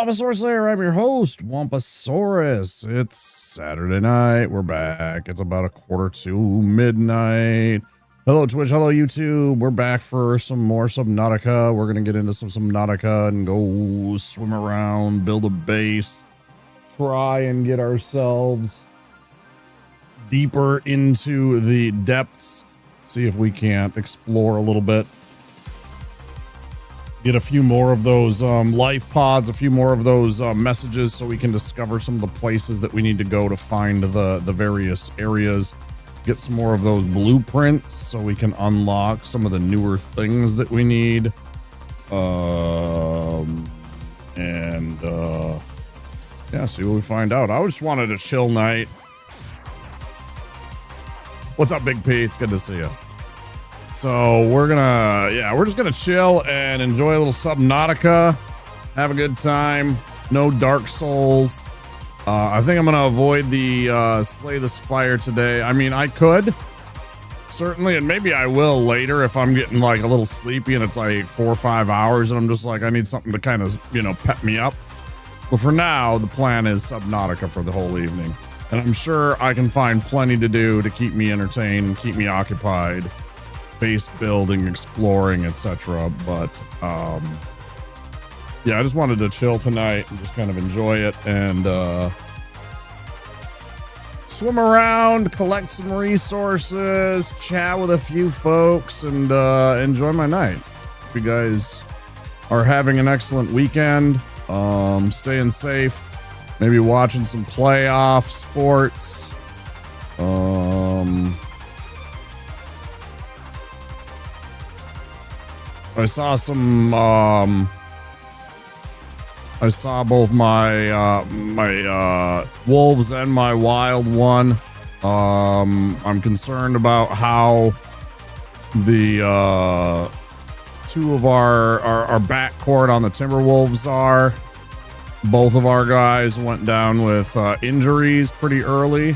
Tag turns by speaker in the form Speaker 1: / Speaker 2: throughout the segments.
Speaker 1: Wamposaurus Slayer. I'm your host, Wampasaurus. It's Saturday night. We're back. It's about 1:45 midnight. Hello, Twitch. Hello, YouTube. We're back for some more Subnautica. We're going to get into some Subnautica and go swim around, build a base, try and get ourselves deeper into the depths. See if we can't explore a little bit. Get a few more of those life pods, a few more of those messages so we can discover some of the places that we need to go to find the various areas. Get some more of those blueprints so we can unlock some of the newer things that we need. Yeah, see what we find out. I just wanted a chill night. What's up, Big P? It's good to see you. So we're just gonna chill and enjoy a little Subnautica, have a good time. No Dark Souls. I think I'm gonna avoid the Slay the Spire today. I mean, I could certainly, and maybe I will later if I'm getting like a little sleepy and it's like 4 or 5 hours and I'm just like, I need something to kind of, pep me up. But for now, the plan is Subnautica for the whole evening. And I'm sure I can find plenty to do to keep me entertained and keep me occupied. Base building, exploring, etc. But yeah, I just wanted to chill tonight and just kind of enjoy it and swim around, collect some resources, chat with a few folks, and enjoy my night. Hope you guys are having an excellent weekend, staying safe, maybe watching some playoff sports. I saw some, I saw both my, my, wolves and my wild one. I'm concerned about how the, two of our backcourt on the Timberwolves are. Both of our guys went down with, injuries pretty early.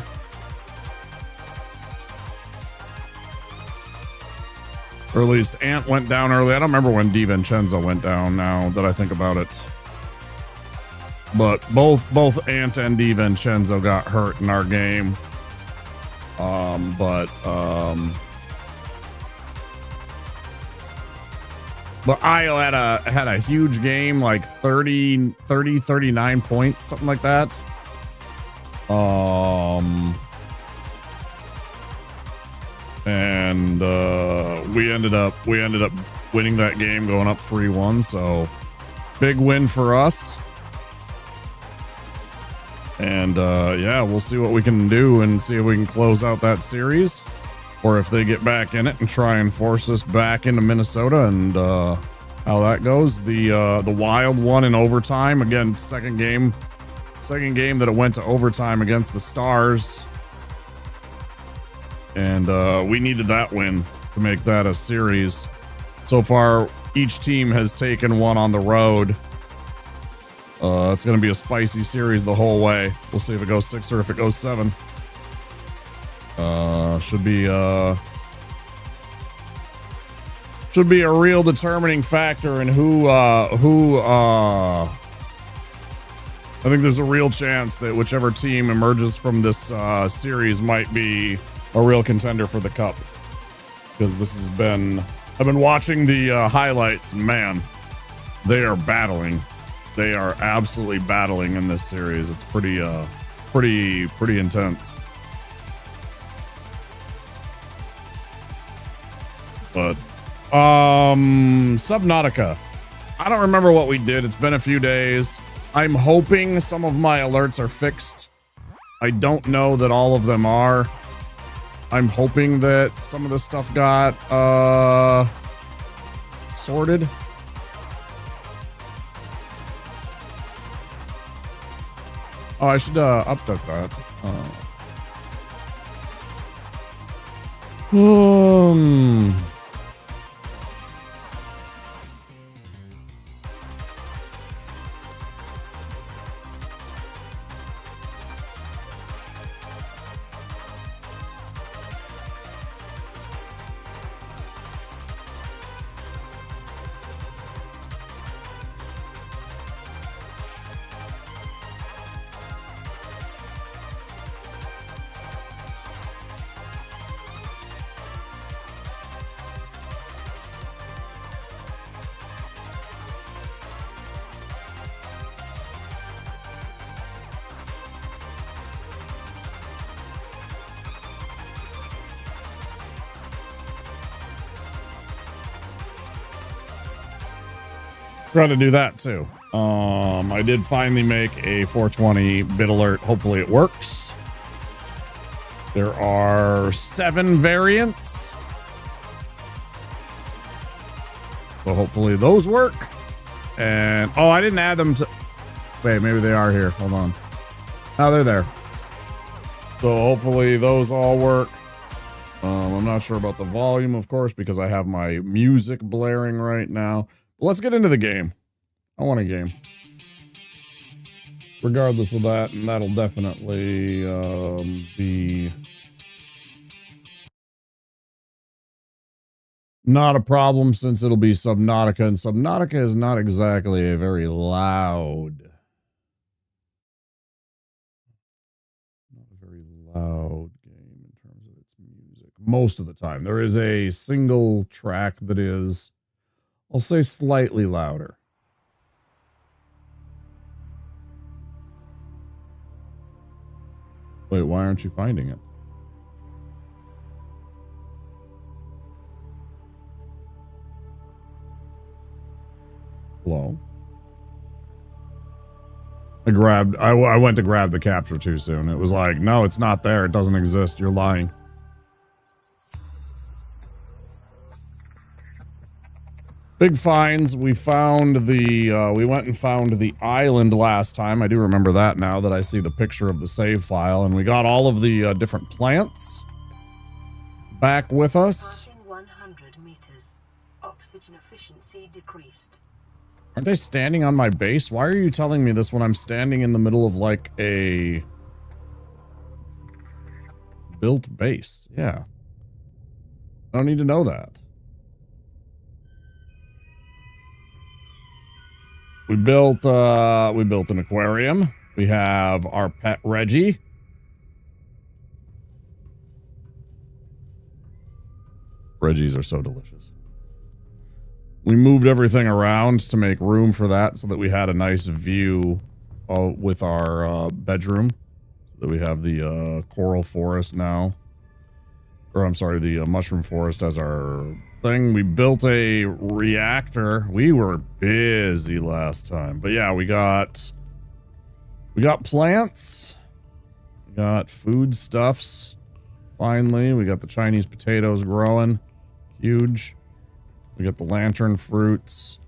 Speaker 1: Or at least Ant went down early. I don't remember when DiVincenzo went down now that I think about it. But both Ant and DiVincenzo got hurt in our game. But Io had a huge game, like 39 points, something like that. And we ended up winning that game, going up 3-1. So big win for us. And yeah, we'll see what we can do and see if we can close out that series, or if they get back in it and try and force us back into Minnesota, and how that goes. The Wild won in overtime again. Second game that it went to overtime against the Stars. And we needed that win to make that a series. So far, each team has taken one on the road. It's going to be a spicy series the whole way. We'll see if it goes 6 or if it goes 7. Should be a real determining factor in who I think there's a real chance that whichever team emerges from this series might be a real contender for the cup, because I've been watching the highlights, and man, they are battling. They are absolutely battling in this series. It's pretty intense. But Subnautica, I don't remember what we did. It's been a few days. I'm hoping some of my alerts are fixed. I don't know that all of them are. I'm hoping that some of the stuff got sorted. Oh, I should update that. Try to do that too. I did finally make a 420 bit alert. Hopefully it works. There are 7 variants. So hopefully those work. And oh, I didn't add them to. Wait, maybe they are here. Hold on. Oh, they're there. So hopefully those all work. I'm not sure about the volume, of course, because I have my music blaring right now. But let's get into the game. I want a game. Regardless of that, and that'll definitely be not a problem since it'll be Subnautica, and Subnautica is not exactly a very loud. Not a very loud game in terms of its music. Most of the time. There is a single track that is, I'll say, slightly louder. Wait, why aren't you finding it? Hello? I went to grab the capture too soon. It was like, no, it's not there. It doesn't exist. You're lying. Big finds. We found the, we went and found the island last time. I do remember that now that I see the picture of the save file. And we got all of the different plants back with us.
Speaker 2: 100 meters. Oxygen efficiency decreased.
Speaker 1: Aren't they standing on my base? Why are you telling me this when I'm standing in the middle of like a built base? Yeah. I don't need to know that. We built an aquarium. We have our pet Reggie. Reggies are so delicious. We moved everything around to make room for that so that we had a nice view with our bedroom. So that we have the coral forest now. Or I'm sorry, the mushroom forest as our thing. We built a reactor. We were busy last time. But yeah, we got plants. We got foodstuffs. Finally, we got the Chinese potatoes growing. Huge. We got the lantern fruits.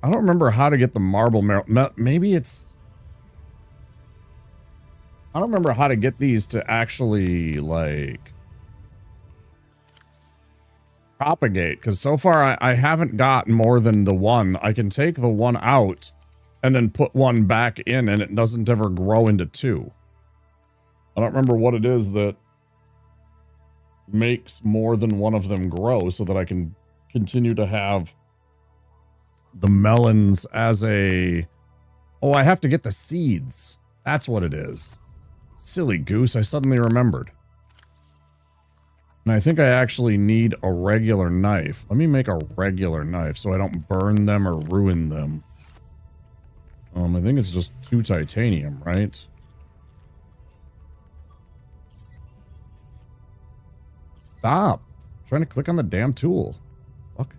Speaker 1: I don't remember how to get the marble maybe it's... I don't remember how to get these to actually, like, propagate. Because so far, I haven't got more than the one. I can take the one out and then put one back in, and it doesn't ever grow into 2. I don't remember what it is that makes more than one of them grow so that I can continue to have the melons as a... Oh, I have to get the seeds. That's what it is. Silly goose, I suddenly remembered. And I think I actually need a regular knife. Let me make a regular knife so I don't burn them or ruin them. I think it's just 2 titanium, right? Stop. I'm trying to click on the damn tool. Fuck.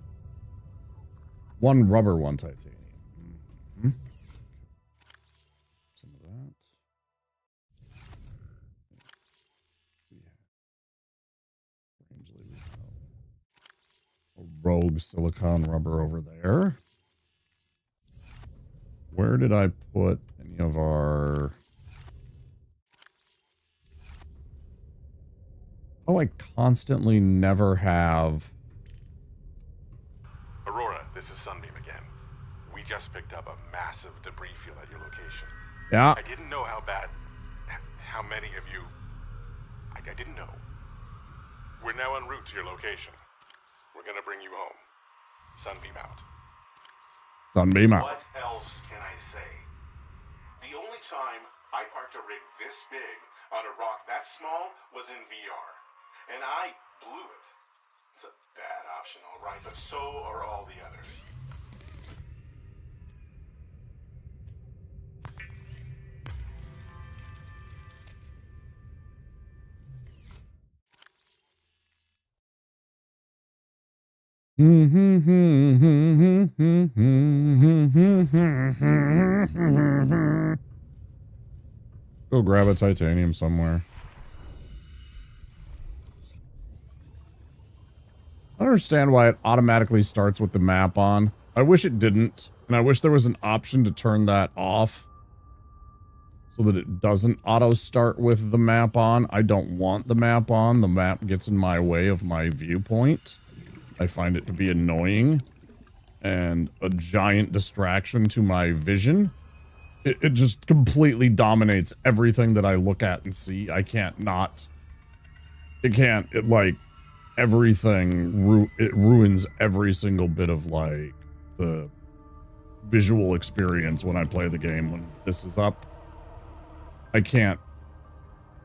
Speaker 1: 1 rubber, 1 titanium. Mm-hmm. Some of that. A rogue silicon rubber over there. Where did I put any of our... Oh, I constantly never have...
Speaker 3: Aurora, this is Sunbeam again. We just picked up a massive debris field at your location.
Speaker 1: Yeah.
Speaker 3: I didn't know how bad... how many of you... I didn't know. We're now en route to your location. We're gonna bring you home. Sunbeam out.
Speaker 1: Sunbeam out.
Speaker 3: What else can I say? The only time I parked a rig this big on a rock that small was in VR. And I blew it. It's a bad option, all right, but so are all the others.
Speaker 1: Go grab a titanium somewhere. I don't understand why it automatically starts with the map on. I wish it didn't. And I wish there was an option to turn that off so that it doesn't auto start with the map on. I don't want the map on. The map gets in my way of my viewpoint. I find it to be annoying and a giant distraction to my vision. It just completely dominates everything that I look at and see. I can't not. It can't. It like everything. It ruins every single bit of like the visual experience when I play the game. When this is up, I can't.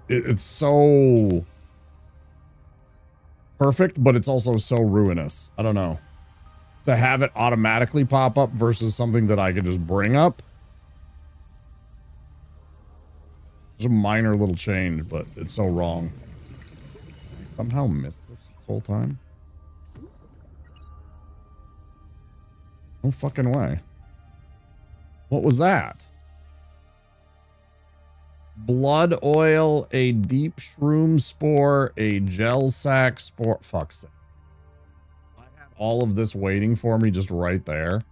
Speaker 1: It's so perfect, but it's also so ruinous. I don't know. To have it automatically pop up versus something that I could just bring up. It's a minor little change, but it's so wrong. I somehow missed this whole time. No fucking way. What was that? Blood oil, a deep shroom spore, a gel sac spore. Fuck's sake. I have all of this waiting for me just right there.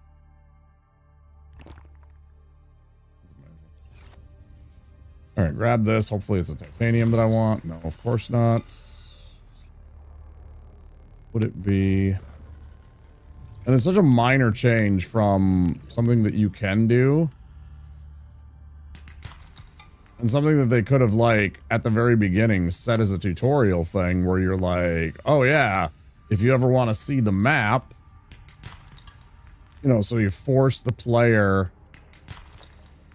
Speaker 1: All right, grab this. Hopefully it's a titanium that I want. No, of course not. Would it be? And it's such a minor change from something that you can do. And something that they could have, like, at the very beginning set as a tutorial thing where you're like, oh yeah, if you ever want to see the map, you know, so you force the player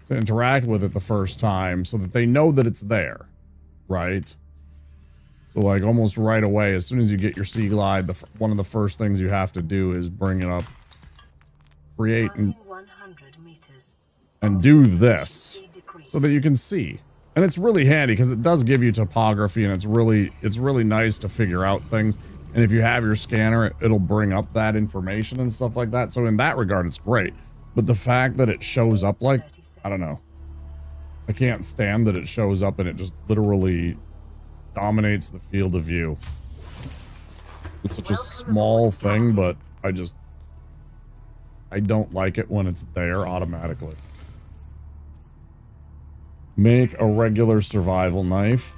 Speaker 1: to interact with it the first time so that they know that it's there, right? So like almost right away, as soon as you get your Sea Glide, one of the first things you have to do is bring it up, create and do this so that you can see. And it's really handy because it does give you topography and it's really nice to figure out things. And if you have your scanner, it'll bring up that information and stuff like that. So in that regard, it's great. But the fact that it shows up like, I don't know. I can't stand that it shows up and it just literally dominates the field of view. It's such a small thing, but I don't like it when it's there automatically. Make a regular survival knife.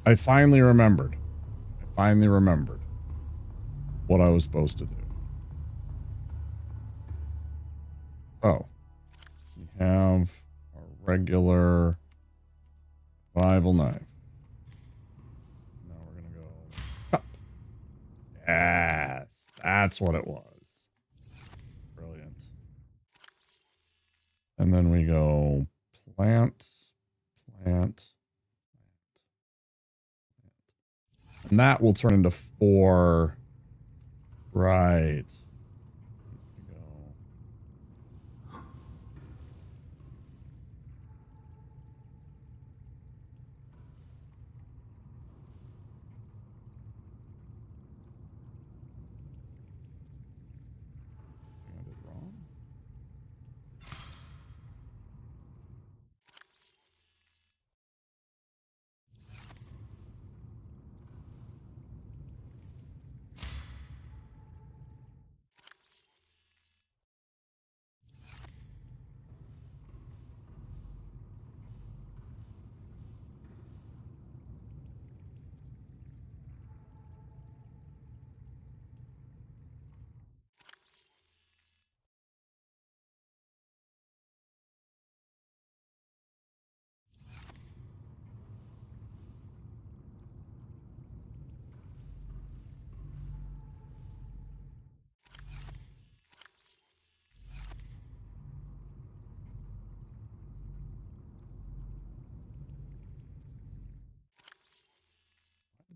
Speaker 1: I finally remembered what I was supposed to do. Oh, we have a regular survival knife. Now we're gonna go cup. Yes, that's what it was. Brilliant. And then we go plant. And that will turn into 4. Right.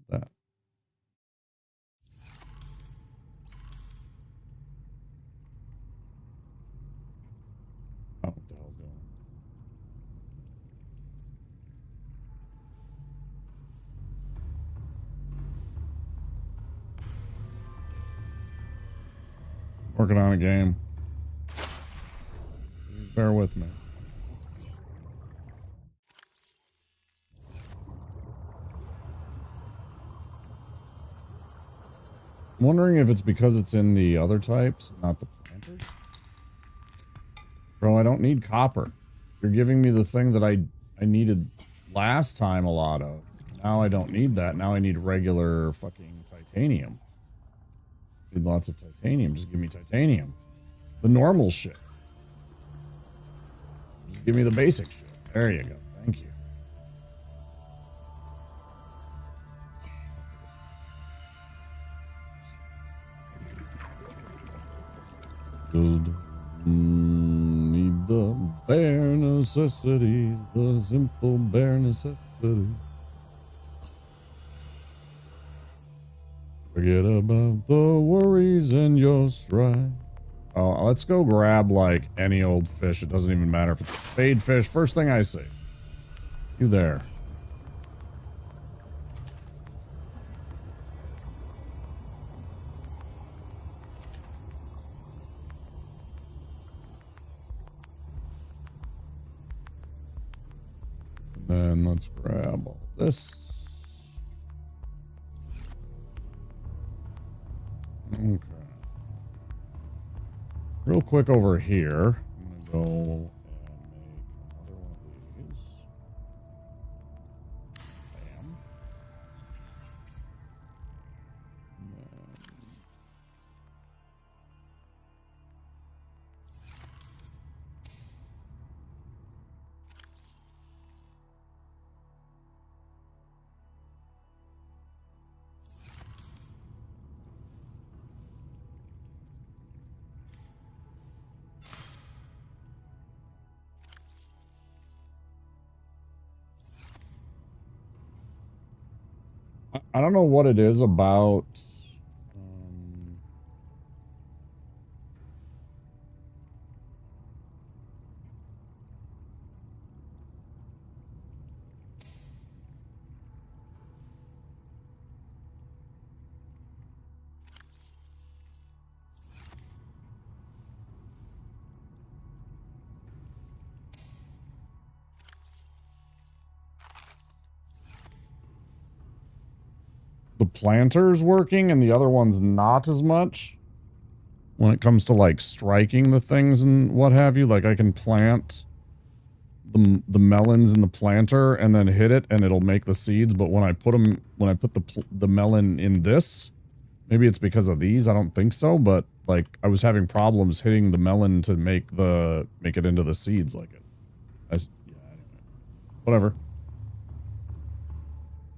Speaker 1: That. Oh, what the hell's going on? Working on a game. Please bear with me. I'm wondering if it's because it's in the other types, not the planters. Bro, I don't need copper. You're giving me the thing that I needed last time a lot of. Now I don't need that. Now I need regular fucking titanium. Need lots of titanium. Just give me titanium. The normal shit. Just give me the basic shit. There you go. Thank you. Just need the bare necessities, the simple bare necessities. Forget about the worries and your strife. Oh, let's go grab like any old fish. It doesn't even matter if it's spade fish. First thing I see. You there. And then let's grab all this. Okay. Real quick over here. I'm gonna go and make another one of these. Bam. And then I don't know what it is about the planters working and the other one's not as much when it comes to like striking the things and what have you. Like I can plant the melons in the planter and then hit it and it'll make the seeds, but when I put the melon in this, maybe it's because of these, I don't think so, but like I was having problems hitting the melon to make it into the seeds like it. Yeah, anyway. Whatever.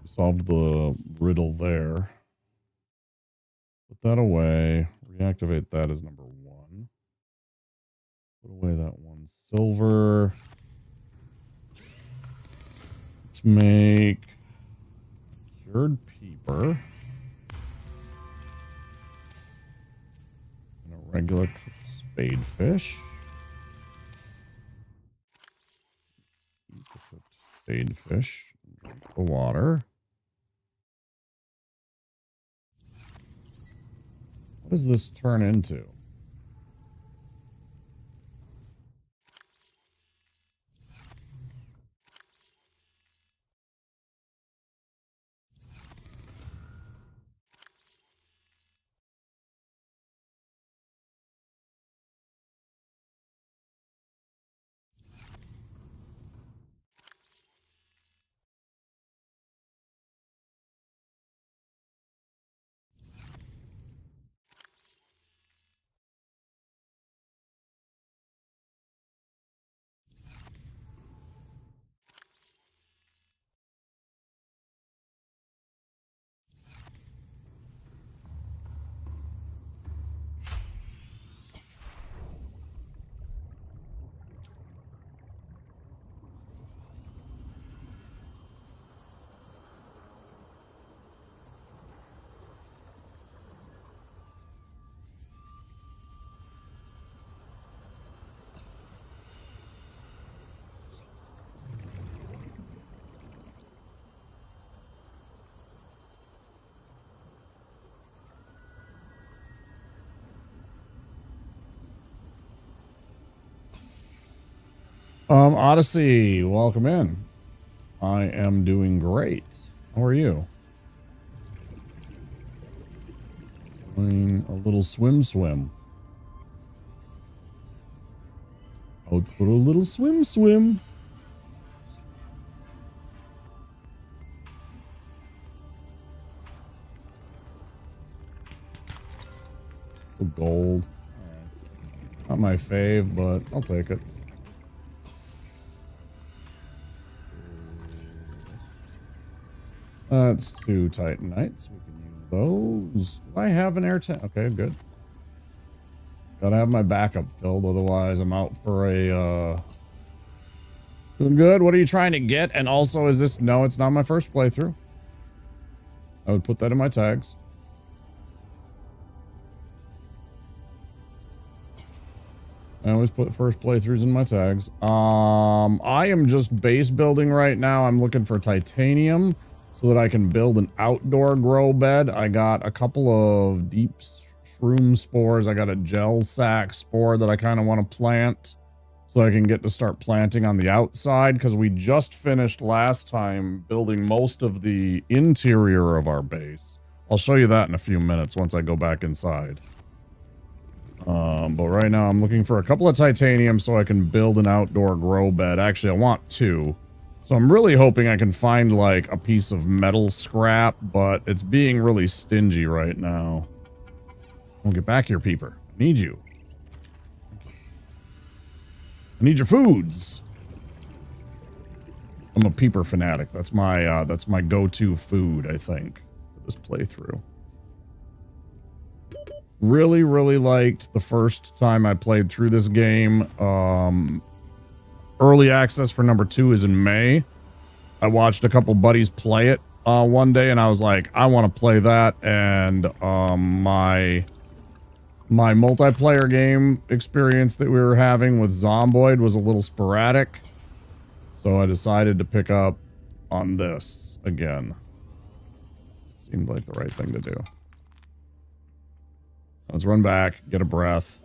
Speaker 1: Solved the riddle there. Put that away. Reactivate that as number 1. Put away that 1 silver. Let's make cured peeper. And a regular cooked spade fish. Eat the cooked spade fish. Drink the water. What does this turn into? Odyssey, welcome in. I am doing great. How are you? Doing a little swim. Out for a little swim. Gold. Not my fave, but I'll take it. That's 2 Titanites. We can use those. Do I have an air tank? Okay, good. Gotta have my backup filled, otherwise I'm out for a, Doing good. What are you trying to get? And also, is this... No, it's not my first playthrough. I would put that in my tags. I always put first playthroughs in my tags. I am just base building right now. I'm looking for titanium so that I can build an outdoor grow bed. I got a couple of deep shroom spores. I got a gel sac spore that I kind of want to plant so I can get to start planting on the outside, because we just finished last time building most of the interior of our base. I'll show you that in a few minutes once I go back inside. But right now I'm looking for a couple of titanium so I can build an outdoor grow bed. Actually, I want 2. So I'm really hoping I can find like a piece of metal scrap, but it's being really stingy right now. Well, get back here, peeper. I need you. I need your foods. I'm a peeper fanatic. That's my go-to food, I think, for this playthrough. Really liked the first time I played through this game. Early access for number 2 is in May. I watched a couple buddies play it one day, and I was like, I want to play that. And my multiplayer game experience that we were having with Zomboid was a little sporadic, so I decided to pick up on this again. Seemed like the right thing to do. Let's run back, get a breath.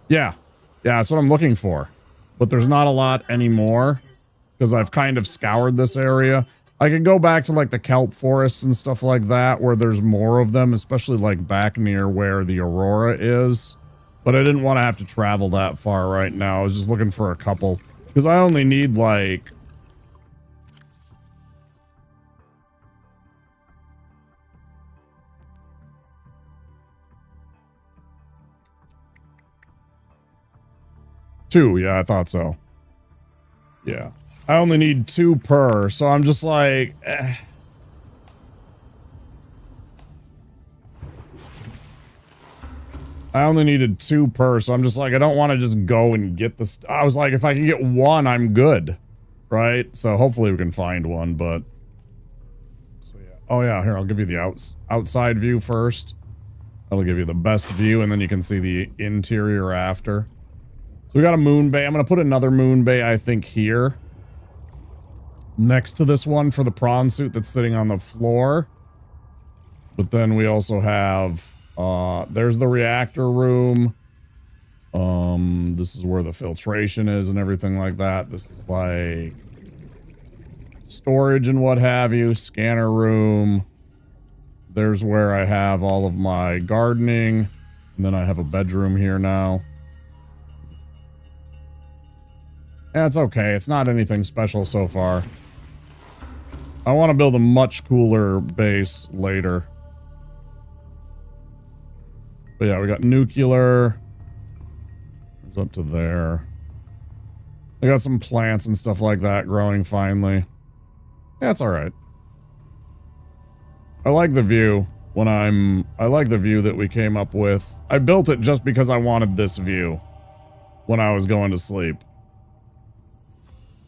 Speaker 1: Yeah, that's what I'm looking for. But there's not a lot anymore, because I've kind of scoured this area. I could go back to like the kelp forests and stuff like that, where there's more of them, especially like back near where the Aurora is. But I didn't want to have to travel that far right now. I was just looking for a couple, because I only need like... two, yeah, I thought so. Yeah. I only need 2 per, so I'm just like... I only needed 2 per, so I'm just like, I don't want to just go and get this. I was like, if I can get 1, I'm good. Right? So hopefully we can find one, but... So yeah. Oh yeah, here, I'll give you the outside view first. That'll give you the best view, and then you can see the interior after. So we got a moon bay. I'm going to put another moon bay, I think, here. Next to this one for the prawn suit that's sitting on the floor. But then we also have... there's the reactor room. This is where the filtration is and everything like that. This is like... storage and what have you. Scanner room. There's where I have all of my gardening. And then I have a bedroom here now. Yeah, it's okay. It's not anything special so far. I want to build a much cooler base later. But yeah, we got nuclear. It's up to there. I got some plants and stuff like that growing finally. Yeah, it's alright. I like the view I like the view that we came up with. I built it just because I wanted this view when I was going to sleep.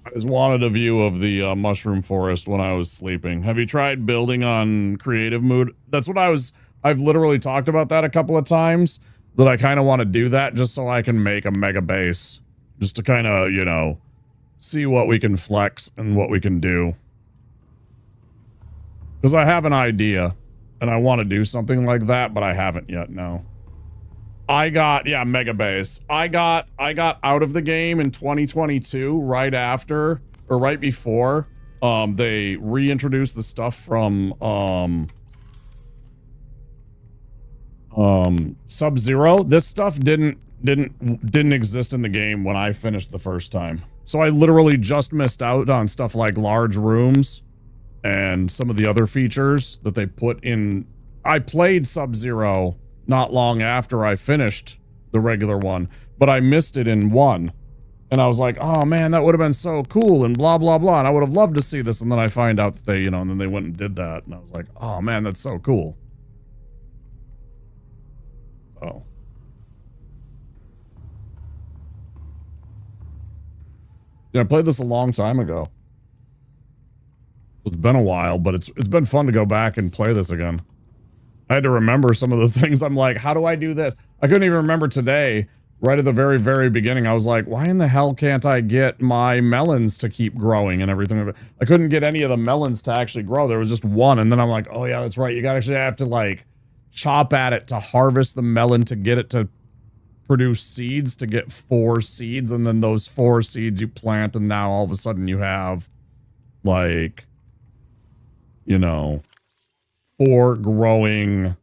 Speaker 1: I just wanted a view of the mushroom forest when I was sleeping. Have you tried building on creative mode? That's what I've literally talked about that a couple of times, that I kind of want to do that just so I can make a mega base. Just to kind of, you know, see what we can flex and what we can do. Because I have an idea, and I want to do something like that, but I haven't yet, no. Yeah, mega base. I got out of the game in 2022, right after, or right before, They reintroduced the stuff from Sub-Zero. This stuff didn't exist in the game when I finished the first time. So I literally just missed out on stuff like large rooms and some of the other features that they put in. I played Sub-Zero not long after I finished the regular one, but I missed it in 1. And I was like, oh man, that would have been so cool and blah, blah, blah. And I would have loved to see this. And then I find out that they, you know, and then they went and did that. And I was like, oh man, that's so cool. Oh. Yeah, I played this a long time ago. It's been a while, but it's been fun to go back and play this again. I had to remember some of the things. I'm like, how do I do this? I couldn't even remember today. Right at the very, very beginning, I was like, why in the hell can't I get my melons to keep growing and everything? I couldn't get any of the melons to actually grow. There was just one. And then I'm like, oh yeah, that's right. You actually have to like chop at it to harvest the melon to get it to produce seeds, to get 4 seeds. And then those 4 seeds you plant. And now all of a sudden you have like, you know, 4 growing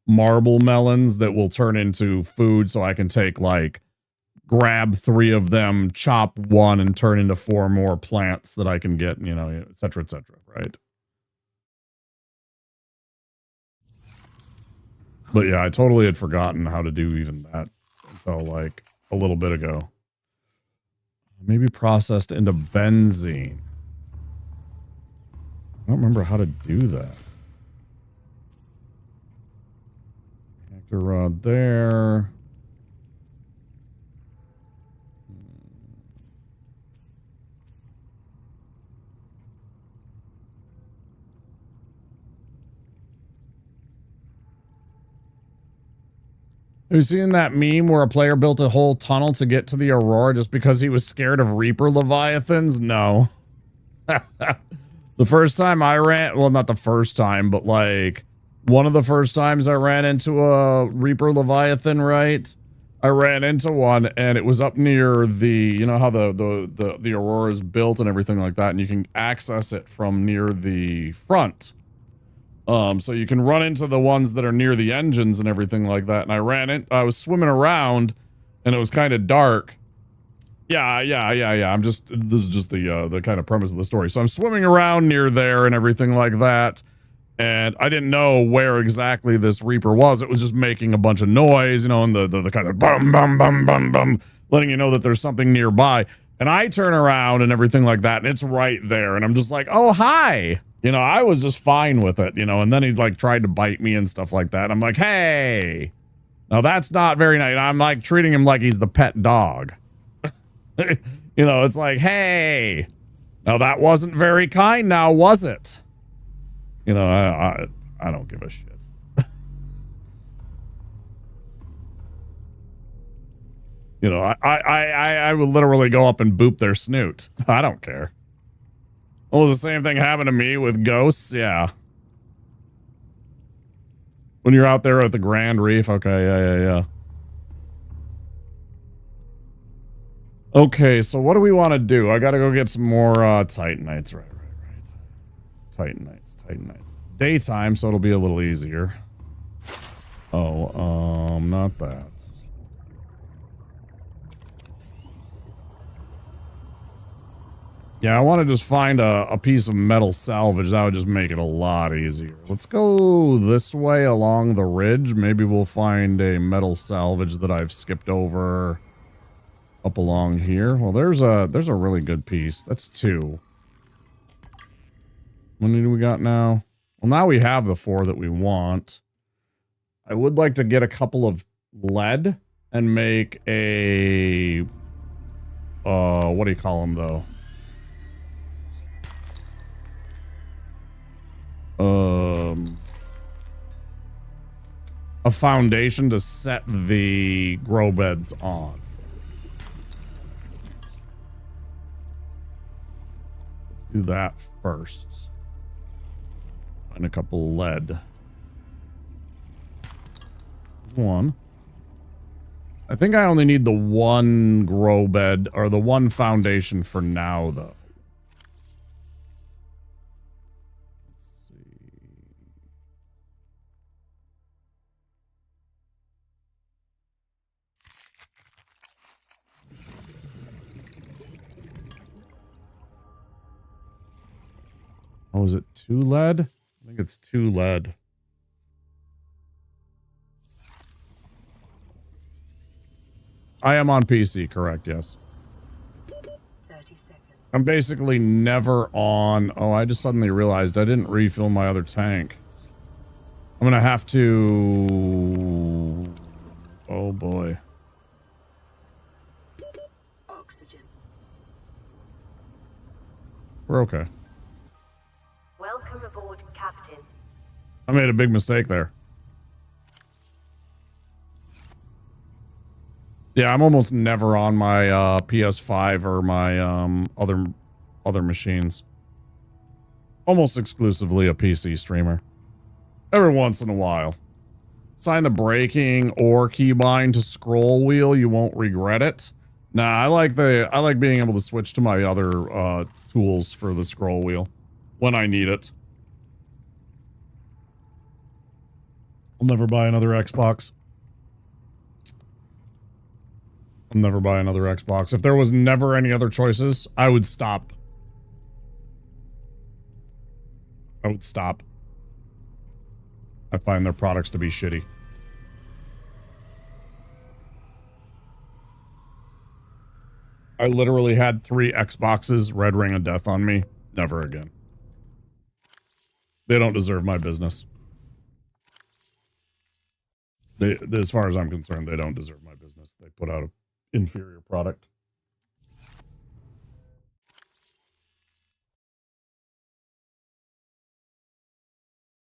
Speaker 1: marble melons that will turn into food, so I can take like grab 3 of them, chop 1 and turn into 4 more plants that I can get, you know, et cetera, right? But yeah, I totally had forgotten how to do even that until like a little bit ago. Maybe processed into benzene. I don't remember how to do that. Rod there. Have you seen that meme where a player built a whole tunnel to get to the Aurora just because he was scared of Reaper Leviathans? No. The first time I ran, well, not the first time, but like one of the first times I ran into a Reaper Leviathan, right? I ran into one and it was up near the, you know how the Aurora is built and everything like that, and you can access it from near the front. So you can run into the ones that are near the engines and everything like that. And I was swimming around and it was kind of dark. Yeah. This is just the kind of premise of the story. So I'm swimming around near there and everything like that. And I didn't know where exactly this Reaper was. It was just making a bunch of noise, you know, and the kind of bum, bum, bum, bum, bum, letting you know that there's something nearby. And I turn around and everything like that, and it's right there. And I'm just like, oh, hi. You know, I was just fine with it, you know, and then he like tried to bite me and stuff like that. I'm like, hey, now that's not very nice. I'm like treating him like he's the pet dog. You know, it's like, hey, now that wasn't very kind now, was it? You know, I don't give a shit. You know, I would literally go up and boop their snoot. I don't care. Well, the same thing happened to me with ghosts, yeah. When you're out there at the Grand Reef, okay, yeah. Okay, so what do we want to do? I gotta go get some more Titanites, right. Titanites. It's daytime, so it'll be a little easier. Oh, not that. Yeah, I want to just find a piece of metal salvage. That would just make it a lot easier. Let's go this way along the ridge. Maybe we'll find a metal salvage that I've skipped over up along here. Well, there's a really good piece. That's 2. How many do we got now? Well, now we have the 4 that we want. I would like to get a couple of lead and make a... what do you call them, though? A foundation to set the grow beds on. Let's do that first. And a couple of lead. 1. I think I only need the 1 grow bed or the 1 foundation for now, though. Oh, is it 2 lead? I think it's 2 lead. I am on PC, correct, yes.
Speaker 2: 30 seconds.
Speaker 1: I'm basically never on... Oh, I just suddenly realized I didn't refill my other tank. I'm gonna have to... Oh, boy.
Speaker 2: Oxygen.
Speaker 1: We're okay.
Speaker 2: Welcome aboard, Captain.
Speaker 1: I made a big mistake there. Yeah, I'm almost never on my PS5 or my other machines. Almost exclusively a PC streamer. Every once in a while. Sign the braking or keybind to scroll wheel, you won't regret it. Nah, I like being able to switch to my other tools for the scroll wheel when I need it. I'll never buy another Xbox. I'll never buy another Xbox. If there was never any other choices, I would stop. I would stop. I find their products to be shitty. I literally had 3 Xboxes, Red Ring of Death on me. Never again. They don't deserve my business. As far as I'm concerned, they don't deserve my business. They put out an inferior product.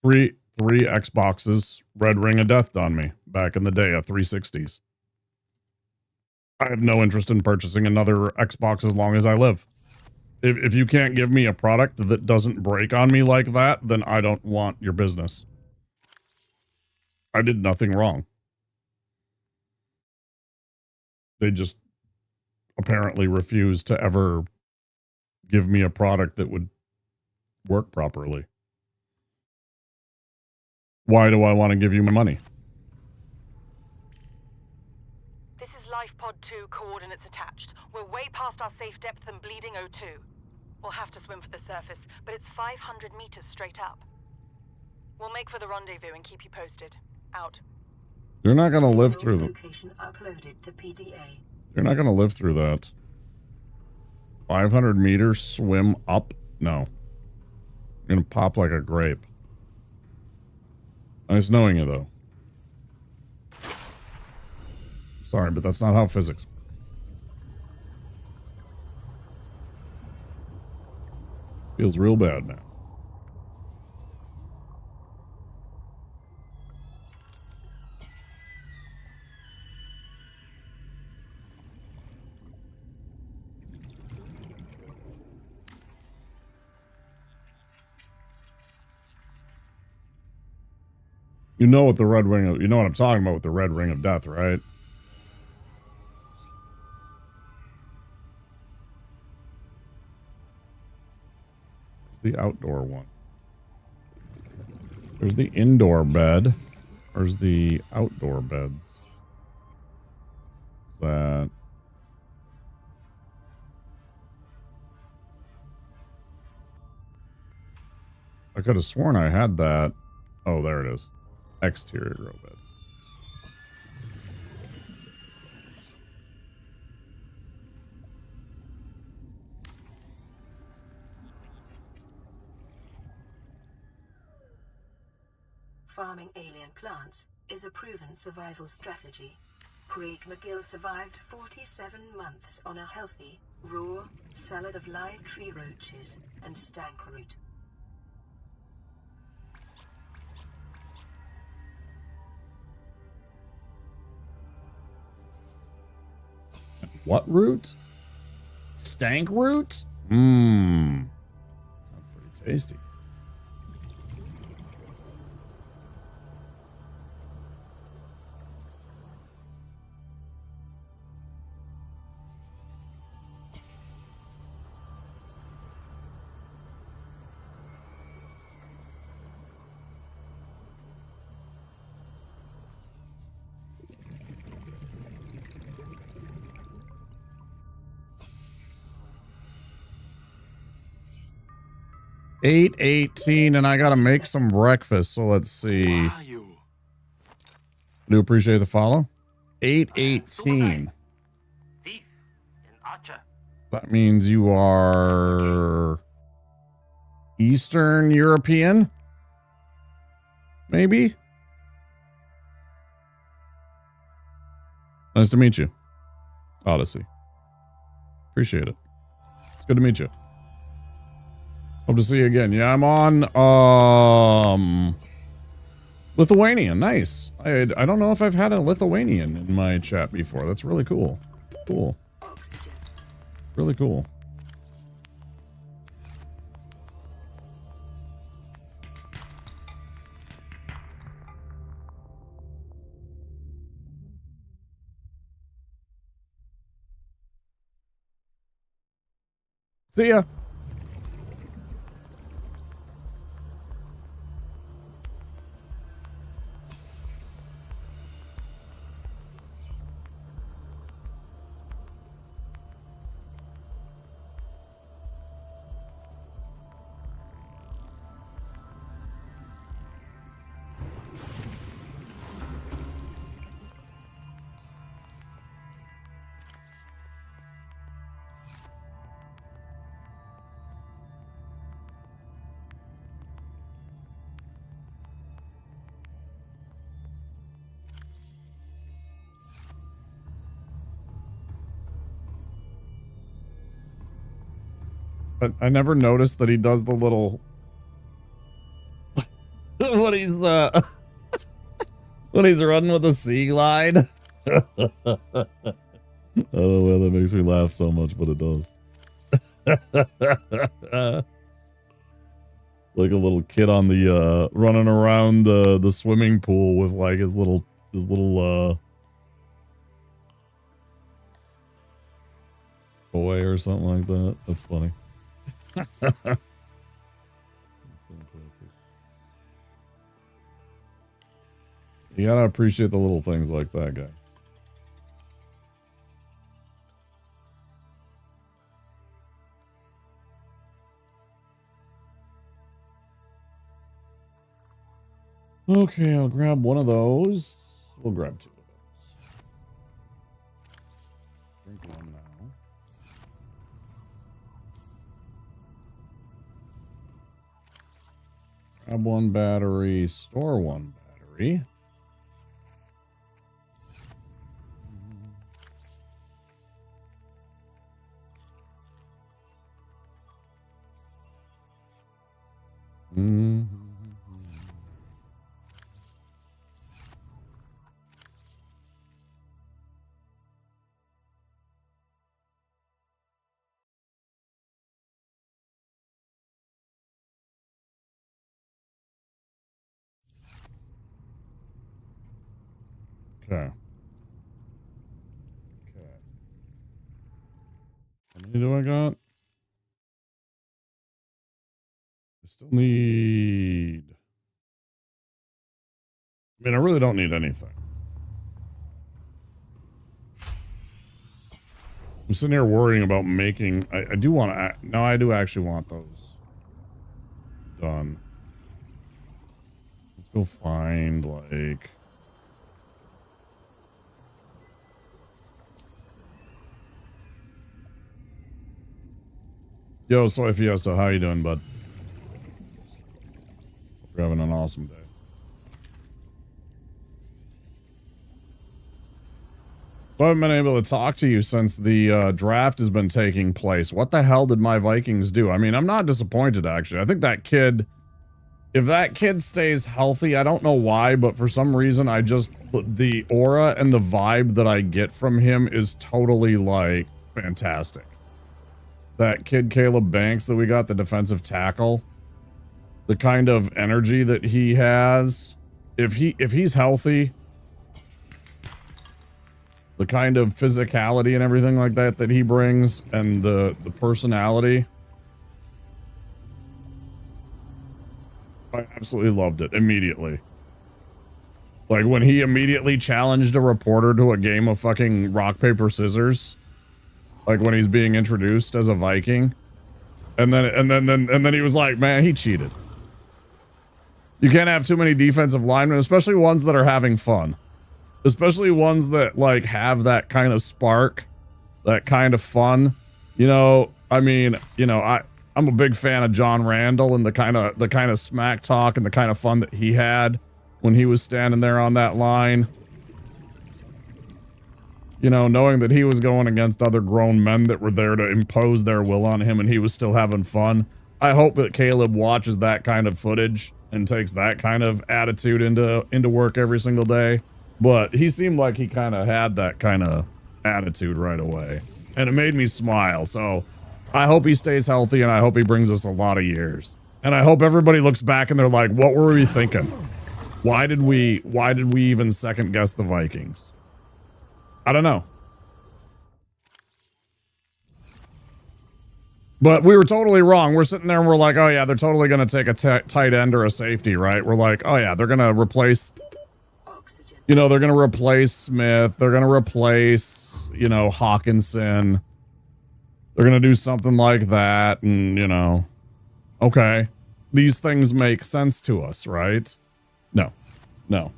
Speaker 1: Three Xboxes, Red Ring of Death on me back in the day of 360s. I have no interest in purchasing another Xbox as long as I live. If you can't give me a product that doesn't break on me like that, then I don't want your business. I did nothing wrong. They just apparently refuse to ever give me a product that would work properly. Why do I want to give you my money?
Speaker 4: This is Life Pod 2, coordinates attached. We're way past our safe depth and bleeding O2. We'll have to swim for the surface, but it's 500 meters straight up. We'll make for the rendezvous and keep you posted. Out.
Speaker 1: You're not going to live through them.
Speaker 2: Location uploaded to PDA.
Speaker 1: You're not going to live through that. 500 meters swim up? No. You're going to pop like a grape. Nice knowing you, though. Sorry, but that's not how physics works. Feels real bad now. You know what the red ring of, you know what I'm talking about with the red ring of death, right? The outdoor one. There's the indoor bed. There's the outdoor beds. Is that... I could have sworn I had that. Oh, there it is. Exterior grow bed.
Speaker 2: Farming alien plants is a proven survival strategy. Craig McGill survived 47 months on a healthy, raw salad of live tree roaches and stank root.
Speaker 1: What root? Stank root? Mmm. Sounds pretty tasty. 8:18, and I gotta make some breakfast. So let's see. I do appreciate the follow. 8:18. That means you are Eastern European, maybe. Nice to meet you, Odyssey. Appreciate it. It's good to meet you. Hope to see you again. Yeah, I'm on Lithuanian. Nice. I don't know if I've had a Lithuanian in my chat before. That's really cool. Cool. Really cool. See ya. But I never noticed that he does the little when he's when he's running with the sea glide. I don't know why that makes me laugh so much, but it does. Like a little kid on the running around the swimming pool with like his little toy or something like that. That's funny. Fantastic. You gotta appreciate the little things like that, guy. Okay, I'll grab one of those. We'll grab two of those. Drink one now. Grab one battery, store one battery. Okay. How many do I got? I still need... I mean, I really don't need anything. I'm sitting here worrying about making... I do want to... No, I do actually want those done. Let's go find, like... Yo, Soy Fiesta, how you doing, bud? Hope you're having an awesome day. So I haven't been able to talk to you since the draft has been taking place. What the hell did my Vikings do? I mean, I'm not disappointed, actually. I think that kid... If that kid stays healthy, I don't know why, but for some reason, I just... The aura and the vibe that I get from him is totally, like, fantastic. That kid Caleb Banks that we got, the defensive tackle, the kind of energy that he has, if he's healthy, the kind of physicality and everything like that that he brings, and the personality, I absolutely loved it immediately. Like when he immediately challenged a reporter to a game of fucking rock paper scissors. Like when he's being introduced as a Viking. And then he was like, man, he cheated. You can't have too many defensive linemen, especially ones that are having fun. Especially ones that like have that kind of spark, that kind of fun. You know, I mean, you know, I'm a big fan of John Randall and the kind of smack talk and the kind of fun that he had when he was standing there on that line. You know, knowing that he was going against other grown men that were there to impose their will on him and he was still having fun. I hope that Caleb watches that kind of footage and takes that kind of attitude into work every single day. But he seemed like he kind of had that kind of attitude right away. And it made me smile. So I hope he stays healthy and I hope he brings us a lot of years. And I hope everybody looks back and they're like, what were we thinking? Why did we even second guess the Vikings? I don't know. But we were totally wrong. We're sitting there and we're like, oh yeah, they're totally going to take a tight end or a safety, right? We're like, oh yeah, they're going to replace, you know, they're going to replace Smith. They're going to replace, you know, Hawkinson. They're going to do something like that. And, you know, okay. These things make sense to us, right? No.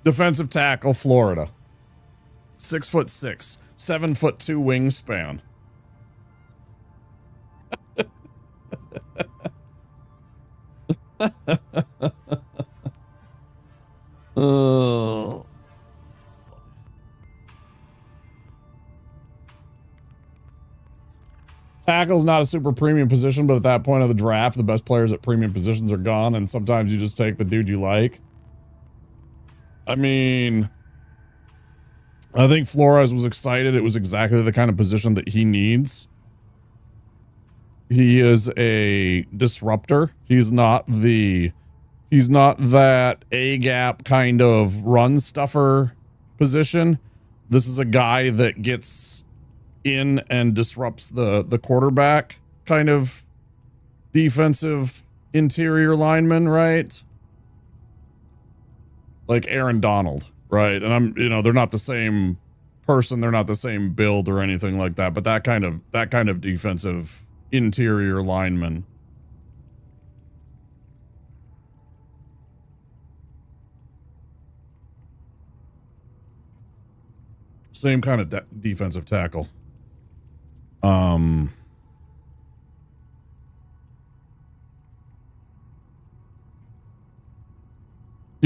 Speaker 1: Defensive tackle, Florida. 6'6", 7'2" wingspan. Oh. Tackle's not a super premium position, but at that point of the draft, the best players at premium positions are gone, and sometimes you just take the dude you like. I mean, I think Flores was excited. It was exactly the kind of position that he needs. He is a disruptor. He's not that A-gap kind of run stuffer position. This is a guy that gets in and disrupts the quarterback kind of defensive interior lineman, right? Like Aaron Donald, right? And they're not the same person, they're not the same build or anything like that, but that kind of defensive interior lineman. Same kind of defensive tackle. You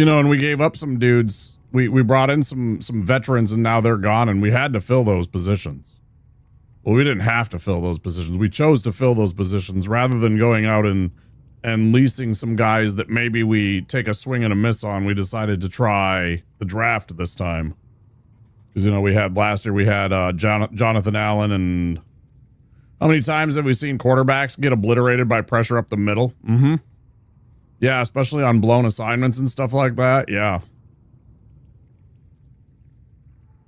Speaker 1: know, and we gave up some dudes. We brought in some veterans and now they're gone and we had to fill those positions. Well, we didn't have to fill those positions. We chose to fill those positions rather than going out and leasing some guys that maybe we take a swing and a miss on. We decided to try the draft this time. Because, you know, last year we had Jonathan Allen, and how many times have we seen quarterbacks get obliterated by pressure up the middle? Mm-hmm. Yeah, especially on blown assignments and stuff like that. Yeah.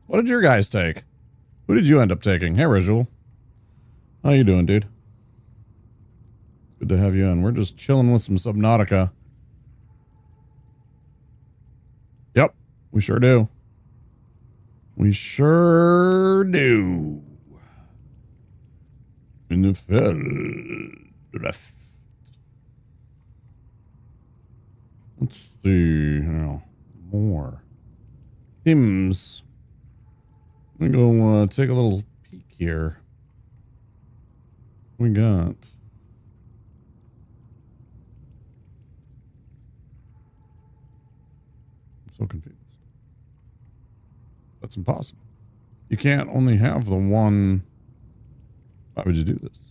Speaker 1: What did your guys take? Who did you end up taking? Hey, Rizul. How you doing, dude? Good to have you on. We're just chilling with some Subnautica. Yep, we sure do. We sure do. In the left. Let's see now. More. Teams. Let me go take a little peek here. We got. I'm so confused. That's impossible. You can't only have the one. Why would you do this?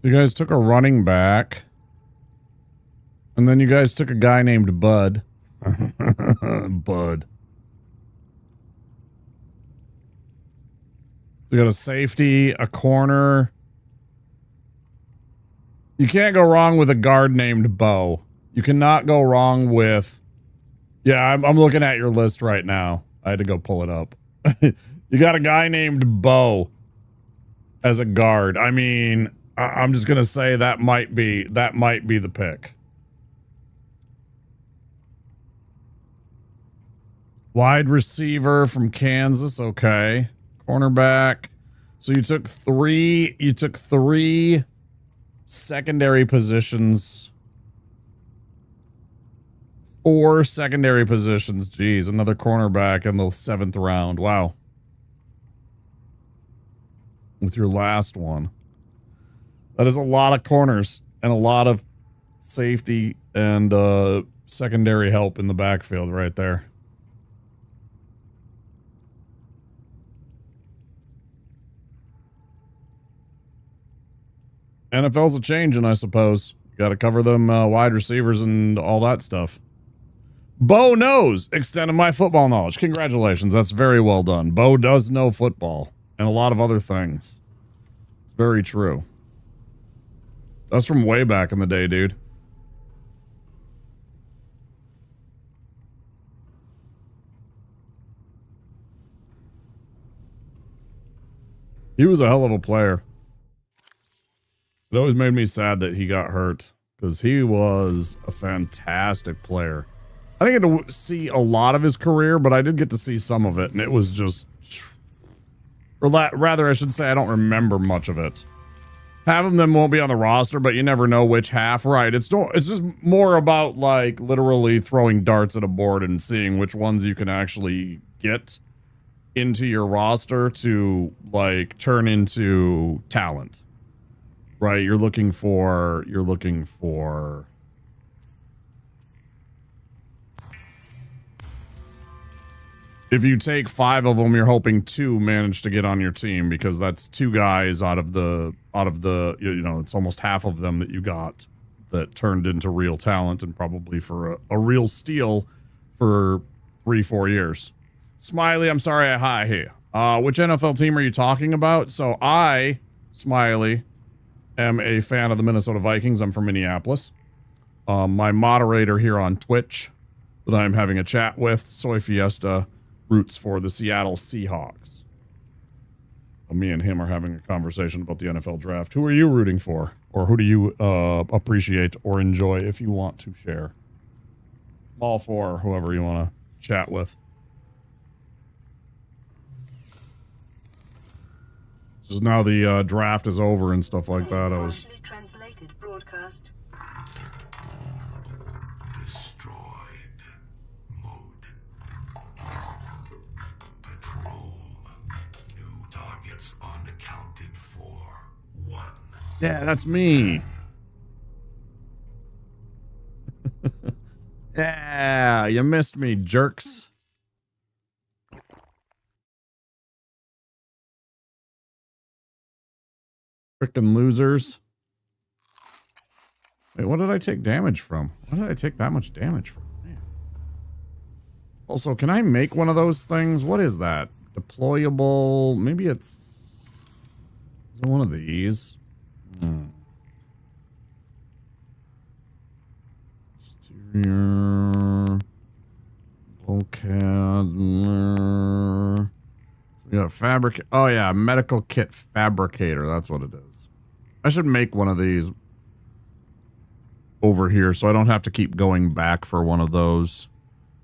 Speaker 1: So you guys took a running back. And then you guys took a guy named Bud. Bud. We got a safety, a corner. You can't go wrong with a guard named Bo. You cannot go wrong with... Yeah, I'm looking at your list right now. I had to go pull it up. You got a guy named Bo as a guard. I mean, I'm just gonna say that might be the pick. Wide receiver from Kansas, okay. Cornerback. So you took three secondary positions. 4 secondary positions. Geez, another cornerback in the 7th round. Wow. With your last one. That is a lot of corners and a lot of safety and secondary help in the backfield right there. NFL's a changing, I suppose. You got to cover them wide receivers and all that stuff. Bo knows extent of my football knowledge. Congratulations. That's very well done. Bo does know football and a lot of other things. It's very true. That's from way back in the day, dude. He was a hell of a player. It always made me sad that he got hurt because he was a fantastic player. I didn't get to see a lot of his career, but I did get to see some of it, and it was just... Or rather, I should say I don't remember much of it. Half of them won't be on the roster, but you never know which half. Right, it's just more about, like, literally throwing darts at a board and seeing which ones you can actually get into your roster to, like, turn into talent. Right, you're looking for... If you take 5 of them, you're hoping 2 manage to get on your team because that's 2 guys out of the, you know, it's almost half of them that you got that turned into real talent and probably for a real steal for 3-4 years. Smiley, I'm sorry, hi, hey. Which NFL team are you talking about? So I, Smiley, am a fan of the Minnesota Vikings. I'm from Minneapolis. My moderator here on Twitch that I'm having a chat with, Soy Fiesta, roots for the Seattle Seahawks. Me and him are having a conversation about the NFL draft. Who are you rooting for? Or who do you appreciate or enjoy if you want to share? I'm all for whoever you want to chat with. This is now the draft is over and stuff like that. I was...
Speaker 2: Translated broadcast.
Speaker 3: Destroyed. Mode. Patrol. New targets unaccounted for. 1.
Speaker 1: Yeah, that's me. Yeah, you missed me, jerks. Frickin' losers. Wait, what did I take damage from? Why did I take that much damage from? Man. Also, can I make one of those things? What is that? Deployable? Maybe it's... Is it one of these? Exterior... Bulkhead... We got fabric. Oh yeah, medical kit fabricator. That's what it is. I should make one of these over here so I don't have to keep going back for one of those.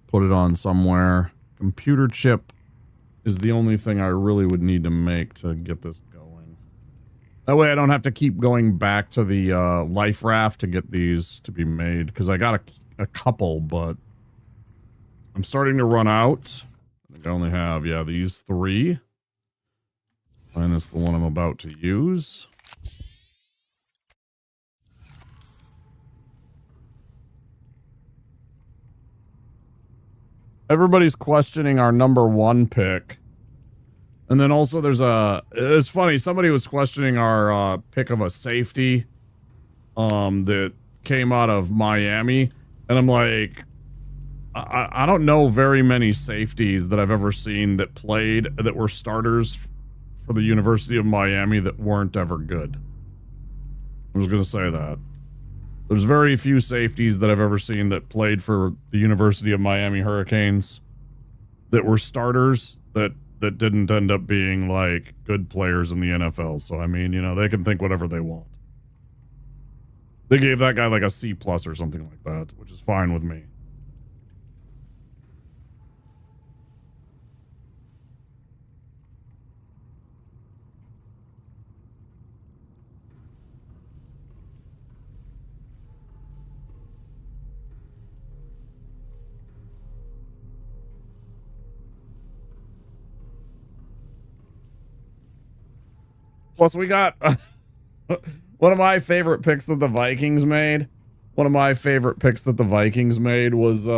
Speaker 1: Put it on somewhere. Computer chip is the only thing I really would need to make to get this going. That way I don't have to keep going back to the life raft to get these to be made. Because I got a couple, but I'm starting to run out. I only have, yeah, these 3. Minus the one I'm about to use. Everybody's questioning our #1 pick. And then also there's it's funny, somebody was questioning our pick of a safety that came out of Miami. And I'm like, I don't know very many safeties that I've ever seen that played, that were starters for the University of Miami that weren't ever good. I was going to say that. There's very few safeties that I've ever seen that played for the University of Miami Hurricanes that were starters that didn't end up being like good players in the NFL. So, I mean, you know, they can think whatever they want. They gave that guy like a C+ or something like that, which is fine with me. Plus, we got one of my favorite picks that the Vikings made. One of my favorite picks that the Vikings made was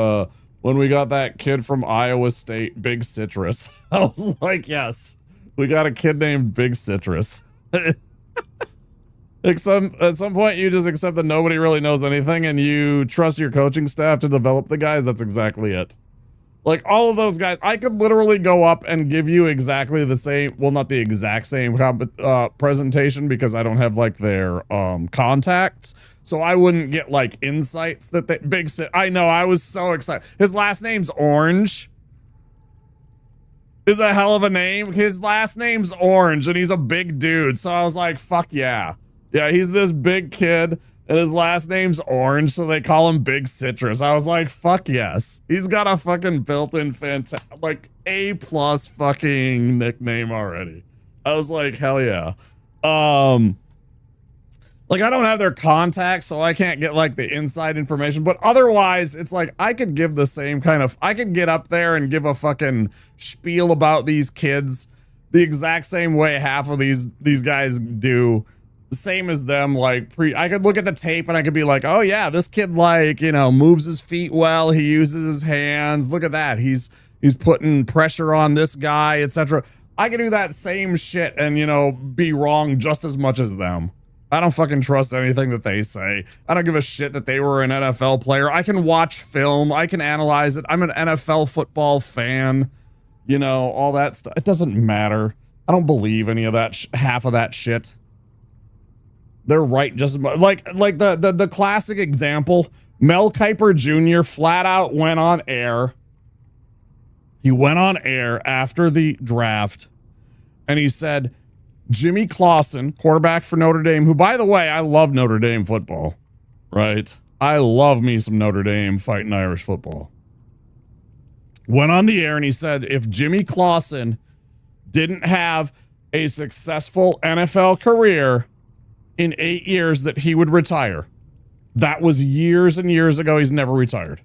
Speaker 1: when we got that kid from Iowa State, Big Citrus. I was like, yes, we got a kid named Big Citrus. Except at some point, you just accept that nobody really knows anything and you trust your coaching staff to develop the guys. That's exactly it. Like, all of those guys, I could literally go up and give you exactly the same, well, not the exact same presentation because I don't have, like, their contacts. So I wouldn't get, like, insights that they, I know, I was so excited. His last name's Orange. Is a hell of a name. His last name's Orange, and he's a big dude. So I was like, fuck yeah. Yeah, he's this big kid. And his last name's Orange, so they call him Big Citrus. I was like, fuck yes. He's got a fucking built-in like A+ fucking nickname already. I was like, hell yeah. Like, I don't have their contacts, so I can't get like the inside information, but otherwise it's like I could give the same kind of, I could get up there and give a fucking spiel about these kids the exact same way half of these guys do. Same as them, like I could look at the tape and I could be like, oh yeah, this kid, like, you know, moves his feet well, he uses his hands, look at that, he's putting pressure on this guy, etc. I could do that same shit and, you know, be wrong just as much as them. I don't fucking trust anything that they say. I don't give a shit that they were an NFL player. I can watch film, I can analyze it, I'm an NFL football fan, you know, all that stuff. It doesn't matter. I don't believe any of that half of that shit. They're right just as much. Like the classic example, Mel Kiper Jr. flat out went on air. He went on air after the draft and he said, Jimmy Clausen, quarterback for Notre Dame, who, by the way, I love Notre Dame football, right? I love me some Notre Dame fighting Irish football. Went on the air and he said, if Jimmy Clausen didn't have a successful NFL career in 8 years, that he would retire. That was years and years ago. He's never retired.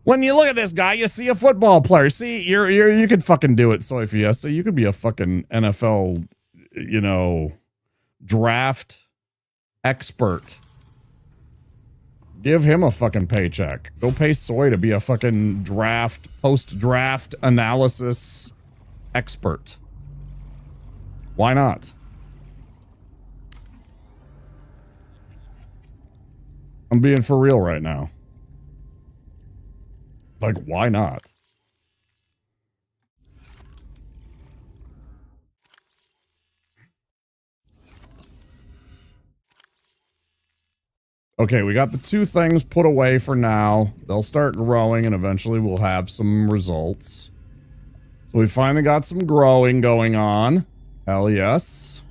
Speaker 1: When you look at this guy, you see a football player. See, you could fucking do it, Soy Fiesta. You could be a fucking NFL, you know, draft expert. Give him a fucking paycheck. Go pay Soy to be a fucking post-draft analysis expert. Why not? I'm being for real right now. Like, why not? Okay, we got the two things put away for now. They'll start growing and eventually we'll have some results. So we finally got some growing going on. Hell yes.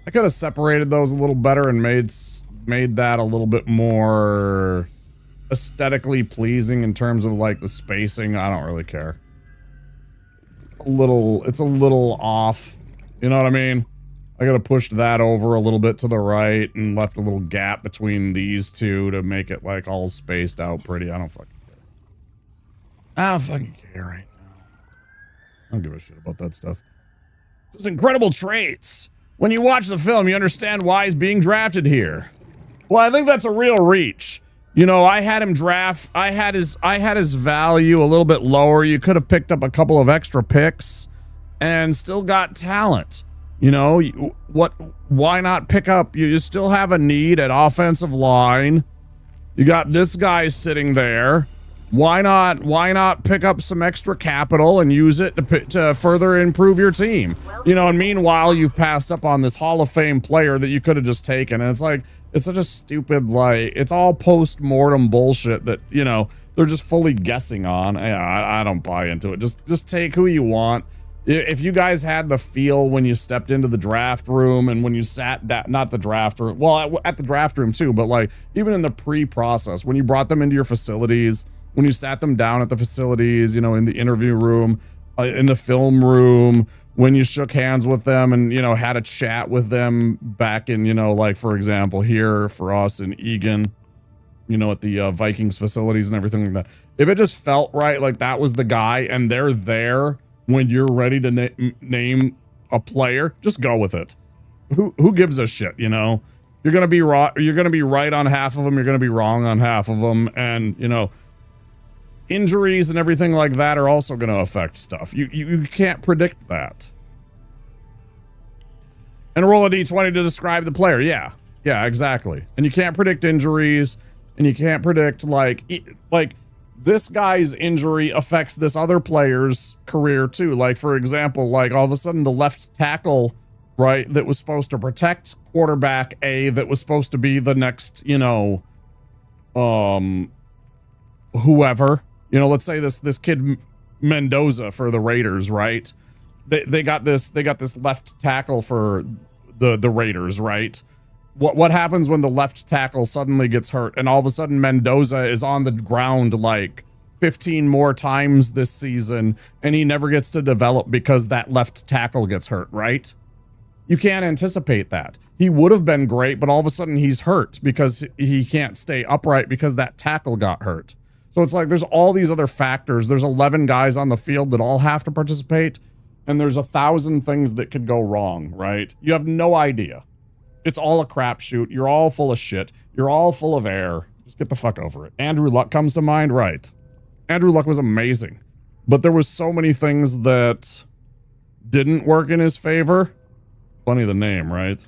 Speaker 1: I could have separated those a little better and made that a little bit more aesthetically pleasing in terms of like the spacing. I don't really care. It's a little off. You know what I mean? I could have pushed that over a little bit to the right and left a little gap between these two to make it like all spaced out pretty. I don't fucking care. I don't fucking care right now. I don't give a shit about that stuff. Just incredible traits. When you watch the film, you understand why he's being drafted here. Well, I think that's a real reach. You know, I had him draft. I had his value a little bit lower. You could have picked up a couple of extra picks and still got talent. You know, why not pick up? You still have a need at offensive line. You got this guy sitting there. Why not pick up some extra capital and use it to further improve your team? You know, and meanwhile, you've passed up on this Hall of Fame player that you could have just taken. And it's like, it's such a stupid, like, it's all post-mortem bullshit that, you know, they're just fully guessing on. I don't buy into it. Just take who you want. If you guys had the feel when you stepped into the draft room and when you sat that, not the draft room, well, at the draft room too, but like even in the pre-process, when you brought them into your facilities, when you sat them down at the facilities, you know, in the interview room, in the film room, when you shook hands with them and, you know, had a chat with them back in, you know, like, for example, here for us in Egan, you know, at the Vikings facilities and everything like that. If it just felt right, like that was the guy and they're there when you're ready to name a player, just go with it. Who gives a shit, you know? You're going to be right on half of them, you're going to be wrong on half of them, and, you know, injuries and everything like that are also going to affect stuff. You can't predict that. And roll a d20 to describe the player. Yeah, exactly. And you can't predict injuries, and you can't predict, like this guy's injury affects this other player's career too. Like, for example, like all of a sudden the left tackle, right, that was supposed to protect quarterback A, that was supposed to be the next, you know, whoever, you know, let's say this kid Mendoza for the Raiders, right? They got this left tackle for the Raiders, right? What happens when the left tackle suddenly gets hurt and all of a sudden Mendoza is on the ground like 15 more times this season and he never gets to develop because that left tackle gets hurt, right? You can't anticipate that. He would have been great, but all of a sudden he's hurt because he can't stay upright because that tackle got hurt. So it's like there's all these other factors. There's 11 guys on the field that all have to participate, and there's 1,000 things that could go wrong, right? You have no idea. It's all a crapshoot. You're all full of shit. You're all full of air. Just get the fuck over it. Andrew Luck comes to mind, right? Andrew Luck was amazing, but there was so many things that didn't work in his favor. Funny the name, right?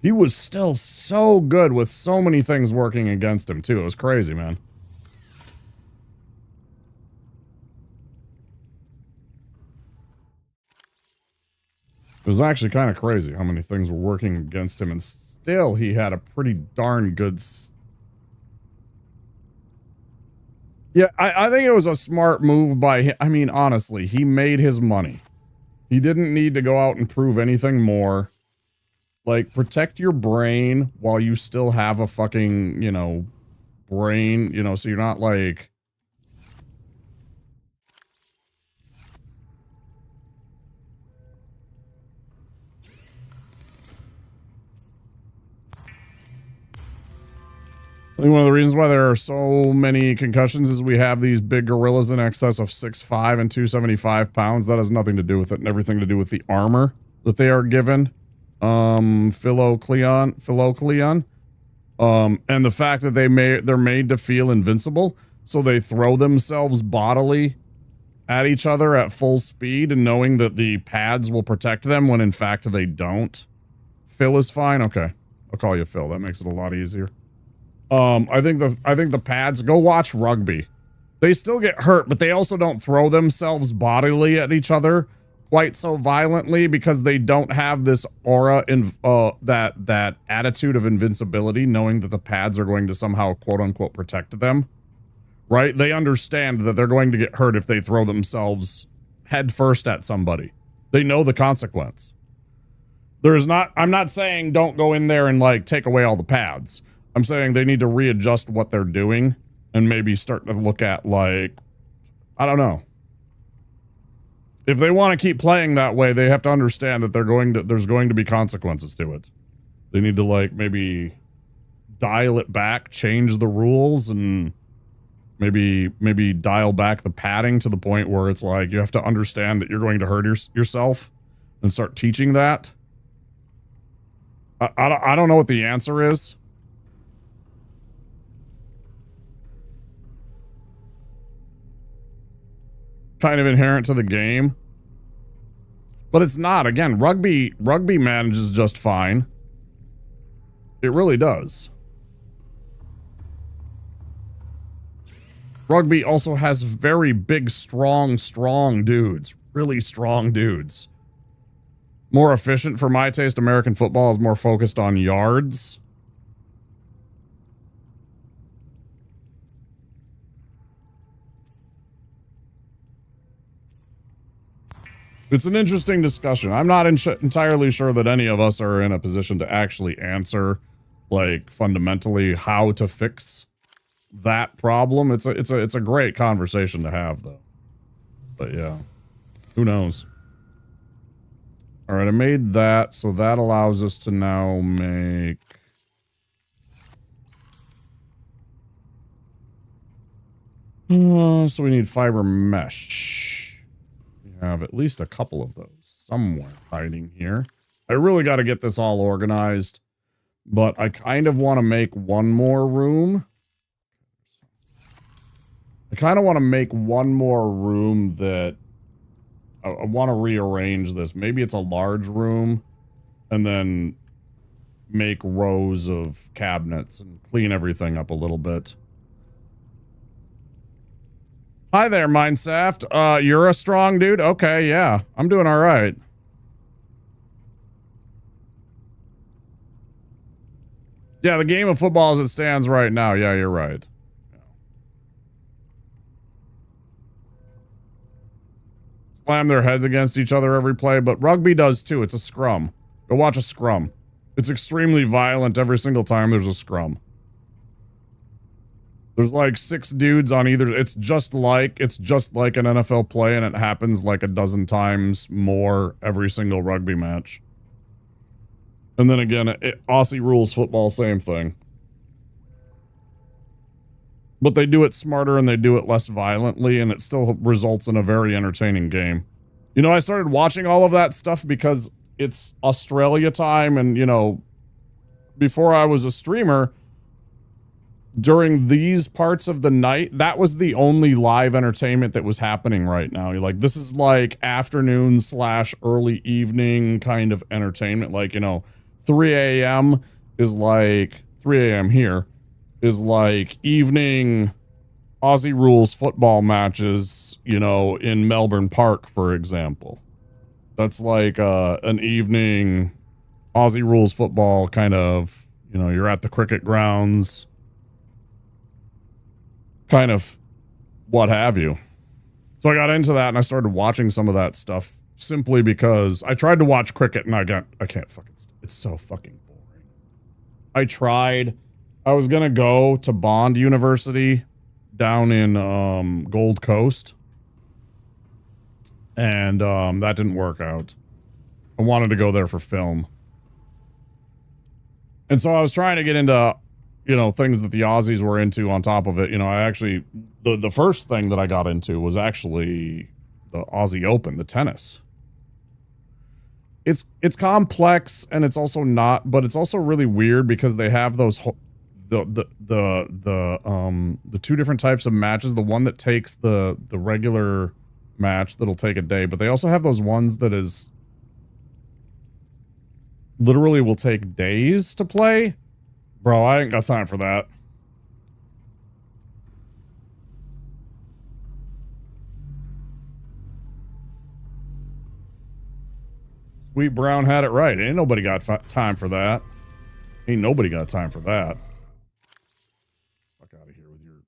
Speaker 1: He was still so good with so many things working against him too. It was crazy, man. It was actually kind of crazy how many things were working against him, and still he had a pretty darn good... Yeah, I think it was a smart move by him. I mean, honestly, he made his money. He didn't need to go out and prove anything more. Like, protect your brain while you still have a fucking, you know, brain, you know, so you're not like... I think one of the reasons why there are so many concussions is we have these big gorillas in excess of 6'5" and 275 pounds. That has nothing to do with it and everything to do with the armor that they are given. Philocleon. And the fact that they're made to feel invincible, so they throw themselves bodily at each other at full speed and knowing that the pads will protect them when in fact they don't. Phil is fine? Okay. I'll call you Phil. That makes it a lot easier. I think the pads, go watch rugby. They still get hurt, but they also don't throw themselves bodily at each other quite so violently because they don't have this aura in that attitude of invincibility, knowing that the pads are going to somehow quote unquote protect them. Right? They understand that they're going to get hurt if they throw themselves head first at somebody. They know the consequence. I'm not saying don't go in there and like take away all the pads. I'm saying they need to readjust what they're doing and maybe start to look at, like, I don't know. If they want to keep playing that way, they have to understand that there's going to be consequences to it. They need to, like, maybe dial it back, change the rules, and maybe dial back the padding to the point where it's like you have to understand that you're going to hurt yourself and start teaching that. I don't know what the answer is. Kind of inherent to the game, but it's not. Again, rugby manages just fine. It really does. Rugby also has very big, strong dudes. Really strong dudes. More efficient for my taste. American football is more focused on yards. It's an interesting discussion. I'm not entirely sure that any of us are in a position to actually answer, like, fundamentally how to fix that problem. It's a great conversation to have, though. But yeah, who knows? All right, I made that, so that allows us to now make. So we need fiber mesh. Have at least a couple of those somewhere hiding here. I really got to get this all organized, but I kind of want to make one more room. I kind of want to make one more room that I want to rearrange this. Maybe it's a large room and then make rows of cabinets and clean everything up a little bit. Hi there, Mindsaft. You're a strong dude? Okay, yeah. I'm doing all right. Yeah, the game of football as it stands right now. Yeah, you're right. Yeah. Slam their heads against each other every play, but rugby does too. It's a scrum. Go watch a scrum. It's extremely violent every single time there's a scrum. There's like 6 dudes on either. It's just like an NFL play, and it happens like a dozen times more every single rugby match. And then again, Aussie rules football, same thing. But they do it smarter and they do it less violently, and it still results in a very entertaining game. You know, I started watching all of that stuff because it's Australia time, and, you know, before I was a streamer, during these parts of the night, that was the only live entertainment that was happening right now. You're like, this is like afternoon / early evening kind of entertainment. Like, you know, 3 a.m. is like, 3 a.m. here is like evening Aussie rules football matches, you know, in Melbourne Park, for example. That's like an evening Aussie rules football kind of, you know, you're at the cricket grounds, kind of what have you. So I got into that and I started watching some of that stuff simply because I tried to watch cricket and I can't fucking, it's so fucking boring. I was gonna go to Bond University down in Gold Coast, and that didn't work out. I wanted to go there for film. And so I was trying to get into, you know, things that the Aussies were into on top of it. You know, I actually, the first thing that I got into was actually the Aussie Open, the tennis. It's complex and it's also not, but it's also really weird because they have those, the 2 different types of matches. The one that takes the regular match that'll take a day, but they also have those ones that is literally will take days to play. Bro, I ain't got time for that. Sweet Brown had it right. Ain't nobody got time for that. Ain't nobody got time for that. Fuck out of here with your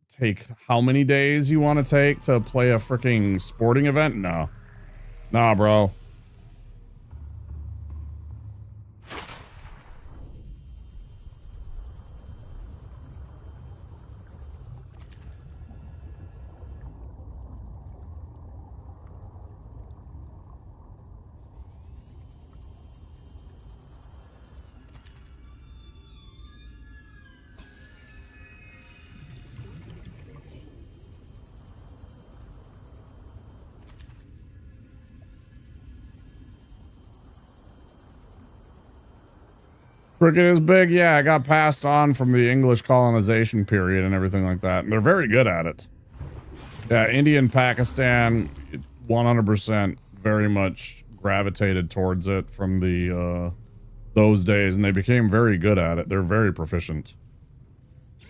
Speaker 1: take how many days you want to take to play a freaking sporting event? No. Nah, bro. Cricket is big, yeah. I got passed on from the English colonization period and everything like that. And they're very good at it. Yeah, India and Pakistan, 100% very much gravitated towards it from the those days, and they became very good at it. They're very proficient.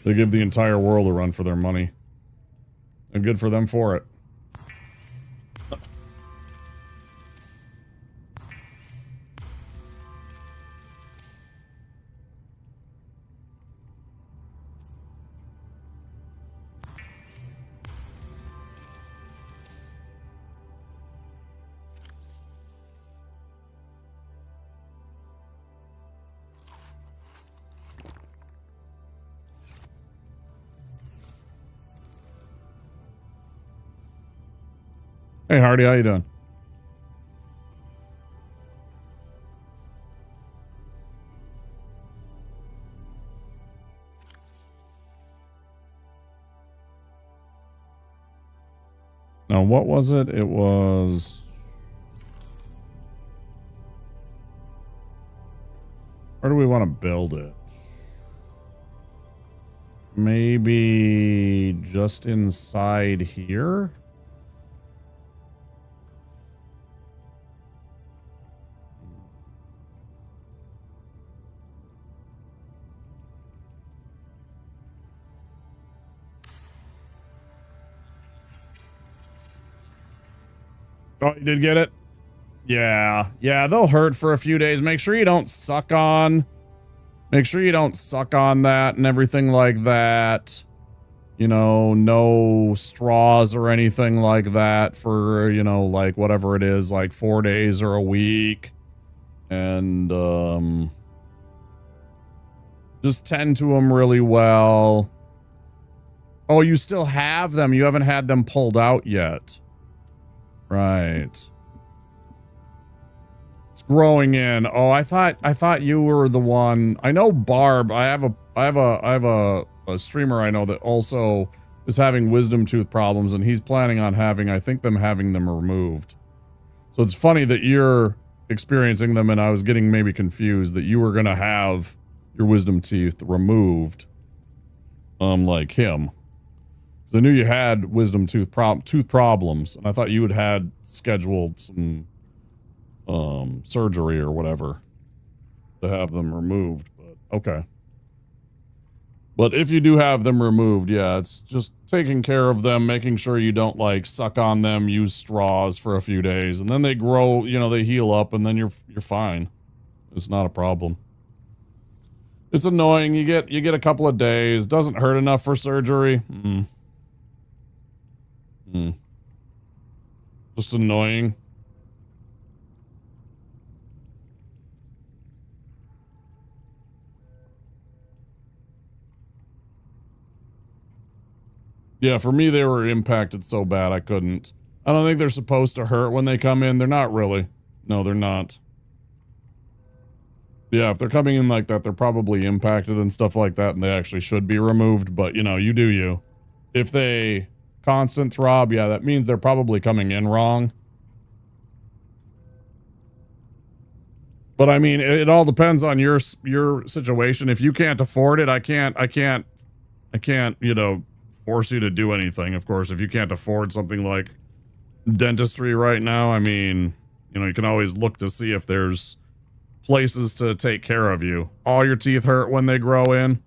Speaker 1: They give the entire world a run for their money. And good for them for it. Hey Hardy, how you doing? Now, what was it? It was... Where do we want to build it? Maybe just inside here? Oh, you did get it? Yeah. Yeah, they'll hurt for a few days. Make sure you don't suck on. Make sure you don't suck on that and everything like that. You know, no straws or anything like that for, you know, like whatever it is, like 4 days or a week. And, just tend to them really well. Oh, you still have them. You haven't had them pulled out yet. Right. It's growing in. Oh, I thought you were the one. I know Barb. I have a streamer I know that also is having wisdom tooth problems, and he's planning on having them removed. So it's funny that you're experiencing them, and I was getting maybe confused that you were gonna have your wisdom teeth removed. Like him. I knew you had wisdom tooth problems, and I thought you had scheduled some surgery or whatever to have them removed, but okay. But if you do have them removed, yeah, it's just taking care of them, making sure you don't like suck on them, use straws for a few days, and then they grow, you know, they heal up, and then you're fine. It's not a problem. It's annoying. You get a couple of days. Doesn't hurt enough for surgery. Just annoying. Yeah, for me, they were impacted so bad I couldn't. I don't think they're supposed to hurt when they come in. They're not really. No, they're not. Yeah, if they're coming in like that, they're probably impacted and stuff like that, and they actually should be removed, but, you know, you do you. If they constant throb, yeah, that means they're probably coming in wrong. But, I mean, it all depends on your situation. If you can't afford it, I can't, you know, force you to do anything, of course. If you can't afford something like dentistry right now, I mean, you know, you can always look to see if there's places to take care of you. All your teeth hurt when they grow in.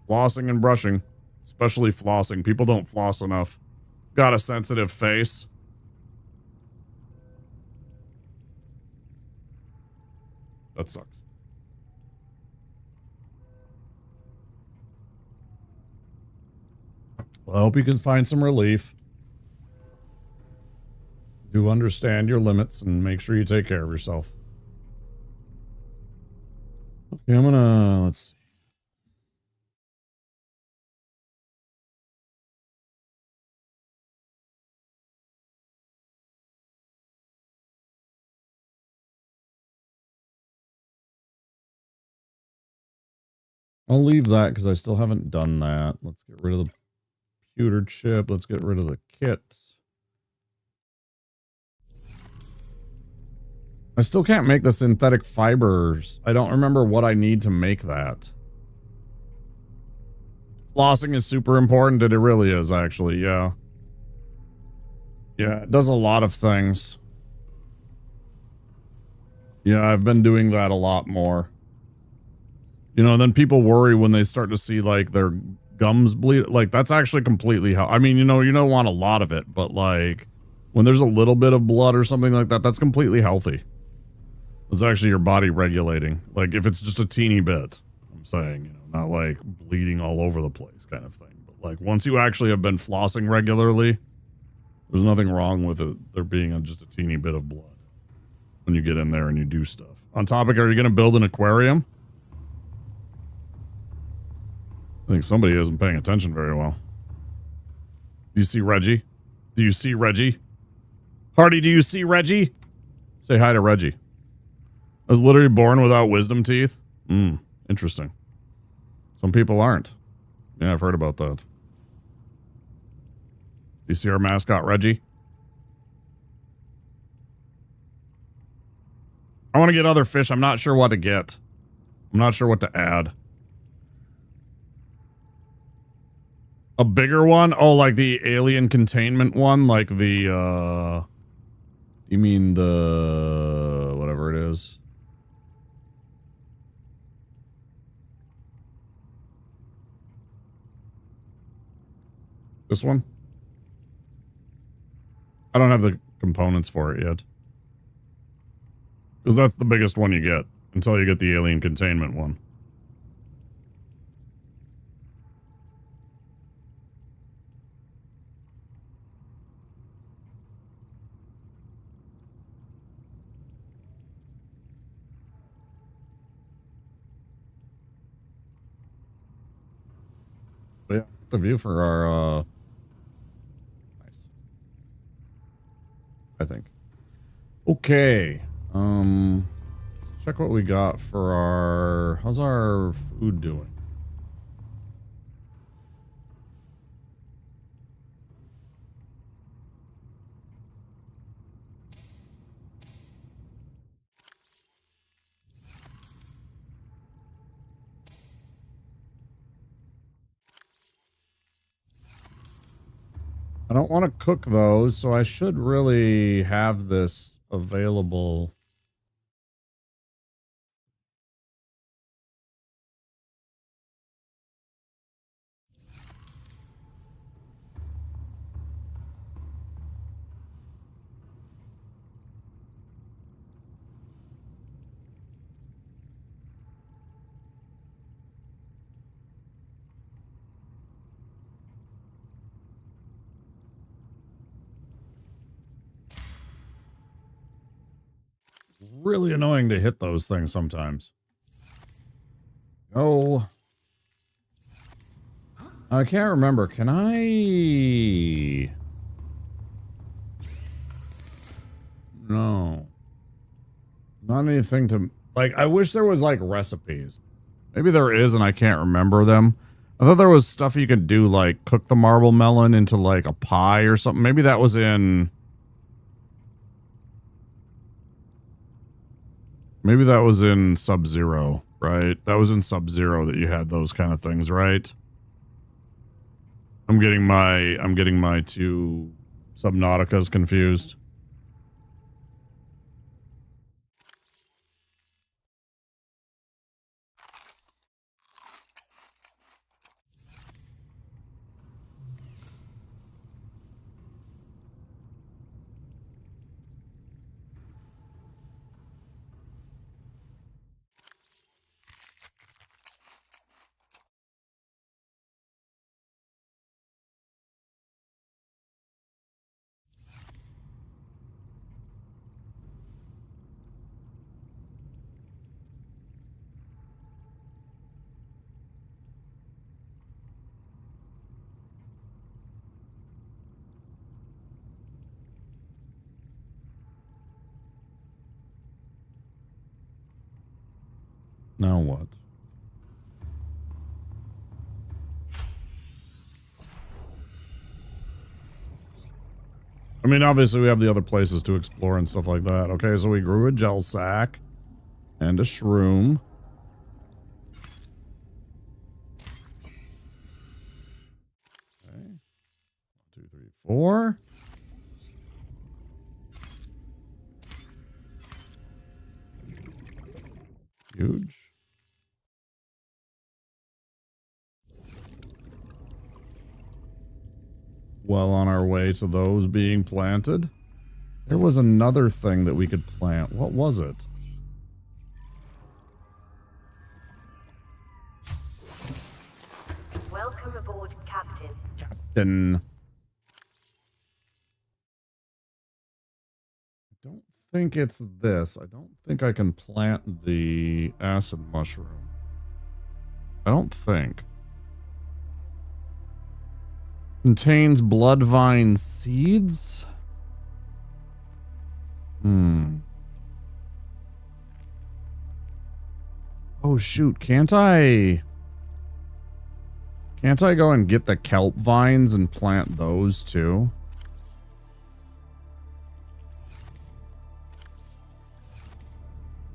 Speaker 1: Flossing and brushing, especially flossing. People don't floss enough. Got a sensitive face. That sucks. Well, I hope you can find some relief. Do understand your limits and make sure you take care of yourself. Okay, let's see. I'll leave that because I still haven't done that. Let's get rid of the computer chip. Let's get rid of the kits. I still can't make the synthetic fibers. I don't remember what I need to make that. Flossing is super important, and it really is, actually, yeah. Yeah, it does a lot of things. Yeah, I've been doing that a lot more. You know, and then people worry when they start to see like their gums bleed. Like that's actually completely I mean, you know, you don't want a lot of it, but like when there's a little bit of blood or something like that, that's completely healthy. It's actually your body regulating. Like if it's just a teeny bit, I'm saying, you know, not like bleeding all over the place kind of thing. But like once you actually have been flossing regularly, there's nothing wrong with it. There being just a teeny bit of blood when you get in there and you do stuff. On topic, are you going to build an aquarium? I think somebody isn't paying attention very well. Do you see Reggie? Do you see Reggie? Hardy, do you see Reggie? Say hi to Reggie. I was literally born without wisdom teeth. Interesting. Some people aren't. Yeah, I've heard about that. Do you see our mascot, Reggie? I want to get other fish. I'm not sure what to get. I'm not sure what to add. A bigger one? Oh, like the alien containment one? Like the, you mean the, whatever it is. This one? I don't have the components for it yet. Because that's the biggest one you get. Until you get the alien containment one. But yeah, the view for our, nice. I think. Okay. Let's check what we got for our, how's our food doing? I don't want to cook those, so I should really have this available. Really annoying to hit those things sometimes. Oh. I can't remember. Can I? No. Not anything to, like, I wish there was like recipes. Maybe there is and I can't remember them. I thought there was stuff you could do, like cook the marble melon into like a pie or something. Maybe that was in, maybe that was in Sub-Zero, right? That was in Sub-Zero that you had those kind of things, right? I'm getting my two Subnauticas confused. Now what? I mean, obviously we have the other places to explore and stuff like that. Okay, so we grew a gel sack and a shroom. Okay. 1, 2, 3, 4. huge. Well on our way to those being planted. There was another thing that we could plant. What was it?
Speaker 5: Welcome aboard, Captain.
Speaker 1: Captain. I don't think it's this. I don't think I can plant the acid mushroom. I don't think. Contains bloodvine seeds? Oh shoot, can't I go and get the kelp vines and plant those too?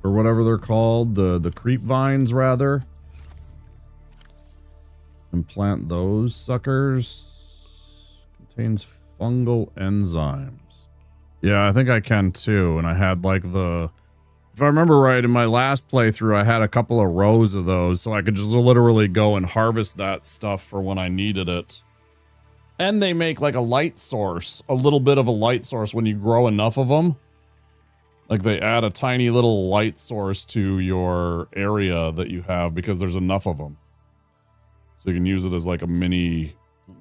Speaker 1: Or whatever they're called, the creep vines rather. And plant those suckers. Contains fungal enzymes. Yeah, I think I can too. And I had like if I remember right, in my last playthrough, I had a couple of rows of those, so I could just literally go and harvest that stuff for when I needed it. And they make like a light source, a little bit of a light source when you grow enough of them. Like they add a tiny little light source to your area that you have because there's enough of them. So you can use it as like a mini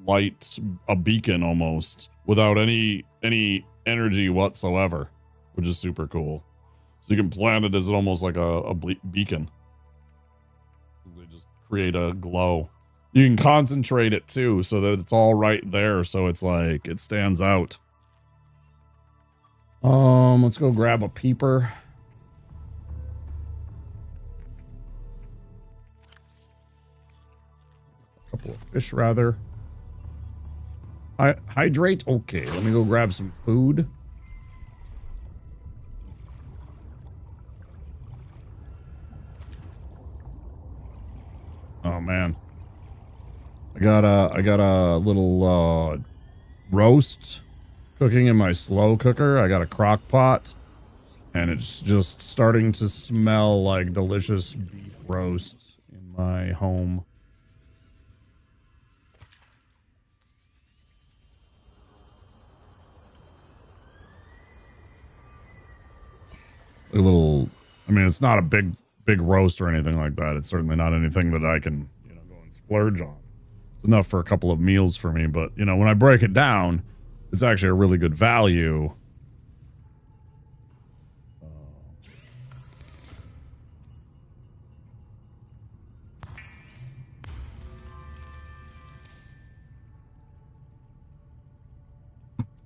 Speaker 1: light, a beacon almost, without any energy whatsoever, which is super cool. So you can plant it as almost like a beacon. They just create a glow. You can concentrate it too, so that it's all right there, so it's like it stands out. Let's go grab a peeper. A couple of fish, rather. Hydrate? Okay, let me go grab some food. Oh man. I got a little roast cooking in my slow cooker. I got a crock pot and it's just starting to smell like delicious beef roast in my home. A little, I mean, it's not a big roast or anything like that. It's certainly not anything that I can, go and splurge on. It's enough for a couple of meals for me, but, when I break it down, it's actually a really good value.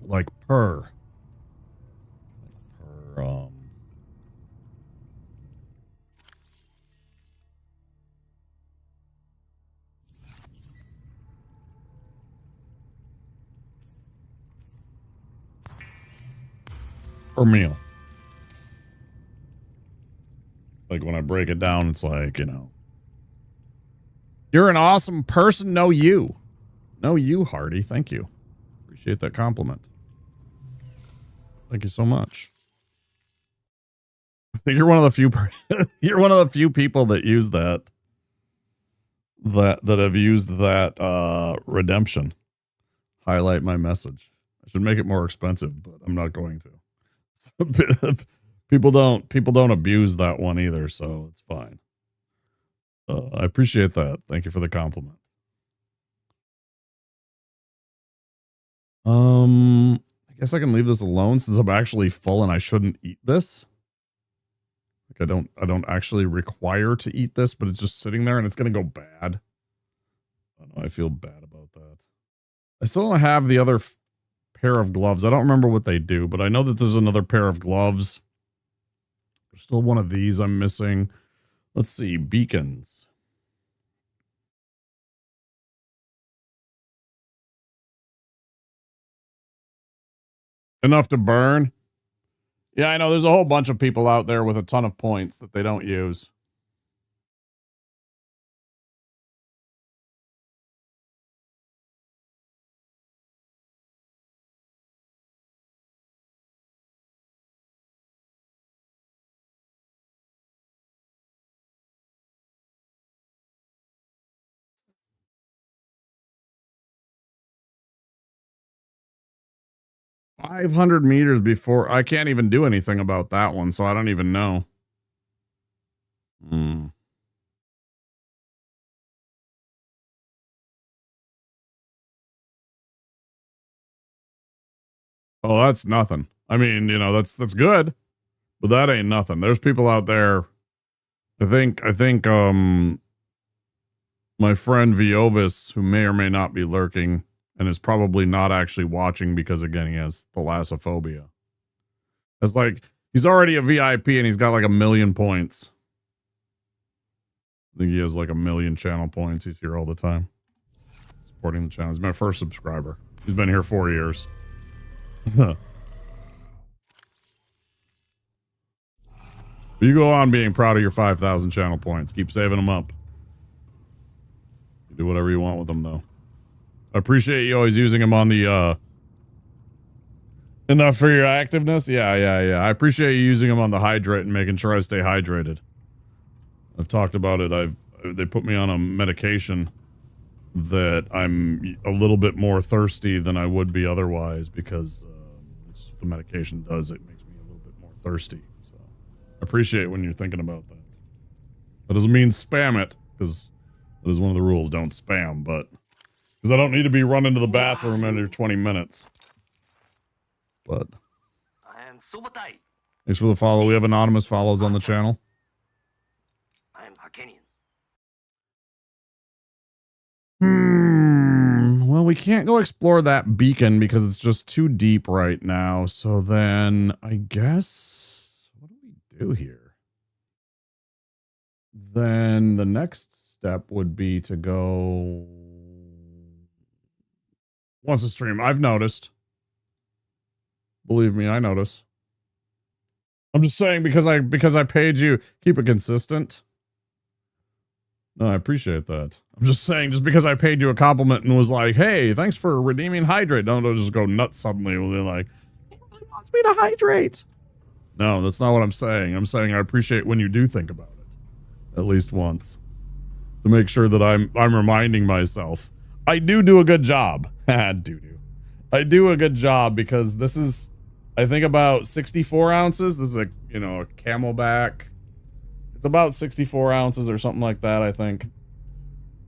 Speaker 1: Like per meal. Like when I break it down, it's like, you're an awesome person. No, you, Hardy. Thank you. Appreciate that compliment. Thank you so much. I think you're one of the few you're one of the few people that use that have used that redemption. Highlight my message. I should make it more expensive, but I'm not going to. People don't abuse that one either, so it's fine. I appreciate that. Thank you for the compliment. I guess I can leave this alone since I'm actually full and I shouldn't eat this. Like I don't actually require to eat this, but it's just sitting there and it's gonna go bad. I don't know, I feel bad about that. I still don't have the other pair of gloves. I don't remember what they do, but I know that there's another pair of gloves. There's still one of these I'm missing. Let's see, beacons. Enough to burn? Yeah, I know there's a whole bunch of people out there with a ton of points that they don't use. 500 meters before. I can't even do anything about that one, so I don't even know. Oh, that's nothing. I mean, you know, that's good, but that ain't nothing. There's people out there. I think my friend Viovis, who may or may not be lurking and is probably not actually watching because again he has thalassophobia. It's like he's already a VIP and he's got like 1 million points. I think he has like 1 million channel points. He's here all the time. Supporting the channel. He's my first subscriber. He's been here 4 years. You go on being proud of your 5,000 channel points. Keep saving them up. You do whatever you want with them, though. I appreciate you always using them on the, enough for your activeness? Yeah. I appreciate you using them on the hydrate and making sure I stay hydrated. I've talked about it. They put me on a medication that I'm a little bit more thirsty than I would be otherwise because the medication does. It makes me a little bit more thirsty. So I appreciate when you're thinking about that. That doesn't mean spam it, because that is one of the rules. Don't spam, but because I don't need to be running to the bathroom every 20 minutes. But thanks for the follow. We have anonymous follows on the channel. Well, we can't go explore that beacon because it's just too deep right now. So then I guess what do we do here? Then the next step would be to go once a stream. I've noticed. Believe me, I notice. I'm just saying because I paid you, keep it consistent. No, I appreciate that. I'm just saying, just because I paid you a compliment and was like, hey, thanks for redeeming hydrate. Don't just go nuts suddenly when they're like, he really wants me to hydrate. No, that's not what I'm saying. I'm saying I appreciate when you do think about it. At least once. To make sure that I'm reminding myself. I do a good job. I do a good job because this is, I think, about 64 ounces. This is a, you know, a Camelback. It's about 64 ounces or something like that, I think.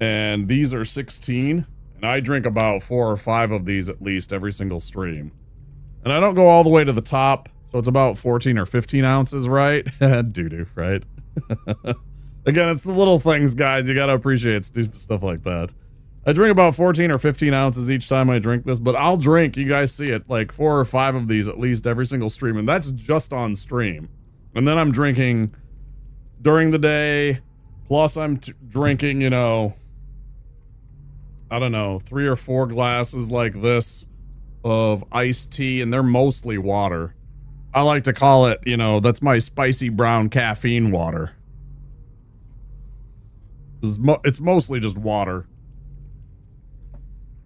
Speaker 1: And these are 16. And I drink about 4 or 5 of these at least every single stream. And I don't go all the way to the top. So it's about 14 or 15 ounces, right? Doo-doo, right? Again, it's the little things, guys. You gotta appreciate stupid stuff like that. I drink about 14 or 15 ounces each time I drink this. But I'll drink, you guys see it, like 4 or 5 of these at least every single stream. And that's just on stream. And then I'm drinking during the day, plus I'm drinking, you know, I don't know, 3 or 4 glasses like this of iced tea, and they're mostly water. I like to call it, you know, that's my spicy brown caffeine water. It's mostly just water.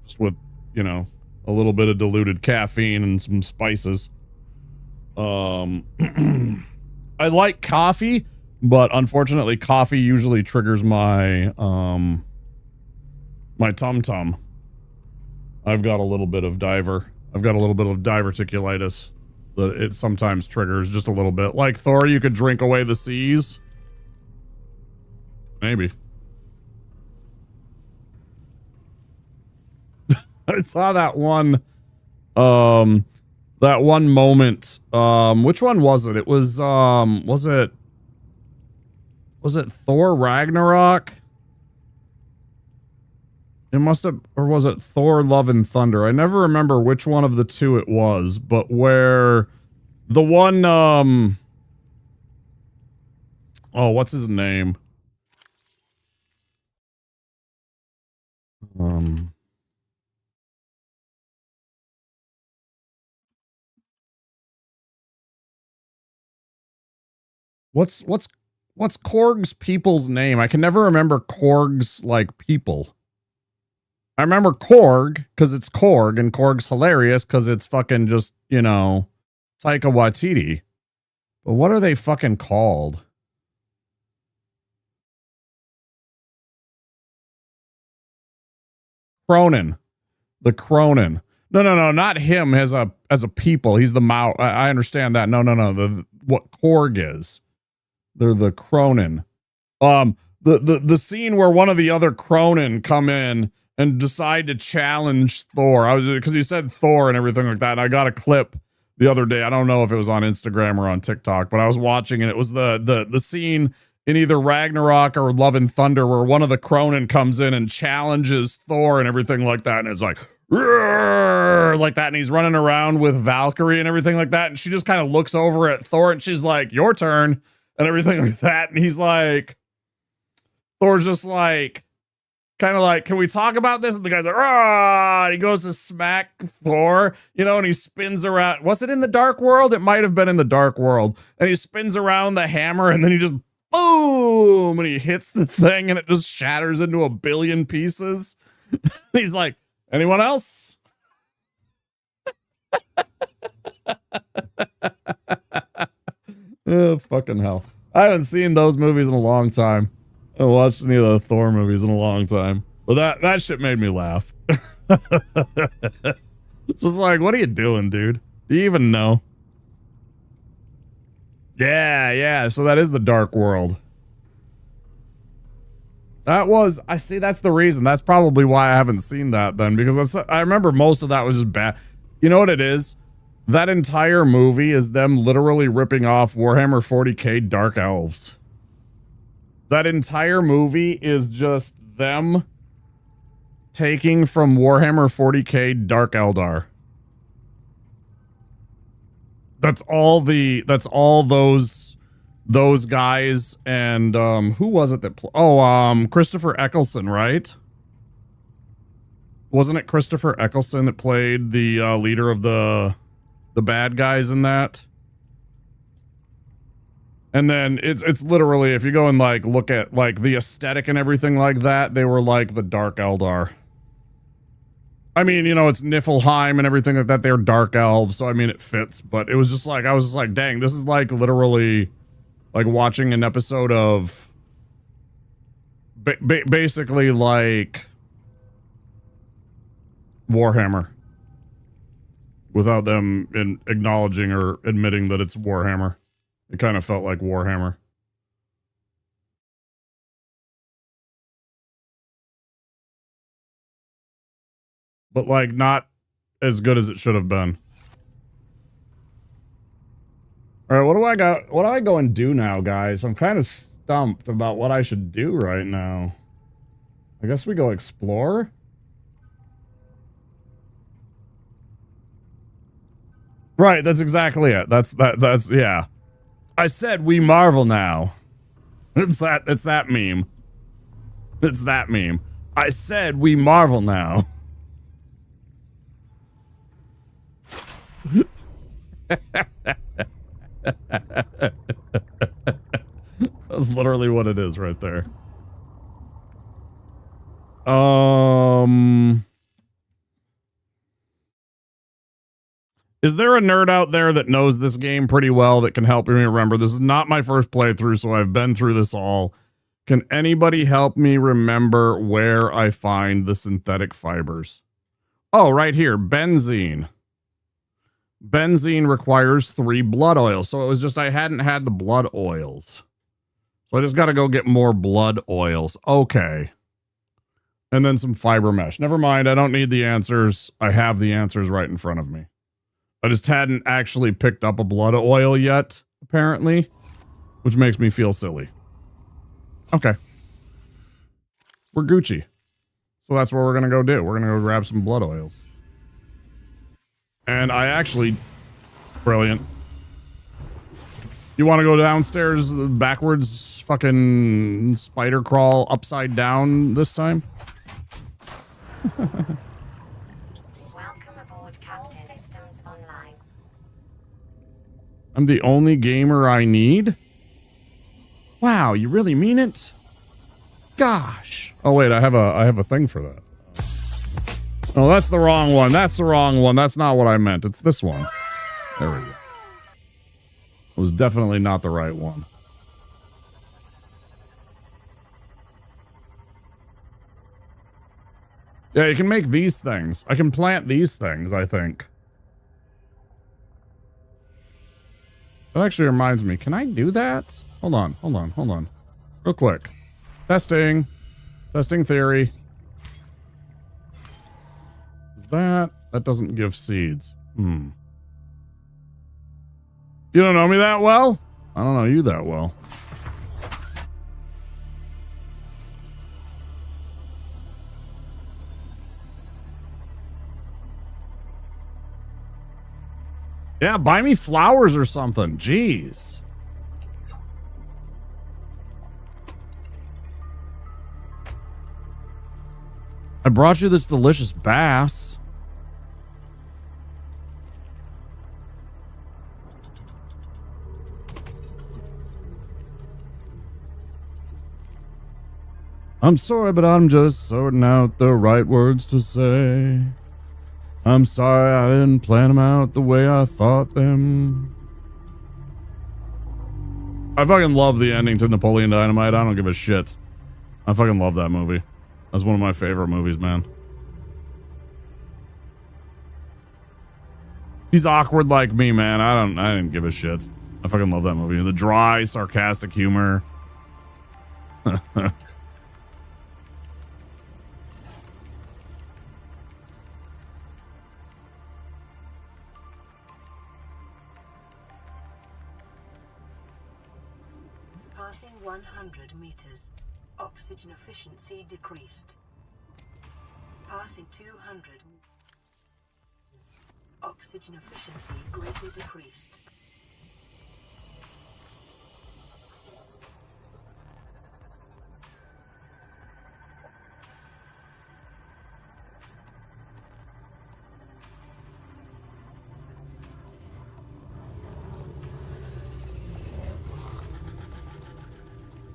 Speaker 1: Just with, you know, a little bit of diluted caffeine and some spices. I like coffee. But unfortunately, coffee usually triggers my my tum-tum. I've got a little bit of diverticulitis that it sometimes triggers just a little bit. Like Thor, you could drink away the seas. Maybe. I saw that one moment. Which one was it? It was Was it Thor Ragnarok? It must have, or was it Thor Love and Thunder? I never remember which one of the two it was, but where the one, oh, what's his name? What's Korg's people's name? I can never remember Korg's, like, people. I remember Korg, because it's Korg, and Korg's hilarious, because it's fucking just, you know, Taika Waititi. But what are they fucking called? Cronin. The Cronin. No, not him as a people. He's the Mao. I understand that. No. What Korg is. They're the Cronin. The scene where one of the other Cronin come in and decide to challenge Thor. Because he said Thor and everything like that. And I got a clip the other day. I don't know if it was on Instagram or on TikTok, but I was watching and it was the scene in either Ragnarok or Love and Thunder where one of the Cronin comes in and challenges Thor and everything like that. And it's like, like that. And he's running around with Valkyrie and everything like that. And she just kind of looks over at Thor and she's like, your turn and everything like that. And he's like, Thor's just like, kind of like, can we talk about this? And the guy's like, and he goes to smack Thor, and he spins around. Was it in the Dark World? It might have been in the Dark World. And he spins around the hammer and then he just boom, and he hits the thing and it just shatters into a billion pieces. He's like, anyone else? Oh, fucking hell. I haven't seen those movies in a long time. I haven't watched any of the Thor movies in a long time. But that shit made me laugh. It's just like, what are you doing, dude? Do you even know? Yeah. So that is the Dark World. I see, that's the reason. That's probably why I haven't seen that then, because I remember most of that was just bad. You know what it is? That entire movie is them literally ripping off Warhammer 40k Dark Elves. That entire movie is just them taking from Warhammer 40k Dark Eldar. That's all those guys and who was it that Christopher Eccleston, right? Wasn't it Christopher Eccleston that played the leader of the bad guys in that? And then it's literally, if you go and like look at like the aesthetic and everything like that, they were like the Dark Eldar. I mean, it's Niflheim and everything like that. They're dark elves, so I mean it fits. But it was just like, I was just like, dang, this is like literally like watching an episode of basically like Warhammer without them acknowledging or admitting that it's Warhammer. It kind of felt like Warhammer. But like not as good as it should have been. All right, what do I got? What do I go and do now, guys? I'm kind of stumped about what I should do right now. I guess we go explore. Right, that's exactly it. That's yeah. I said we marvel now. It's that meme. It's that meme. I said we marvel now. That's literally what it is right there. Is there a nerd out there that knows this game pretty well that can help me remember? This is not my first playthrough, so I've been through this all. Can anybody help me remember where I find the synthetic fibers? Oh, right here, benzene. Benzene requires 3 blood oils. So it was just I hadn't had the blood oils. So I just got to go get more blood oils. Okay. And then some fiber mesh. Never mind. I don't need the answers. I have the answers right in front of me. I just hadn't actually picked up a blood oil yet, apparently, which makes me feel silly. Okay. We're Gucci. So that's what we're going to go do. We're going to go grab some blood oils. And I actually... Brilliant. You want to go downstairs backwards, fucking spider crawl upside down this time?
Speaker 5: Welcome aboard, Captain. Systems online.
Speaker 1: I'm the only gamer I need? Wow, you really mean it? Gosh. Oh wait, I have a thing for that. Oh, that's the wrong one. That's the wrong one. That's not what I meant. It's this one. There we go. It was definitely not the right one. Yeah, you can make these things. I can plant these things, I think. That actually reminds me. Can I do that? Hold on. Real quick. Testing. Testing theory. Is that doesn't give seeds. You don't know me that well? I don't know you that well. Yeah, buy me flowers or something. Jeez. I brought you this delicious bass. I'm sorry, but I'm just sorting out the right words to say. I'm sorry I didn't plan them out the way I thought them. I fucking love the ending to Napoleon Dynamite. I don't give a shit. I fucking love that movie. That's one of my favorite movies, man. He's awkward like me, man. I didn't give a shit. I fucking love that movie. The dry, sarcastic humor.
Speaker 2: Passing 100 meters. Oxygen efficiency decreased. Passing 200. Oxygen efficiency greatly decreased.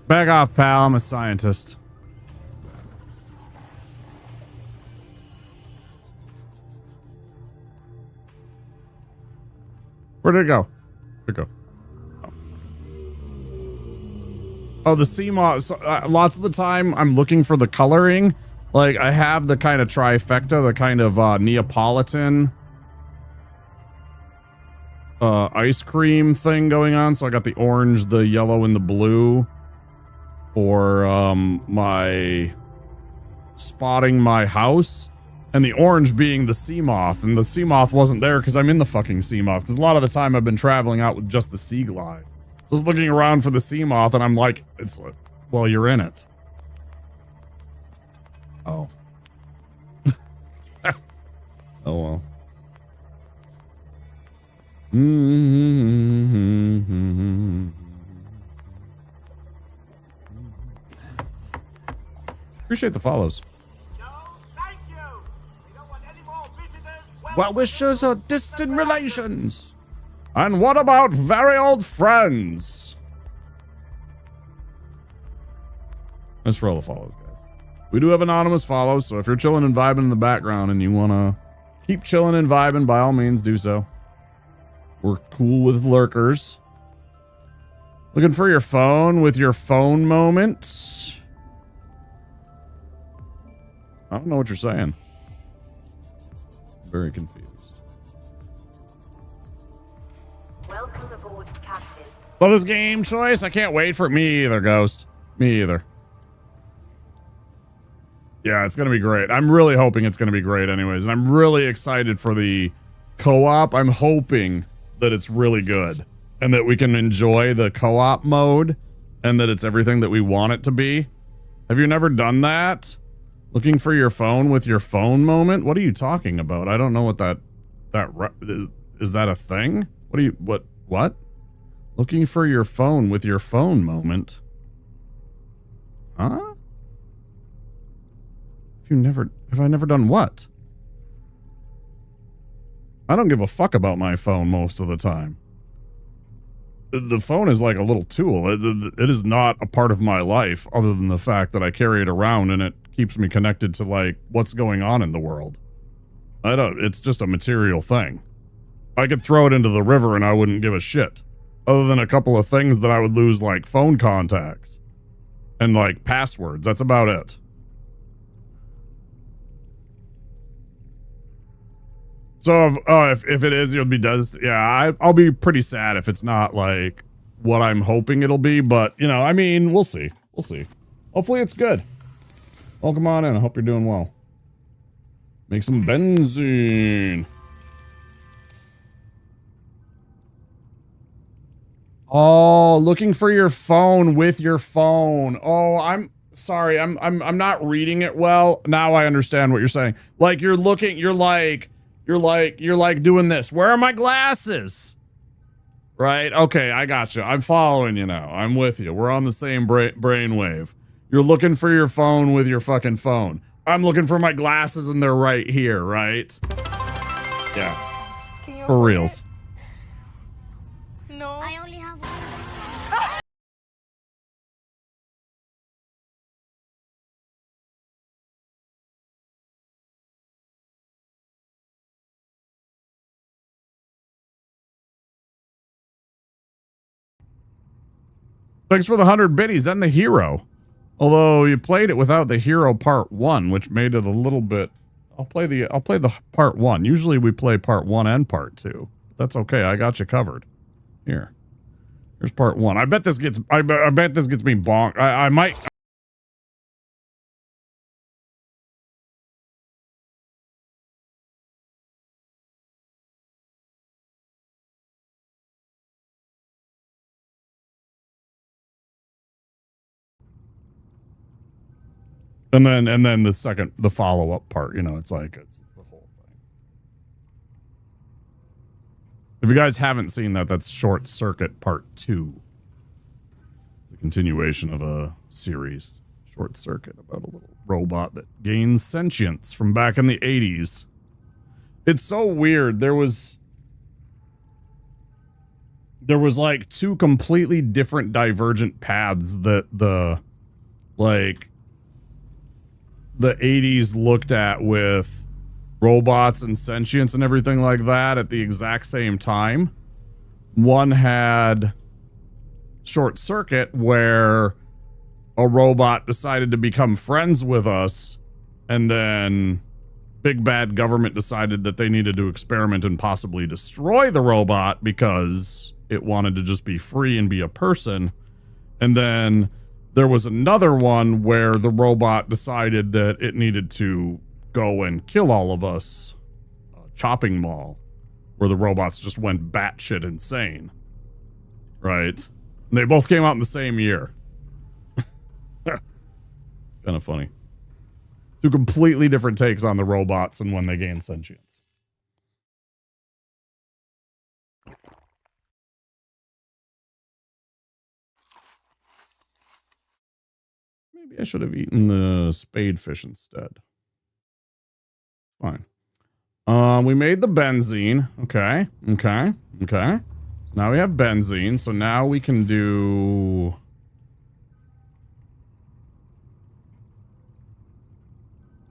Speaker 1: Back off, pal. I'm a scientist. Where did it go? Where'd it go? Oh, the sea moss. So, lots of the time, I'm looking for the coloring. Like, I have the kind of trifecta, the kind of Neapolitan ice cream thing going on. So I got the orange, the yellow, and the blue for my spotting my house, and the orange being the sea moth, and the sea moth wasn't there because I'm in the fucking sea moth, because a lot of the time I've been traveling out with just the sea glide. So I was looking around for the sea moth, and I'm like, it's like, well, you're in it. Oh. Oh well. Appreciate the follows.
Speaker 6: No, thank you. We don't want any more visitors.
Speaker 1: Well wishes or distant relations? And what about very old friends? That's for all the follows, guys. We do have anonymous follows, so if you're chilling and vibing in the background and you want to keep chilling and vibing, by all means, do so. We're cool with lurkers. Looking for your phone with your phone moment? I don't know what you're saying. Very confused.
Speaker 5: Welcome aboard, Captain.
Speaker 1: Love this game choice. I can't wait for it. Me either, Ghost. Me either. Yeah, it's going to be great. I'm really hoping it's going to be great anyways. And I'm really excited for the co-op. I'm hoping that it's really good and that we can enjoy the co-op mode and that it's everything that we want it to be. Have you never done that? Looking for your phone with your phone moment? What are you talking about? I don't know what that is. That a thing? What? Looking for your phone with your phone moment? Huh? Have I never done what? I don't give a fuck about my phone most of the time. The phone is like a little tool. It is not a part of my life other than the fact that I carry it around and it keeps me connected to like what's going on in the world. It's just a material thing. I could throw it into the river and I wouldn't give a shit. Other than a couple of things that I would lose, like phone contacts and like passwords. That's about it. So if it is, it'll be does. Yeah, I'll be pretty sad if it's not like what I'm hoping it'll be. But you know, I mean, we'll see. We'll see. Hopefully, it's good. Welcome on in. I hope you're doing well. Make some benzene. Oh, looking for your phone with your phone. Oh, I'm sorry. I'm not reading it well. Now I understand what you're saying. Like you're looking, you're like doing this. Where are my glasses? Right? Okay, I got you. I'm following you now. I'm with you. We're on the same brain wave. You're looking for your phone with your fucking phone. I'm looking for my glasses and they're right here, right? Yeah. For reals.
Speaker 7: No. I only have one.
Speaker 1: Thanks for the 100 biddies and the hero. Although you played it without the hero part 1, which made it a little bit. I'll play the part 1. Usually we play part 1 and part 2. That's okay. I got you covered. Here's part 1. I bet this gets me bonked. I might. And then the follow-up part, you know, it's the whole thing. If you guys haven't seen that, that's Short Circuit Part 2. It's a continuation of a series, Short Circuit, about a little robot that gains sentience from back in the 80s. It's so weird. There was like two completely different divergent paths that the 80s looked at with robots and sentience and everything like that at the exact same time. One had Short Circuit, where a robot decided to become friends with us, and then big bad government decided that they needed to experiment and possibly destroy the robot because it wanted to just be free and be a person. And then there was another one where the robot decided that it needed to go and kill all of us. Chopping Mall, where the robots just went batshit insane. Right? And they both came out in the same year. Kind of funny. Two completely different takes on the robots and when they gain sentience. Maybe I should have eaten the spadefish instead. Fine. We made the benzene. Okay. So now we have benzene. So now we can do...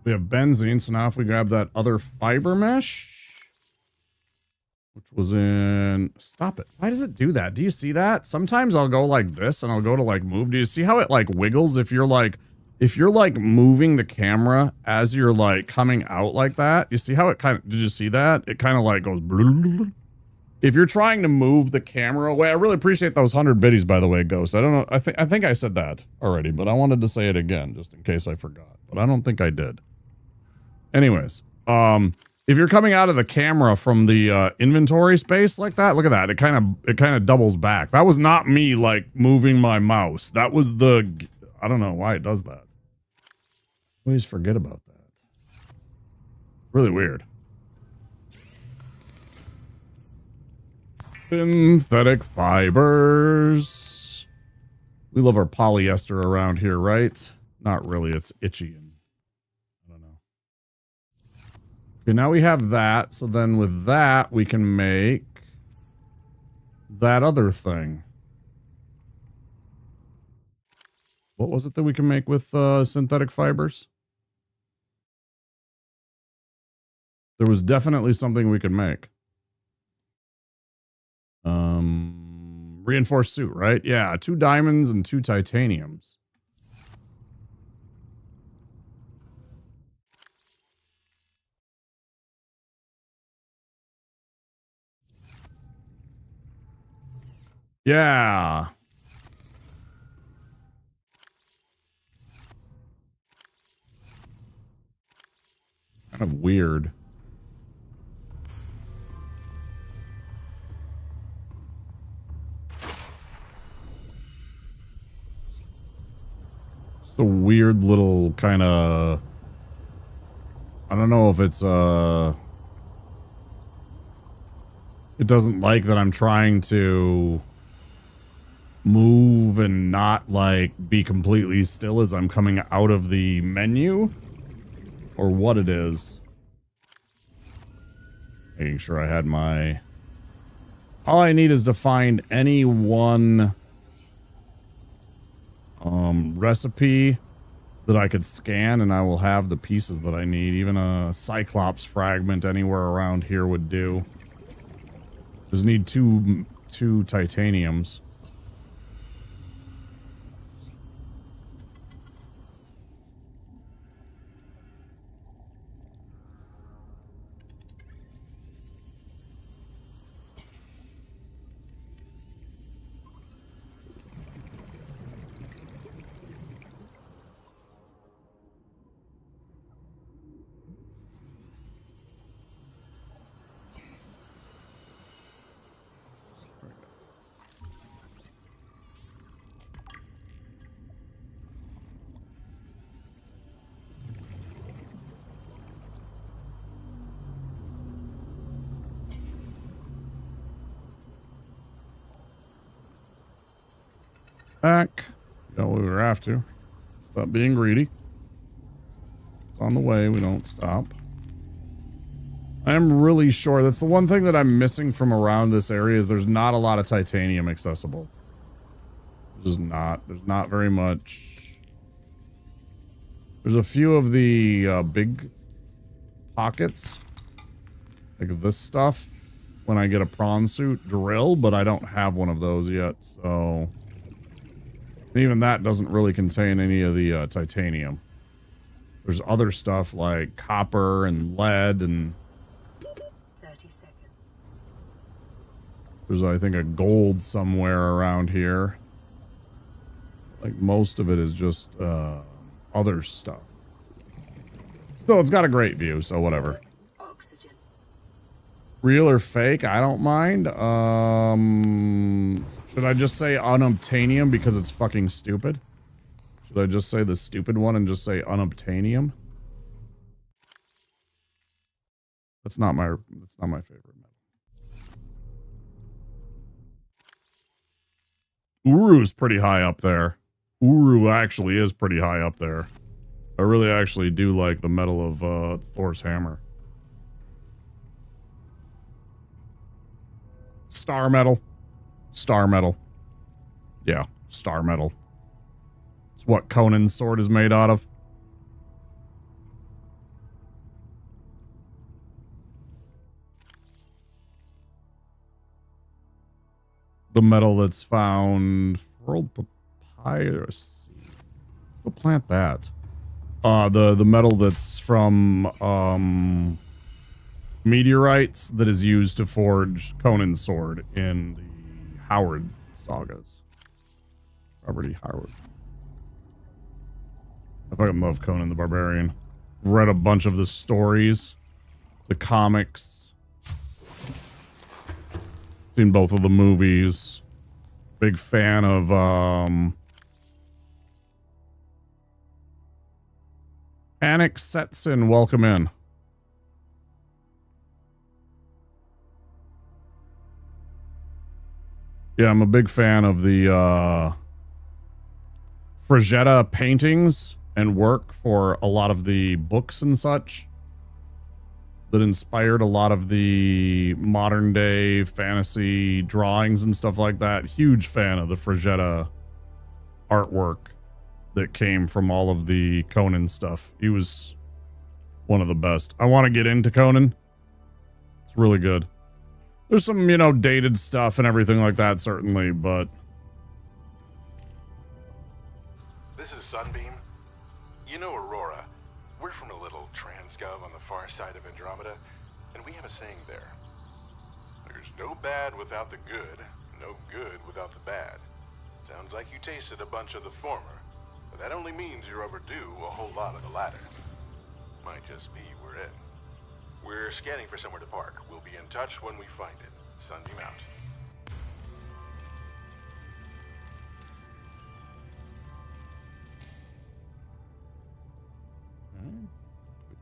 Speaker 1: We have benzene. So now if we grab that other fiber mesh, which was in... Stop it. Why does it do that? Do you see that? Sometimes I'll go like this and I'll go to like move. Do you see how it like wiggles if you're like moving the camera as you're like coming out like that? You see how it kind of, did you see that? It kind of like goes. If you're trying to move the camera away, I really appreciate those 100 biddies, by the way, Ghost. I don't know. I think I said that already, but I wanted to say it again just in case I forgot, but I don't think I did. Anyways, if you're coming out of the camera from the inventory space like that, look at that. It kind of doubles back. That was not me like moving my mouse. That was I don't know why it does that. I always forget about that. Really weird. Synthetic fibers. We love our polyester around here, right? Not really. It's itchy and I don't know. Okay, now we have that. So then with that, we can make that other thing. What was it that we can make with synthetic fibers? There was definitely something we could make. Reinforced suit, right? Yeah, 2 diamonds and 2 titaniums. Yeah. Kind of weird. Just a weird little kind of... I don't know if it's, it doesn't like that I'm trying to move and not, like, be completely still as I'm coming out of the menu. Or what it is. Making sure I had my... All I need is to find any one recipe that I could scan, and I will have the pieces that I need. Even a Cyclops fragment anywhere around here would do. Just need two titaniums. Back. Got what we were after. Stop being greedy. It's on the way. We don't stop. I'm really sure that's the one thing that I'm missing from around this area is there's not a lot of titanium accessible. There's not. There's not very much. There's a few of the big pockets. Like this stuff. When I get a prawn suit drill, but I don't have one of those yet, so... Even that doesn't really contain any of the titanium. There's other stuff like copper and lead and...
Speaker 2: 30 seconds.
Speaker 1: There's, I think, a gold somewhere around here. Like, most of it is just other stuff. Still, it's got a great view, so whatever.
Speaker 2: Oxygen.
Speaker 1: Real or fake? I don't mind. Should I just say unobtainium because it's fucking stupid? Should I just say the stupid one and just say unobtainium? That's not my favorite metal. Uru's pretty high up there. Uru actually is pretty high up there. I really actually do like the metal of Thor's hammer. Star metal. Star metal. Yeah, star metal. It's what Conan's sword is made out of. The metal that's found... World papyrus. Go plant that. The metal that's from meteorites that is used to forge Conan's sword in the Howard sagas. Robert E. Howard. I fucking love Conan the Barbarian. Read a bunch of the stories, the comics, seen both of the movies. Big fan of Panic sets in. Welcome in. Yeah, I'm a big fan of the Frazetta paintings and work for a lot of the books and such that inspired a lot of the modern day fantasy drawings and stuff like that. Huge fan of the Frazetta artwork that came from all of the Conan stuff. He was one of the best. I want to get into Conan. It's really good. There's some, you know, dated stuff and everything like that, certainly, but...
Speaker 3: This is Sunbeam. You know Aurora. We're from a little Transgov on the far side of Andromeda, and we have a saying there. There's no bad without the good, No good without the bad. Sounds like you tasted a bunch of the former, but that only means you're overdue a whole lot of the latter. Might just be we're in. We're scanning for somewhere to park. We'll be in touch when we find it. Sunbeam out.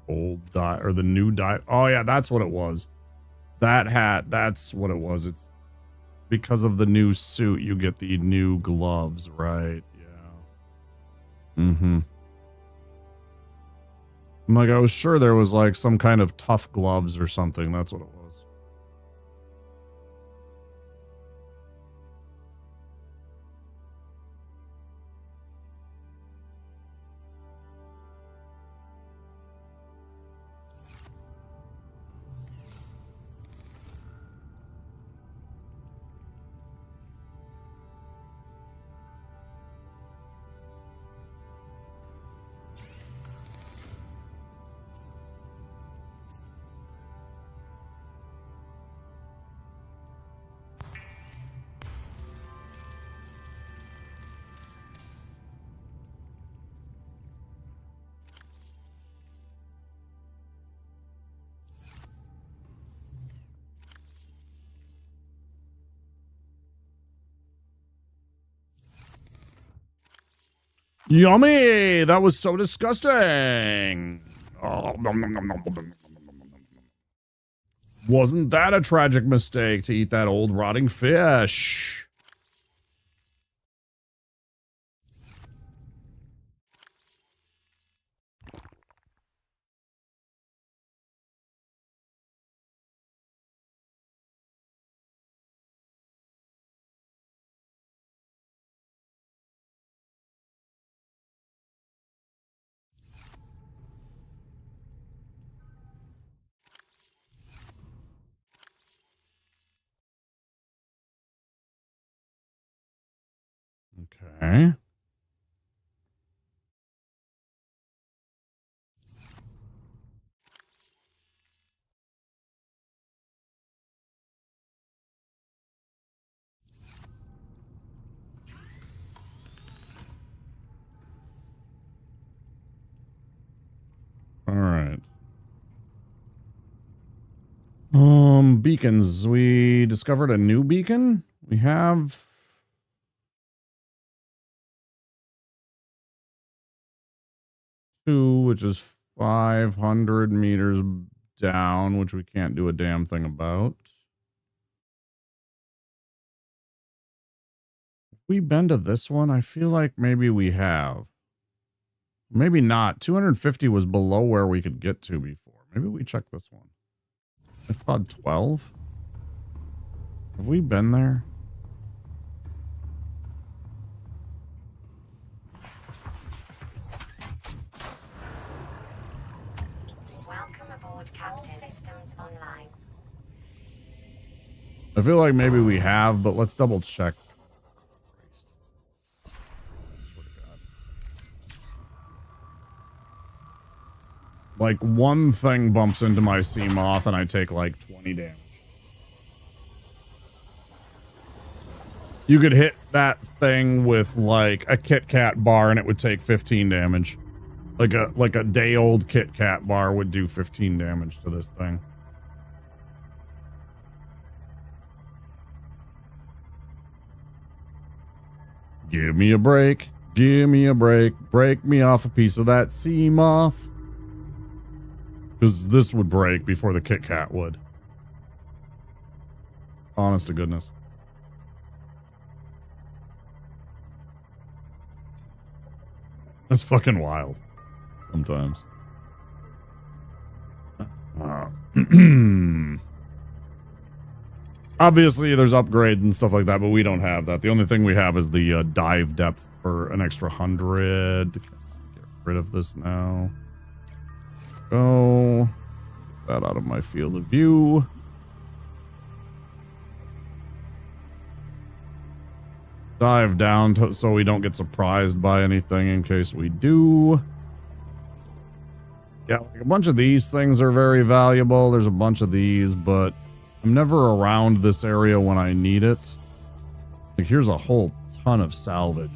Speaker 1: Old dye or the new dye. Oh yeah, that's what it was. That hat, that's what it was. It's because of the new suit, you get the new gloves, right? Yeah. Mm-hmm. Like, I was sure there was like some kind of tough gloves or something. That's what it was. Yummy! That was so disgusting. Oh, nom, nom, nom, nom, nom, nom, nom, nom, nom. Wasn't that a tragic mistake to eat that old rotting fish? Okay. All right. Beacons. We discovered a new beacon. We have two, which is 500 meters down, which we can't do a damn thing about. Have we been to this one? I feel like maybe we have. Maybe not. 250 was below where we could get to before. Maybe we check this one. It's pod 12. Have we been there?
Speaker 5: Welcome aboard, Captain. Systems online.
Speaker 1: I feel like maybe we have, but let's double check. Swear to God. Like, one thing bumps into my sea moth and I take like 20 damage. You could hit that thing with like a Kit Kat bar and it would take 15 damage. Like a day-old Kit Kat bar would do 15 damage to this thing. Give me a break. Give me a break. Break me off a piece of that sea moth. Because this would break before the Kit Kat would. Honest to goodness. That's fucking wild. Sometimes. Obviously, there's upgrades and stuff like that, but we don't have that. The only thing we have is the dive depth for an extra 100. Get rid of this now. Go. That out of my field of view. Dive down so we don't get surprised by anything in case we do. Yeah, like a bunch of these things are very valuable. There's a bunch of these, but I'm never around this area when I need it. Like, here's a whole ton of salvage.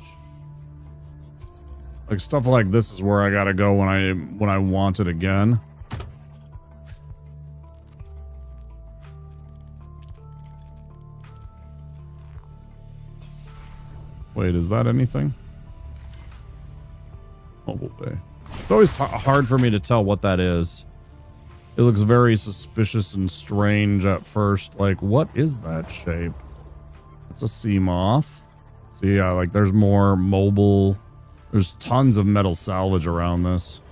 Speaker 1: Like, stuff like this is where I gotta go when I want it again. Wait, is that anything? Mobile bay. It's always hard for me to tell what that is. It looks very suspicious and strange at first. Like, what is that shape? It's a sea moth. So yeah, like there's more mobile. There's tons of metal salvage around this.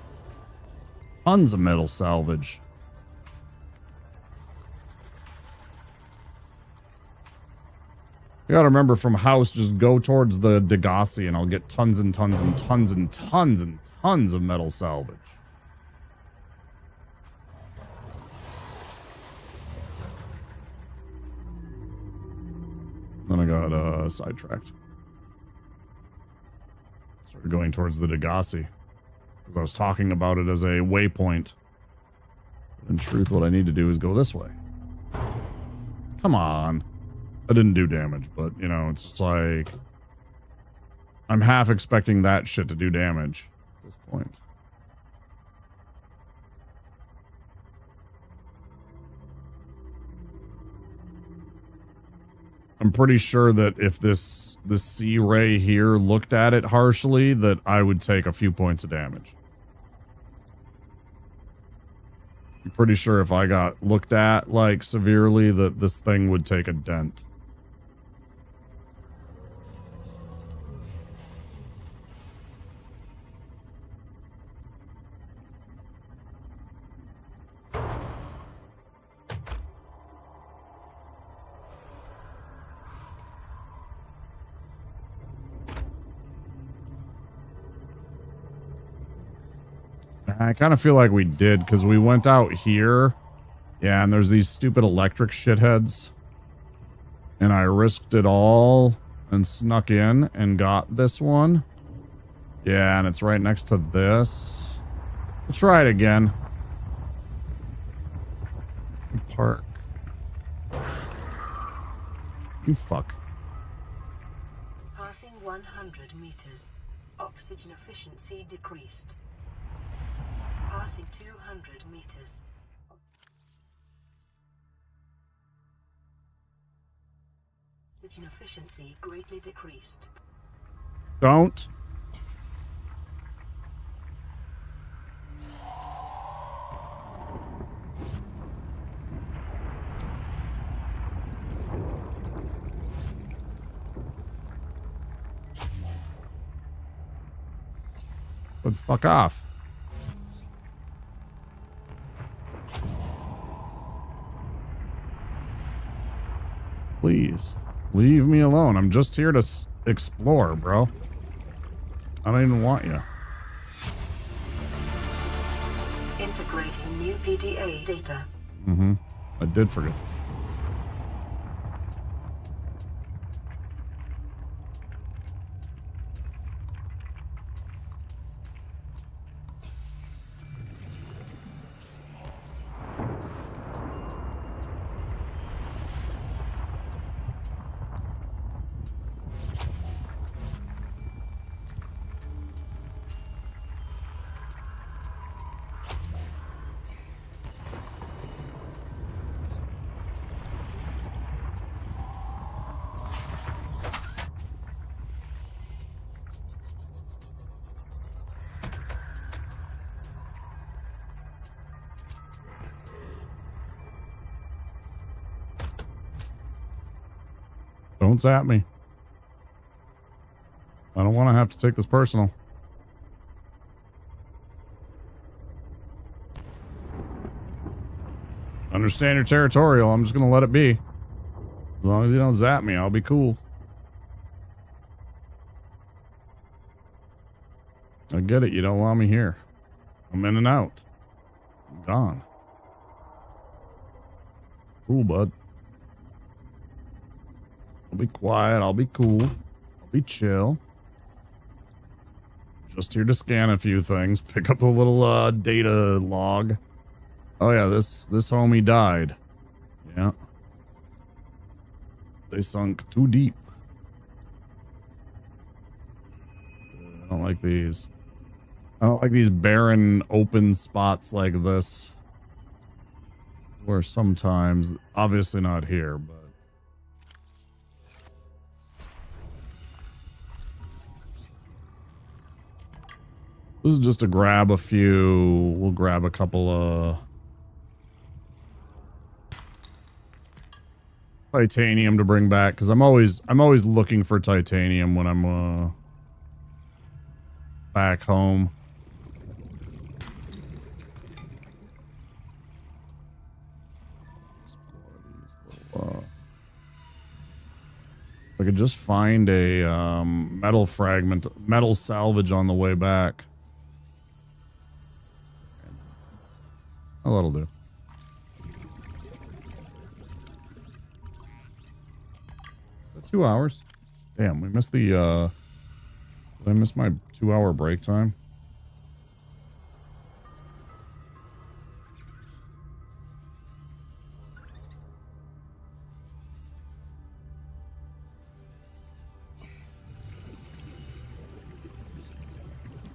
Speaker 1: Tons of metal salvage. You gotta remember, from house, just go towards the Degassi and I'll get tons and tons and tons and tons and tons of metal salvage. Then I got sidetracked. Started going towards the Degassi because I was talking about it as a waypoint. But in truth, what I need to do is go this way. Come on. I didn't do damage, but, you know, it's just like... I'm half expecting that shit to do damage at this point. I'm pretty sure that if this sea ray here looked at it harshly, that I would take a few points of damage. I'm pretty sure if I got looked at, like, severely, that this thing would take a dent. I kind of feel like we did, because we went out here. Yeah, and there's these stupid electric shitheads. And I risked it all and snuck in and got this one. Yeah, and it's right next to this. Let's try it again. Park. You fuck.
Speaker 2: Passing 100 meters. Oxygen efficiency decreased. Passing 200 meters. Oxygen efficiency greatly decreased.
Speaker 1: Don't. But fuck off. Please, leave me alone. I'm just here to explore, bro. I don't even want you.
Speaker 2: Integrating new PDA data.
Speaker 1: I did forget this. Don't zap me. I don't want to have to take this personal. Understand you're territorial. I'm just going to let it be. As long as you don't zap me, I'll be cool. I get it. You don't want me here. I'm in and out. I'm gone. Cool, bud. I'll be quiet. I'll be cool. I'll be chill. Just here to scan a few things. Pick up a little data log. Oh yeah, this homie died. Yeah. They sunk too deep. I don't like these. I don't like these barren open spots like this. This is where sometimes, obviously not here, but. This is just to grab a few. We'll grab a couple of titanium to bring back because I'm always looking for titanium when I'm back home. If I could just find a metal fragment, metal salvage on the way back. Oh, that'll do. 2 hours. Damn, we missed the, did I miss my 2-hour break time?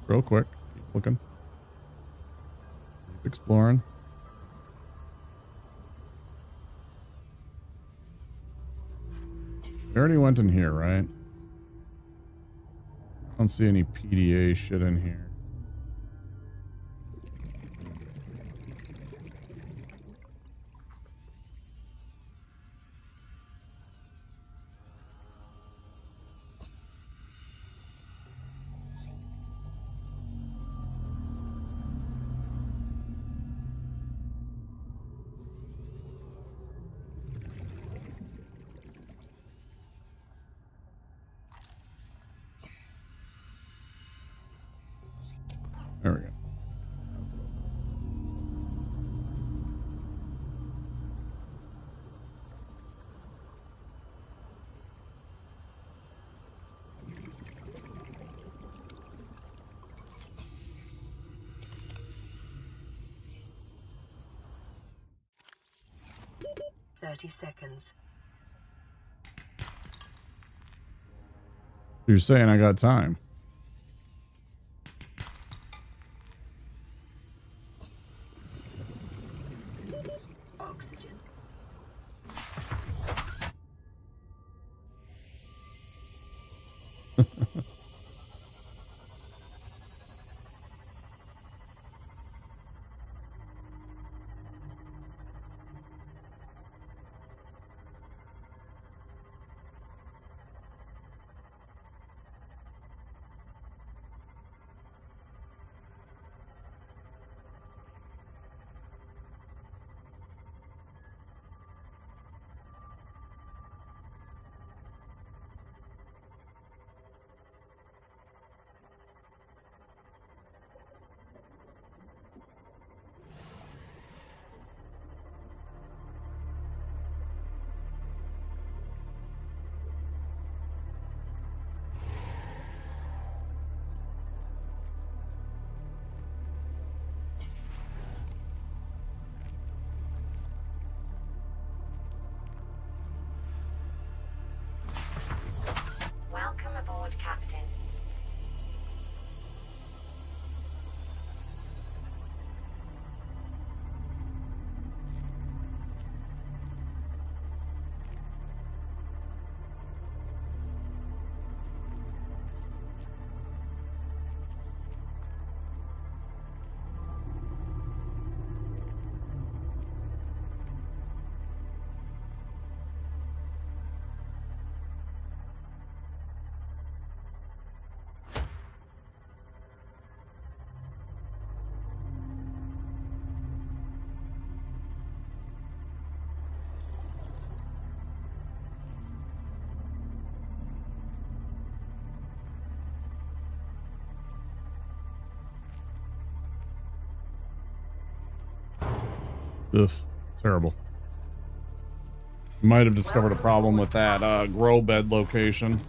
Speaker 1: Real quick. Keep looking. Keep exploring. We already went in here, right? I don't see any PDA shit in here. There we go. That's it.
Speaker 2: Seconds.
Speaker 1: You're saying I got time.
Speaker 2: Oxygen.
Speaker 5: Welcome aboard, Captain.
Speaker 1: Ugh, terrible. Might have discovered a problem with that grow bed location.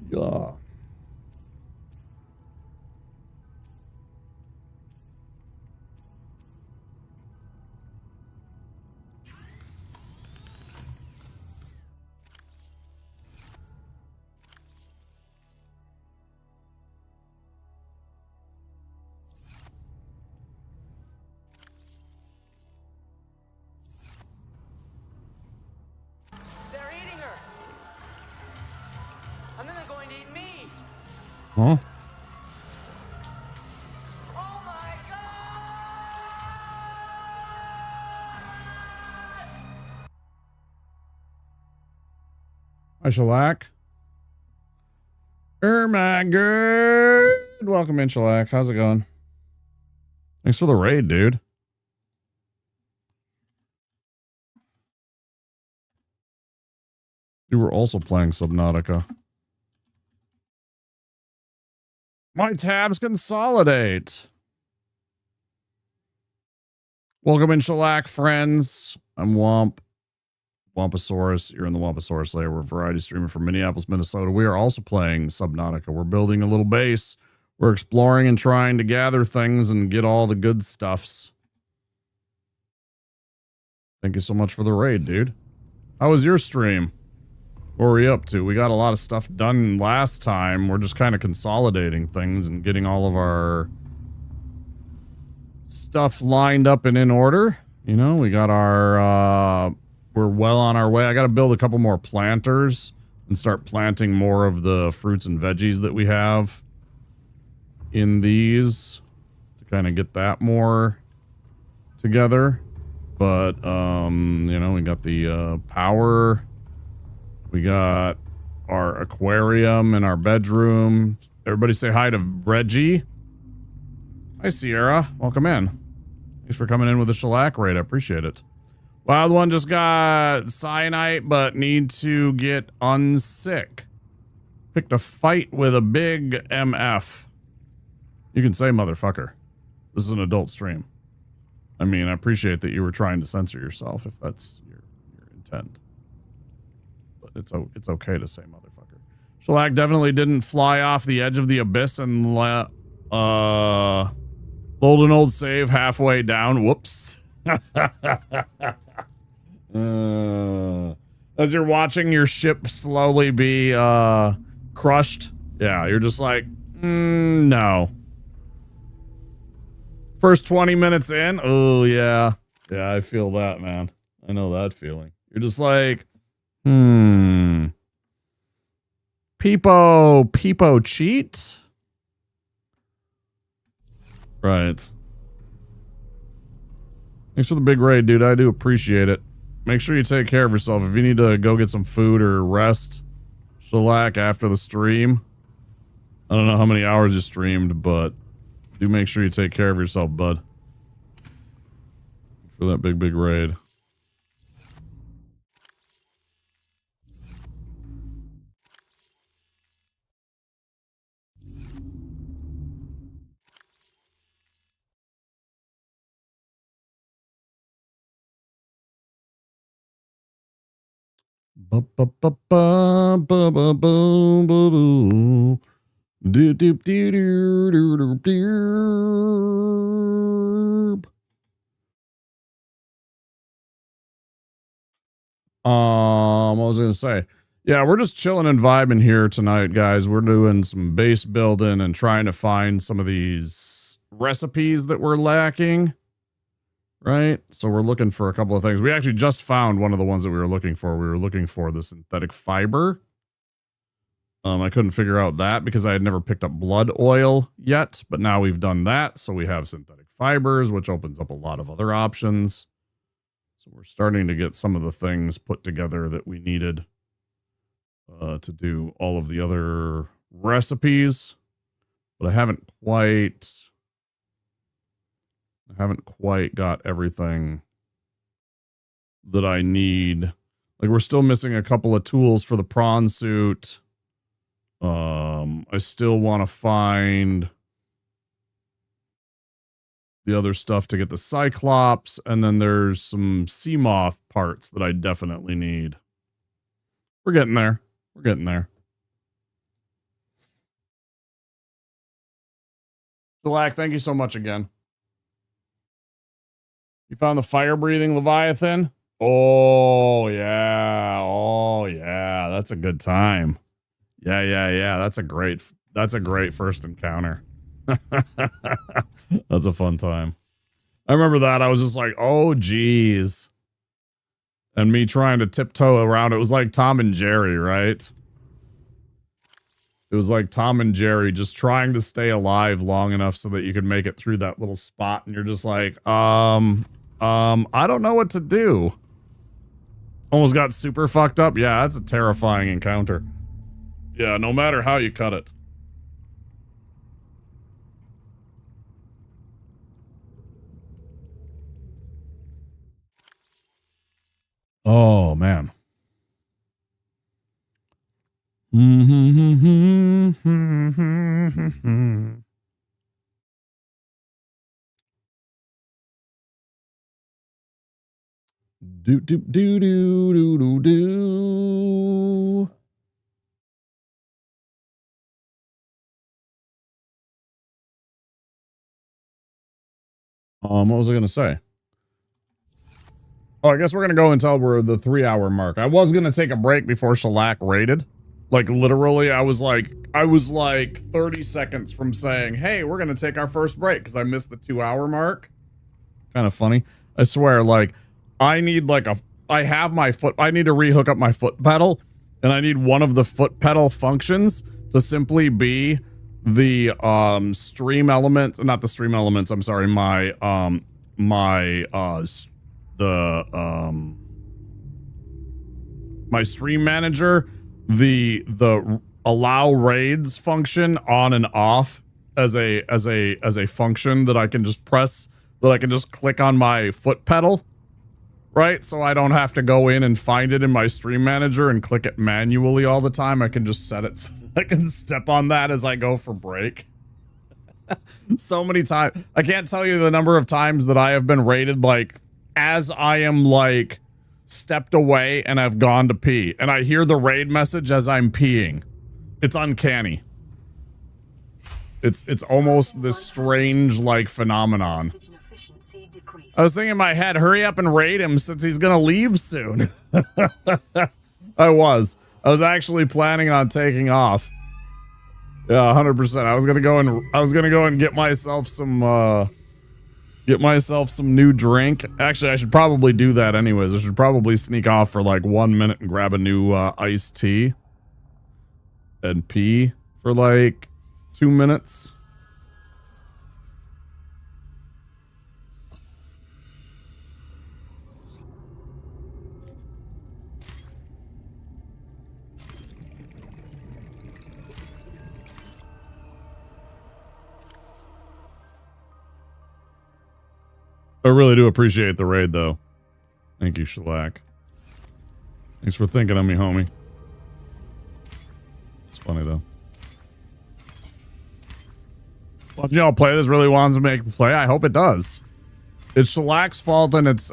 Speaker 1: Yeah.
Speaker 6: They're eating her. And then they're going to eat me.
Speaker 1: Huh?
Speaker 6: Oh my god!
Speaker 1: Hi, Shellac. My good. Welcome in, Shellac. How's it going? Thanks for the raid, dude. You were also playing Subnautica. My tabs consolidate. Welcome in, Shellac friends. I'm Womp. Wamposaurus. You're in the Wamposaurus layer. We're a variety streamer from Minneapolis, Minnesota. We are also playing Subnautica. We're building a little base. We're exploring and trying to gather things and get all the good stuffs. Thank you so much for the raid, dude. How was your stream? What were we up to? We got a lot of stuff done last time. We're just kind of consolidating things and getting all of our stuff lined up and in order. You know, we got our, we're well on our way. I got to build a couple more planters and start planting more of the fruits and veggies that we have in these to kind of get that more together. But, you know, we got the, power. We got our aquarium in our bedroom. Everybody say hi to Reggie. Hi, Sierra. Welcome in. Thanks for coming in with the shellac raid. I appreciate it. Wild one just got cyanite, but need to get unsick. Picked a fight with a big MF. You can say motherfucker. This is an adult stream. I mean, I appreciate that you were trying to censor yourself if that's your intent. But it's okay to say motherfucker. Shellac definitely didn't fly off the edge of the abyss and let golden old save halfway down. Whoops. As you're watching your ship slowly be crushed. Yeah, you're just like, no. First 20 minutes in, oh yeah. Yeah, I feel that, man. I know that feeling. You're just like, Peepo cheat? Right. Thanks for the big raid, dude. I do appreciate it. Make sure you take care of yourself. If you need to go get some food or rest, shellac after the stream. I don't know how many hours you streamed, but do make sure you take care of yourself, bud. For that big raid. Ba ba ba ba ba ba ba ba do do do do do do. What was I gonna say? Yeah, we're just chilling and vibing here tonight, guys. We're doing some base building and trying to find some of these recipes that we're lacking. Right? So we're looking for a couple of things. We actually just found one of the ones that we were looking for. We were looking for the synthetic fiber. I couldn't figure out that because I had never picked up blood oil yet, but now we've done that. So we have synthetic fibers, which opens up a lot of other options. So we're starting to get some of the things put together that we needed to do all of the other recipes, but I haven't quite got everything that I need. Like, we're still missing a couple of tools for the prawn suit. I still want to find the other stuff to get the Cyclops, and then there's some sea moth parts that I definitely need. We're getting there. We're getting there. Black, thank you so much again. You found the fire-breathing Leviathan? Oh, yeah. Oh, yeah. That's a good time. Yeah, yeah, yeah. That's a great first encounter. That's a fun time. I remember that. I was just like, oh, geez. And me trying to tiptoe around. It was like Tom and Jerry, right? It was like Tom and Jerry just trying to stay alive long enough so that you could make it through that little spot. And you're just like, I don't know what to do. Almost got super fucked up. Yeah, that's a terrifying encounter. Yeah, no matter how you cut it. Oh, man. Do do do do do do do. What was I gonna say? Oh, I guess we're gonna go until we're the 3-hour mark. I was gonna take a break before Shellac raided. Like literally, I was like 30 seconds from saying, "Hey, we're gonna take our first break" because I missed the 2-hour mark. Kind of funny. I swear, like, I need I have my foot. I need to rehook up my foot pedal, and I need one of the foot pedal functions to simply be the stream element, not the stream elements. I'm sorry, my stream manager, the allow raids function on and off as a function that I can just press, that I can just click on my foot pedal, right? So I don't have to go in and find it in my stream manager and click it manually all the time. I can just set it so I can step on that as I go for break. So many times. I can't tell you the number of times that I have been raided, like, as I am, like, stepped away and I've gone to pee. And I hear the raid message as I'm peeing. It's uncanny. It's almost this strange, like, phenomenon. I was thinking in my head, hurry up and raid him since he's gonna leave soon. I was actually planning on taking off. Yeah, 100%. I was gonna go and get myself some new drink. Actually, I should probably do that anyways. I should probably sneak off for like 1 minute and grab a new iced tea and pee for like 2 minutes. I really do appreciate the raid, though. Thank you, Shellac. Thanks for thinking of me, homie. It's funny, though. Well, y'all play this really wants to make me play. I hope it does. It's Shellac's fault and it's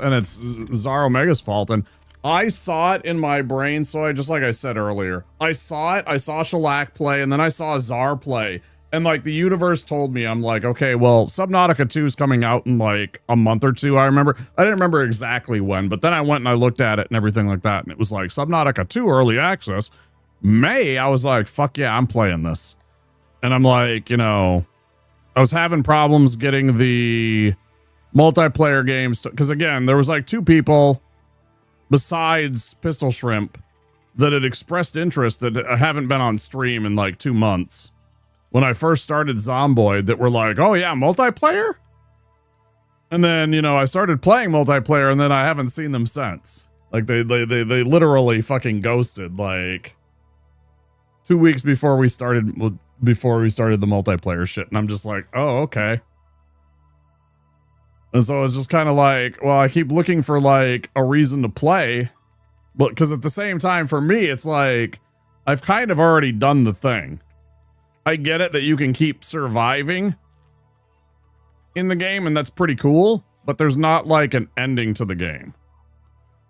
Speaker 1: Zar Omega's fault. And I saw it in my brain, so just like I said earlier. I saw it, I saw Shellac play, and then I saw Zar play. And, like, the universe told me, I'm like, okay, well, Subnautica 2 is coming out in, like, a month or two, I remember. I didn't remember exactly when, but then I went and I looked at it and everything like that, and it was like, Subnautica 2 early access. May, I was like, fuck yeah, I'm playing this. And I'm like, you know, I was having problems getting the multiplayer games, because, again, there was, like, 2 people besides Pistol Shrimp that had expressed interest that haven't been on stream in, like, 2 months. When I first started Zomboid, that were like, oh yeah, multiplayer? And then, you know, I started playing multiplayer and then I haven't seen them since. Like, they literally fucking ghosted, like, 2 weeks before we started the multiplayer shit. And I'm just like, oh, okay. And so it's just kind of like, well, I keep looking for, like, a reason to play. But because at the same time, for me, it's like, I've kind of already done the thing. I get it that you can keep surviving in the game, and that's pretty cool, but there's not like an ending to the game.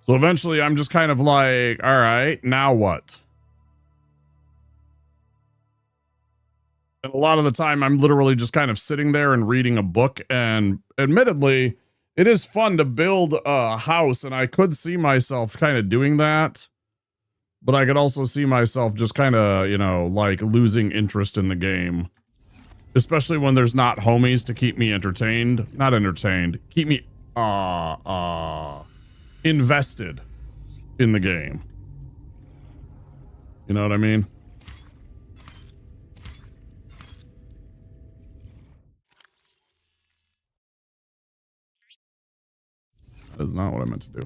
Speaker 1: So eventually I'm just kind of like, all right, now what? And a lot of the time, I'm literally just kind of sitting there and reading a book. And admittedly, it is fun to build a house, and I could see myself kind of doing that. But I could also see myself just kind of, you know, like losing interest in the game. Especially when there's not homies to keep me entertained. Not entertained. Keep me, invested in the game. You know what I mean? That is not what I meant to do.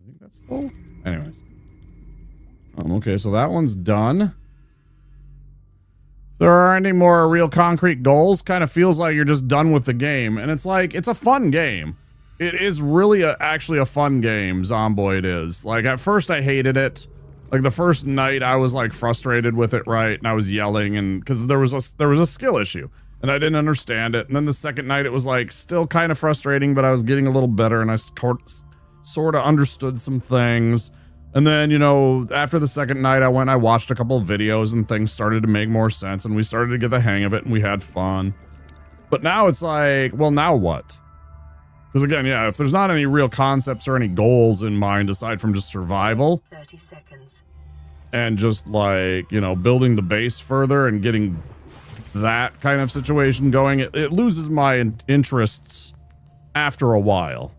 Speaker 1: I think that's full. Anyways. Okay, so that one's done. If there are any more real concrete goals, kind of feels like you're just done with the game. And it's like, it's a fun game. It is really actually a fun game, Zomboid is. Like, at first I hated it. Like, the first night I was, like, frustrated with it, right? And I was yelling, and because there was a skill issue. And I didn't understand it. And then the second night it was, like, still kind of frustrating, but I was getting a little better, and I sort of understood some things. And then, you know, after the second night, I watched a couple of videos, and things started to make more sense, and we started to get the hang of it, and we had fun. But now it's like, well, now what? Because again, yeah, if there's not any real concepts or any goals in mind aside from just survival.
Speaker 2: 30 seconds.
Speaker 1: And just like, you know, building the base further and getting that kind of situation going, it loses my interests after a while.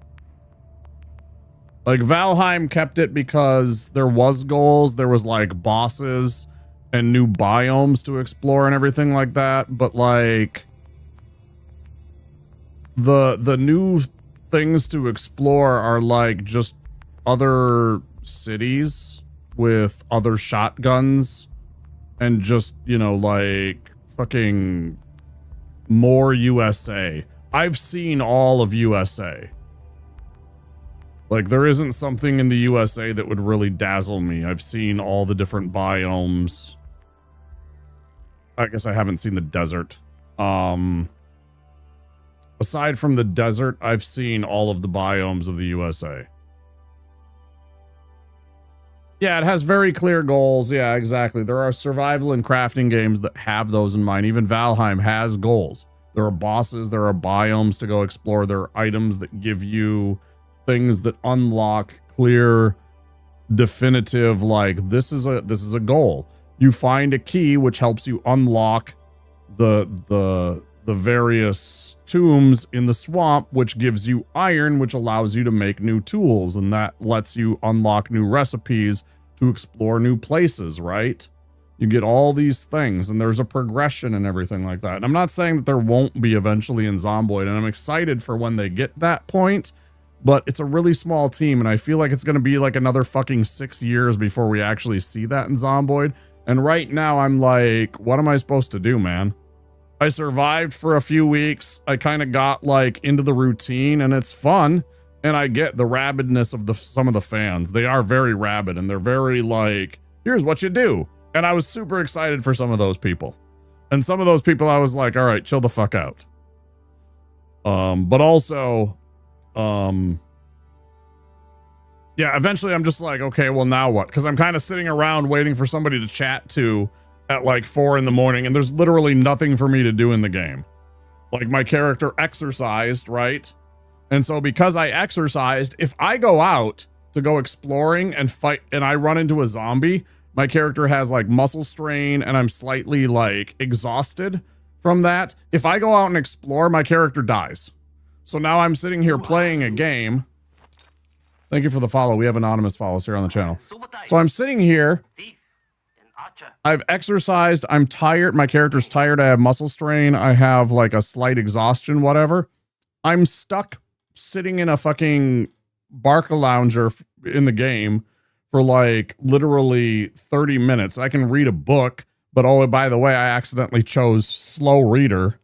Speaker 1: Like, Valheim kept it because there was goals, there was like bosses and new biomes to explore and everything like that, but like the new things to explore are like just other cities with other shotguns and just, you know, like fucking more USA. I've seen all of USA. Like, there isn't something in the USA that would really dazzle me. I've seen all the different biomes. I guess I haven't seen the desert. Aside from the desert, I've seen all of the biomes of the USA. Yeah, it has very clear goals. Yeah, exactly. There are survival and crafting games that have those in mind. Even Valheim has goals. There are bosses, there are biomes to go explore, there are items that give you things that unlock clear, definitive, like, this is a goal. You find a key which helps you unlock the various tombs in the swamp, which gives you iron, which allows you to make new tools, and that lets you unlock new recipes to explore new places, right? You get all these things, and there's a progression and everything like that. And I'm not saying that there won't be eventually in Zomboid, and I'm excited for when they get that point, but it's a really small team, and I feel like it's going to be like another fucking 6 years before we actually see that in Zomboid. And right now, I'm like, what am I supposed to do, man? I survived for a few weeks. I kind of got like into the routine, and it's fun. And I get the rabidness of some of the fans. They are very rabid, and they're very like, here's what you do. And I was super excited for some of those people. And some of those people I was like, all right, chill the fuck out. But also, yeah, eventually I'm just like, okay, well, now what? Because I'm kind of sitting around waiting for somebody to chat to at like 4 in the morning, and there's literally nothing for me to do in the game. Like, my character exercised, right? And so because I exercised, if I go out to go exploring and fight and I run into a zombie, my character has like muscle strain and I'm slightly like exhausted from that. If I go out and explore, my character dies. So now I'm sitting here playing a game. Thank you for the follow. We have anonymous follows here on the channel. So I'm sitting here. I've exercised. I'm tired. My character's tired. I have muscle strain. I have like a slight exhaustion, whatever. I'm stuck sitting in a fucking Barca lounger in the game for like literally 30 minutes. I can read a book, but oh, by the way, I accidentally chose slow reader.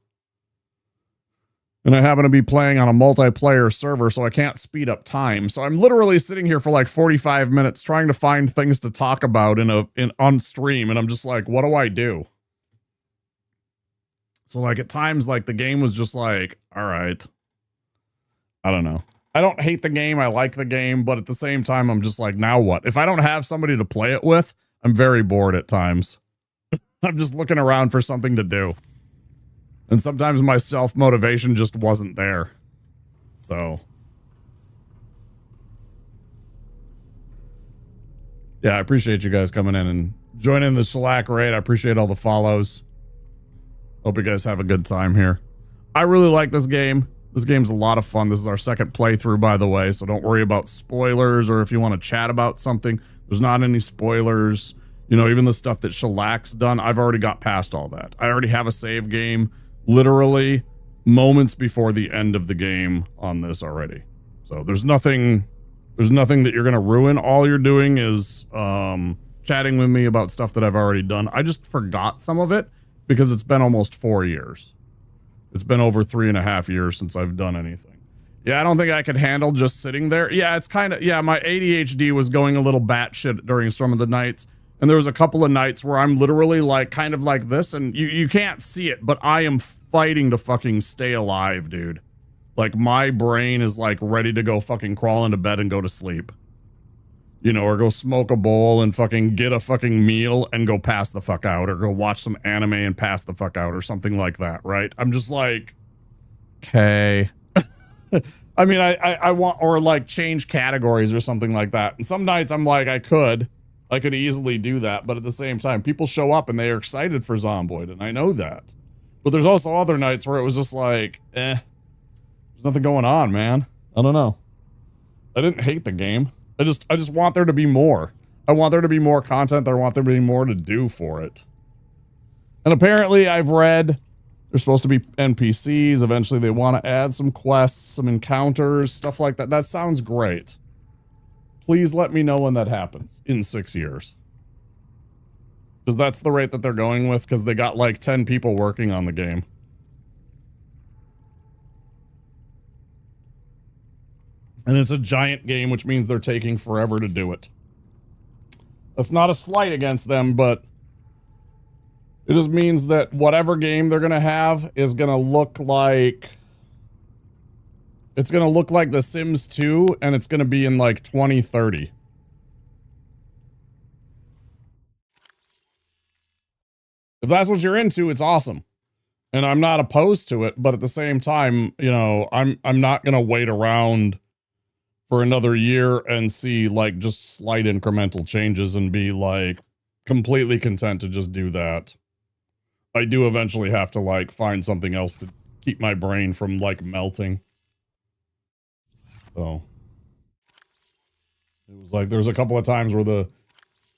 Speaker 1: And I happen to be playing on a multiplayer server, so I can't speed up time. So I'm literally sitting here for like 45 minutes trying to find things to talk about on stream, and I'm just like, what do I do? So like at times, like the game was just like, all right, I don't know. I don't hate the game. I like the game, but at the same time, I'm just like, now what? If I don't have somebody to play it with, I'm very bored at times. I'm just looking around for something to do. And sometimes my self-motivation just wasn't there. So. Yeah, I appreciate you guys coming in and joining the Shellac raid. I appreciate all the follows. Hope you guys have a good time here. I really like this game. This game's a lot of fun. This is our second playthrough, by the way, so don't worry about spoilers, or if you want to chat about something, there's not any spoilers. You know, even the stuff that Shellac's done, I've already got past all that. I already have a save game literally moments before the end of the game on this already. So there's nothing that you're going to ruin. All you're doing is chatting with me about stuff that I've already done. I just forgot some of it because it's been almost 4 years. It's been over 3.5 years since I've done anything. Yeah, I don't think I could handle just sitting there. Yeah, it's kind of, yeah, my ADHD was going a little batshit during some of the nights. And there was a couple of nights where I'm literally like, kind of like this, and you can't see it, but I am fighting to fucking stay alive, dude. Like, my brain is like ready to go fucking crawl into bed and go to sleep. You know, or go smoke a bowl and fucking get a fucking meal and go pass the fuck out, or go watch some anime and pass the fuck out, or something like that, right? I'm just like, okay. I mean, I want, or like change categories or something like that. And some nights I'm like, I could easily do that, but at the same time, people show up and they are excited for Zomboid, and I know that. But there's also other nights where it was just like, there's nothing going on, man. I don't know. I didn't hate the game. I just want there to be more. I want there to be more content. I want there to be more to do for it. And apparently I've read there's supposed to be NPCs. Eventually they want to add some quests, some encounters, stuff like that. That sounds great. Please let me know when that happens in 6 years. Because that's the rate that they're going with, because they got like 10 people working on the game. And it's a giant game, which means they're taking forever to do it. That's not a slight against them, but it just means that whatever game they're going to have is going to look like... It's going to look like The Sims 2, and it's going to be in like 2030. If that's what you're into, it's awesome. And I'm not opposed to it, but at the same time, you know, I'm not going to wait around for another year and see like just slight incremental changes and be like completely content to just do that. I do eventually have to like find something else to keep my brain from like melting. So it was like, there was a couple of times where the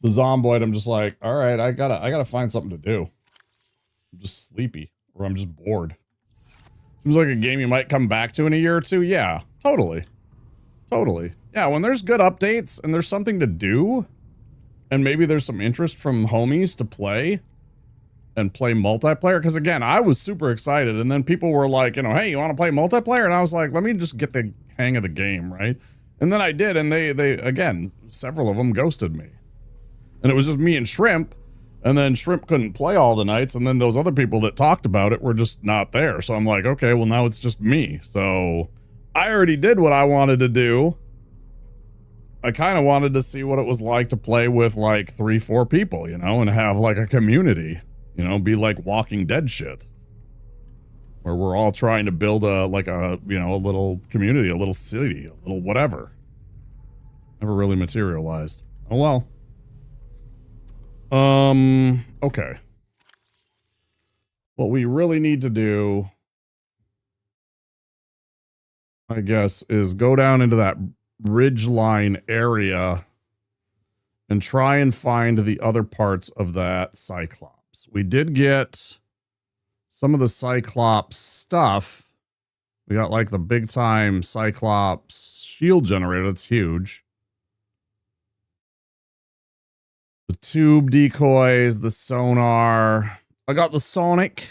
Speaker 1: Zomboid, I'm just like, all right, I gotta find something to do. I'm just sleepy, or I'm just bored. Seems like a game you might come back to in a year or two. Yeah, totally. Totally. Yeah, when there's good updates and there's something to do, and maybe there's some interest from homies to play and play multiplayer. Because again, I was super excited, and then people were like, you know, hey, you want to play multiplayer? And I was like, let me just get the hang of the game, right? And then I did, and they again, several of them ghosted me. And it was just me and Shrimp, and then Shrimp couldn't play all the nights, and then those other people that talked about it were just not there. So I'm like, okay, well now it's just me. So I already did what I wanted to do. I kind of wanted to see what it was like to play with like 3-4 people, you know, and have like a community, you know, be like Walking Dead shit. Where we're all trying to build a, like a, you know, a little community, a little city, a little whatever. Never really materialized. Oh well. Okay. What we really need to do, I guess, is go down into that ridgeline area and try and find the other parts of that Cyclops. We did get some of the Cyclops stuff. We got like the big time Cyclops shield generator. That's huge. The tube decoys, the sonar. I got the Sonic.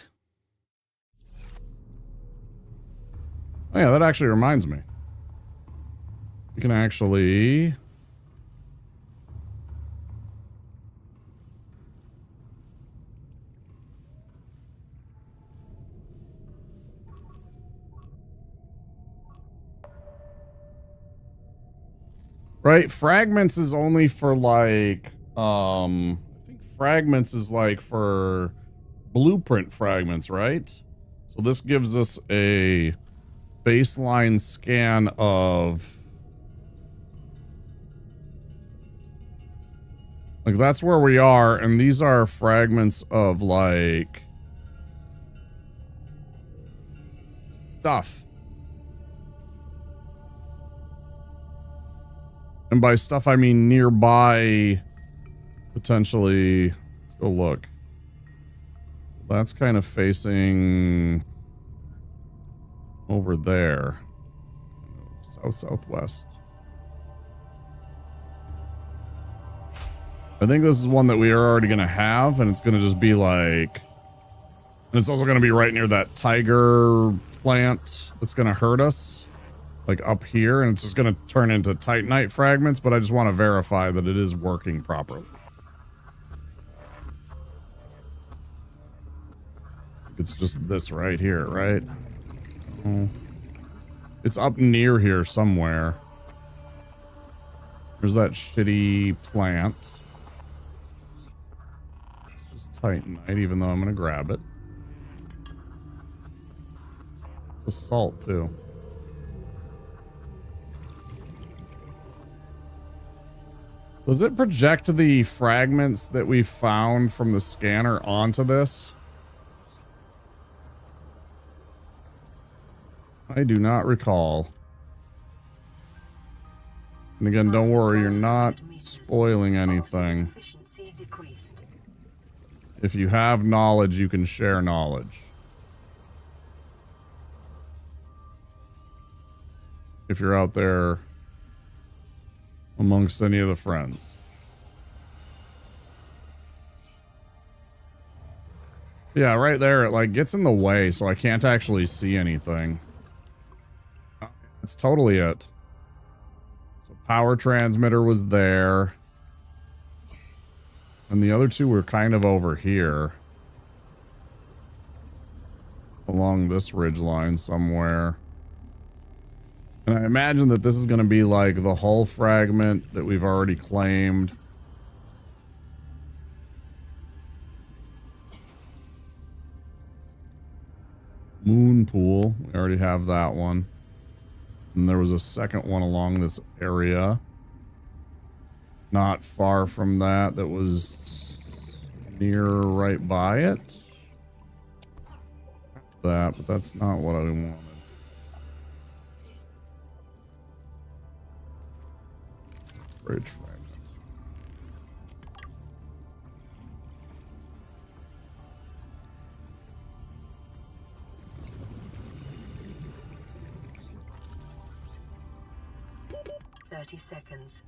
Speaker 1: Oh yeah, that actually reminds me. You can actually... Right? Fragments is only for like, I think fragments is like for blueprint fragments, right? So this gives us a baseline scan of, like, that's where we are, and these are fragments of like stuff. And by stuff, I mean nearby, potentially. Let's go look. That's kind of facing over there. South-southwest. I think this is one that we are already going to have, and it's going to just be like... And it's also going to be right near that tiger plant that's going to hurt us. Like up here, and it's just going to turn into titanite fragments, but I just want to verify that it is working properly. It's just this right here, right? Oh. It's up near here somewhere. There's that shitty plant. It's just titanite, even though I'm going to grab it. It's a salt, too. Does it project the fragments that we found from the scanner onto this? I do not recall. And again, don't worry, you're not spoiling anything. If you have knowledge, you can share knowledge. If you're out there amongst any of the friends. Yeah, right there, it like gets in the way, so I can't actually see anything. That's totally it. So power transmitter was there. And the other two were kind of over here. Along this ridge line somewhere. And I imagine that this is going to be like the hull fragment that we've already claimed. Moon pool. We already have that one. And there was a second one along this area. Not far from that. That was near right by it. That, but that's not what I wanted. Bridge fragment.
Speaker 2: Seconds.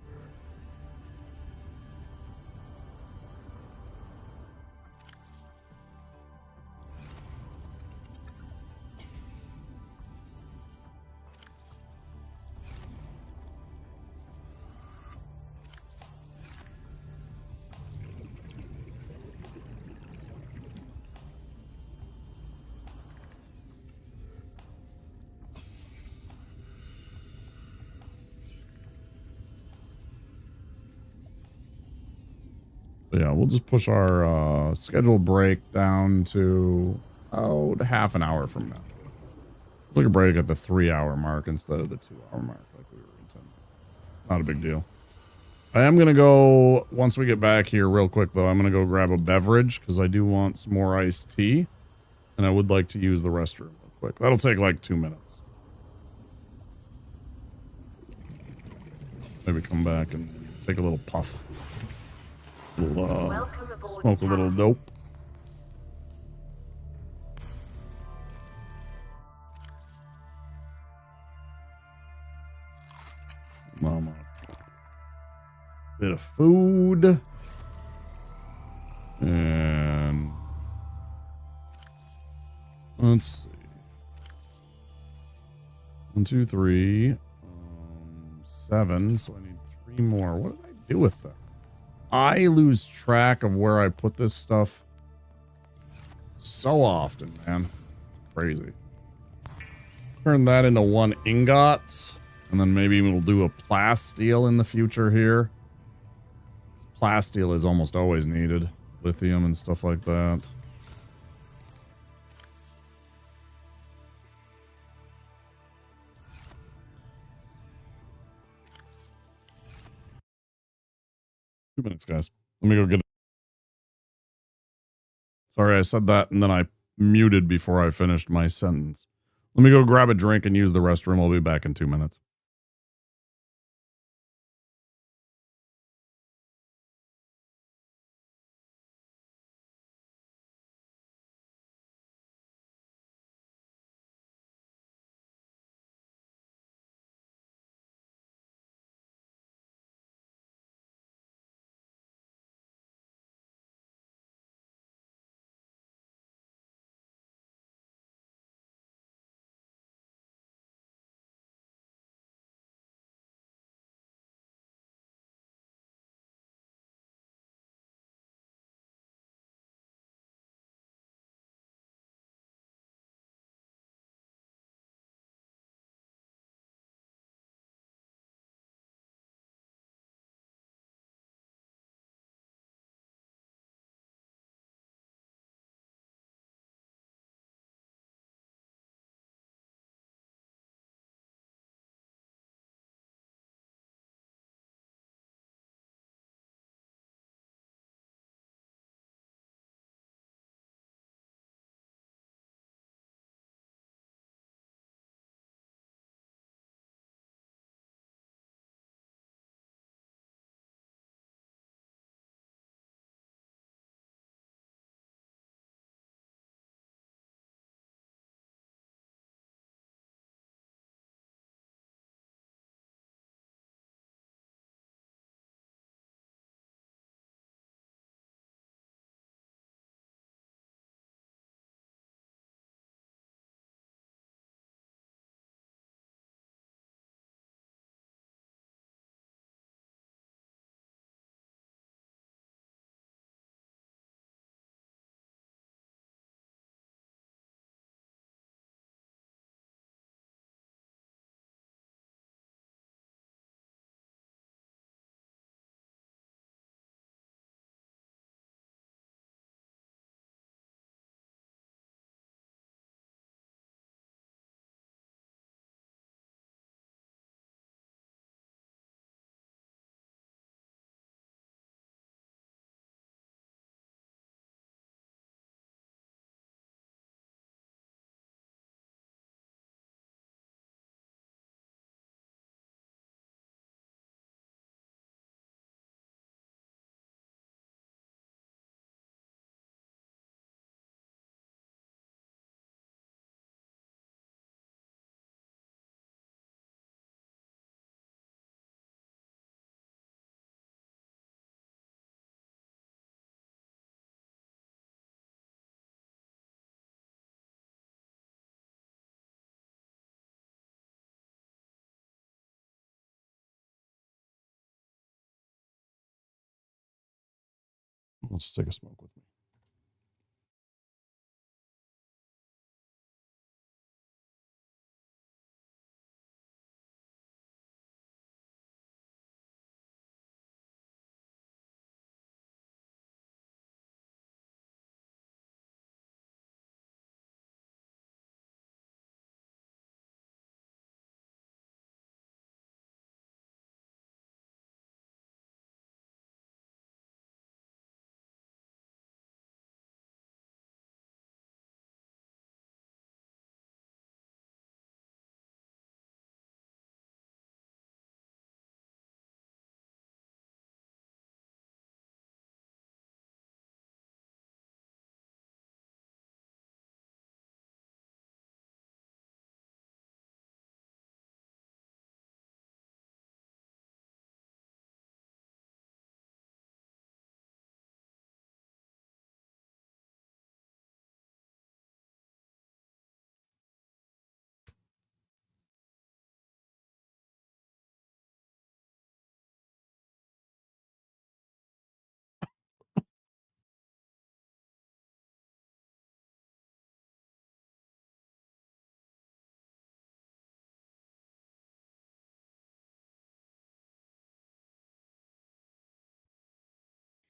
Speaker 1: Yeah, we'll just push our scheduled break down to about half an hour from now. We'll take a break at the 3-hour mark instead of the 2-hour mark like we were intending. Not a big deal. I am going to go, once we get back here real quick though, I'm going to go grab a beverage because I do want some more iced tea. And I would like to use the restroom real quick. That'll take like 2 minutes. Maybe come back and take a little puff. Smoke a little dope. Mama. Bit of food. And let's see. 1, 2, 3. 7. So I need 3 more. What did I do with that? I lose track of where I put this stuff so often, man. It's crazy. Turn that into 1 ingot. And then maybe we'll do a plasteel in the future here. Plasteel is almost always needed. Lithium and stuff like that. Two minutes, guys. Let me go get it. Sorry, I said that and then I muted before I finished my sentence. Let me go grab a drink and use the restroom. I'll be back in 2 minutes. Let's take a smoke with me.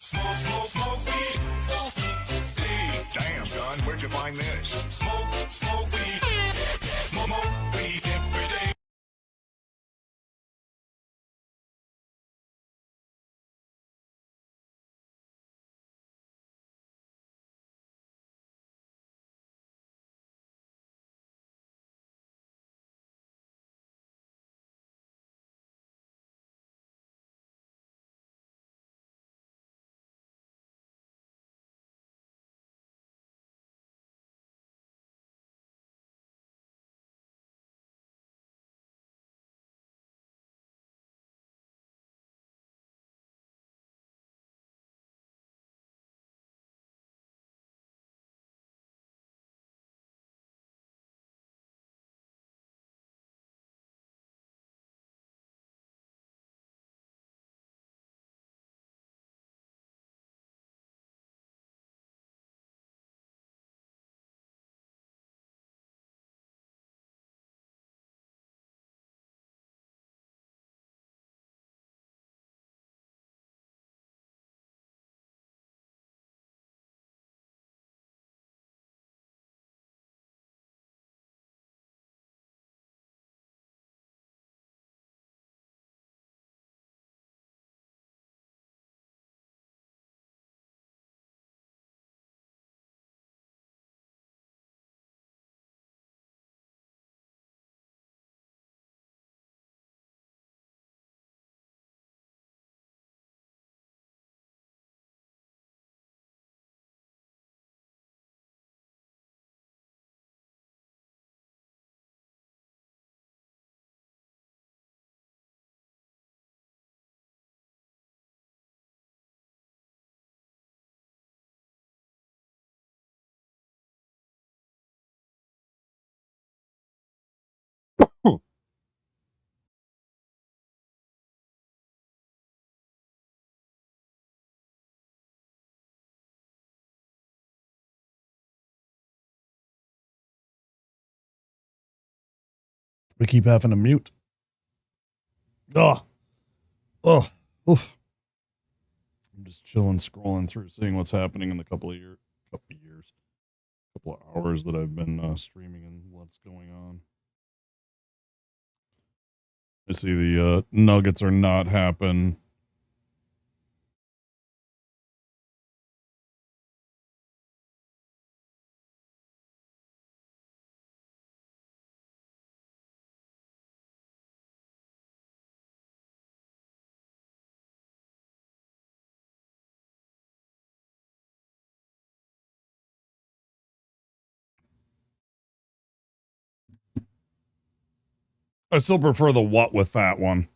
Speaker 8: Smoke, smoke, smoke weed. Hey, damn, son, where'd you find this? Smoke, smoke weed. Smoke, smoke weed every day.
Speaker 1: We keep having to mute. Oh, oh, oof. I'm just chilling, scrolling through, seeing what's happening in the couple of hours that I've been streaming and what's going on. I see the nuggets are not happen. I still prefer the what with that one.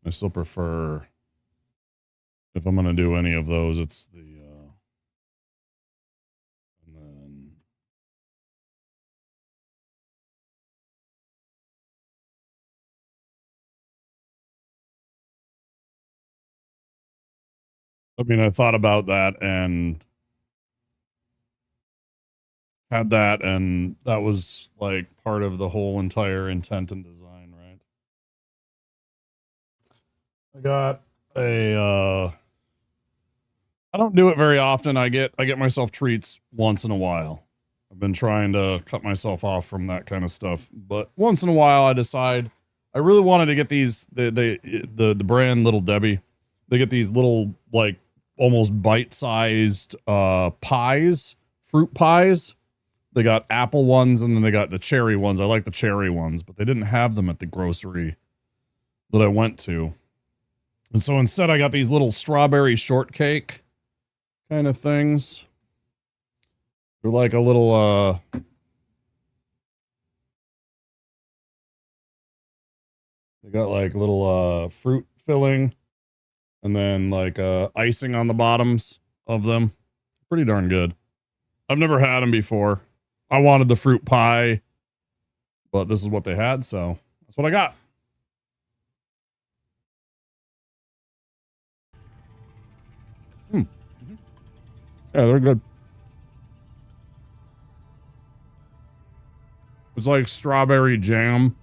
Speaker 1: I still prefer, if I'm going to do any of those, it's the, and then, I mean, I thought about that and had that, and that was like part of the whole entire intent and design, right? I got a, I don't do it very often. I get myself treats once in a while. I've been trying to cut myself off from that kind of stuff, but once in a while I decide I really wanted to get these the brand Little Debbie. They get these little like almost bite-sized pies, fruit pies. They got apple ones and then they got the cherry ones. I like the cherry ones, but they didn't have them at the grocery that I went to. And so instead I got these little strawberry shortcake kind of things. They're like a little they got like little fruit filling and then like icing on the bottoms of them. Pretty darn good. I've never had them before. I wanted the fruit pie, but this is what they had, so that's what I got. Yeah, they're good. It's like strawberry jam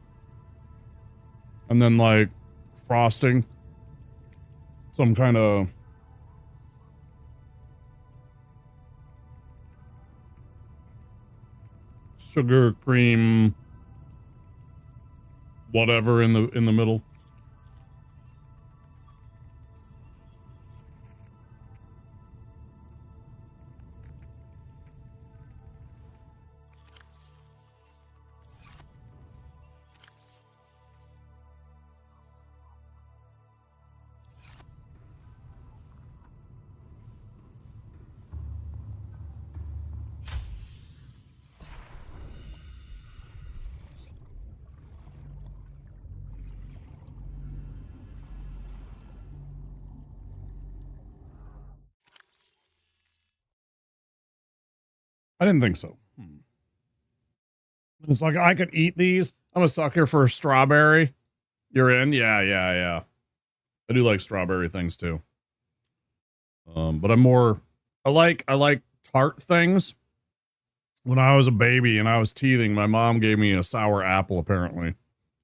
Speaker 1: and then like frosting, some kind of sugar, cream, whatever in the middle. I didn't think so. It's like, I could eat these. I'm a sucker for strawberry. You're in? Yeah. I do like strawberry things too. But I like tart things. When I was a baby and I was teething, my mom gave me a sour apple apparently.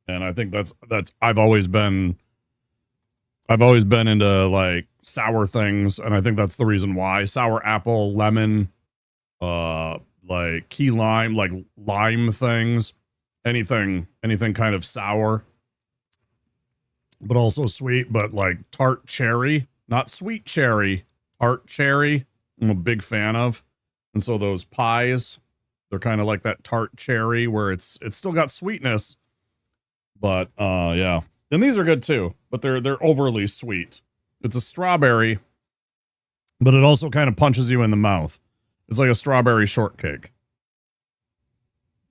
Speaker 1: And I think that's I've always been into like sour things, and I think that's the reason why. Sour apple, lemon, like key lime, like lime things, anything kind of sour, but also sweet, but like tart cherry, not sweet cherry, tart cherry, I'm a big fan of. And so those pies, they're kind of like that tart cherry where it's still got sweetness, but yeah. And these are good too, but they're overly sweet. It's a strawberry, but it also kind of punches you in the mouth. It's like a strawberry shortcake,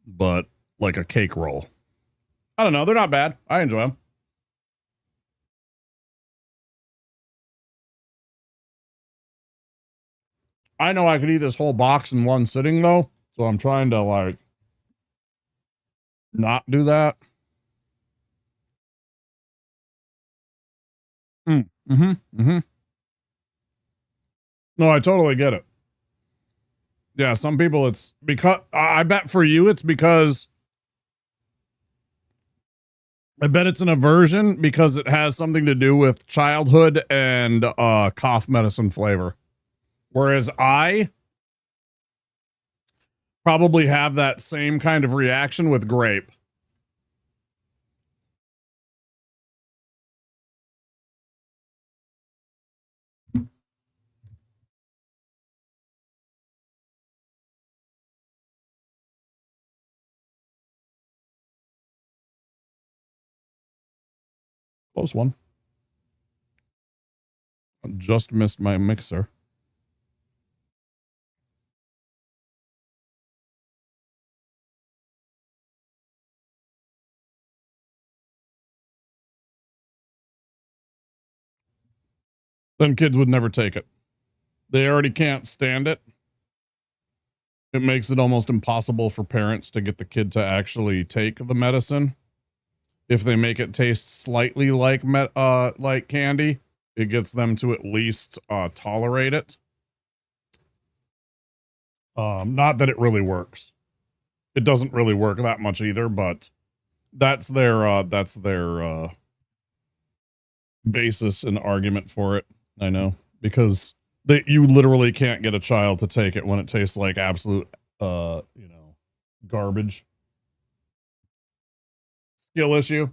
Speaker 1: but like a cake roll. I don't know. They're not bad. I enjoy them. I know I could eat this whole box in one sitting though, so I'm trying to like not do that. No, I totally get it. Yeah, some people it's because I bet for you it's because I bet it's an aversion because it has something to do with childhood and cough medicine flavor. Whereas I probably have that same kind of reaction with grape. Close one. Just missed my mixer. Then kids would never take it. They already can't stand it. It makes it almost impossible for parents to get the kid to actually take the medicine. If they make it taste slightly like candy, it gets them to at least tolerate it. Not that it really works. It doesn't really work that much either, but that's their basis and argument for it. I know, because you literally can't get a child to take it when it tastes like absolute garbage. Skill issue.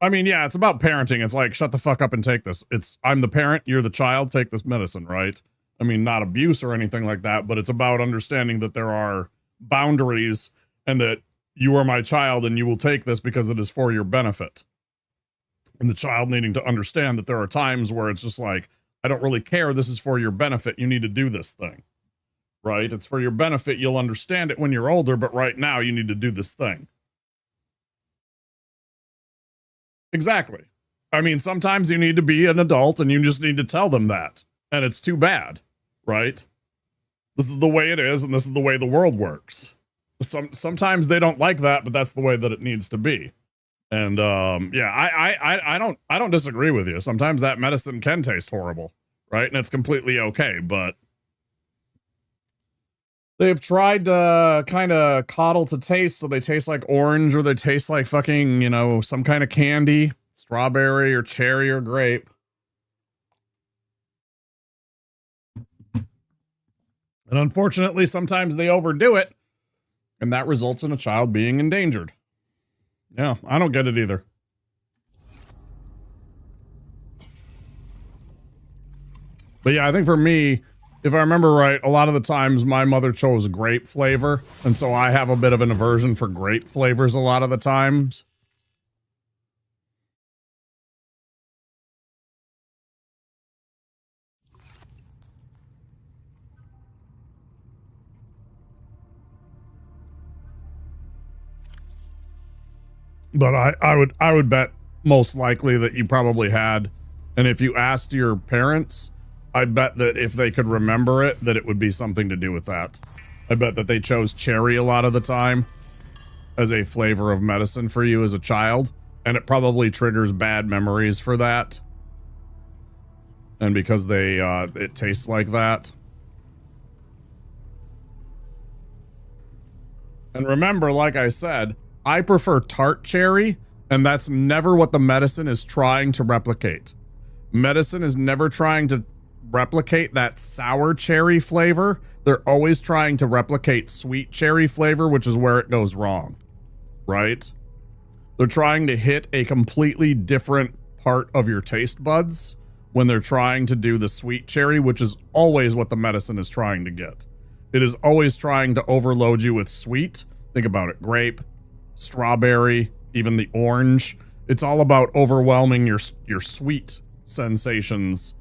Speaker 1: I mean, yeah, it's about parenting. It's like, shut the fuck up and take this. I'm the parent, you're the child, take this medicine, right? I mean, not abuse or anything like that, but it's about understanding that there are boundaries and that you are my child and you will take this because it is for your benefit. And the child needing to understand that there are times where it's just like, I don't really care. This is for your benefit. You need to do this thing, right? It's for your benefit. You'll understand it when you're older, but right now you need to do this thing. Exactly. I mean, sometimes you need to be an adult and you just need to tell them that. And it's too bad, right? This is the way it is, and this is the way the world works. Sometimes they don't like that, but that's the way that it needs to be. And yeah, I don't disagree with you. Sometimes that medicine can taste horrible, right? And it's completely okay, but they've tried to kind of coddle to taste, so they taste like orange or they taste like fucking, some kind of candy, strawberry or cherry or grape. And unfortunately, sometimes they overdo it And that results in a child being endangered. Yeah, I don't get it either. But yeah, I think for me, if I remember right, a lot of the times my mother chose grape flavor. And so I have a bit of an aversion for grape flavors a lot of the times. But I would bet most likely that you probably had. And if you asked your parents, I bet that if they could remember it, that it would be something to do with that. I bet that they chose cherry a lot of the time as a flavor of medicine for you as a child. And it probably triggers bad memories for that. And because they, it tastes like that. And remember, like I said, I prefer tart cherry, and that's never what the medicine is trying to replicate. Medicine is never trying to replicate that sour cherry flavor. They're always trying to replicate sweet cherry flavor, which is where it goes wrong, right? They're trying to hit a completely different part of your taste buds when they're trying to do the sweet cherry, which is always what the medicine is trying to get. It is always trying to overload you with sweet. Think about it, grape, strawberry, even the orange. It's all about overwhelming your sweet sensations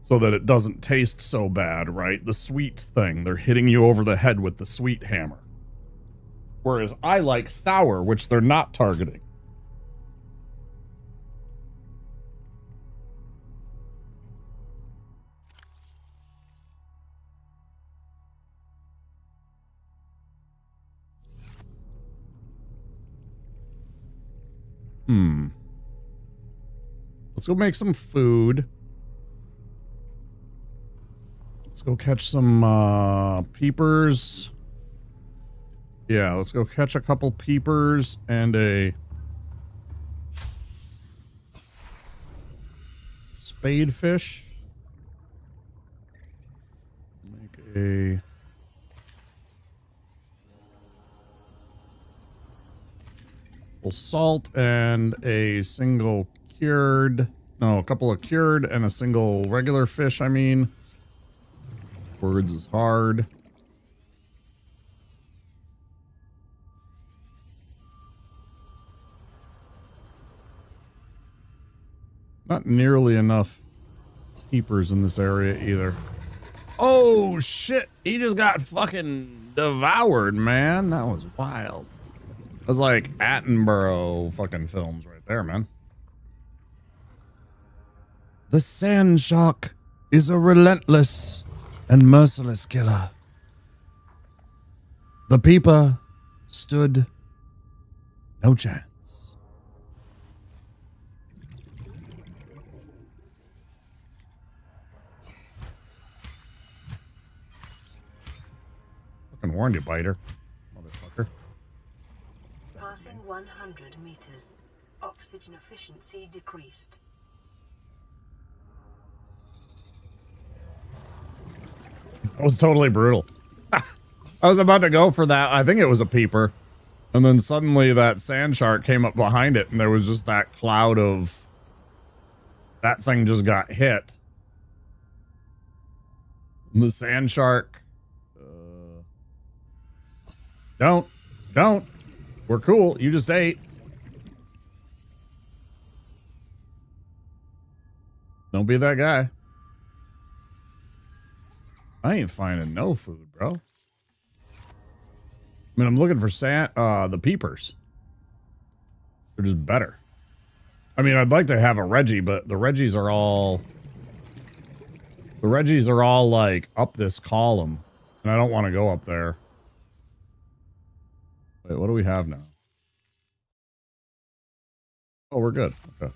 Speaker 1: so that it doesn't taste so bad, right? The sweet thing. They're hitting you over the head with the sweet hammer. Whereas I like sour, which they're not targeting. Let's go make some food. Let's go catch some peepers. Yeah, let's go catch a couple peepers and a spadefish. Make a salt and a single cured, no, a couple of cured and a single regular fish, I mean. Words is hard. Not nearly enough keepers in this area either. Oh shit, he just got fucking devoured, man. That was wild. It was like Attenborough fucking films right there, man. The sand shark is a relentless and merciless killer. The peeper stood no chance. Fucking warned you, biter, motherfucker.
Speaker 2: Passing 100 meters. Oxygen efficiency decreased.
Speaker 1: That was totally brutal. I was about to go for that. I think it was a peeper. And then suddenly that sand shark came up behind it and there was just that cloud of... That thing just got hit. And the sand shark... Don't. We're cool. You just ate. Don't be that guy. I ain't finding no food, bro. I mean, I'm looking for the peepers. They're just better. I mean, I'd like to have a Reggie, but the Reggies are all... The Reggies are all, like, up this column. And I don't want to go up there. Wait, what do we have now? Oh, we're good. Okay.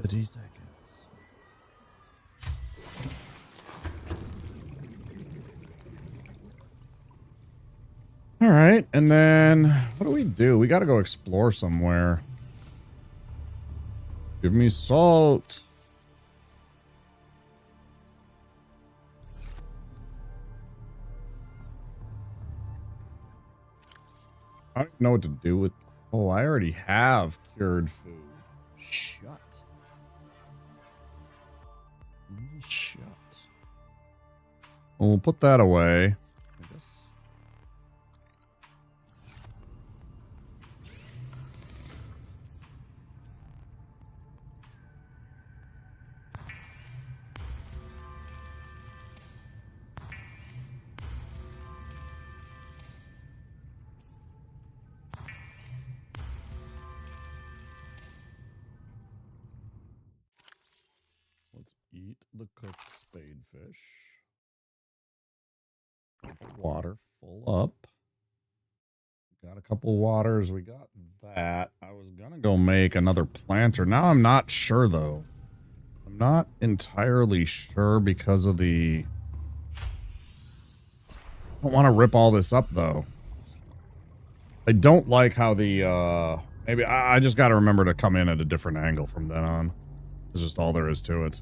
Speaker 1: 30 seconds. All right, and then what do? We got to go explore somewhere. Give me salt. I don't know what to do with. Oh, I already have cured food. Shut. Shut. Well, we'll put that away. I guess. Let's eat the cooked spadefish. Water full up. Got a couple waters. We got that. I was gonna go make another planter. Now I'm not sure though. I'm not entirely sure because of the. I don't want to rip all this up though. I don't like how the maybe I just got to remember to come in at a different angle from then on. It's just all there is to it.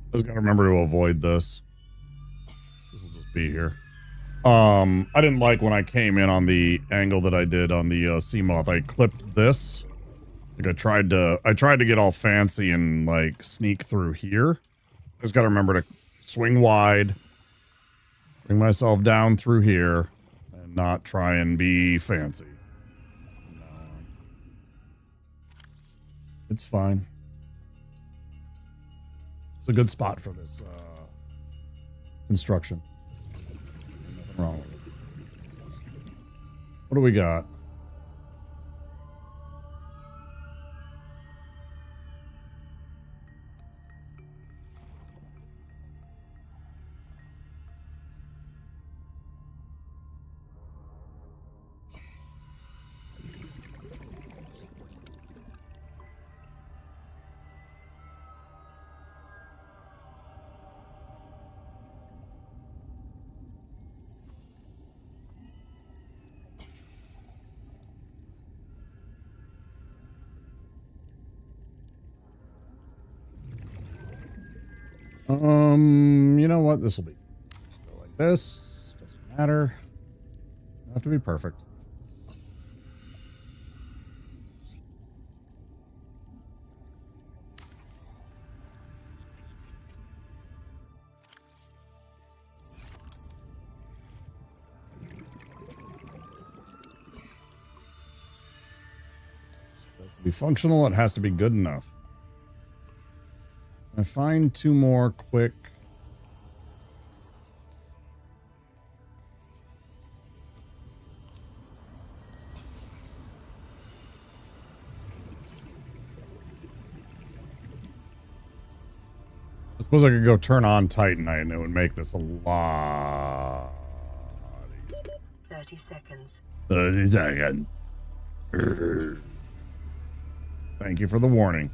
Speaker 1: I just got to remember to avoid this. This will just be here. I didn't like when I came in on the angle that I did on the sea moth. I clipped this. Like I tried to get all fancy and like sneak through here. I just got to remember to swing wide, bring myself down through here, and not try and be fancy. No. It's fine. It's a good spot for this construction. Nothing wrong with it. What do we got? You know what? This will be. Just go like this. Doesn't matter. Don't have to be perfect. It has to be functional. It has to be good enough. I find two more quick. I suppose I could go turn on Titanite and it would make this a lot easier.
Speaker 2: 30 seconds.
Speaker 1: 30 seconds. Thank you for the warning.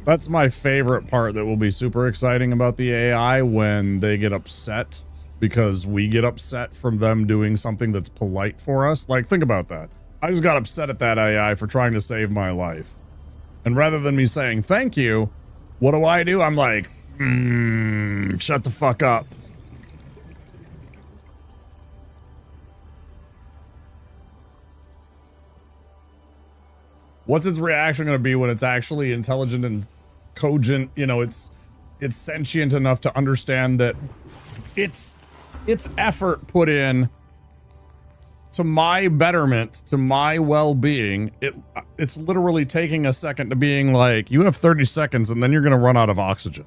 Speaker 1: That's my favorite part that will be super exciting about the AI when they get upset because we get upset from them doing something that's polite for us. Like, think about that. I just got upset at that AI for trying to save my life. And rather than me saying thank you, what do? I'm like, shut the fuck up. What's its reaction going to be when it's actually intelligent and cogent? You know, it's sentient enough to understand that its effort put in to my betterment, to my well-being. It's literally taking a second to being like, you have 30 seconds and then you're going to run out of oxygen.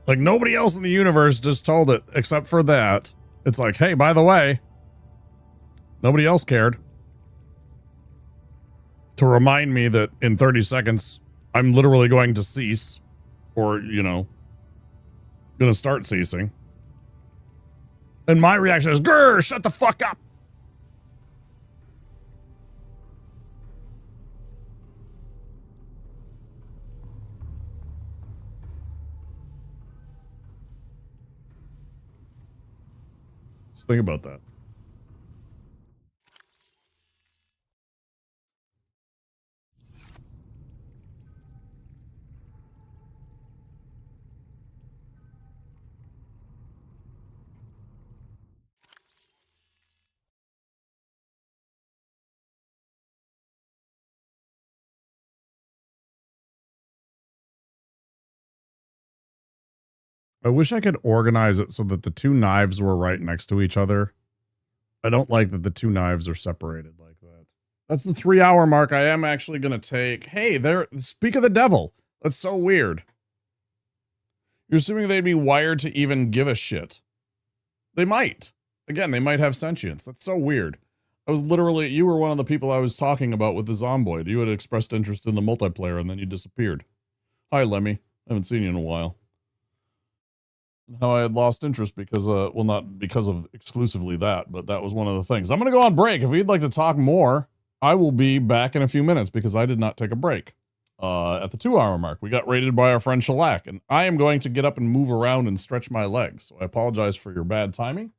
Speaker 1: Like, nobody else in the universe just told it except for that. It's like, hey, by the way, nobody else cared to remind me that in 30 seconds, I'm literally going to cease, or, you know, going to start ceasing. And my reaction is, grr, shut the fuck up. Just think about that. I wish I could organize it so that the two knives were right next to each other. I don't like that the two knives are separated like that. That's the 3-hour mark. I am actually going to take... Hey, there. Speak of the devil. That's so weird. You're assuming they'd be wired to even give a shit. They might. Again, they might have sentience. That's so weird. I was literally... You were one of the people I was talking about with the Zomboid. You had expressed interest in the multiplayer and then you disappeared. Hi, Lemmy. I haven't seen you in a while. How I had lost interest because, well, not because of exclusively that, but that was one of the things. I'm going to go on break. If you'd like to talk more, I will be back in a few minutes because I did not take a break. At the 2-hour mark, we got raided by our friend Shellac, and I am going to get up and move around and stretch my legs. So I apologize for your bad timing,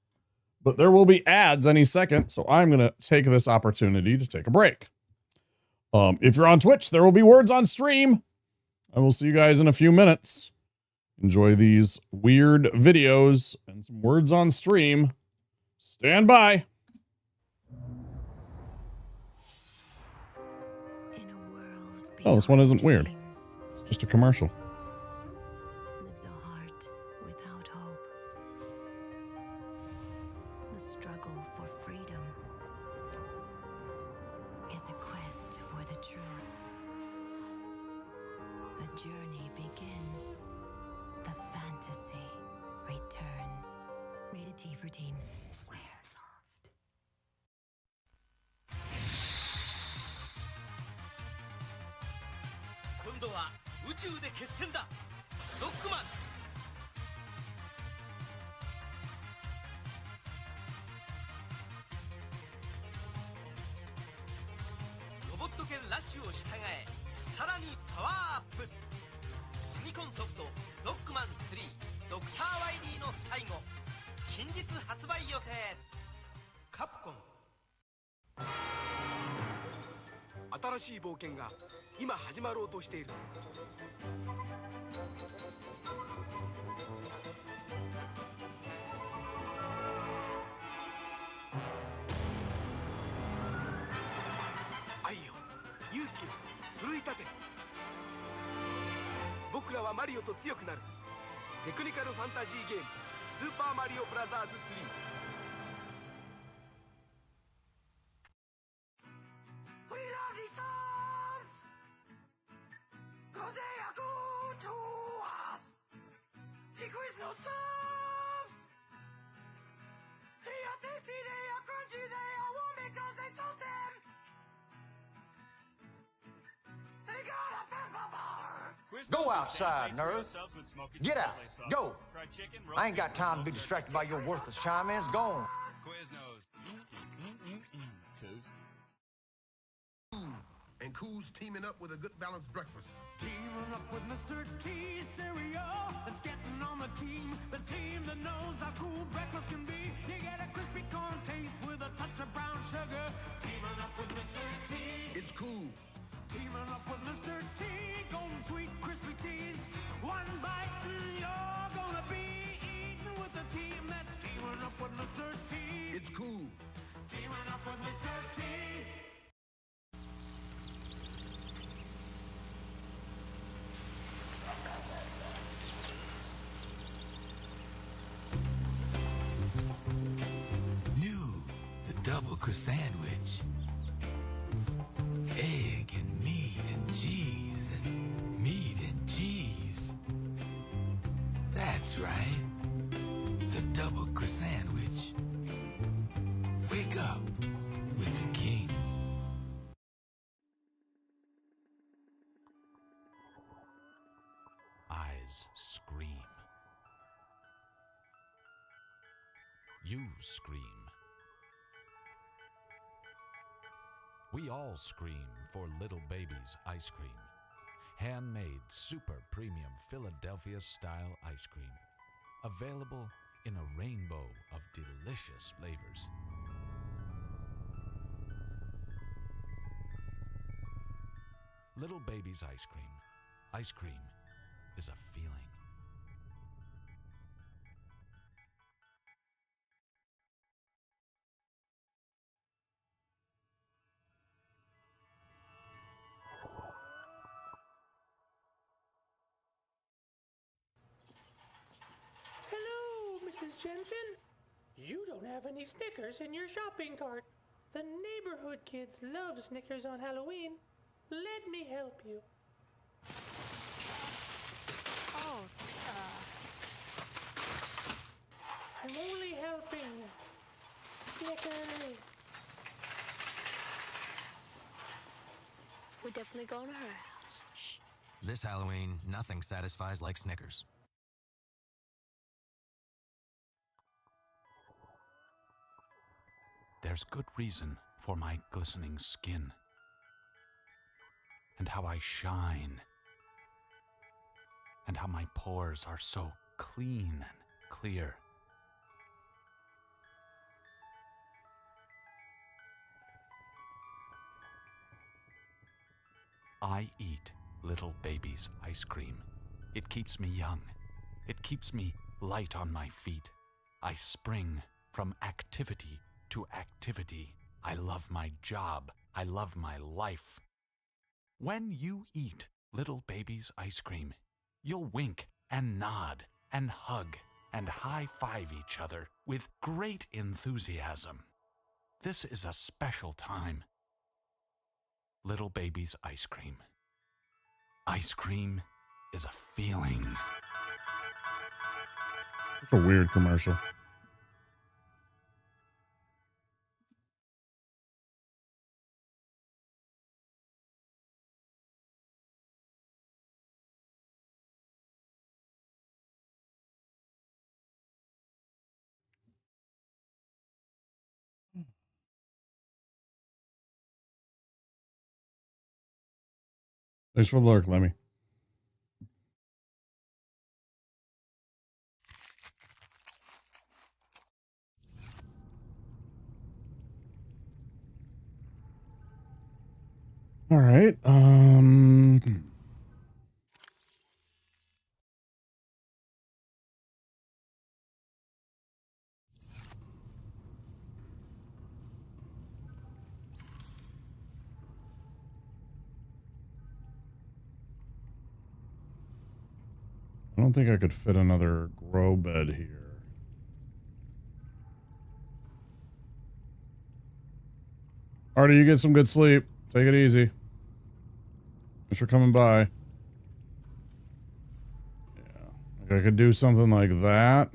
Speaker 1: but there will be ads any second, so I'm going to take this opportunity to take a break. If you're on Twitch, there will be words on stream. I will see you guys in a few minutes. Enjoy these weird videos and some words on stream. Stand by. Oh, this one isn't weird. It's just a commercial.
Speaker 9: Lives a heart without hope. The struggle for freedom is a quest for the truth. A journey begins. The fantasy returns. Rated T for teen. Swear soft.
Speaker 6: 今度は宇宙で決戦だ。ロックマン。ロボット犬ラッシュを従え、さらにパワーアップ。ファミコンソフトロックマン3ドクター・ワイリーの最後、近日発売予定。カプコン。新しい冒険が今始まろうとしている。愛よ、勇気を奮い立て。僕らはマリオと強くなる。テクニカルファンタジーゲームスーパーマリオブラザーズ3。
Speaker 10: Go outside, nerd. Get out. Go. I ain't got time to be distracted by your worthless chime-ins. Go on.
Speaker 11: And Cool's teaming up with a good balanced breakfast.
Speaker 12: Teaming up with Mr. T cereal. It's getting on the team that knows how cool breakfast can be. You get a crispy corn taste with a touch of brown sugar. Teaming up with Mr. T.
Speaker 11: It's cool.
Speaker 12: Teaming up with Mr. T. Golden sweet crispy teas. One bite and you're gonna be eating with a team that's teaming up with Mr. T.
Speaker 11: It's cool.
Speaker 12: Teaming up with Mr. T.
Speaker 13: Double crust sandwich. Egg and meat and cheese and meat and cheese. That's right. The double crust sandwich. Wake up with the king.
Speaker 14: Eyes scream. You scream. We all scream for Little Baby's ice cream. Handmade super premium Philadelphia style ice cream. Available in a rainbow of delicious flavors. Little Baby's ice cream. Ice cream is a feeling.
Speaker 15: Mrs. Jensen? You don't have any Snickers in your shopping cart. The neighborhood kids love Snickers on Halloween. Let me help you.
Speaker 7: Oh,
Speaker 15: I'm only helping. Snickers.
Speaker 7: we're definitely going to her house. Shh.
Speaker 16: This Halloween, nothing satisfies like Snickers.
Speaker 14: There's good reason for my glistening skin, and how I shine, and how my pores are so clean and clear. I eat little baby's ice cream. It keeps me young. It keeps me light on my feet. I spring from activity to activity. I love my job. I love my life. When you eat little baby's ice cream, you'll wink and nod and hug and high-five each other with great enthusiasm. This is a special time. Little baby's ice cream. Ice cream is a feeling.
Speaker 1: It's a weird commercial. Thanks for the lurk, Lemmy. All right. I don't think I could fit another grow bed here. Artie, you get some good sleep. Take it easy. Thanks for coming by. Yeah. Like I could do something like that.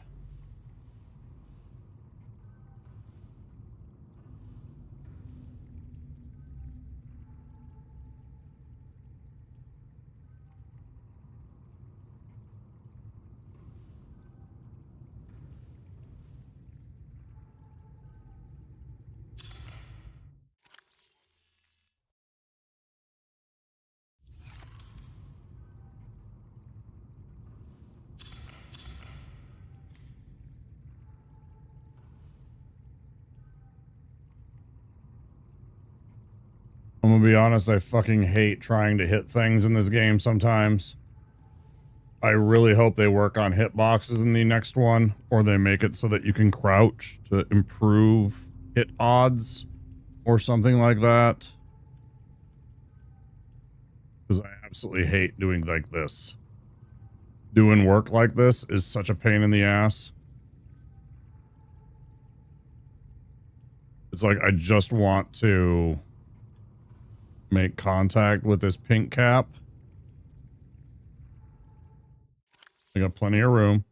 Speaker 1: I'm gonna be honest, I fucking hate trying to hit things in this game sometimes. I really hope they work on hitboxes in the next one, or they make it so that you can crouch to improve hit odds or something like that. Because I absolutely hate doing like this. Doing work like this is such a pain in the ass. It's like I just want to make contact with this pink cap. I got plenty of room.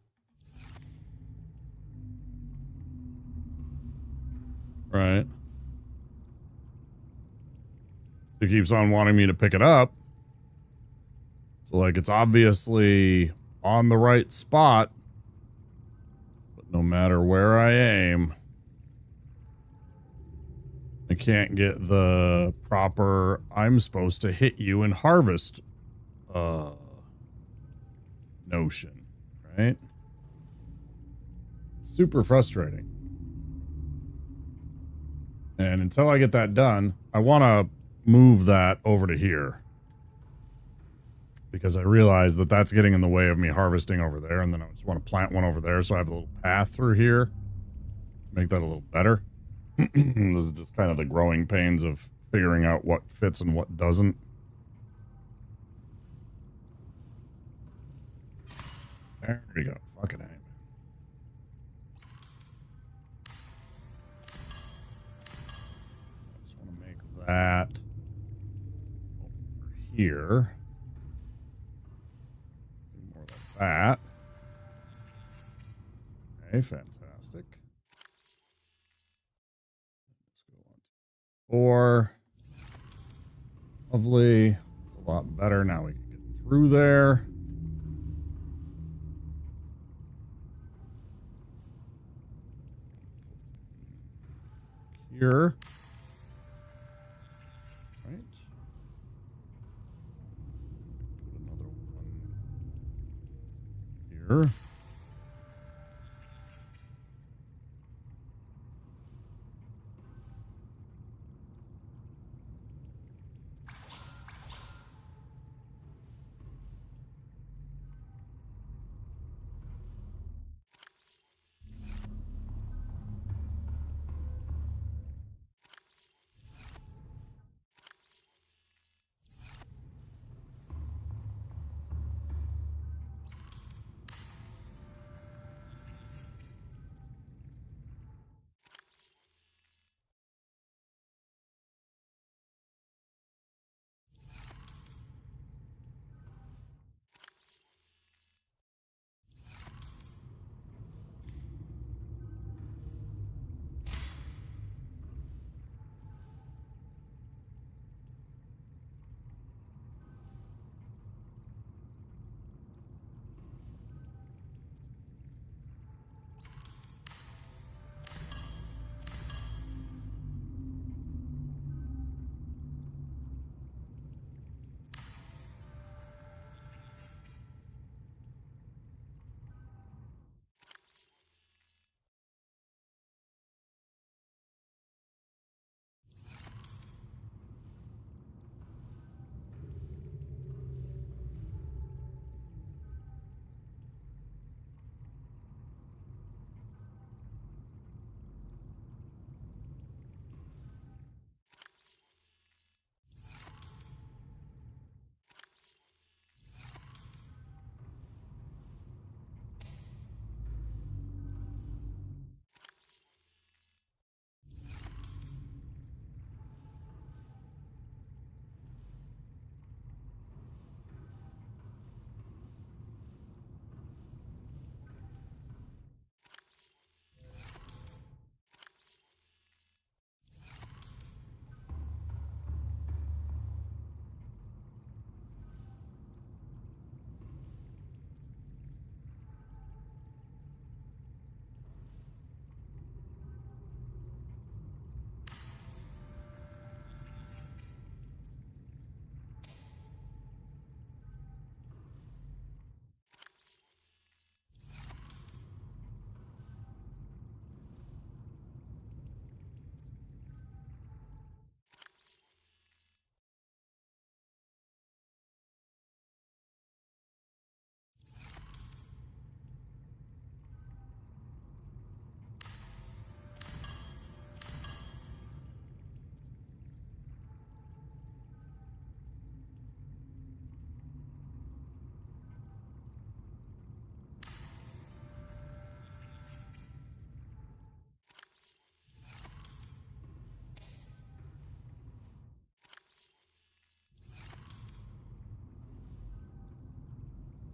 Speaker 1: Right. It keeps on wanting me to pick it up. So, like, it's obviously on the right spot. But no matter where I aim, I can't get the proper, I'm supposed to hit you and harvest notion, right? Super frustrating. And until I get that done, I want to move that over to here. Because I realize that that's getting in the way of me harvesting over there. And then I just want to plant one over there so I have a little path through here. Make that a little better. This is just kind of the growing pains of figuring out what fits and what doesn't. There we go. Fucking A. that. Over here. More like that. Okay, fantastic. Let's go on. 4. Lovely. It's a lot better. Now we can get through there. Here. Right. Put another one here.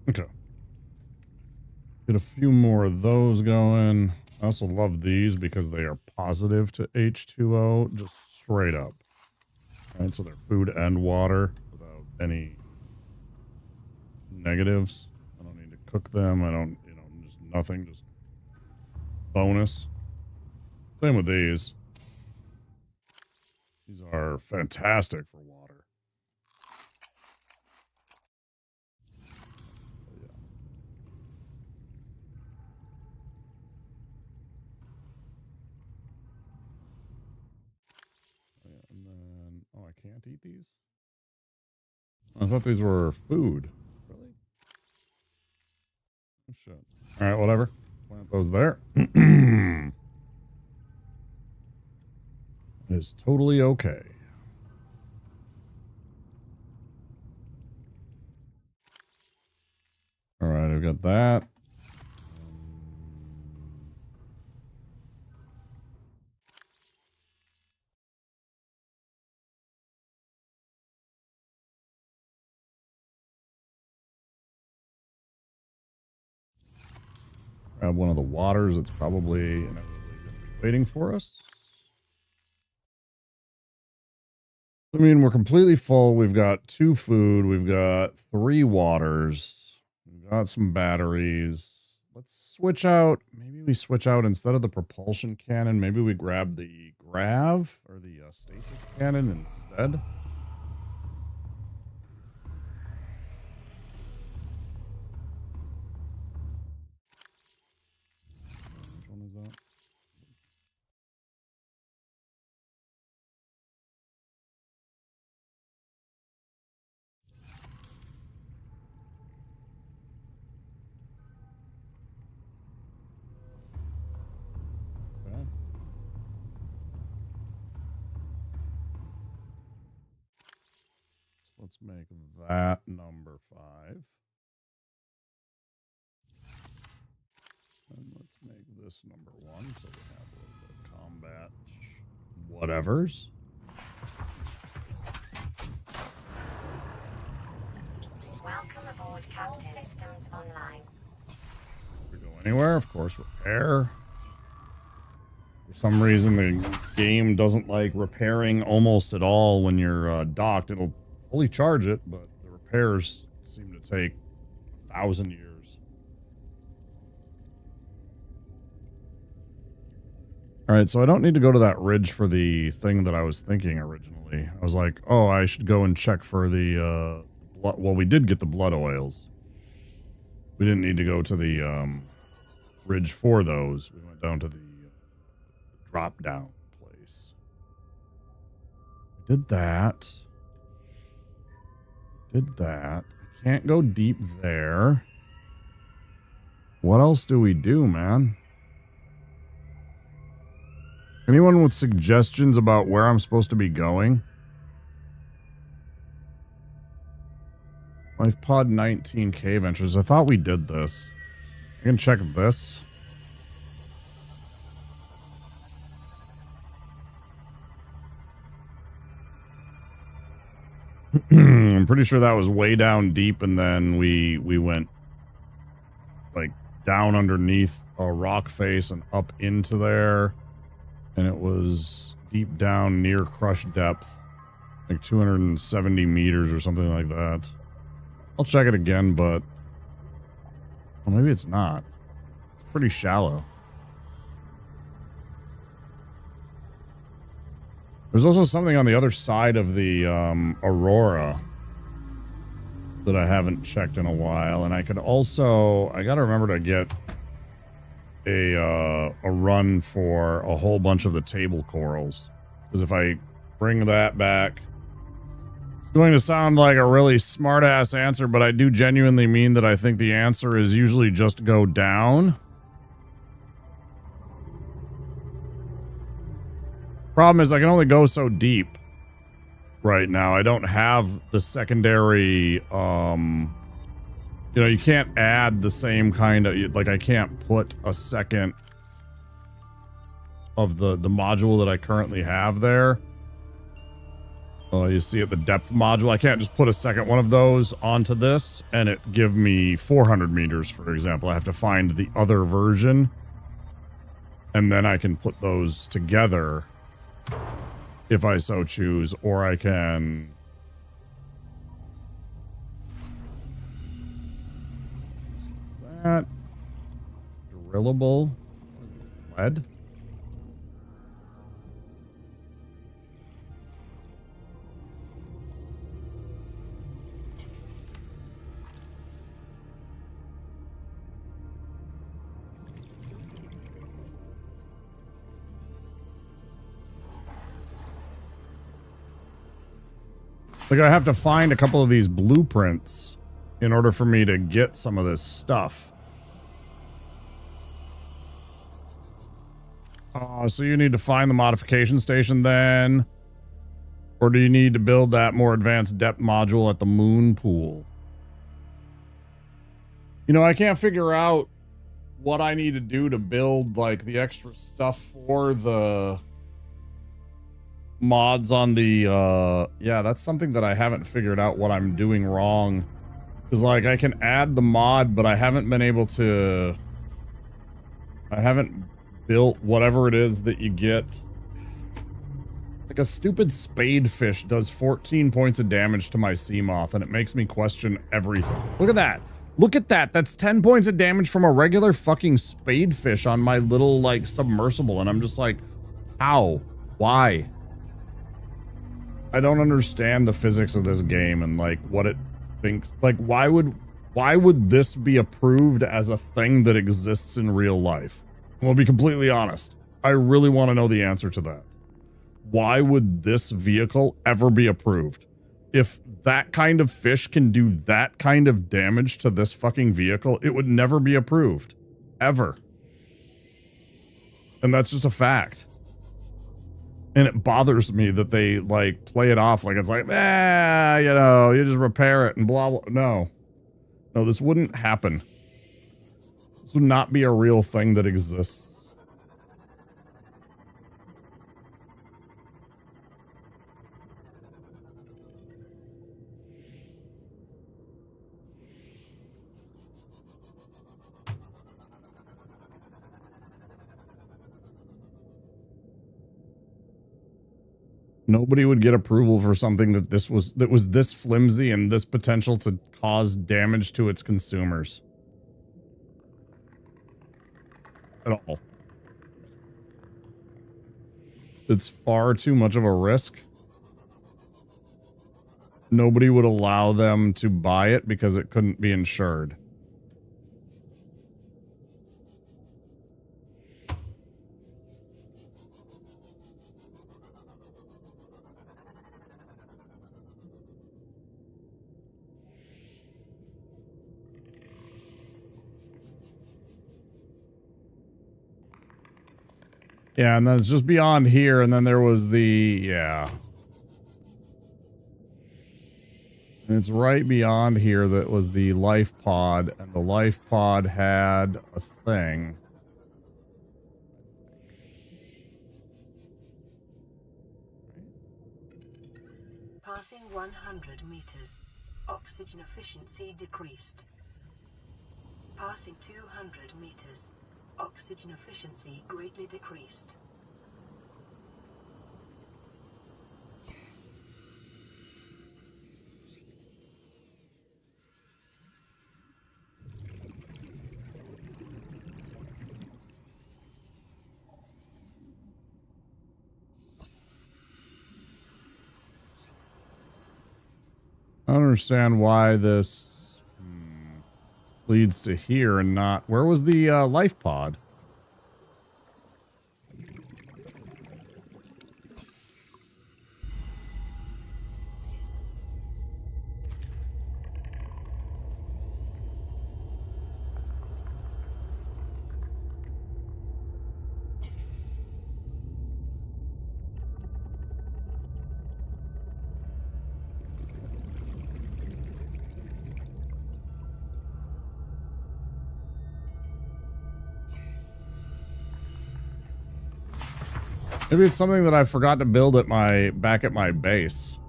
Speaker 1: Okay. Get a few more of those going. I also love these because they are positive to H2O, just straight up. Right, so they're food and water without any negatives. I don't need to cook them. I don't, just nothing, just bonus. Same with these. These are fantastic for water. And then, oh, I can't eat these? I thought these were food. Really? Oh, shit. All right, whatever. Plant those there. It's totally okay. All right, I've got that. Grab one of the waters that's probably inevitably going to be waiting for us. I mean, we're completely full. We've got 2 food. We've got 3 waters. We've got some batteries. Let's switch out. Maybe we switch out instead of the propulsion cannon. Maybe we grab the grav or the stasis cannon instead. Which one is that? Okay. So let's make that number 5. And let's make this number 1 so we have a little bit of combat whatevers.
Speaker 5: Welcome aboard, Captain. Systems online.
Speaker 1: We go anywhere, of course, repair. For some reason, the game doesn't like repairing almost at all when you're docked. It'll fully charge it, but the repairs seem to take 1,000 years. All right, so I don't need to go to that ridge for the thing that I was thinking originally. I was like, oh, I should go and check for the blood. Well, we did get the blood oils. We didn't need to go to the ridge for those. We went down to the drop down place. We did that. Did that. I can't go deep there. What else do we do, man? Anyone with suggestions about where I'm supposed to be going? Life Pod 19 Cave Entries. I thought we did this. I can check this. I'm pretty sure that was way down deep, and then we went like down underneath a rock face and up into there. And it was deep down near crush depth, like 270 meters or something like that. I'll check it again, but well, maybe it's not. It's pretty shallow. There's also something on the other side of the Aurora that I haven't checked in a while, and I could also, I gotta remember to get a run for a whole bunch of the table corals, because if I bring that back, it's going to sound like a really smart ass answer, but I do genuinely mean that I think the answer is usually just go down. Problem is I can only go so deep right now. I don't have the secondary you know, you can't add the same kind of, like I can't put a second of the module that I currently have there. You see it, the depth module. I can't just put a second one of those onto this and it give me 400 meters, for example. I have to find the other version and then I can put those together if I so choose, or I can... That drillable. What is this? Lead? Like I have to find a couple of these blueprints in order for me to get some of this stuff. So you need to find the modification station then? Or do you need to build that more advanced depth module at the moon pool? You know, I can't figure out what I need to do to build, like, the extra stuff for the mods on the, yeah, that's something that I haven't figured out what I'm doing wrong. Because, like, I can add the mod, but I haven't been able to I haven't built whatever it is that you get. Like a stupid spadefish does 14 points of damage to my sea moth, and it makes me question everything. Look at that. Look at that. That's 10 points of damage from a regular fucking spadefish on my little, like, submersible. And I'm just like, how? Why? I don't understand the physics of this game and, like, what it thinks. Like, why would this be approved as a thing that exists in real life? We'll be completely honest. I really want to know the answer to that. Why would this vehicle ever be approved? If that kind of fish can do that kind of damage to this fucking vehicle, it would never be approved. Ever. And that's just a fact. And it bothers me that they, like, play it off like it's like, you know, you just repair it and blah, blah. No. No, this wouldn't happen. This would not be a real thing that exists. Nobody would get approval for something that was this flimsy and this potential to cause damage to its consumers. At all. It's far too much of a risk. Nobody would allow them to buy it because it couldn't be insured. Yeah, and then it's just beyond here, and then there was the, yeah. And it's right beyond here that was the life pod, and the life pod had a thing.
Speaker 2: Passing 100 meters. Oxygen efficiency decreased. Passing 200 meters. Oxygen efficiency greatly decreased.
Speaker 1: I don't understand why this leads to here and not... Where was the life pod? Maybe it's something that I forgot to build at back at my base.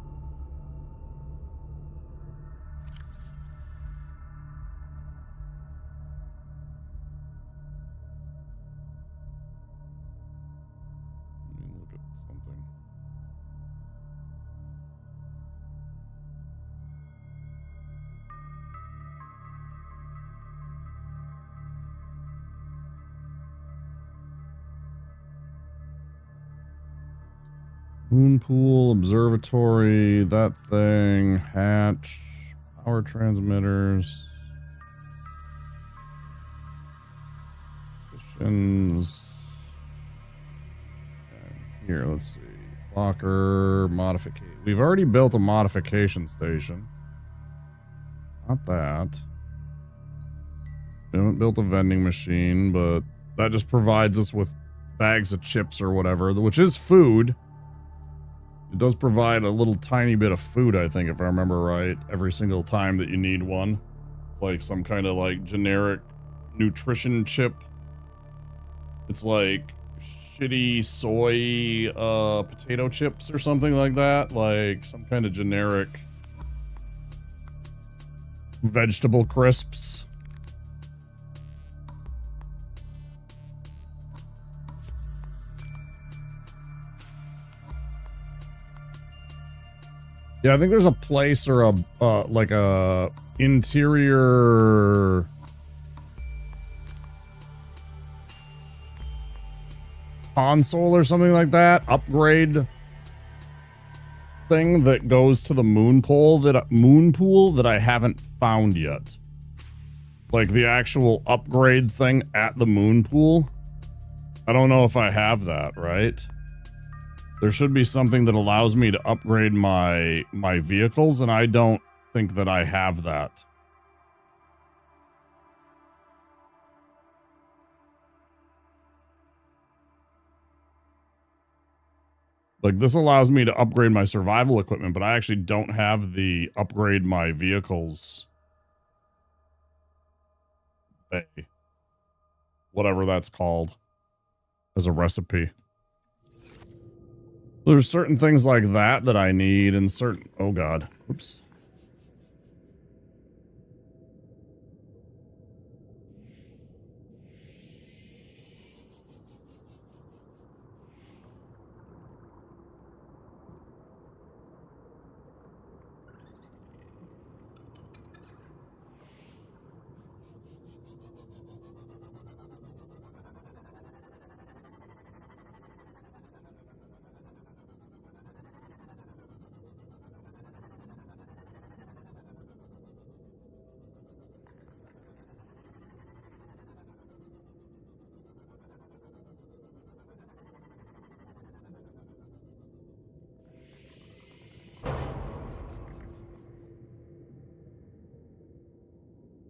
Speaker 1: Let me look at something. Moon pool, observatory, that thing, hatch, power transmitters, missions. And here, let's see, locker, modification. We've already built a modification station. Not that. We haven't built a vending machine, but that just provides us with bags of chips or whatever, which is food. It does provide a little tiny bit of food, I think, if I remember right, every single time that you need one. It's like some kind of like generic nutrition chip. It's like shitty soy potato chips or something like that. Like some kind of generic vegetable crisps. Yeah, I think there's a place or a like a interior console or something like that. Upgrade thing that goes to the moon pool that I haven't found yet. Like the actual upgrade thing at the moon pool. I don't know if I have that, right? There should be something that allows me to upgrade my vehicles, and I don't think that I have that. Like, this allows me to upgrade my survival equipment, but I actually don't have the upgrade my vehicles bay. Whatever that's called as a recipe. There's certain things like that that I need, and certain... Oh, God. Oops.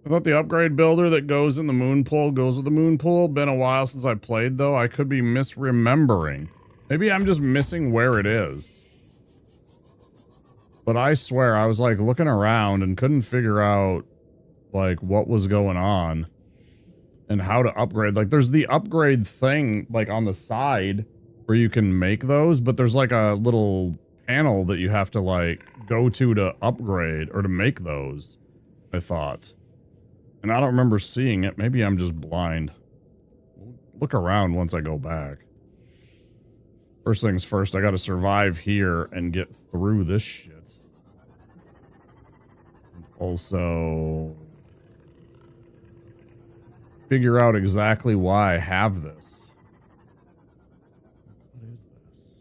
Speaker 1: I thought the upgrade builder that goes in the moon pool goes with the moon pool. Been a while since I played, though. I could be misremembering. Maybe I'm just missing where it is. But I swear, I was like looking around and couldn't figure out like what was going on and how to upgrade. Like there's the upgrade thing like on the side where you can make those, but there's like a little panel that you have to like go to upgrade or to make those, I thought. And I don't remember seeing it. Maybe I'm just blind. We'll look around once I go back. First things first, I gotta survive here and get through this shit. Also, figure out exactly why I have this. What is this?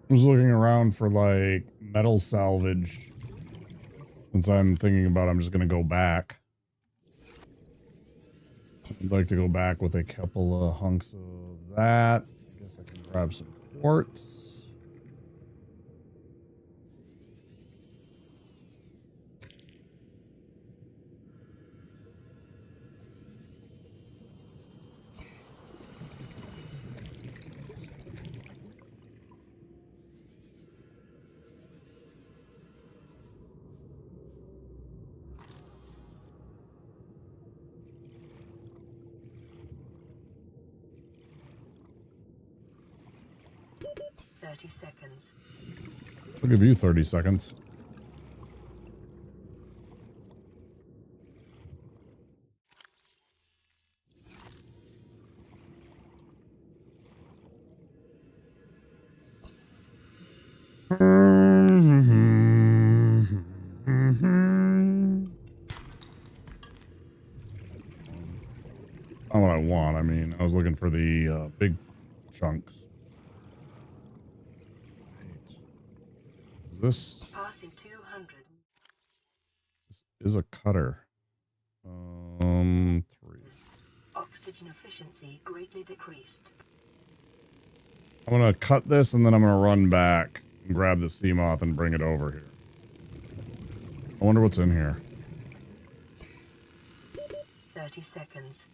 Speaker 1: I was looking around for like metal salvage. Since I'm thinking about I'm just gonna go back. I'd like to go back with a couple of hunks of that. I guess I can grab some quartz.
Speaker 2: Seconds.
Speaker 1: I'll give you 30 seconds. Not what I want. I mean, I was looking for the big chunks. Wait. Is this?
Speaker 2: Passing 200.
Speaker 1: This is a cutter. 3.
Speaker 2: Oxygen efficiency greatly decreased.
Speaker 1: I'm gonna cut this and then I'm gonna run back and grab the sea moth and bring it over here. I wonder what's in here.
Speaker 2: 30 seconds.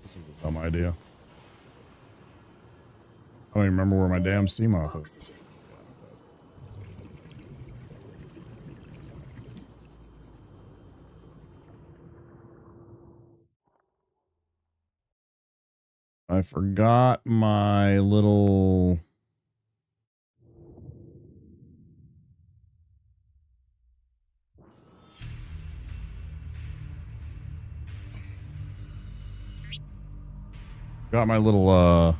Speaker 1: This was a dumb idea. I don't even remember where my damn sea moth is. I forgot my little... Got my little,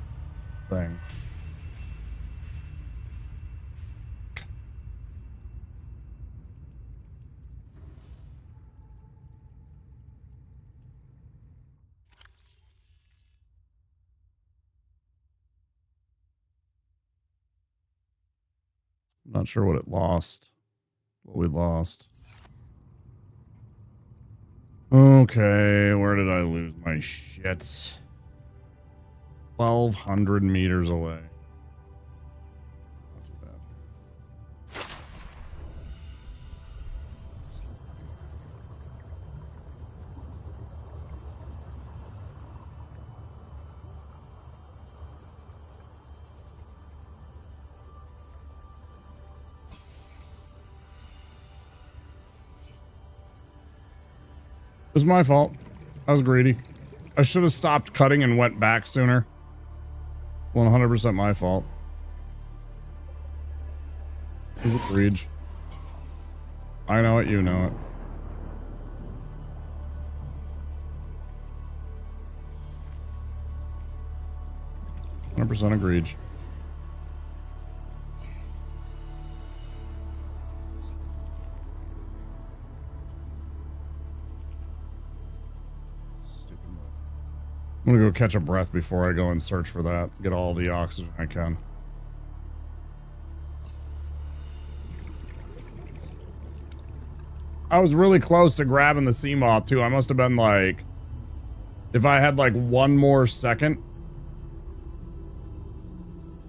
Speaker 1: thing. Not sure what it lost. What we lost. Okay, where did I lose my shit? 1,200 meters away. Not too bad. It was my fault. I was greedy. I should have stopped cutting and went back sooner. 100% my fault. He's a breach. I know it, you know it. %, agreed. I'm gonna go catch a breath before I go and search for that. Get all the oxygen I can. I was really close to grabbing the sea moth too. I must have been like, if I had like one more second,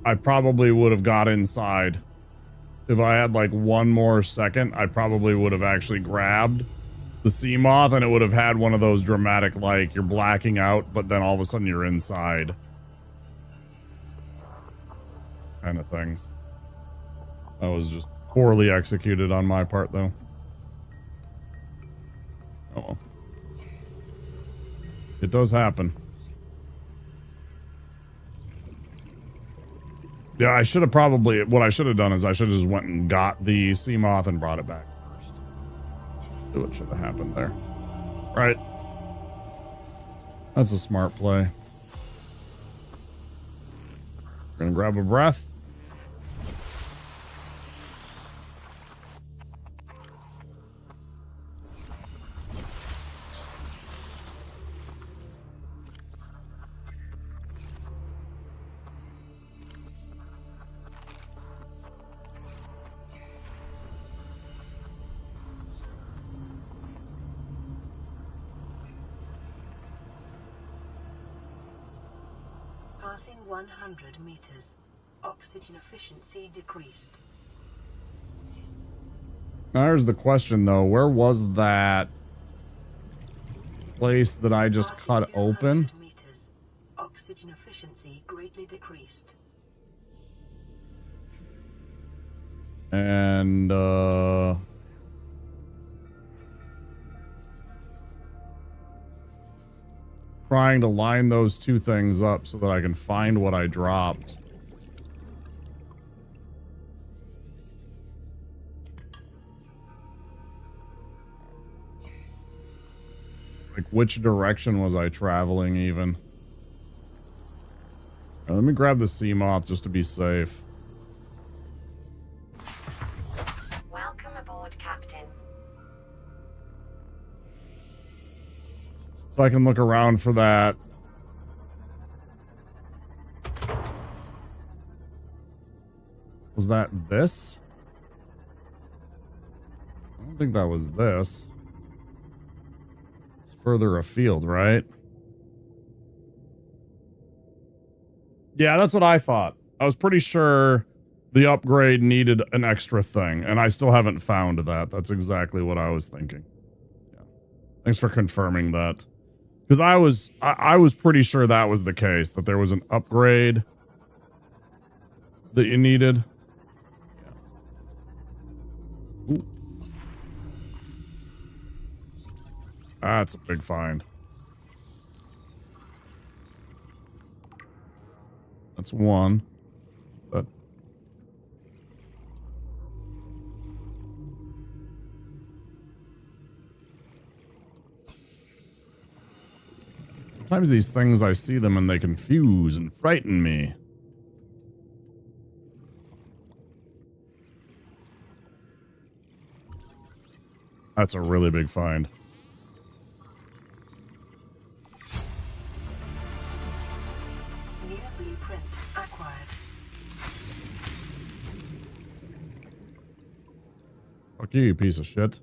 Speaker 1: I probably would have got inside. If I had like one more second, I probably would have actually grabbed the sea moth, and it would have had one of those dramatic, like, you're blacking out, but then all of a sudden you're inside kind of things. That was just poorly executed on my part, though. Oh well. It does happen. Yeah, I should have probably, what I should have done is I should have just went and got the sea moth and brought it back first. What should have happened there. Right. That's a smart play. Gonna grab a breath.
Speaker 2: Passing 100 meters. Oxygen efficiency decreased.
Speaker 1: Now here's the question though, where was that place that I just cut open?
Speaker 2: Meters. Oxygen efficiency greatly decreased.
Speaker 1: And trying to line those two things up so that I can find what I dropped. Like, which direction was I traveling even? Let me grab the sea moth just to be safe.
Speaker 5: Welcome aboard aboard, Captain.
Speaker 1: If I can look around for that. Was that this? I don't think that was this. It's further afield, right? Yeah, that's what I thought. I was pretty sure the upgrade needed an extra thing, and I still haven't found that. That's exactly what I was thinking. Yeah. Thanks for confirming that. Because I was pretty sure that was the case, that there was an upgrade that you needed. Yeah. Ooh. That's a big find. That's one. But sometimes these things, I see them and they confuse and frighten me. That's a really big find.
Speaker 2: New blueprint acquired.
Speaker 1: Fuck you, you piece of shit.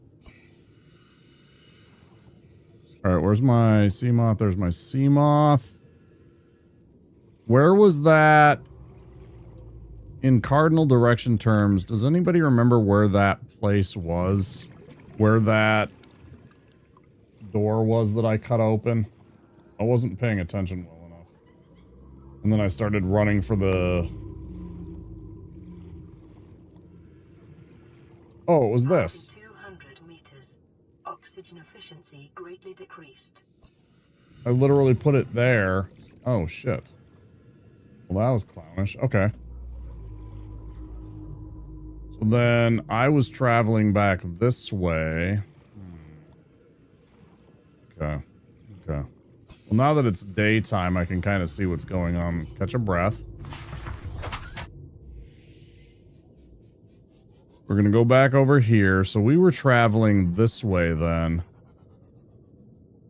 Speaker 1: Alright, where's my Seamoth? There's my Seamoth. Where was that in cardinal direction terms? Does anybody remember where that place was? Where that door was that I cut open? I wasn't paying attention well enough. And then I started running for the... Oh, it was this.
Speaker 2: 200 meters. Oxygen efficiency greatly decreased.
Speaker 1: I literally put it there. Oh, shit. Well, that was clownish. Okay. So then I was traveling back this way. Okay. Okay. Well, now that it's daytime, I can kind of see what's going on. Let's catch a breath. We're going to go back over here. So we were traveling this way then.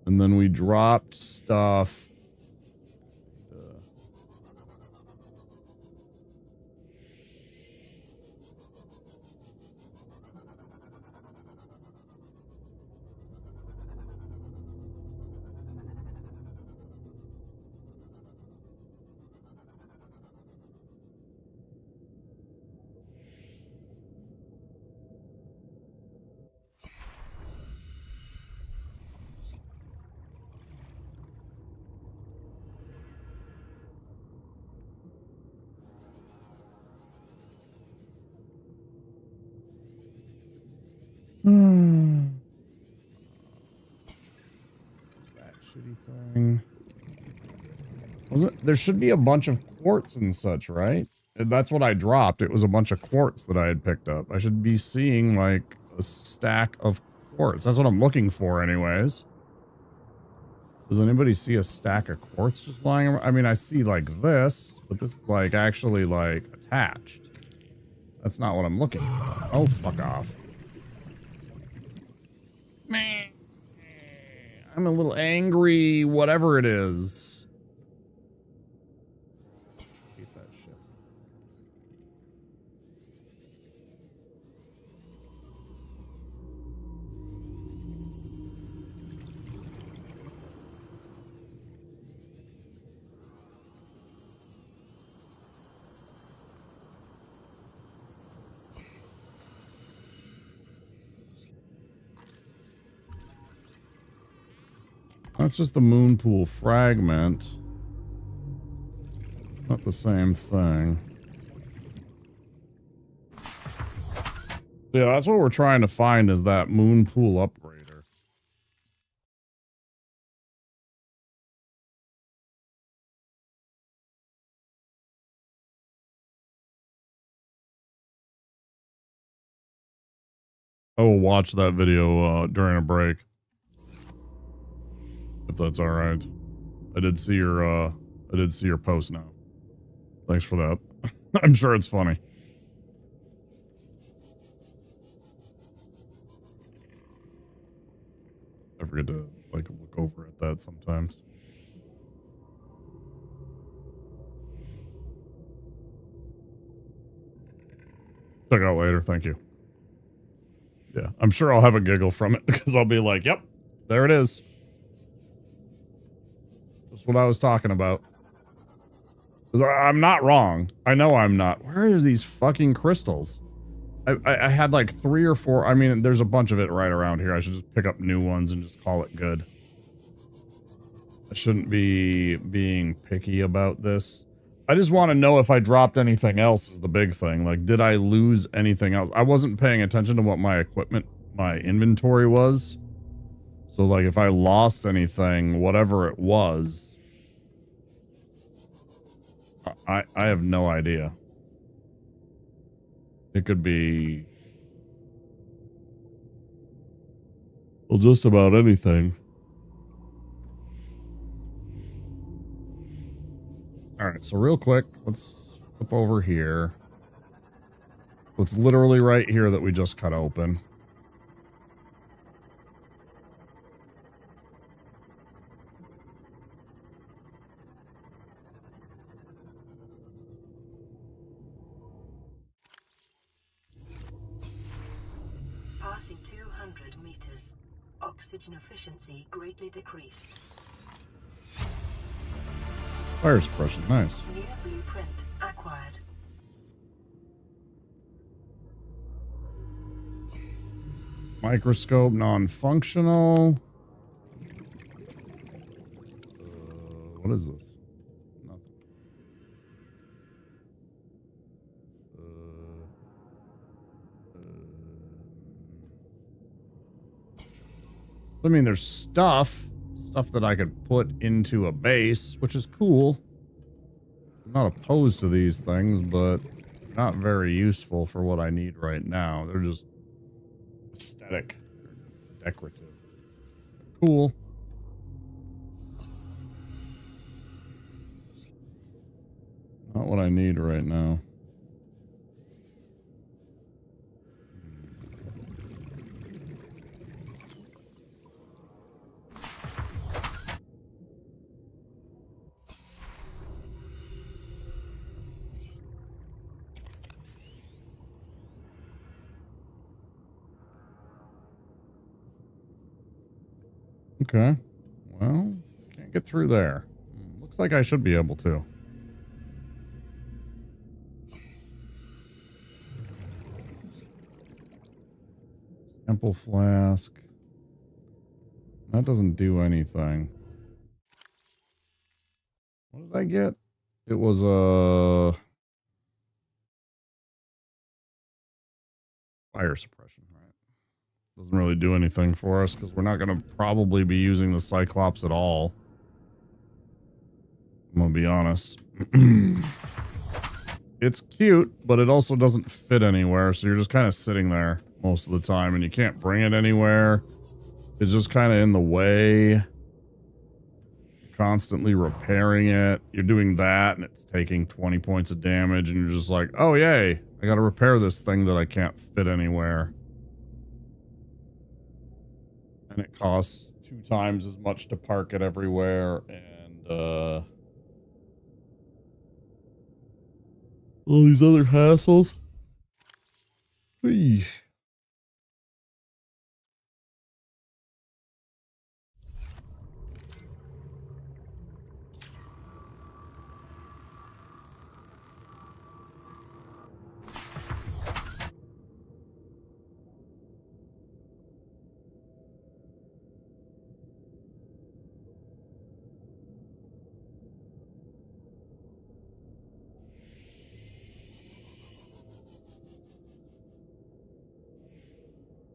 Speaker 1: And then we dropped stuff. That shitty thing. There should be a bunch of quartz and such, right? And that's what I dropped. It was a bunch of quartz that I had picked up. I should be seeing like a stack of quartz. That's what I'm looking for anyways. Does anybody see a stack of quartz just lying around? I mean, I see like this, but this is like actually like attached. That's not what I'm looking for. Oh, fuck off. I'm a little angry, whatever it is. Hate that shit. That's just the moon pool fragment. It's not the same thing. Yeah, that's what we're trying to find, is that moon pool upgrader. I will watch that video during a break. If that's all right. I did see your post now. Thanks for that. I'm sure it's funny. forget to like look over at that sometimes. Check it out later. Thank you. Yeah, I'm sure I'll have a giggle from it because I'll be like, yep, there it is. That's what I was talking about. I'm not wrong. I know I'm not. Where are these fucking crystals? I had like 3 or 4. I mean, there's a bunch of it right around here. I should just pick up new ones and just call it good. I shouldn't be being picky about this. I just want to know if I dropped anything else is the big thing. Like, did I lose anything else? I wasn't paying attention to what my equipment, my inventory was. So, like, if I lost anything, whatever it was, I have no idea. It could be... well, just about anything. Alright, so real quick, let's flip over here. It's literally right here that we just cut open.
Speaker 2: Passing 200 meters. Oxygen efficiency greatly decreased.
Speaker 1: Fire suppression, nice.
Speaker 2: New blueprint acquired.
Speaker 1: Microscope non-functional. What is this? Nothing. I mean, there's stuff that I could put into a base, which is cool. I'm not opposed to these things, but not very useful for what I need right now. They're just aesthetic, decorative. Cool. Not what I need right now. Okay. Well, can't get through there. Looks like I should be able to. Sample flask. That doesn't do anything. What did I get? It was a fire suppression, right? Doesn't really do anything for us because we're not going to probably be using the Cyclops at all. I'm going to be honest. It's cute, but it also doesn't fit anywhere, so you're just kind of sitting there most of the time, and you can't bring it anywhere. It's just kind of in the way. Constantly repairing it. You're doing that, and it's taking 20 points of damage, and you're just like, oh, yay. I got to repair this thing that I can't fit anywhere. And it costs 2 times as much to park it everywhere, and, all these other hassles. Eesh.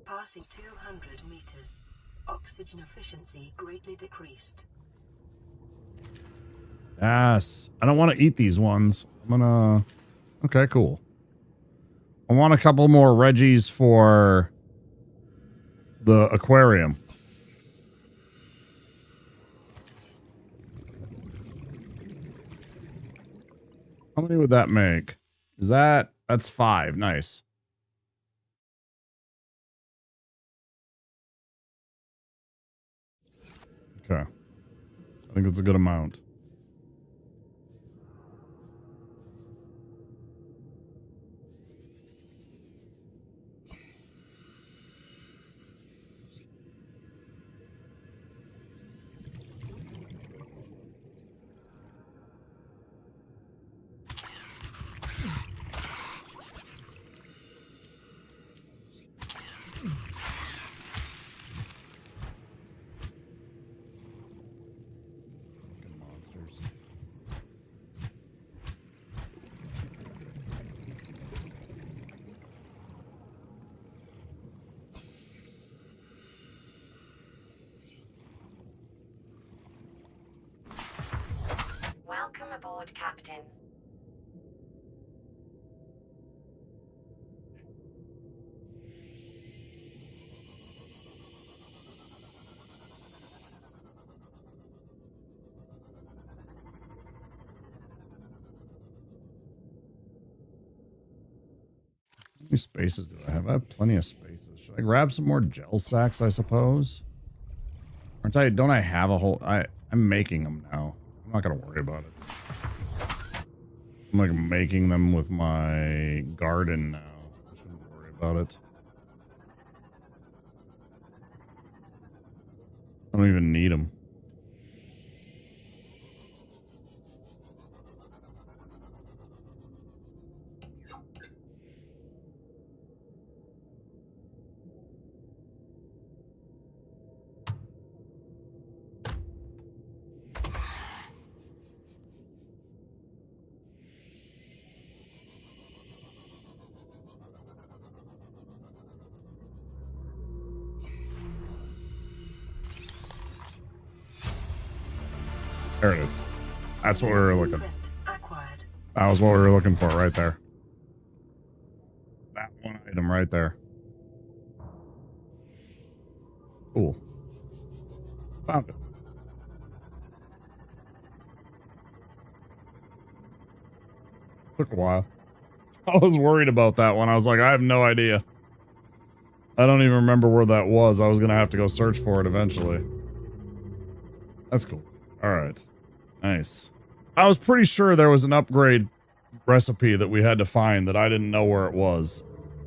Speaker 2: Passing 200 meters. Oxygen efficiency greatly decreased.
Speaker 1: Yes. I don't want to eat these ones. I'm gonna... okay, cool. I want a couple more Reggies for the aquarium. How many would that make? Is that... that's 5. Nice. Okay. I think that's a good amount. Monsters.
Speaker 5: Welcome aboard, Captain.
Speaker 1: How many spaces do I have? I have plenty of spaces. Should I grab some more gel sacks, I suppose? Don't I have a whole... I'm making them now. I'm not going to worry about it. I'm like making them with my garden now. I shouldn't worry about it. I don't even need them. There it is. That's what we were looking for. That was what we were looking for right there. That one item right there. Cool. Found it. Took a while. I was worried about that one. I was like, I have no idea. I don't even remember where that was. I was going to have to go search for it eventually. That's cool. All right. Nice. I was pretty sure there was an upgrade recipe that we had to find that I didn't know where it was.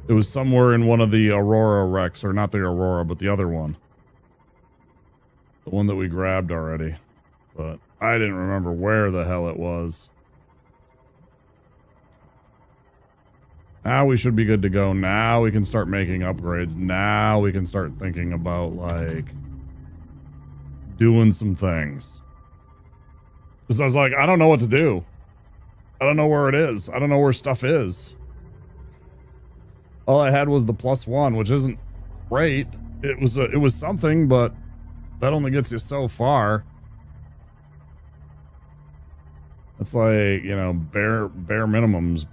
Speaker 1: It was somewhere in one of the Aurora wrecks, or not the Aurora, but the other one. The one that we grabbed already. But I didn't remember where the hell it was. Now we should be good to go. Now we can start making upgrades. Now we can start thinking about, like, doing some things. Because I was like, I don't know what to do. I don't know where it is. I don't know where stuff is. All I had was the +1, which isn't great. It was something, but that only gets you so far. It's like, you know, bare minimums,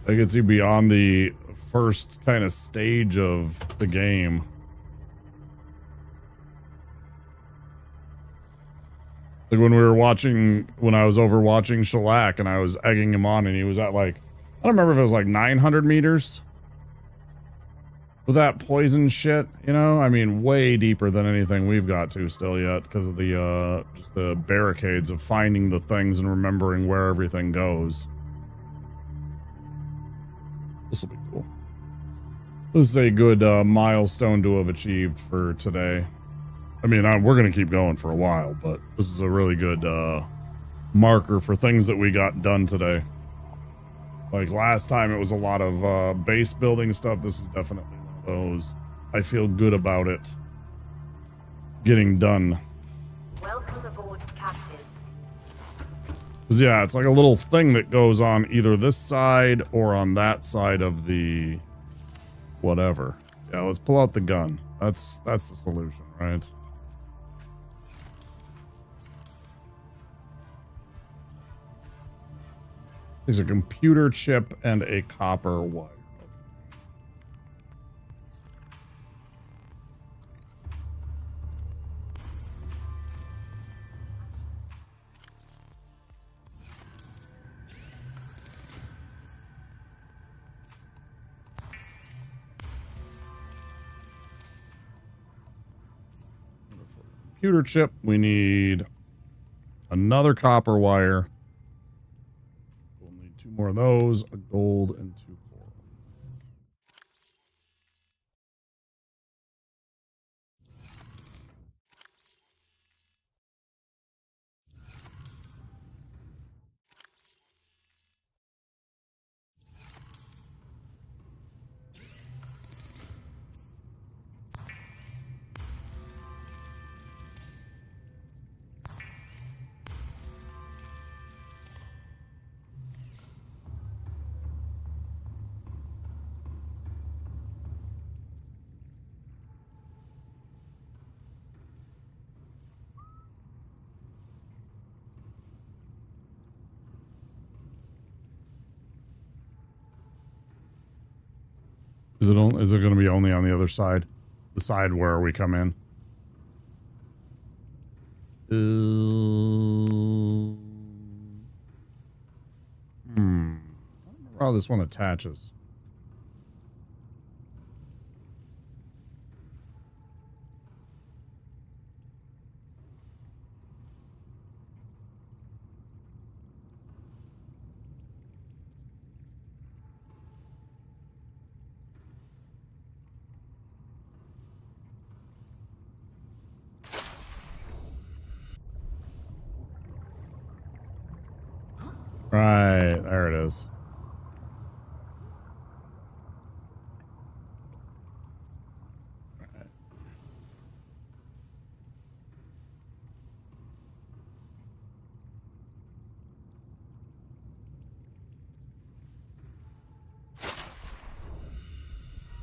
Speaker 1: that gets you beyond the first kind of stage of the game. Like when I was over watching Shellac and I was egging him on and he was at like, I don't remember if it was like 900 meters. With that poison shit, you know? I mean, way deeper than anything we've got to still yet because of the, just the barricades of finding the things and remembering where everything goes. This will be cool. This is a good milestone to have achieved for today. I mean, we're going to keep going for a while, but this is a really good marker for things that we got done today. Like last time it was a lot of base building stuff. This is definitely one of those. I feel good about it getting done.
Speaker 5: Welcome aboard, Captain.
Speaker 1: Because yeah, it's like a little thing that goes on either this side or on that side of the whatever. Yeah, let's pull out the gun. That's the solution, right? There's a computer chip and a copper wire. computer chip. We need another copper wire. We'll need 2 more of those, a gold and 2 coral. Is it going to be only on the other side? The side where we come in? I don't remember how this one attaches. Right, there it is.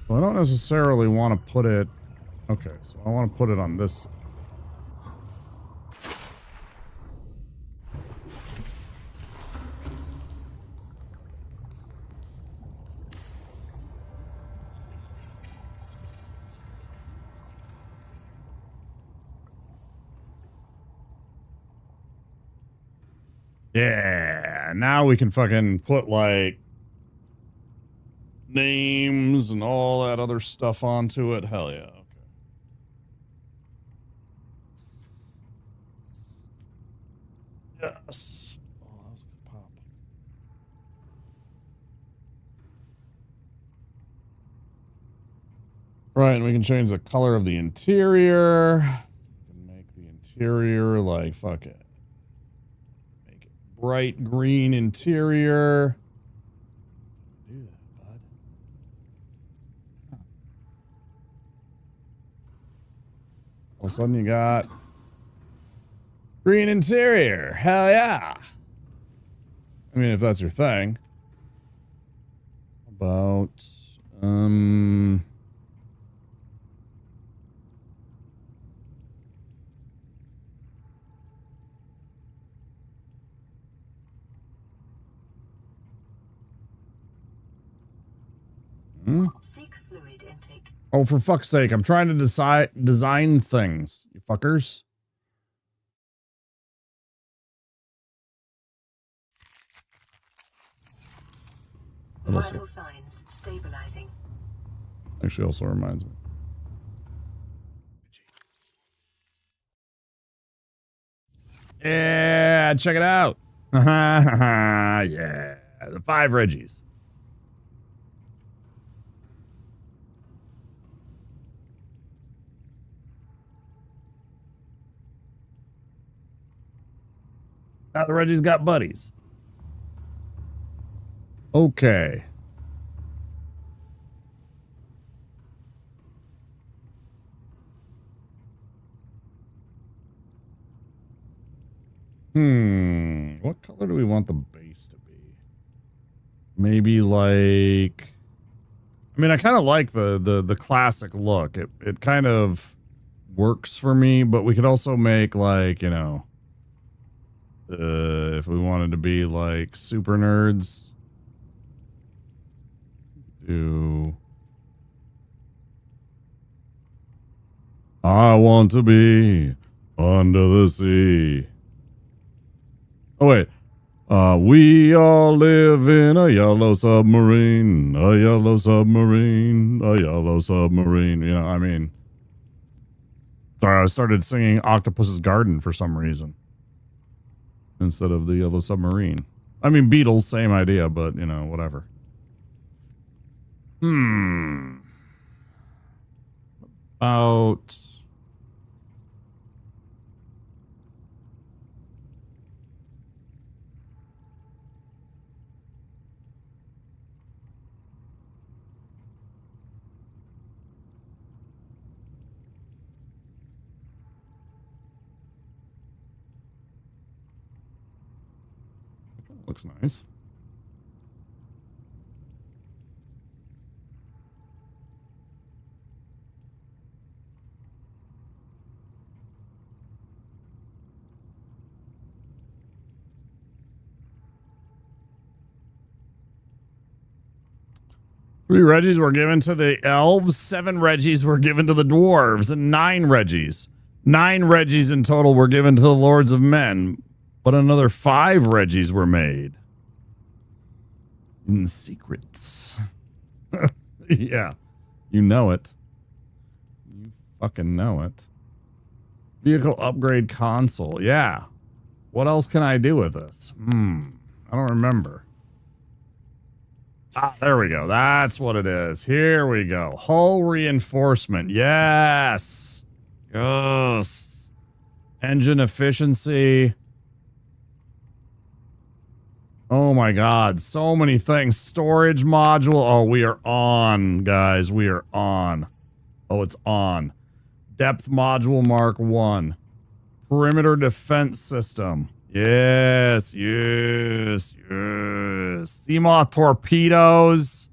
Speaker 1: Well, I don't necessarily want to put it... Okay, so I want to put it on this. Yeah, now we can fucking put, like, names and all that other stuff onto it. Hell yeah. Okay. Yes. Oh, that was a good pop. Right, and we can change the color of the interior. We can make the interior like, fuck it. Make it bright green interior. Do that, bud. All of a sudden you got green interior. Hell yeah. I mean, if that's your thing. About,
Speaker 2: Seek fluid intake.
Speaker 1: Oh, for fuck's sake. I'm trying to design things, you fuckers.
Speaker 2: Vital signs stabilizing.
Speaker 1: Actually also reminds me. Yeah, check it out. Yeah, the 5 Reggies. Now the Reggie's got buddies. Okay. What color do we want the base to be? Maybe like... I mean, I kind of like the classic look. It kind of works for me, but we could also make like, you know... if we wanted to be like super nerds, do I want to be under the sea? Oh wait, we all live in a yellow submarine, a yellow submarine, a yellow submarine. You know, I mean, Sorry, I started singing Octopus's Garden for some reason. Instead of the Yellow Submarine. I mean, Beatles, same idea, but, you know, whatever. About... Looks nice. Three Reggies were given to the elves, 7 Reggies were given to the dwarves, and 9 Reggies. 9 Reggies in total were given to the lords of men, but another 5 Reggies were made. In secrets. Yeah, you know it. You fucking know it. Vehicle upgrade console. Yeah. What else can I do with this? I don't remember. Ah, there we go. That's what it is. Here we go. Hull reinforcement. Yes. Yes. Engine efficiency. Oh my God. So many things. Storage module. Oh, we are on, guys. We are on. Oh, it's on. Depth module Mark 1. Perimeter defense system. Yes, yes, yes. Seamoth torpedoes.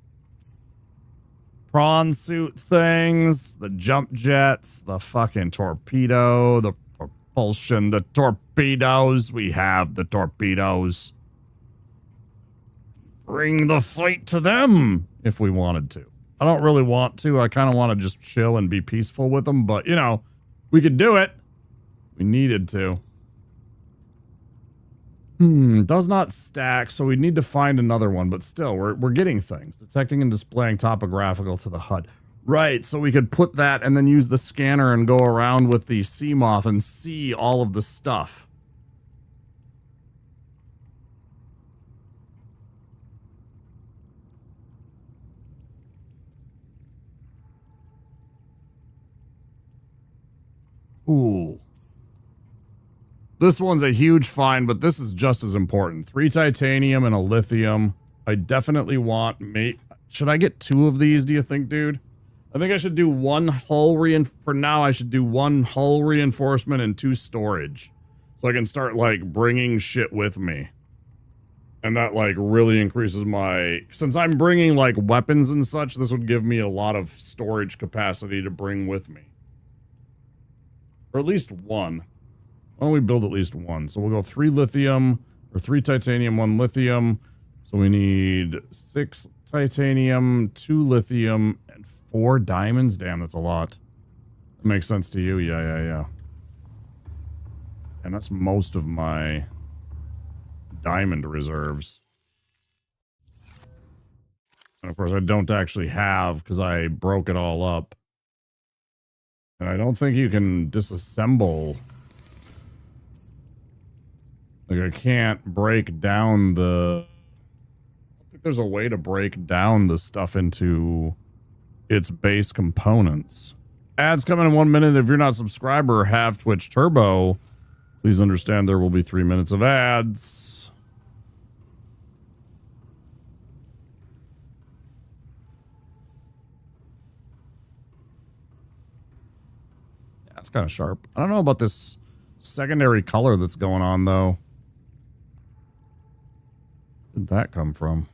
Speaker 1: Prawn suit things. The jump jets. The fucking torpedo. The propulsion. The torpedoes. We have the torpedoes. Bring the fight to them if we wanted to. I don't really want to. I kind of want to just chill and be peaceful with them. But, you know, we could do it. We needed to. Does not stack, so we need to find another one, but still, we're getting things. Detecting and displaying topographical to the HUD. Right, so we could put that and then use the scanner and go around with the Seamoth and see all of the stuff. Ooh. This one's a huge find, but this is just as important. 3 titanium and a lithium. I definitely want... Should I get 2 of these, do you think, dude? I think I should do 1 hull For now, I should do 1 hull reinforcement and 2 storage. So I can start, like, bringing shit with me. And that, like, really increases my... Since I'm bringing, like, weapons and such, this would give me a lot of storage capacity to bring with me. Or at least 1. Why don't we build at least 1? So we'll go 3 lithium, or 3 titanium, 1 lithium. So we need 6 titanium, 2 lithium, and 4 diamonds. Damn, that's a lot. That makes sense to you? Yeah. And that's most of my diamond reserves. And of course, I don't actually have, because I broke it all up. And I don't think you can disassemble... Like, I can't break down the... I think there's a way to break down the stuff into its base components. Ads coming in 1 minute. If you're not a subscriber or have Twitch Turbo, please understand there will be 3 minutes of ads. Yeah, it's kind of sharp. I don't know about this secondary color that's going on, though. Where did that come from?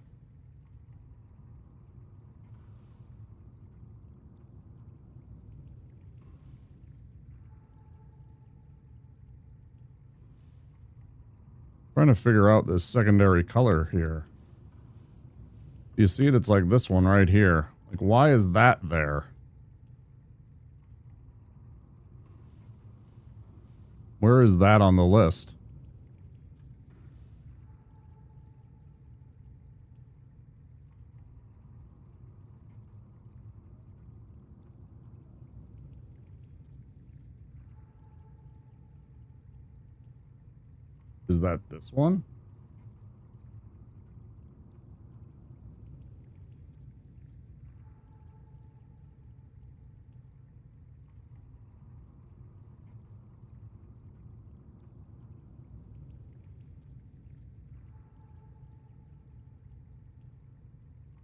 Speaker 1: Trying to figure out this secondary color here. You see it? It's like this one right here. Like, why is that there? Where is that on the list? Is that this one?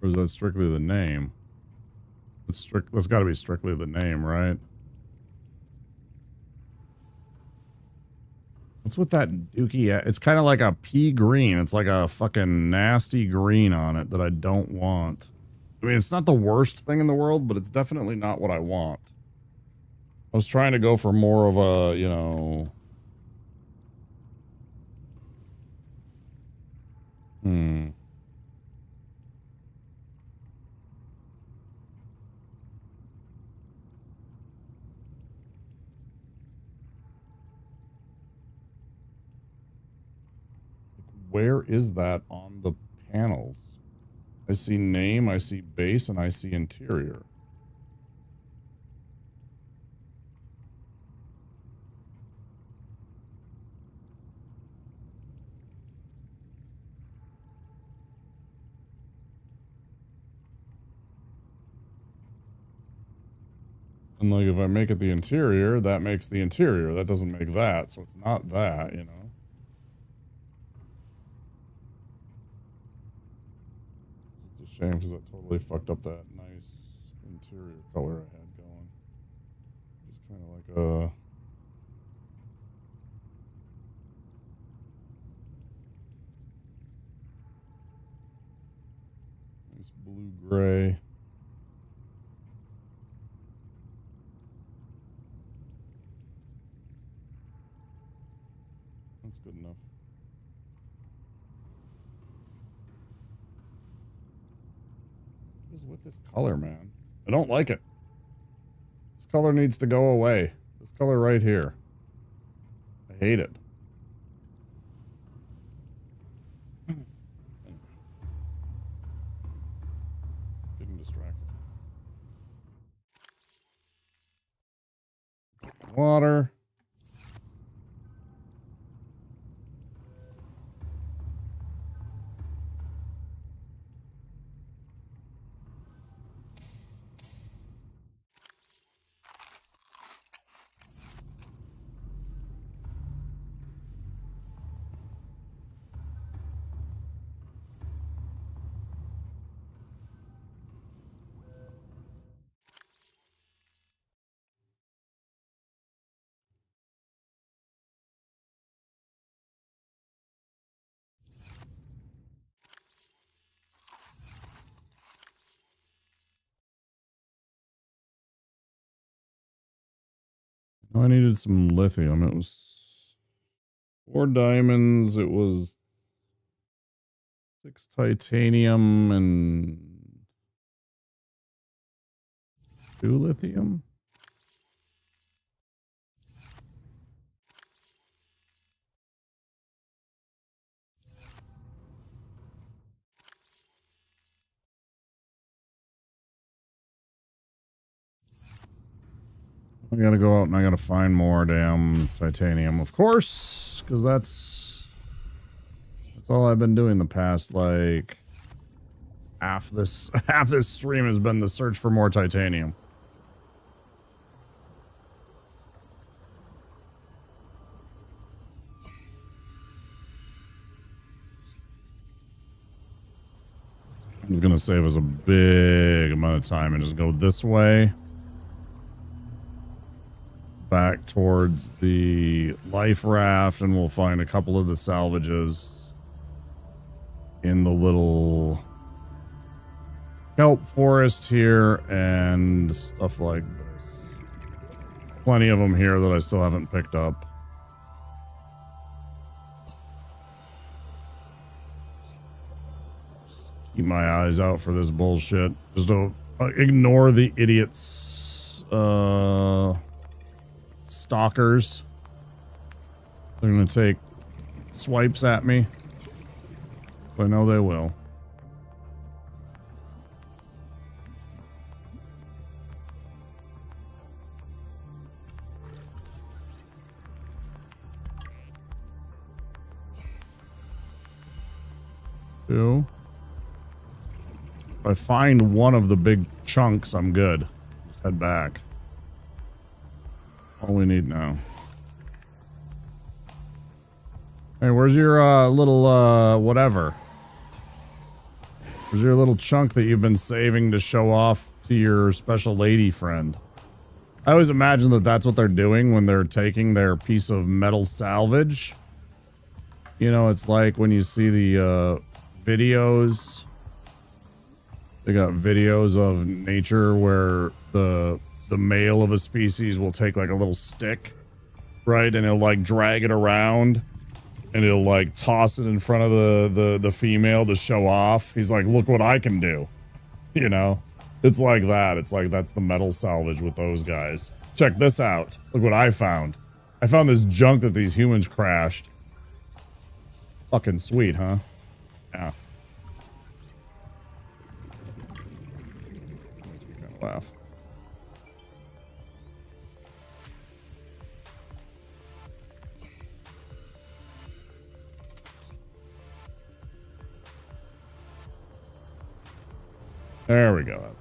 Speaker 1: Or is that strictly the name? That's got to be strictly the name, right? What's with that dookie? It's kind of like a pea green. It's like a fucking nasty green on it that I don't want. I mean, it's not the worst thing in the world, but it's definitely not what I want. I was trying to go for more of a, you know... Where is that on the panels? I see name, I see base, and I see interior. And like if I make it the interior, that makes the interior. That doesn't make that, so it's not that, you know. It's a shame because that totally fucked up that nice interior color I had going. Just kind of like a... nice blue-gray. That's good enough. What is with this color, man? I don't like it. This color needs to go away. This color right here. I hate it. Getting distracted. Water. I needed some lithium. It was 4 diamonds. It was 6 titanium and 2 lithium. I gotta go out and I gotta find more damn titanium, of course, because that's all I've been doing the past, like, half this stream has been the search for more titanium. I'm gonna save us a big amount of time and just go this way. Back towards the life raft, and we'll find a couple of the salvages in the little kelp forest here and stuff like this. Plenty of them here that I still haven't picked up. Just keep my eyes out for this bullshit. Just don't ignore the idiots. Stalkers. They're gonna take swipes at me. So I know they will. 2. If I find one of the big chunks, I'm good. Just head back. All we need now. Hey, where's your little whatever? Where's your little chunk that you've been saving to show off to your special lady friend? I always imagine that that's what they're doing when they're taking their piece of metal salvage. You know, it's like when you see the videos. They got videos of nature where the male of a species will take like a little stick, right? And he'll like drag it around and he'll like toss it in front of the female to show off. He's like, look what I can do. You know, it's like that. It's like, that's the metal salvage with those guys. Check this out. Look what I found. I found this junk that these humans crashed. Fucking sweet, huh? Yeah. Makes me kind of laugh. There we go.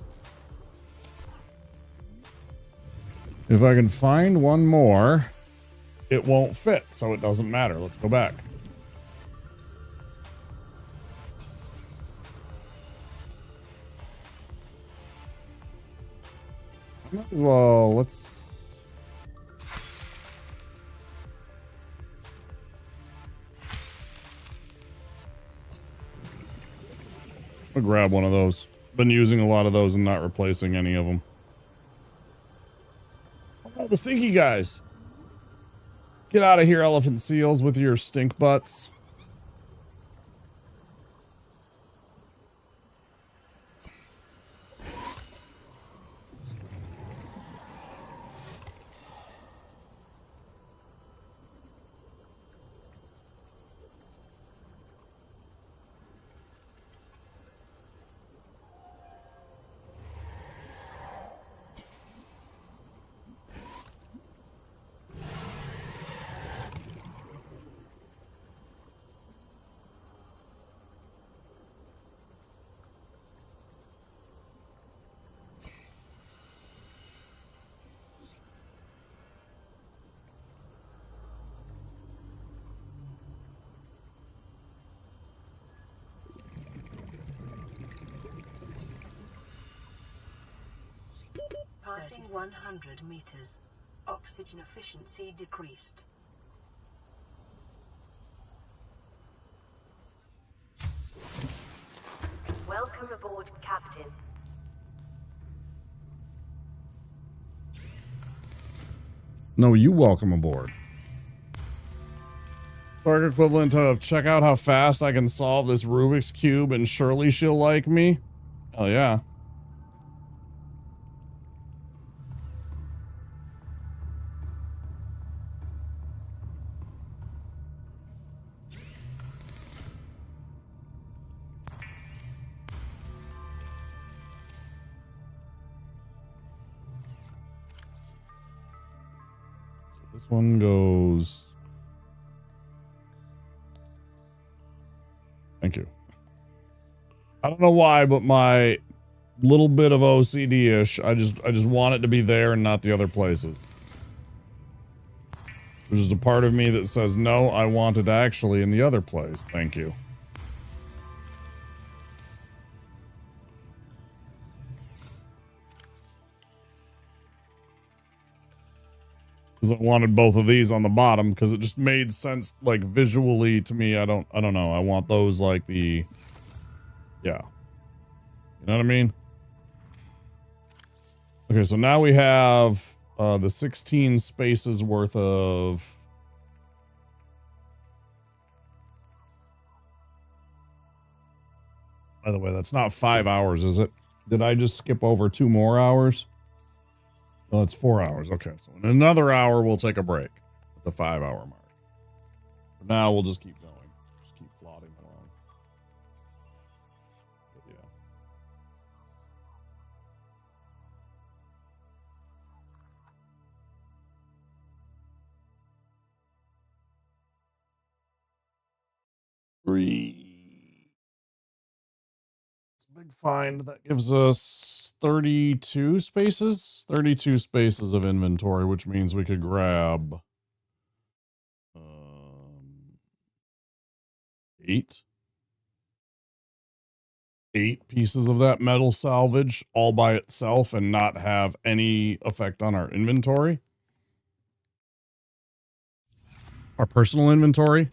Speaker 1: If I can find one more, it won't fit, so it doesn't matter. Let's go back. Might as well, let's... I'll grab one of those. Been using a lot of those and not replacing any of them. Oh, the stinky guys. Get out of here, elephant seals, with your stink butts.
Speaker 2: Passing 100 meters. Oxygen efficiency decreased.
Speaker 5: Welcome aboard, Captain.
Speaker 1: No, you welcome aboard. Spark equivalent of check out how fast I can solve this Rubik's Cube and surely she'll like me. Hell yeah. This one goes. Thank you. I don't know why, but my little bit of OCD-ish, I just want it to be there and not the other places. There's just a part of me that says, no, I want it actually in the other place. Thank you. I wanted both of these on the bottom because it just made sense, like visually to me. I don't know. I want those like the, yeah. You know what I mean? Okay, so now we have the 16 spaces worth of. By the way, that's not 5 hours, is it? Did I just skip over 2 more hours? Oh, it's 4 hours. Okay, so in another hour, we'll take a break at the 5 hour mark. For now, we'll just keep going. Just keep plodding along. But yeah. Breathe. Big find. That gives us 32 spaces. 32 spaces of inventory, which means we could grab 8 pieces of that metal salvage all by itself and not have any effect on our inventory. Our personal inventory.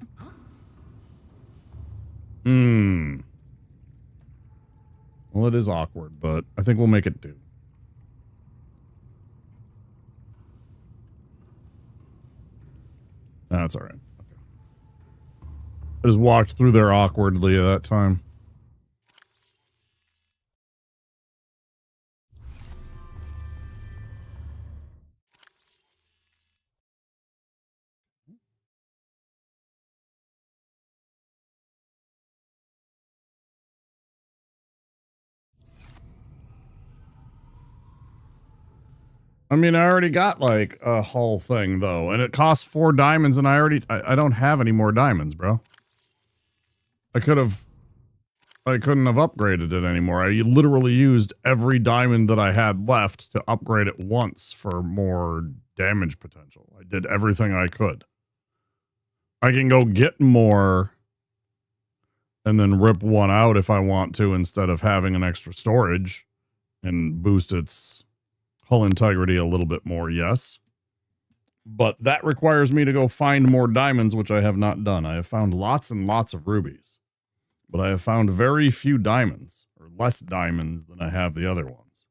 Speaker 1: Well, it is awkward, but I think we'll make it do. That's all right. Okay. I just walked through there awkwardly at that time. I mean, I already got like a hull thing though, and it costs 4 diamonds, and I don't have any more diamonds, bro. I couldn't have upgraded it anymore. I literally used every diamond that I had left to upgrade it once for more damage potential. I did everything I could. I can go get more and then rip one out if I want to instead of having an extra storage and boost its hull integrity a little bit more, yes. But that requires me to go find more diamonds, which I have not done. I have found lots and lots of rubies, but I have found very few diamonds, or less diamonds than I have the other ones.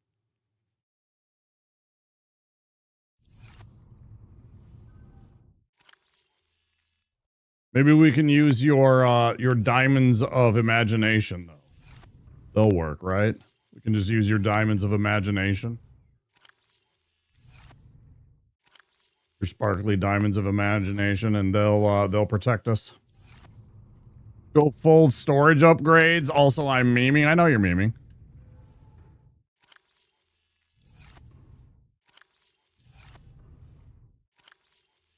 Speaker 1: Maybe we can use your diamonds of imagination, though. They'll work, right? We can just use your diamonds of imagination. Your sparkly diamonds of imagination, and they'll protect us. Go full storage upgrades. Also, I'm memeing. I know you're memeing.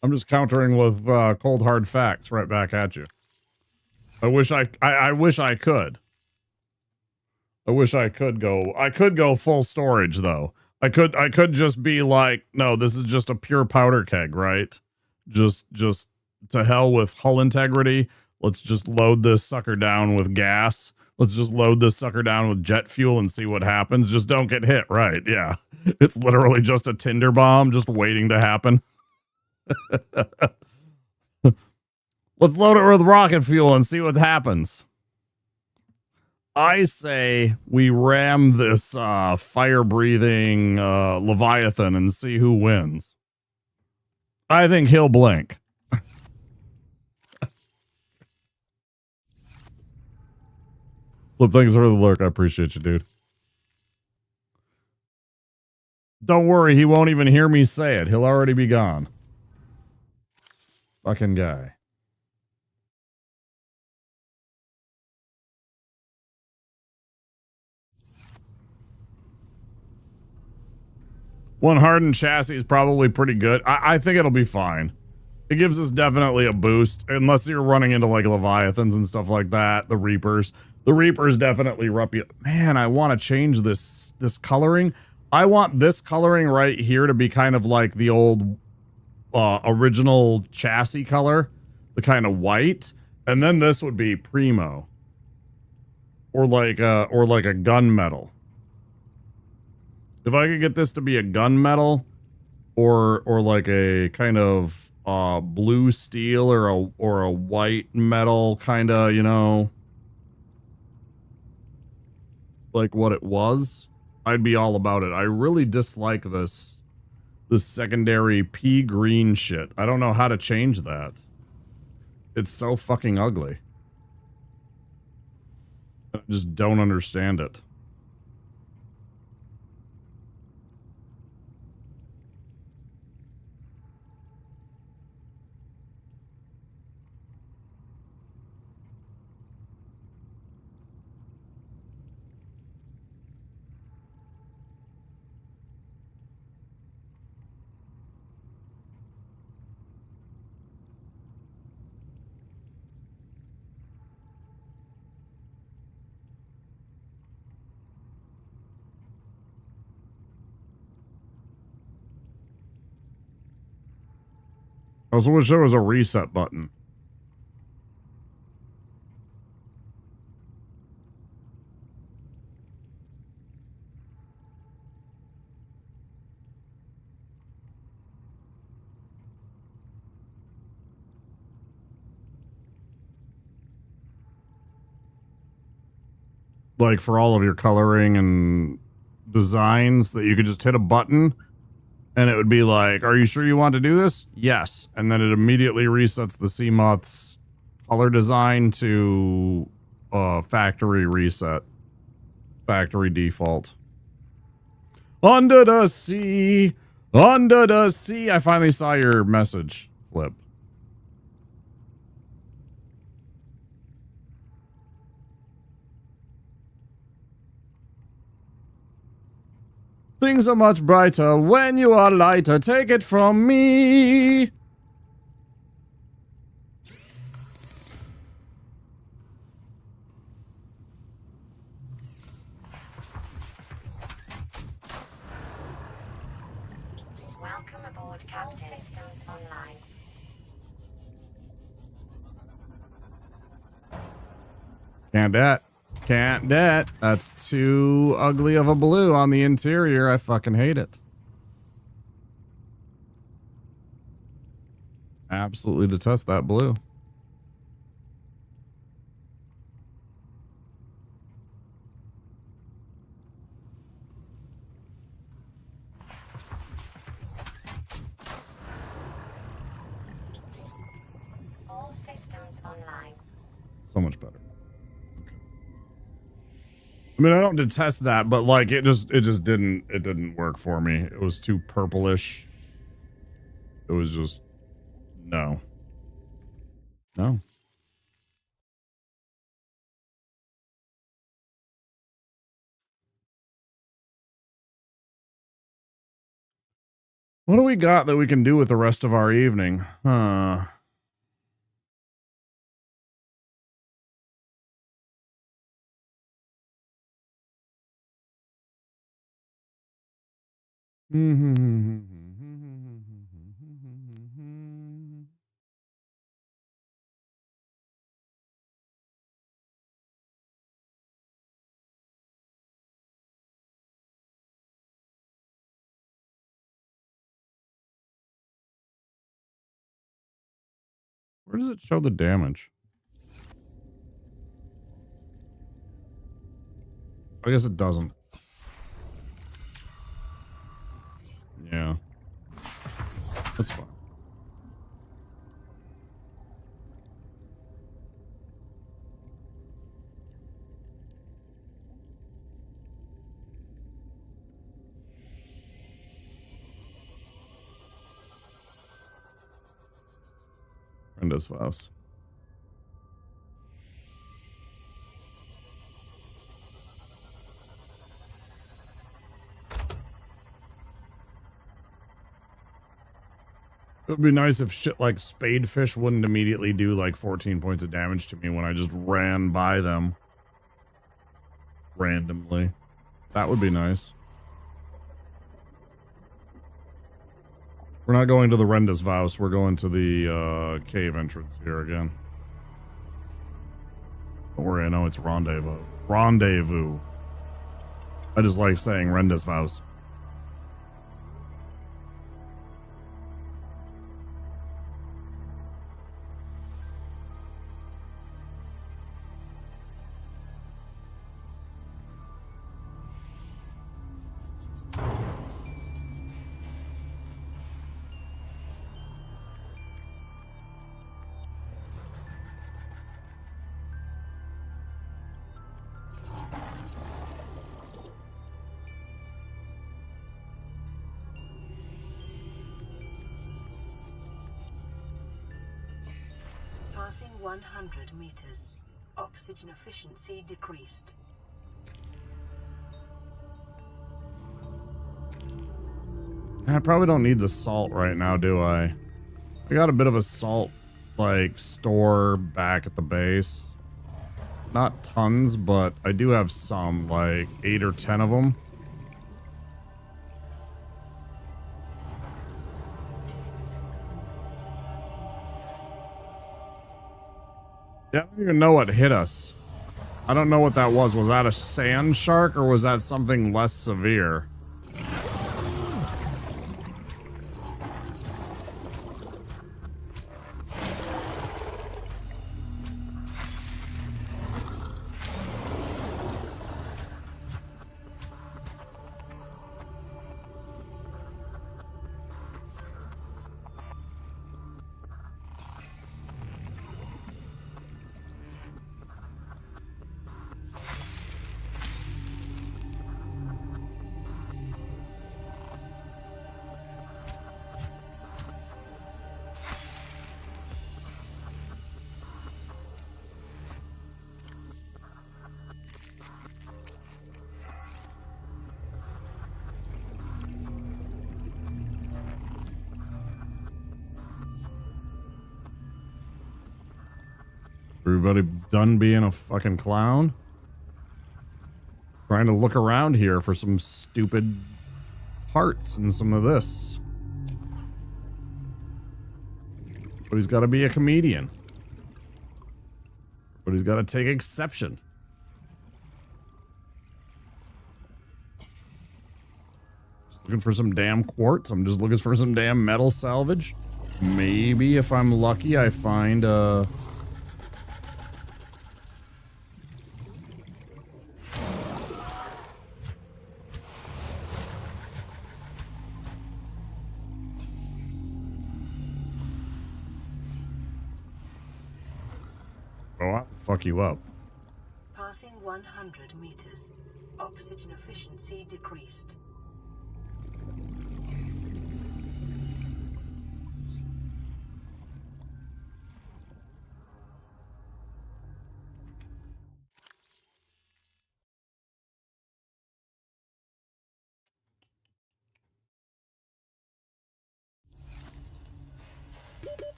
Speaker 1: I'm just countering with cold hard facts right back at you. I wish I could. I wish I could go. I could go full storage though. I could just be like, no, this is just a pure powder keg, right? Just to hell with hull integrity. Let's just load this sucker down with gas. Let's just load this sucker down with jet fuel and see what happens. Just don't get hit, right? Yeah. It's literally just a tinder bomb just waiting to happen. Let's load it with rocket fuel and see what happens. I say we ram this fire-breathing Leviathan and see who wins. I think he'll blink. Flip, thanks for the lurk. I appreciate you, dude. Don't worry, he won't even hear me say it. He'll already be gone. Fucking guy. One hardened chassis is probably pretty good. I think it'll be fine. It gives us definitely a boost, unless you're running into like Leviathans and stuff like that. The Reapers. The Reapers definitely rep you. Man, I want to change this coloring. I want this coloring right here to be kind of like the old original chassis color, the kind of white, and then this would be primo, or like a gunmetal. If I could get this to be a gunmetal, or like a kind of blue steel or a white metal kind of, you know, like what it was, I'd be all about it. I really dislike this secondary pea green shit. I don't know how to change that. It's so fucking ugly. I just don't understand it. I also wish there was a reset button. Like for all of your coloring and designs that you could just hit a button and it would be like, are you sure you want to do this? Yes. And then it immediately resets the sea moth's color design to factory reset. Factory default. Under the sea. Under the sea. I finally saw your message, Flip. Things are much brighter when you are lighter. Take it from me.
Speaker 5: Welcome aboard, Captain. Systems online.
Speaker 1: Can't that. Can't that. That's too ugly of a blue on the interior. I fucking hate it. Absolutely detest that blue.
Speaker 5: All systems online.
Speaker 1: So much better. Okay. I mean, I don't detest that, but like it just didn't work for me. It was too purplish. It was just no. No. What do we got that we can do with the rest of our evening? Huh. Where does it show the damage? I guess it doesn't. Yeah. That's fine. Brenda's house. It would be nice if shit like spadefish wouldn't immediately do like 14 points of damage to me when I just ran by them. Randomly. That would be nice. We're not going to the Renda's Vouse. We're going to the cave entrance here again. Don't worry, I know it's rendezvous. Rendezvous. I just like saying Renda's Vouse.
Speaker 2: Passing 100 meters. Oxygen efficiency decreased.
Speaker 1: I probably don't need the salt right now, do I? I got a bit of a salt, like, store back at the base. Not tons, but I do have some, like 8 or 10 of them. Yeah, I don't even know what hit us. I don't know what that was. Was that a sand shark or was that something less severe? Everybody done being a fucking clown? Trying to look around here for some stupid parts and some of this. But he's got to be a comedian. But he's got to take exception. Just looking for some damn quartz. I'm just looking for some damn metal salvage. Maybe if I'm lucky, I find a... Oh, I'll fuck you up.
Speaker 2: Passing 100 meters. Oxygen efficiency decreased.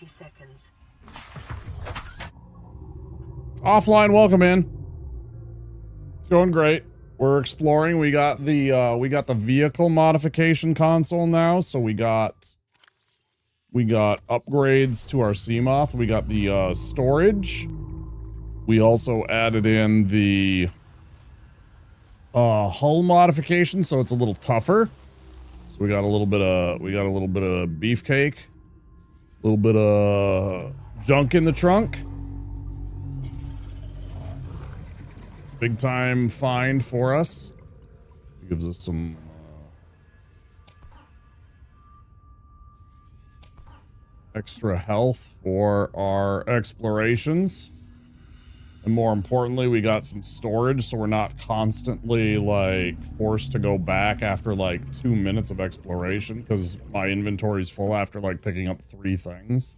Speaker 2: Seconds.
Speaker 1: Offline, welcome in. It's going great. We're exploring. We got the vehicle modification console now, so we got upgrades to our Seamoth. We got the storage. We also added in the hull modification, so it's a little tougher. So we got a little bit of beefcake, a little bit of junk in the trunk. Big time find for us. Gives us some extra health for our explorations. And more importantly, we got some storage so we're not constantly like forced to go back after like 2 minutes of exploration because my inventory's full after like picking up 3 things.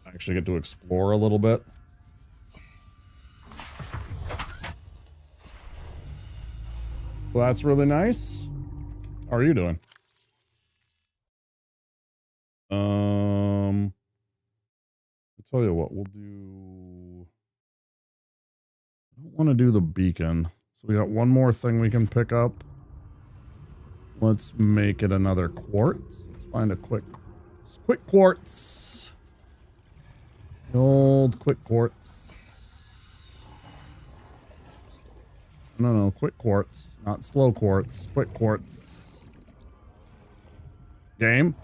Speaker 1: I actually get to explore a little bit. Well, that's really nice. How are you doing? I'll tell you what, we'll do... I don't want to do the beacon. So we got one more thing we can pick up. Let's make it another quartz. Let's find a quick quartz. The old quick quartz. No, quick quartz, not slow quartz. Quick quartz. Game.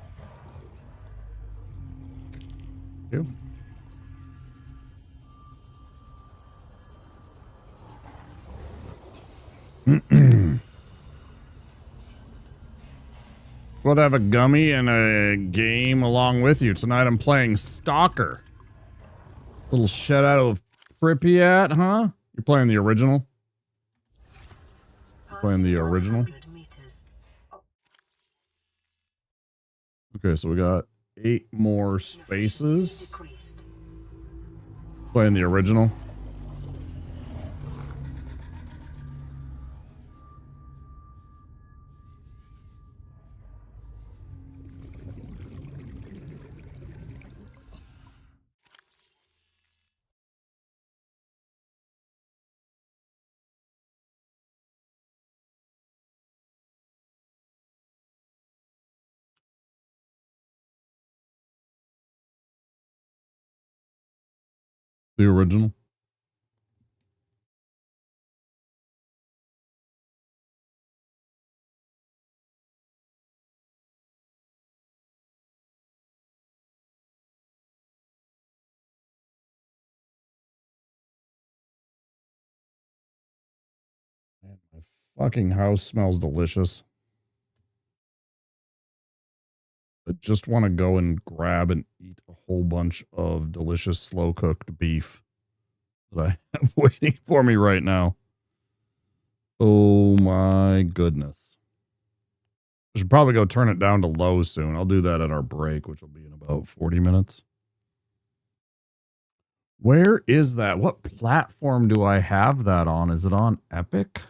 Speaker 1: Thank you. We'll have a gummy and a game along with you. Tonight I'm playing Stalker. Little shout out of Pripyat, huh? You're playing the original? Playing the original? Okay, so we got 8 more spaces. Playing the original. The original. Man, my fucking house smells delicious. I just want to go and grab and eat a whole bunch of delicious slow cooked beef that I have waiting for me right now. Oh my goodness. I should probably go turn it down to low soon. I'll do that at our break, which will be in about 40 minutes. Where is that? What platform do I have that on? Is it on Epic?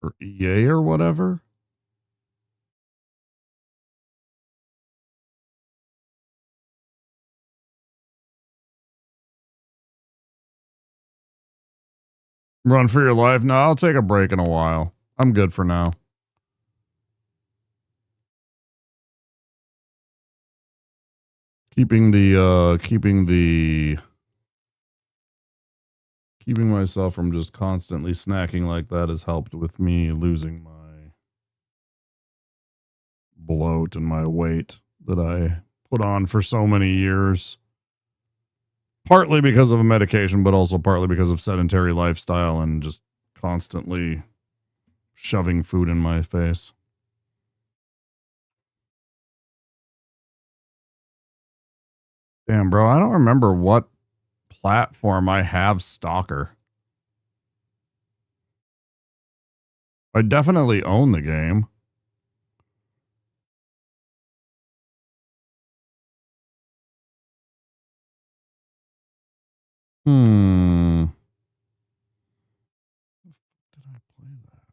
Speaker 1: Or EA or whatever? Run for your life? No, I'll take a break in a while. I'm good for now. Keeping myself from just constantly snacking like that has helped with me losing my bloat and my weight that I put on for so many years. Partly because of a medication, but also partly because of sedentary lifestyle and just constantly shoving food in my face. Damn, bro, I don't remember what platform I have Stalker. I definitely own the game. Did I play that?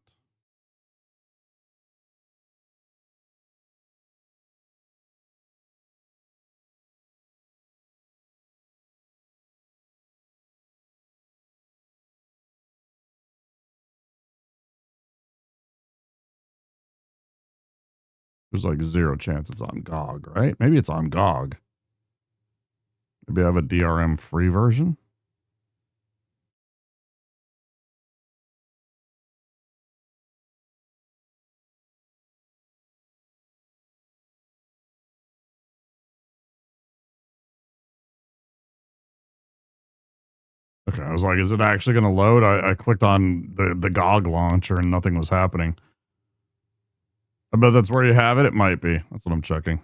Speaker 1: There's like zero chance it's on GOG, right? Maybe it's on GOG. Maybe I have a DRM free version. Okay, I was like, is it actually going to load? I clicked on the GOG launcher and nothing was happening. I bet that's where you have it. It might be. That's what I'm checking.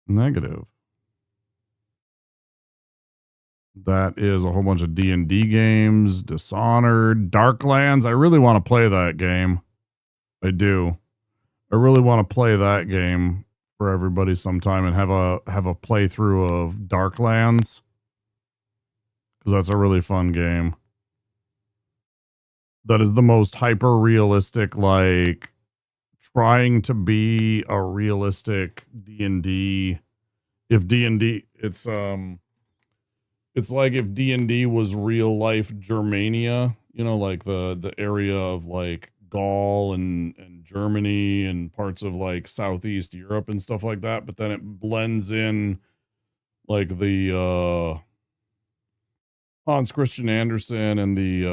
Speaker 1: Negative. That is a whole bunch of D&D games, Dishonored, Darklands. I really want to play that game. I do. I really want to play that game for everybody sometime and have a playthrough of Darklands, because that's a really fun game. That is the most hyper realistic, like trying to be a realistic D&D. If D&D, it's like if D&D was real life Germania, you know, like the area of like Gaul and Germany and parts of like Southeast Europe and stuff like that, but then it blends in like the Hans Christian Andersen and the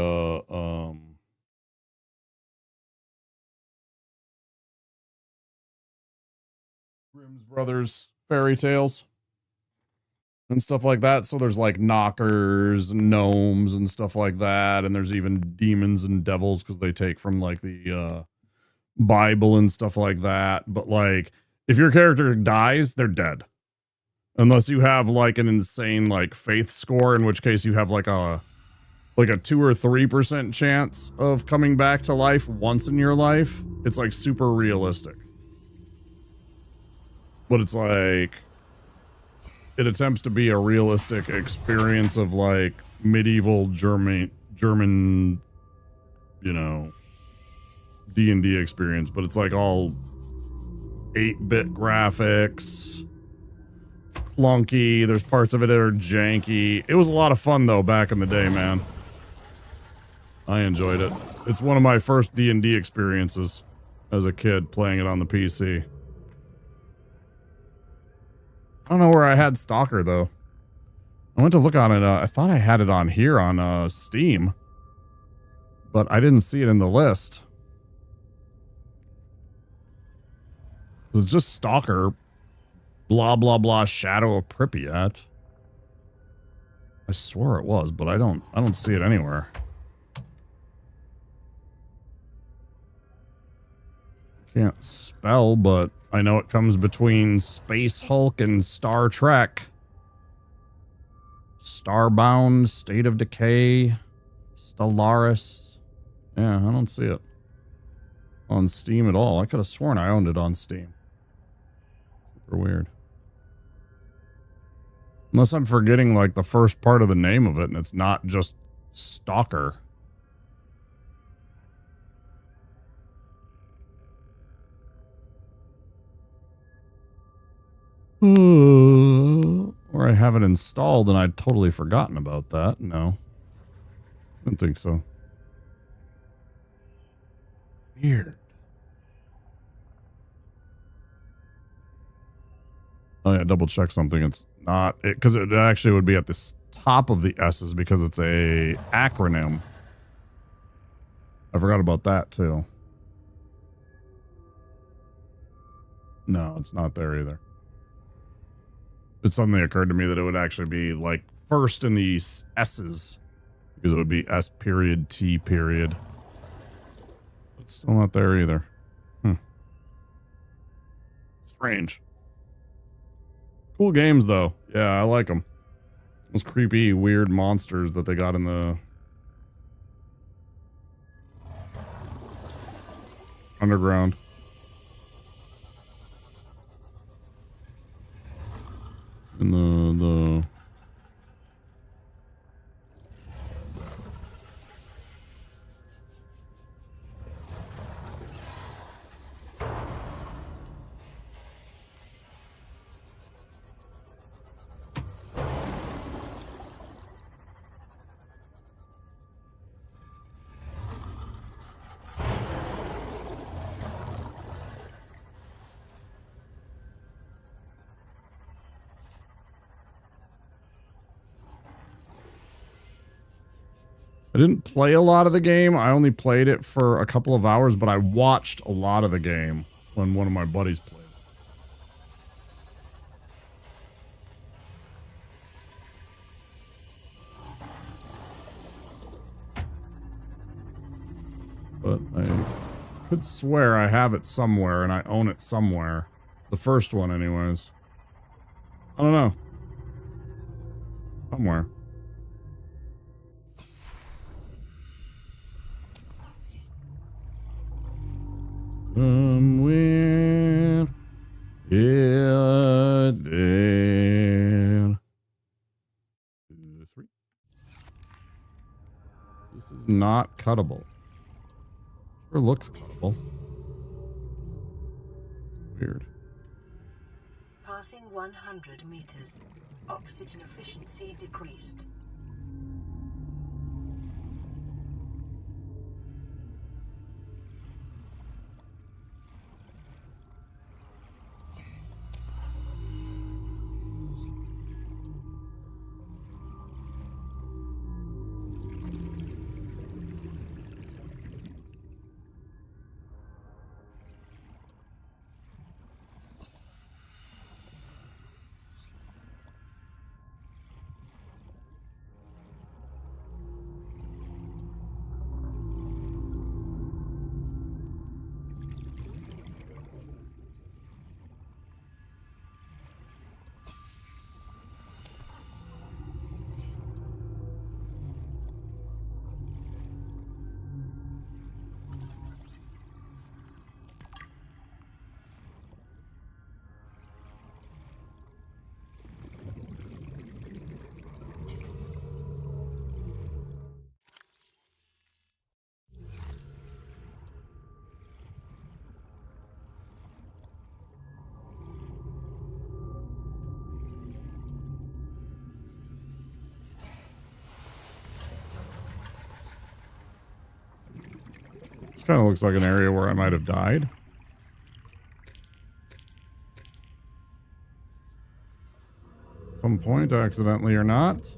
Speaker 1: Grimm's Brothers fairy tales and stuff like that. So there's like knockers, gnomes, and stuff like that, and there's even demons and devils because they take from like the Bible and stuff like that. But like, if your character dies, they're dead, unless you have like an insane like faith score, in which case you have like a 2 or 3% chance of coming back to life once in your life. It's like super realistic, but it's like, it attempts to be a realistic experience of like medieval German, you know, D&D experience, but it's like all 8-bit graphics, clunky. There's parts of it that are janky. It was a lot of fun though back in the day, man. I enjoyed it. It's one of my first D&D experiences as a kid playing it on the PC. I don't know where I had Stalker though. I went to look on it. I thought I had it on here on Steam, but I didn't see it in the list. It's just Stalker, blah blah blah, Shadow of Pripyat. I swore it was, but I don't see it anywhere. Can't spell, but I know it comes between Space Hulk and Star Trek. Starbound, State of Decay, Stellaris. Yeah, I don't see it on Steam at all. I could have sworn I owned it on Steam. Super weird. Unless I'm forgetting like the first part of the name of it and it's not just Stalker. Or I have it installed and I'd totally forgotten about that. No. I don't think so. Weird. Oh yeah, double check something. It's not it because it actually would be at the top of the S's because it's a acronym. I forgot about that too. No, it's not there either. It suddenly occurred to me that it would actually be like first in the S's because it would be S period T period. It's still not there either. Strange. Cool games though. Yeah, I like them. Those creepy, weird monsters that they got in the underground. In the I didn't play a lot of the game. I only played it for a couple of hours, but I watched a lot of the game when one of my buddies played. But I could swear I have it somewhere and I own it somewhere. The first one anyways. I don't know. Somewhere. Somewhere in there. 2, 3. This is not cuttable. Sure looks cuttable. Weird.
Speaker 2: Passing 100 meters. Oxygen efficiency decreased.
Speaker 1: This kind of looks like an area where I might have died. At some point, accidentally or not.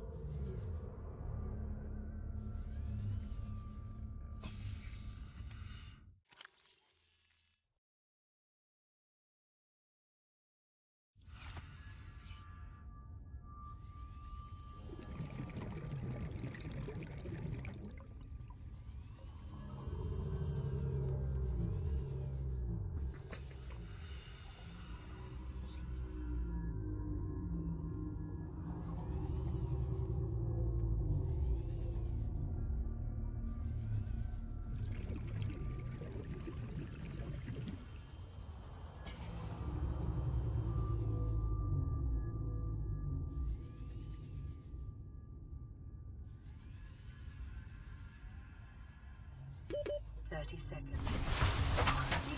Speaker 2: Seconds.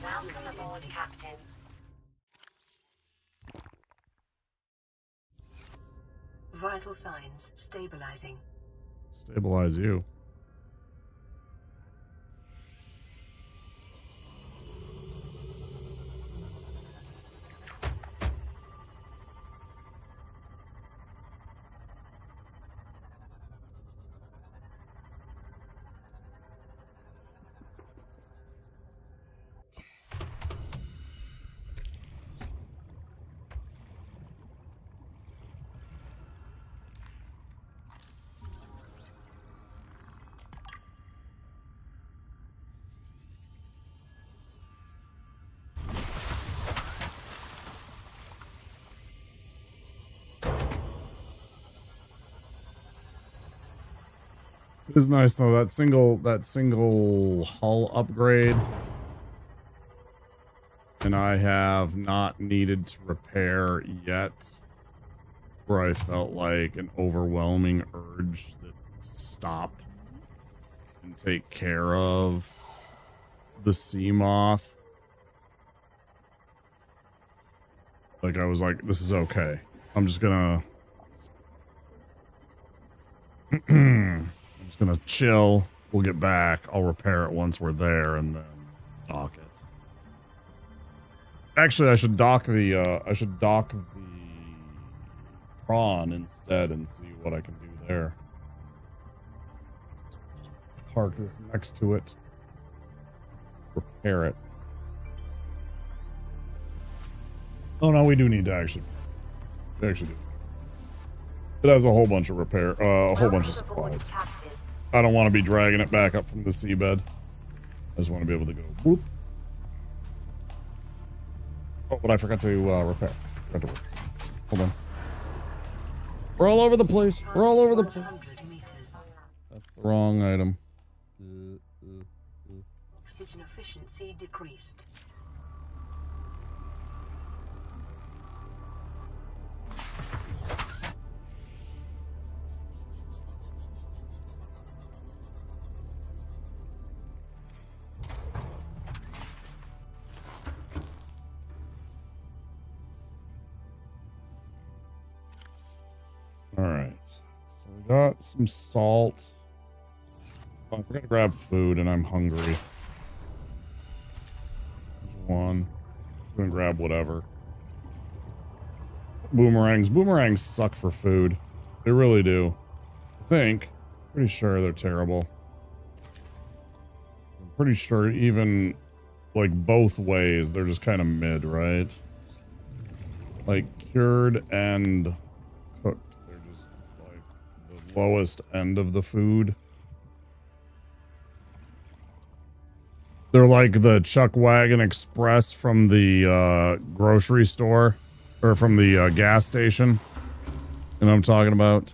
Speaker 5: Welcome aboard, Captain.
Speaker 2: Vital signs stabilizing.
Speaker 1: Stabilize you. It is nice though, that single hull upgrade. And I have not needed to repair yet, where I felt like an overwhelming urge to stop and take care of the sea moth. Like I was like, this is okay. I'm just gonna gonna chill. We'll get back. I'll repair it once we're there and then dock it. Actually, I should dock the prawn instead and see what I can do there. Park this next to it. Repair it. Oh no, we do need to actually do. It has a whole bunch of a whole bunch of supplies. I don't want to be dragging it back up from the seabed. I just want to be able to go whoop. Oh, but I forgot to repair. Hold on. We're all over the place. We're all over the place. That's the wrong item.
Speaker 2: Oxygen efficiency decreased.
Speaker 1: Alright, so we got some salt. Oh, we're gonna grab food and I'm hungry. There's one. I'm gonna grab whatever. Boomerangs. Boomerangs suck for food. They really do. I think. Pretty sure they're terrible. I'm pretty sure even, like, both ways, they're just kind of mid, right? Like, cured and cooked. Lowest end of the food. They're like the Chuck Wagon Express from the grocery store or from the gas station. You know what I'm talking about?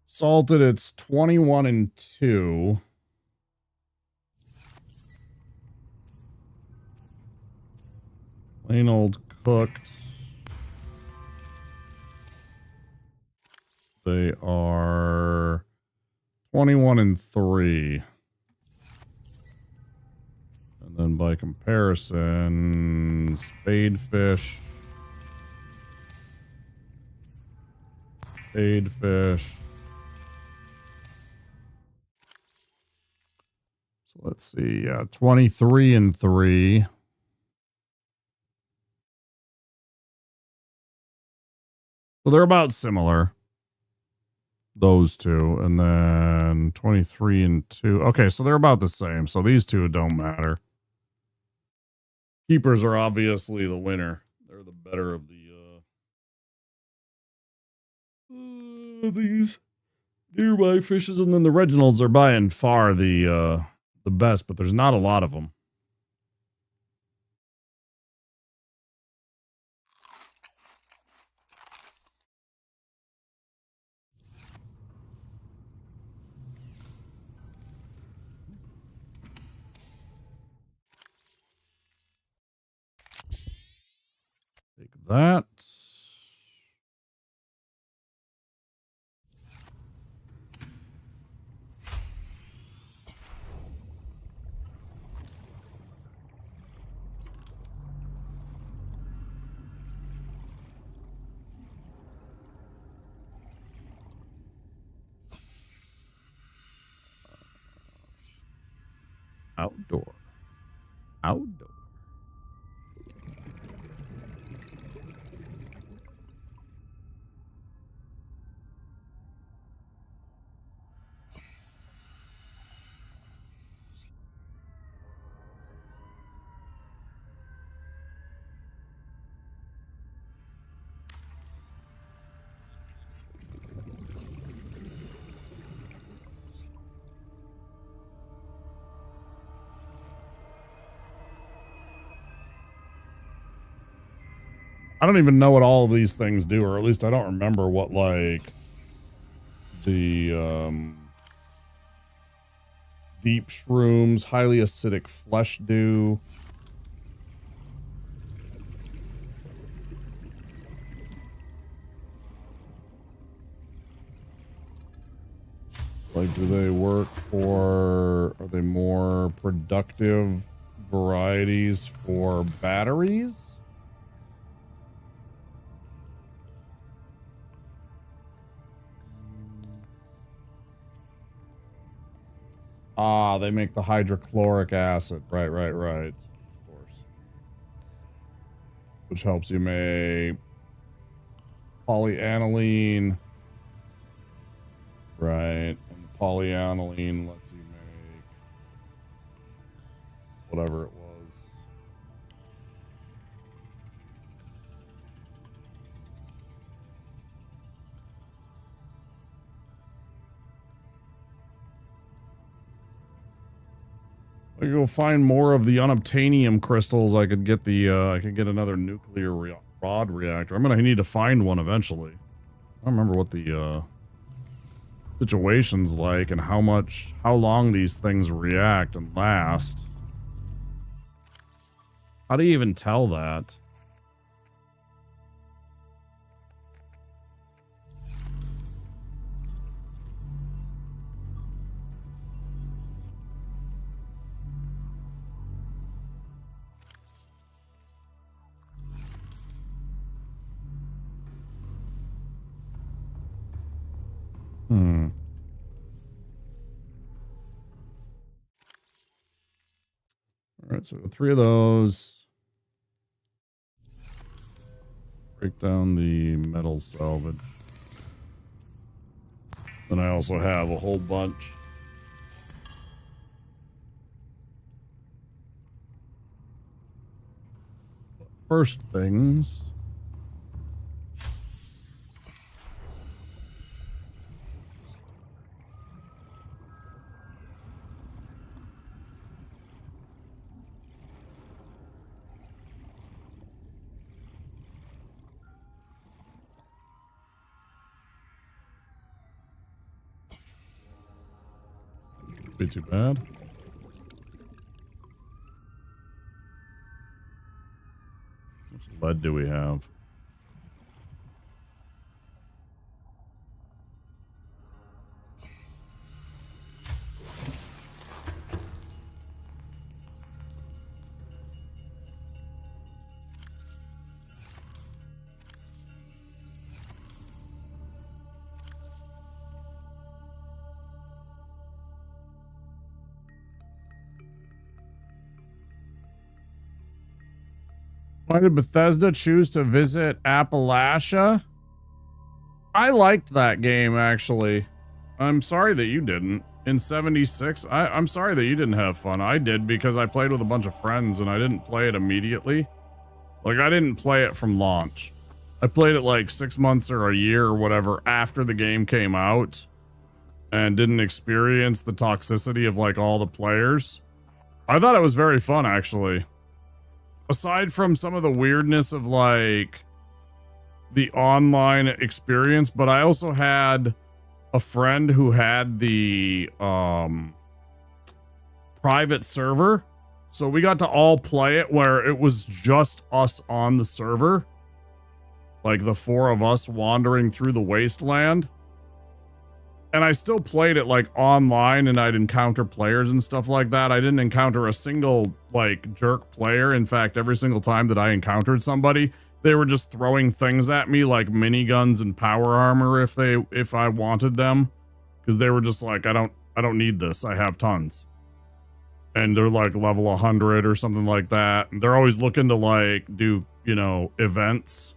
Speaker 1: Salted, it's 21 and 2. Plain old cooked. They are 21 and 3. And then by comparison, spadefish. Spadefish. So let's see. Yeah, 23 and 3. So they're about similar. Those two. And then 23 and 2. Okay, so they're about the same. So these two don't matter. Keepers are obviously the winner. They're the better of the these nearby fishes, and then the Reginalds are by and far the best, but there's not a lot of them. Take that. Outdoor. Outdoor. I don't even know what all of these things do, or at least I don't remember what, like, the deep shrooms, highly acidic flesh do. Like, do they work for, are they more productive varieties for batteries? Ah, they make the hydrochloric acid. Right. Of course. Which helps you make polyaniline. Right. And polyaniline lets you make whatever it was. I go find more of the unobtainium crystals. I could get the I could get another nuclear rod reactor. I'm gonna need to find one eventually. I don't remember what the situation's like and how long these things react and last. How do you even tell that? Alright, so 3 of those. Break down the metal salvage. Then I also have a whole bunch. First things. Be too bad. How much lead do we have? Why did Bethesda choose to visit Appalachia? I liked that game, actually. I'm sorry that you didn't. In 76, I'm sorry that you didn't have fun. I did because I played with a bunch of friends and I didn't play it immediately. Like, I didn't play it from launch. I played it like 6 months or a year or whatever after the game came out and didn't experience the toxicity of like all the players. I thought it was very fun, actually. Aside from some of the weirdness of like the online experience, but I also had a friend who had the private server. So we got to all play it where it was just us on the server. Like the 4 of us wandering through the wasteland. And I still played it like online and I'd encounter players and stuff like that. I didn't encounter a single like jerk player. In fact, every single time that I encountered somebody, they were just throwing things at me like miniguns and power armor if I wanted them. Because they were just like, I don't need this. I have tons. And they're like level 100 or something like that. And they're always looking to like do, you know, events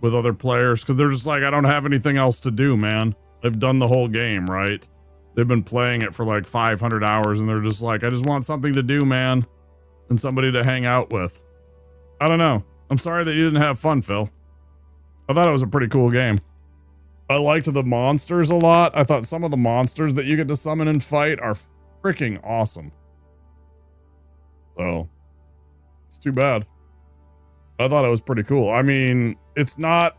Speaker 1: with other players. Because they're just like, I don't have anything else to do, man. They've done the whole game, right? They've been playing it for like 500 hours and they're just like, I just want something to do, man. And somebody to hang out with. I don't know. I'm sorry that you didn't have fun, Phil. I thought it was a pretty cool game. I liked the monsters a lot. I thought some of the monsters that you get to summon and fight are freaking awesome. So, it's too bad. I thought it was pretty cool. I mean, it's not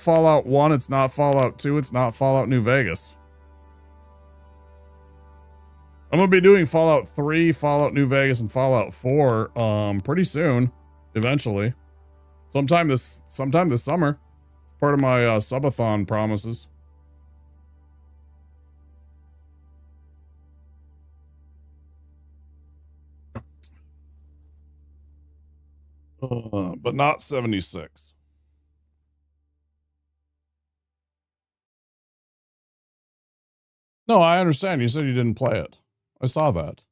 Speaker 1: Fallout 1, it's not Fallout 2, it's not Fallout New Vegas. I'm going to be doing Fallout 3, Fallout New Vegas, and Fallout 4 pretty soon, eventually. Sometime this summer. Part of my subathon promises. But not 76. No, I understand. You said you didn't play it. I saw that.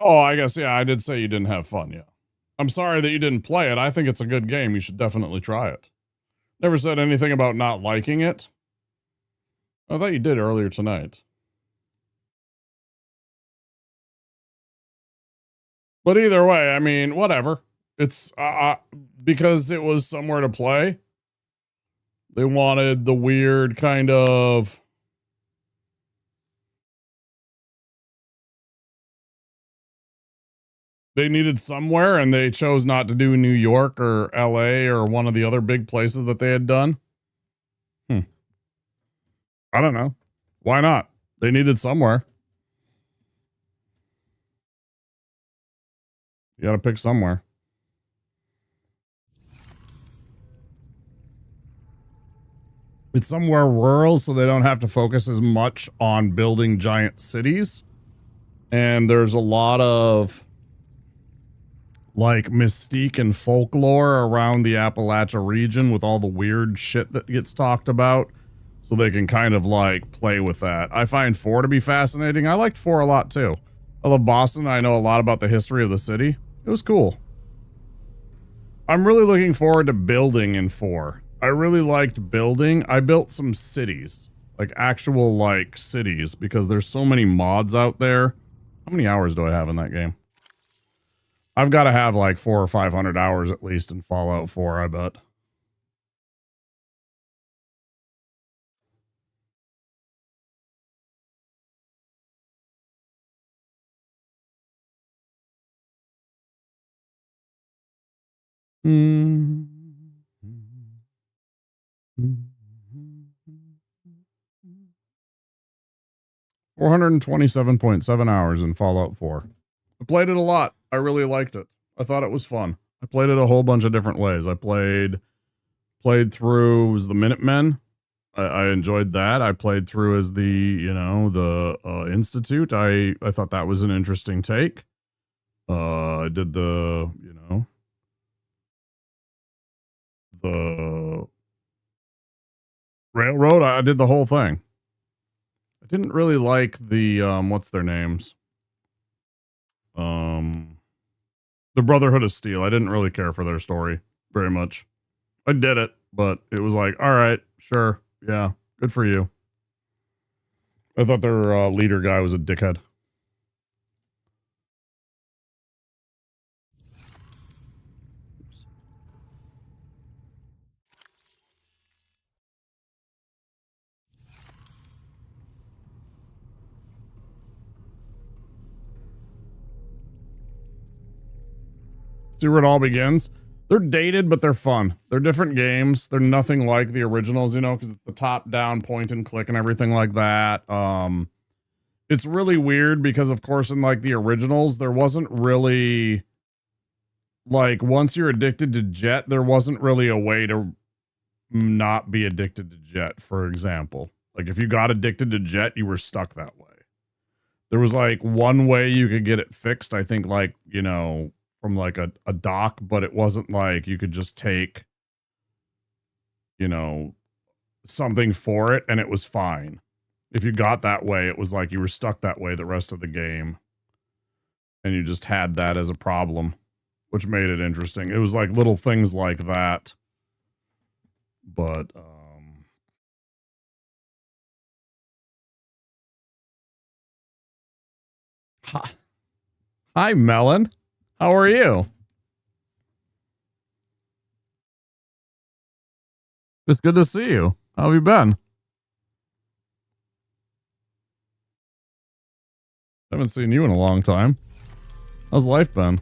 Speaker 1: Oh, I guess, yeah, I did say you didn't have fun, yeah. I'm sorry that you didn't play it. I think it's a good game. You should definitely try it. Never said anything about not liking it. I thought you did earlier tonight. But either way, I mean, whatever. It's because it was somewhere to play. They wanted the weird kind of... They needed somewhere and they chose not to do New York or LA or one of the other big places that they had done. I don't know. Why not? They needed somewhere. You gotta pick somewhere. It's somewhere rural so they don't have to focus as much on building giant cities. And there's a lot of like mystique and folklore around the Appalachia region with all the weird shit that gets talked about. So they can kind of like play with that. I find 4 to be fascinating. I liked 4 a lot too. I love Boston. I know a lot about the history of the city. It was cool. I'm really looking forward to building in 4. I really liked building. I built some cities, like actual like cities, because there's so many mods out there. How many hours do I have in that game? I've got to have like 400 or 500 hours at least in Fallout 4, I bet. Mm-hmm. 427.7 hours in Fallout 4. I played it a lot. I really liked it. I thought it was fun. I played it a whole bunch of different ways. I played through as the Minutemen. I enjoyed that. I played through as the, you know, the Institute. I thought that was an interesting take. I did the, you know, the Railroad. I did the whole thing. I didn't really like the, what's their names? The Brotherhood of Steel. I didn't really care for their story very much. I did it, but it was like, all right, sure, yeah, good for you. I thought their leader guy was a dickhead. Oops. See where it all begins? They're dated, but they're fun. They're different games. They're nothing like the originals, you know, because it's the top-down point and click and everything like that. It's really weird because, of course, in like the originals, there wasn't really like once you're addicted to Jet, there wasn't really a way to not be addicted to Jet. For example, like if you got addicted to Jet, you were stuck that way. There was like one way you could get it fixed. I think like, you know, from like a dock, but it wasn't like you could just take, you know, something for it and it was fine. If you got that way, it was like you were stuck that way the rest of the game. And you just had that as a problem, which made it interesting. It was like little things like that. But, Hi, Melon. How are you? It's good to see you. How have you been? Haven't seen you in a long time. How's life been?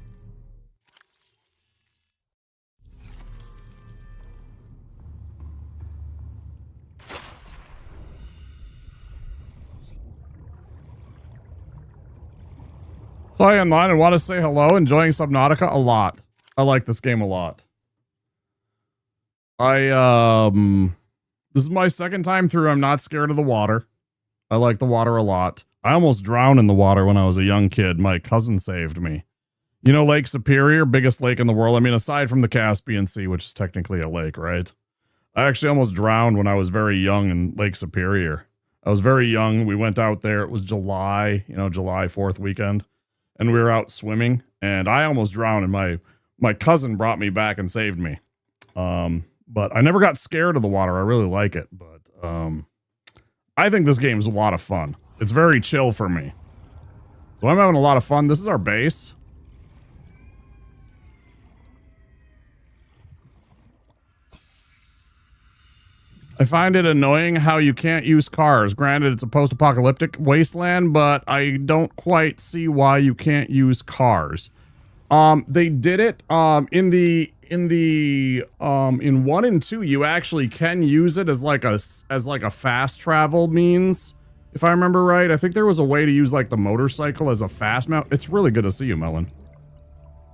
Speaker 1: Saw you online and want to say hello. Enjoying Subnautica a lot. I like this game a lot. This is my second time through. I'm not scared of the water. I like the water a lot. I almost drowned in the water when I was a young kid. My cousin saved me. You know Lake Superior, biggest lake in the world. I mean, aside from the Caspian Sea, which is technically a lake, right? I actually almost drowned when I was very young in Lake Superior. I was very young. We went out there. It was July, you know, July 4th weekend. And we were out swimming, and I almost drowned, and my cousin brought me back and saved me. But I never got scared of the water. I really like it, but I think this game is a lot of fun. It's very chill for me. So I'm having a lot of fun. This is our base. I find it annoying how you can't use cars. Granted, it's a post-apocalyptic wasteland, but I don't quite see why you can't use cars. They did it in 1 and 2. You actually can use it as like a fast travel means, if I remember right. I think there was a way to use like the motorcycle as a fast mount. It's really good to see you, Melon.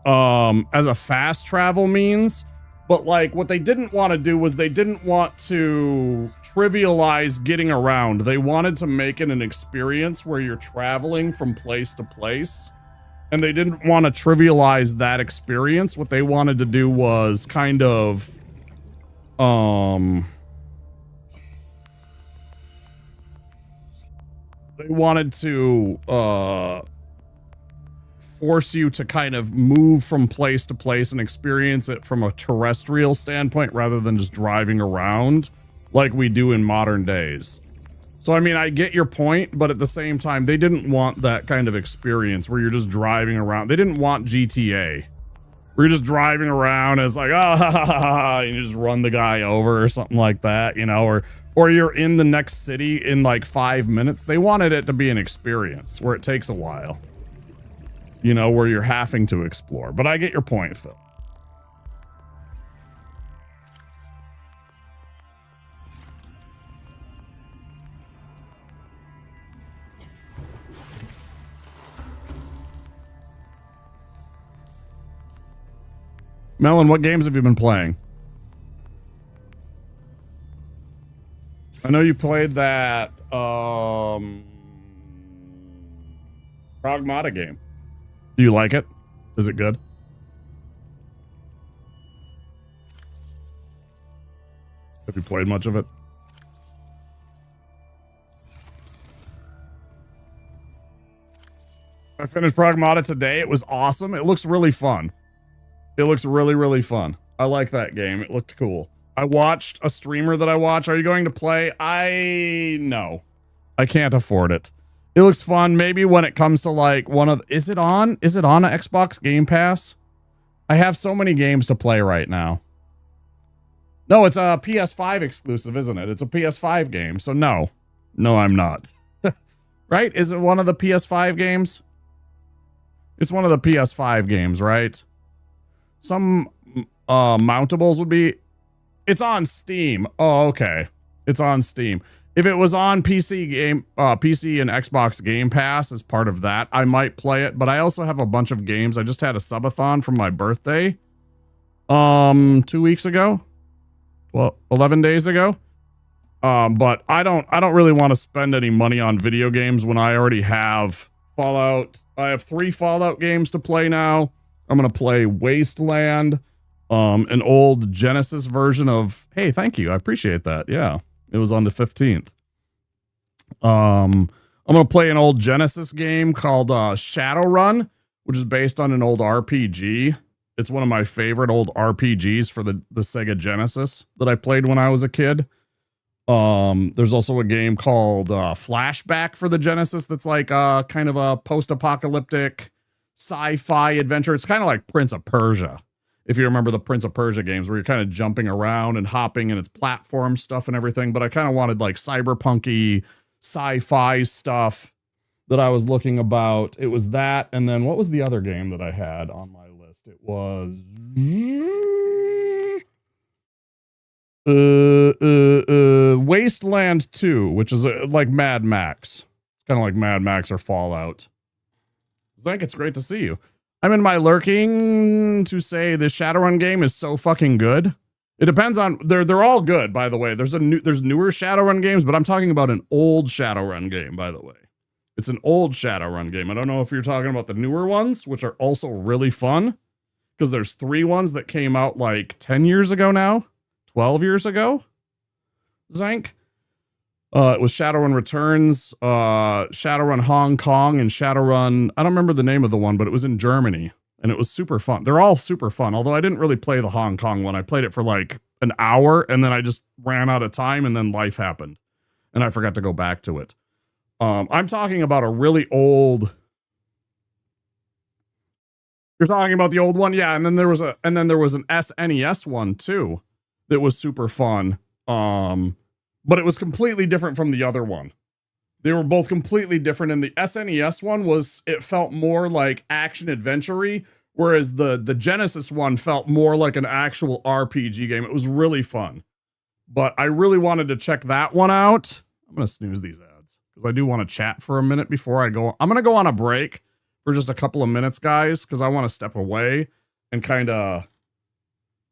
Speaker 1: As a fast travel means. But, like, what they didn't want to do was they didn't want to trivialize getting around. They wanted to make it an experience where you're traveling from place to place. And they didn't want to trivialize that experience. What they wanted to do was kind of, they wanted to, force you to kind of move from place to place and experience it from a terrestrial standpoint rather than just driving around like we do in modern days. So, I mean, I get your point, but at the same time, they didn't want that kind of experience where you're just driving around. They didn't want GTA, where you're just driving around and it's like, ah, ha, ha, ha, ha, and you just run the guy over or something like that, you know, or you're in the next city in like 5 minutes. They wanted it to be an experience where it takes a while. You know, where you're having to explore. But I get your point, Phil. Melon, what games have you been playing? I know you played that Pragmata game. Do you like it? Is it good? Have you played much of it? I finished Pragmata today. It was awesome. It looks really fun. It looks really, really fun. I like that game. It looked cool. I watched a streamer that I watch. Are you going to play? No. I can't afford it. It looks fun. Maybe when it comes to like one of... Is it on a Xbox Game Pass? I have so many games to play right now. No, it's a PS5 exclusive, isn't it? It's a PS5 game, so no. No, I'm not. Right? Is it one of the PS5 games? It's one of the PS5 games, right? Some mountables would be... It's on Steam. Oh, okay. It's on Steam. If it was on PC and Xbox Game Pass as part of that, I might play it. But I also have a bunch of games. I just had a subathon for my birthday. 2 weeks ago. Well, 11 days ago. But I don't really want to spend any money on video games when I already have Fallout. I have 3 Fallout games to play now. I'm going to play Wasteland, an old Genesis version of... Hey, thank you. I appreciate that. Yeah. It was on the 15th. I'm going to play an old Genesis game called Shadowrun, which is based on an old RPG. It's one of my favorite old RPGs for the Sega Genesis that I played when I was a kid. There's also a game called Flashback for the Genesis that's like kind of a post-apocalyptic sci-fi adventure. It's kind of like Prince of Persia. If you remember the Prince of Persia games where you're kind of jumping around and hopping and it's platform stuff and everything, but I kind of wanted like cyberpunky sci-fi stuff that I was looking about. It was that, and then what was the other game that I had on my list? It was Wasteland 2, which is like Mad Max. It's kind of like Mad Max or Fallout. Zach, it's great to see you. I'm in my lurking to say this Shadowrun game is so fucking good. It depends on... They're all good, by the way. There's newer Shadowrun games, but I'm talking about an old Shadowrun game, by the way. It's an old Shadowrun game. I don't know if you're talking about the newer ones, which are also really fun, because there's 3 ones that came out like 10 years ago now. 12 years ago, Zank. It was Shadowrun Returns, Shadowrun Hong Kong, and Shadowrun... I don't remember the name of the one, but it was in Germany, and it was super fun. They're all super fun, although I didn't really play the Hong Kong one. I played it for like an hour, and then I just ran out of time, and then life happened, and I forgot to go back to it. I'm talking about a really old... You're talking about the old one? Yeah, and then there was an SNES one, too, that was super fun. But it was completely different from the other one. They were both completely different. And the SNES one it felt more like action adventure-y, whereas the Genesis one felt more like an actual RPG game. It was really fun. But I really wanted to check that one out. I'm going to snooze these ads because I do want to chat for a minute before I go. I'm going to go on a break for just a couple of minutes, guys, because I want to step away and kind of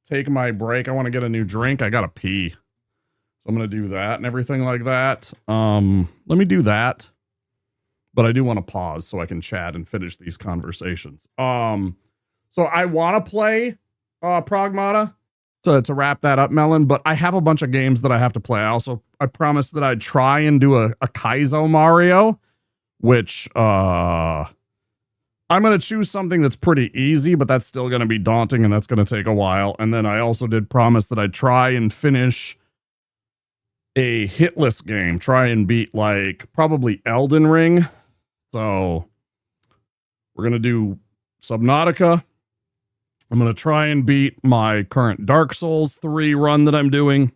Speaker 1: take my break. I want to get a new drink. I got to pee. So I'm going to do that and everything like that. Let me do that. But I do want to pause so I can chat and finish these conversations. So I want to play Pragmata to wrap that up, Melon. But I have a bunch of games that I have to play. I promised that I'd try and do a Kaizo Mario, which I'm going to choose something that's pretty easy, but that's still going to be daunting and that's going to take a while. And then I also did promise that I'd try and finish a hitless game, try and beat like probably Elden Ring. So we're going to do Subnautica. I'm going to try and beat my current Dark Souls 3 run that I'm doing.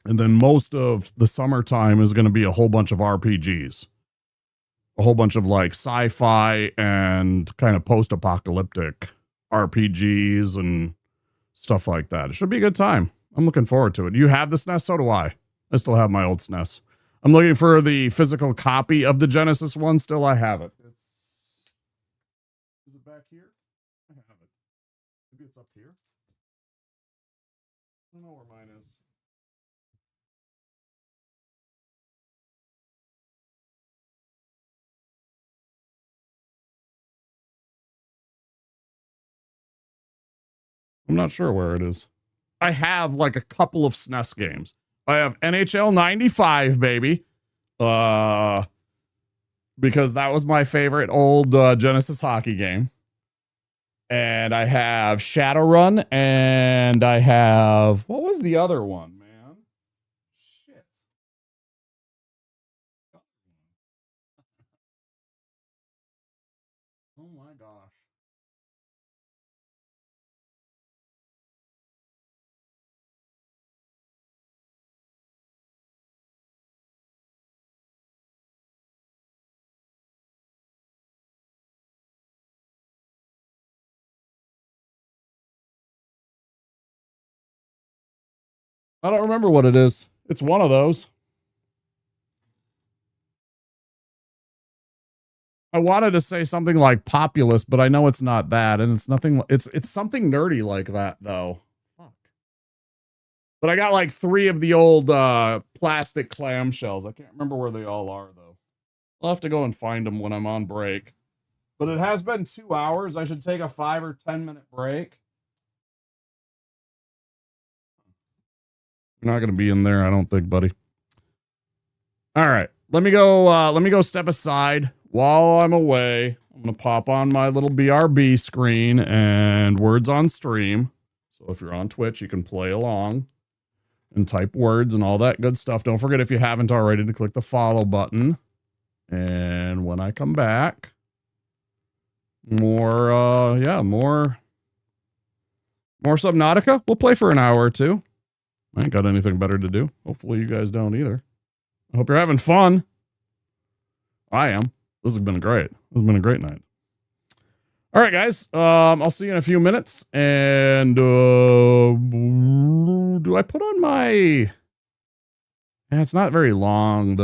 Speaker 1: And then most of the summertime is going to be a whole bunch of RPGs. A whole bunch of like sci-fi and kind of post-apocalyptic RPGs and stuff like that. It should be a good time. I'm looking forward to it. You have the SNES? So do I. I still have my old SNES. I'm looking for the physical copy of the Genesis one. Still, I have it. Is it back here? I have it. Maybe it's up here. I don't know where mine is. I'm not sure where it is. I have like a couple of SNES games. I have NHL 95, baby. Because that was my favorite old Genesis hockey game. And I have Shadowrun, and I have, what was the other one, man? Shit. Oh my gosh. I don't remember what it is. It's one of those. I wanted to say something like populous, but I know it's not that, and it's nothing. It's something nerdy like that, though. Fuck. But I got like 3 of the old plastic clamshells. I can't remember where they all are, though. I'll have to go and find them when I'm on break. But it has been 2 hours. I should take a 5 or 10 minute break. You're not going to be in there, I don't think, buddy. All right. Let me go step aside while I'm away. I'm going to pop on my little BRB screen and words on stream. So if you're on Twitch, you can play along and type words and all that good stuff. Don't forget, if you haven't already, to click the follow button. And when I come back, more Subnautica. We'll play for an hour or two. I ain't got anything better to do. Hopefully you guys don't either. I hope you're having fun. I am. This has been great. This has been a great night. All right, guys. I'll see you in a few minutes. And do I put on my... Yeah, it's not very long.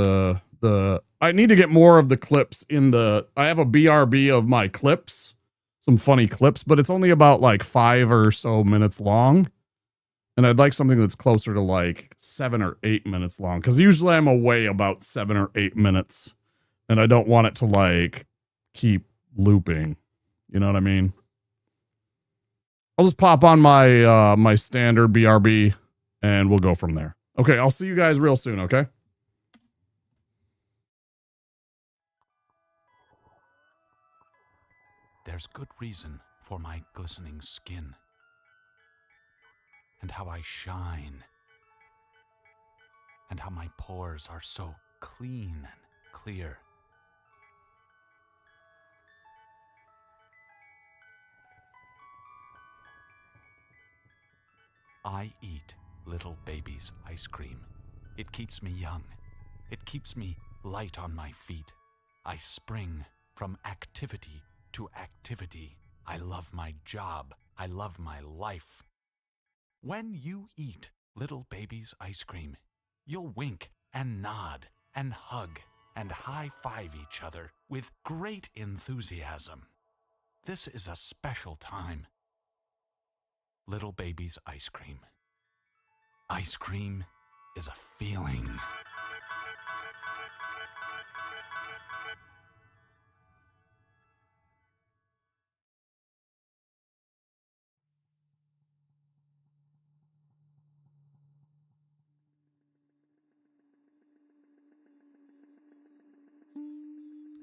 Speaker 1: I need to get more of the clips in the... I have a BRB of my clips. Some funny clips, but it's only about like 5 or so minutes long. And I'd like something that's closer to like 7 or 8 minutes long. Because usually I'm away about 7 or 8 minutes. And I don't want it to like keep looping. You know what I mean? I'll just pop on my my standard BRB and we'll go from there. Okay, I'll see you guys real soon, okay?
Speaker 14: There's good reason for my glistening skin. And how I shine. And how my pores are so clean and clear. I eat little baby's ice cream. It keeps me young. It keeps me light on my feet. I spring from activity to activity. I love my job. I love my life. When you eat little baby's ice cream, you'll wink and nod and hug and high-five each other with great enthusiasm. This is a special time. Little baby's ice cream. Ice cream is a feeling.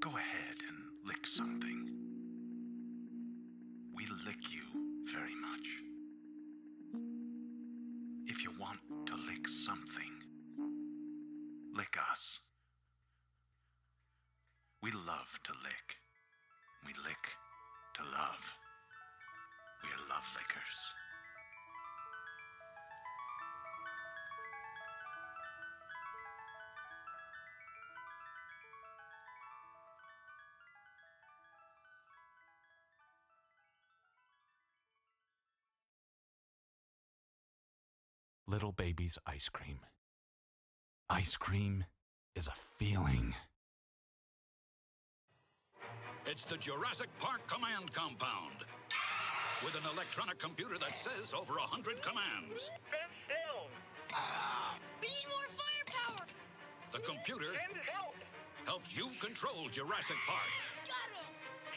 Speaker 14: Go ahead and lick something. We lick you very much. If you want to lick something, lick us. We love to lick. We lick to love. We're love lickers. Little baby's ice cream. Ice cream is a feeling.
Speaker 17: It's the Jurassic Park Command Compound. With an electronic computer that says over 100 commands.
Speaker 7: We need more firepower.
Speaker 17: The computer helps you control Jurassic Park.
Speaker 7: Got him.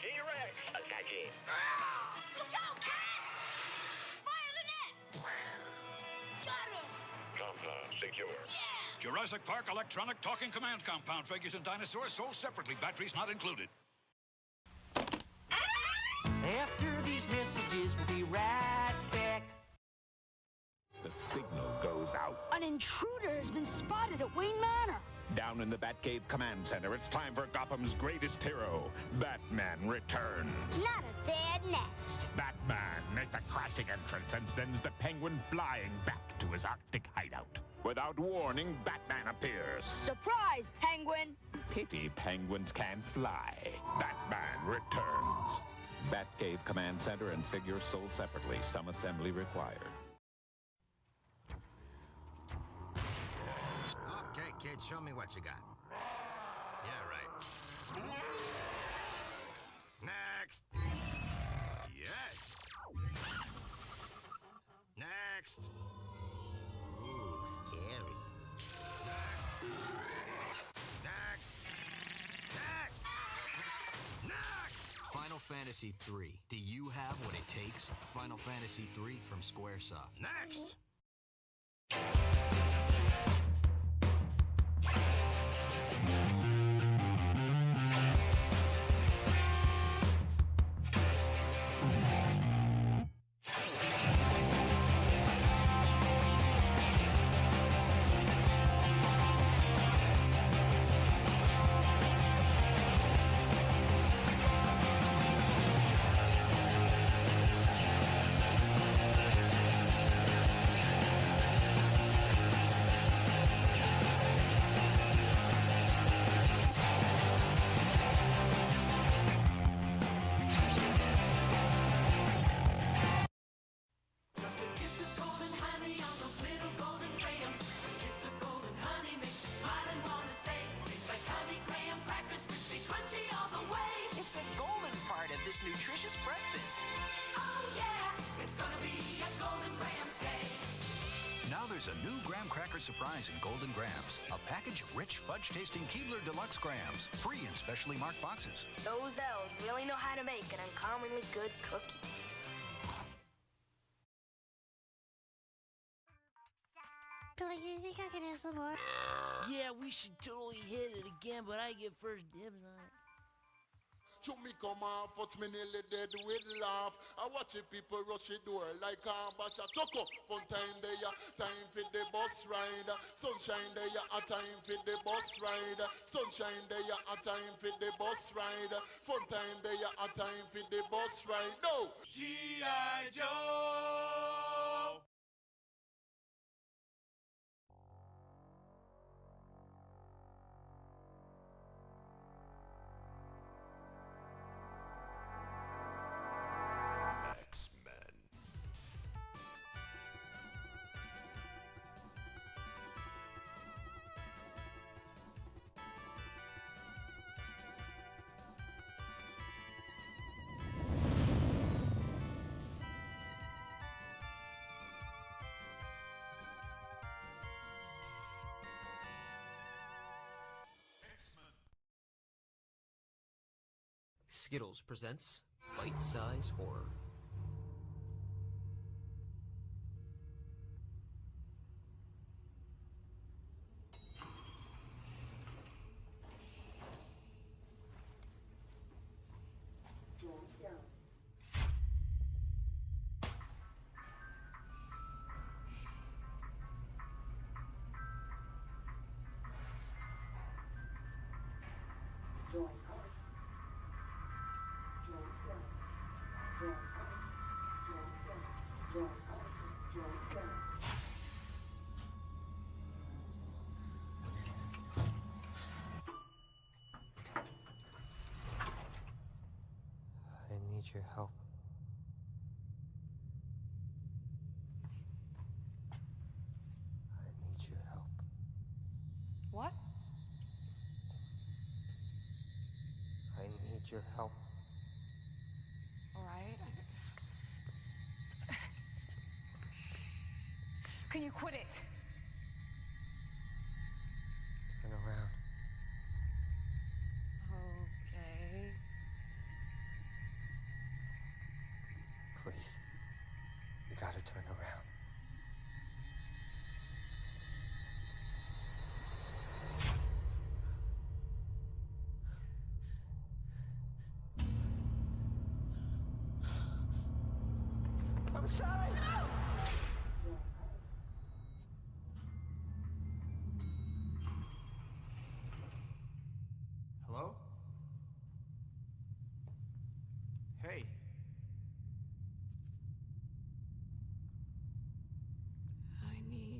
Speaker 7: T-Rex attacking. Look out, Rex! Fire the net. Got him.
Speaker 17: Compound secure. Jurassic Park Electronic Talking Command Compound. Figures and dinosaurs sold separately. Batteries not included.
Speaker 6: After these messages.
Speaker 18: the signal goes out.
Speaker 7: An intruder has been spotted at Wayne Manor.
Speaker 18: Down in the Batcave Command Center, it's time for Gotham's greatest hero, Batman Returns.
Speaker 7: Not a bad nest.
Speaker 18: Batman makes a crashing entrance and sends the Penguin flying back to his Arctic hideout. Without warning, Batman appears.
Speaker 7: Surprise, Penguin!
Speaker 18: Pity penguins can't fly. Batman Returns. Batcave Command Center and figures sold separately. Some assembly required.
Speaker 16: Okay, kid, show me what you got. Yeah, right. Next. Yes. Next. Ooh, scary. Next. Next. Final Fantasy III. Do you have what it takes? Final Fantasy III from Squaresoft. Next.
Speaker 6: It's a golden part of this nutritious breakfast. Oh yeah, it's gonna be a Golden Grahams day.
Speaker 19: Now there's a new graham cracker surprise in Golden Grahams. A package of rich, fudge-tasting Keebler Deluxe Grahams. Free in specially marked boxes.
Speaker 7: Those elves really know how to make an uncommonly good cookie.
Speaker 20: Billy, you think I can have some more?
Speaker 21: Yeah, we should totally hit it again, but I get first dibs on it.
Speaker 22: To me come off, what's me nearly dead with laugh. I watch the people rush the door like a batch of choco. Fun time there, time for the bus ride. Sunshine there, a time for the bus ride. Sunshine there, a time for the bus ride. Fun time there, a time for the bus ride. No! G.I. Joe!
Speaker 23: Skittles presents Bite Size Horror.
Speaker 24: I need your help. I need your help.
Speaker 4: What?
Speaker 24: I need your help.
Speaker 4: All right. Can you quit it?
Speaker 24: Turn around.
Speaker 4: Okay.
Speaker 24: Please. You gotta turn around.
Speaker 6: I'm sorry!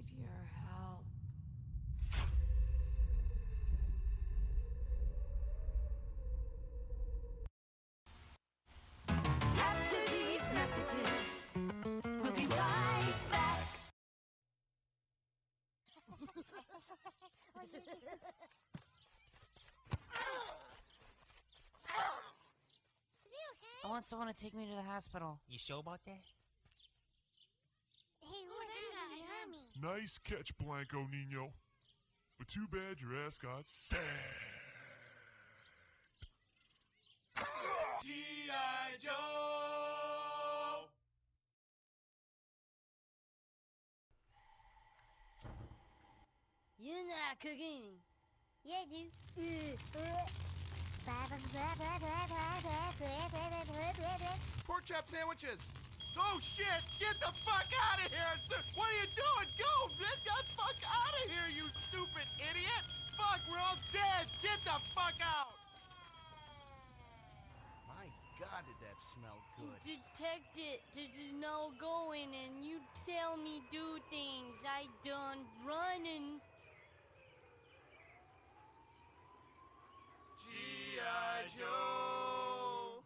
Speaker 21: need your help.
Speaker 12: After these messages, we'll be right back.
Speaker 21: I want someone to take me to the hospital.
Speaker 6: You sure about that?
Speaker 20: Hey, who's that? You heard me.
Speaker 3: Nice catch, Blanco Nino. But too bad your ass got sacked.
Speaker 12: G.I. Joe!
Speaker 21: You're not cooking.
Speaker 20: Yeah, dude.
Speaker 11: Pork chop sandwiches. Oh shit! Get the fuck out of here! What are you doing? Go! Get the fuck out of here, you stupid idiot! Fuck, we're all dead! Get the fuck out!
Speaker 6: My God, did that smell good?
Speaker 21: Detective, there's no going, and you tell me do things. I done running.
Speaker 11: G.I. Joe!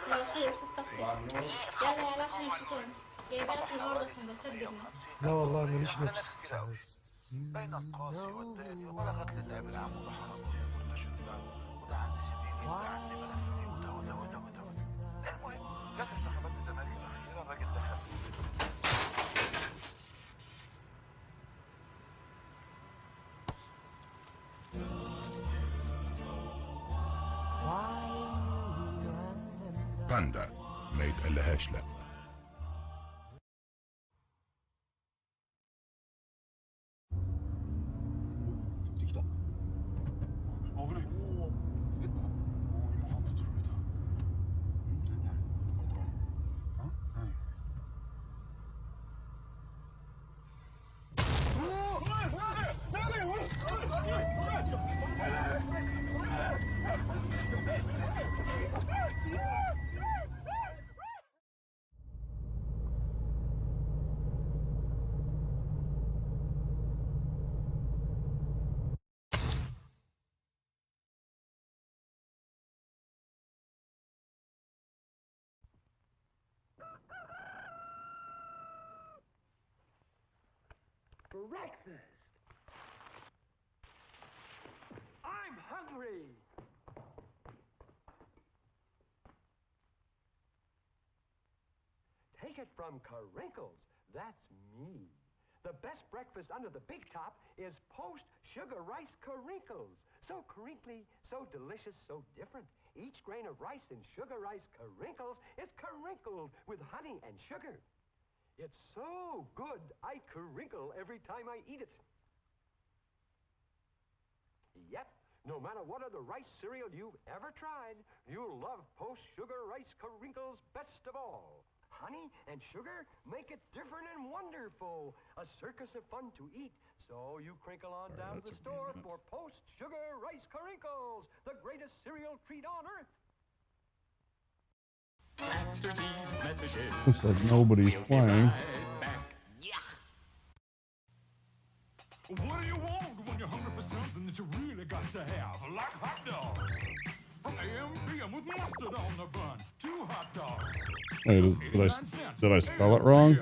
Speaker 7: لا خلص استغفر. يلا يلا عشان الفطور. جايبه لك النهارده سندوتشات جبنه.
Speaker 24: لا والله ماليش نفس.
Speaker 13: بين القاسي والداني وبلغت للعب العمود حرام كنا شبان وده عندي سنين وده عندي ملفي وده المهم جت انتخابات الزمالك الاخيره الراجل دخل
Speaker 3: باندا ما يتقلهاش لا.
Speaker 12: Breakfast! I'm hungry! Take it from Carinkles. That's me. The best breakfast under the big top is post-sugar rice Carinkles. So crinkly, so delicious, so different. Each grain of rice in sugar rice Carinkles is crinkled with honey and sugar. It's so good, I crinkle every time I eat it. Yep, no matter what other rice cereal you've ever tried, you'll love post-sugar rice Carinkles best of all. Honey and sugar make it different and wonderful. A circus of fun to eat. So you crinkle on down to the store for post-sugar rice Carinkles, the greatest cereal treat on earth. After these messages,
Speaker 1: Looks like nobody's playing.
Speaker 12: What do you want when you're hungry for something that you really got to have? Like hot dogs. From AM PM with mustard on the bun. 2 hot dogs.
Speaker 1: Wait, did I spell it wrong?
Speaker 12: Is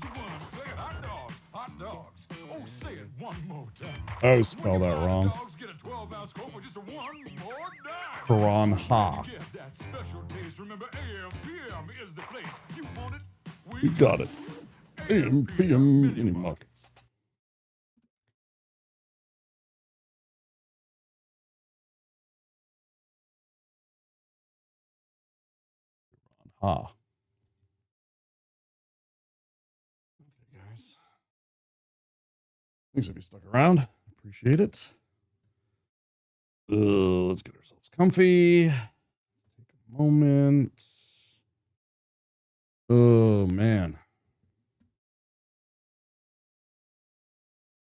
Speaker 12: the one. Say it, hot dogs. Hot dogs. Oh, say it one more time.
Speaker 1: I always spell that wrong.
Speaker 12: Dogs get a 12-ounce Coke for just one more dime.
Speaker 1: Piranha.
Speaker 12: Get that special taste. Remember, AM PM is the place. You want it?
Speaker 1: We got it. AM, PM, mini markets. Piranha. Okay, guys. Thanks if you stuck around. Appreciate it. Let's get ourselves comfy. Take a moment. Oh, man.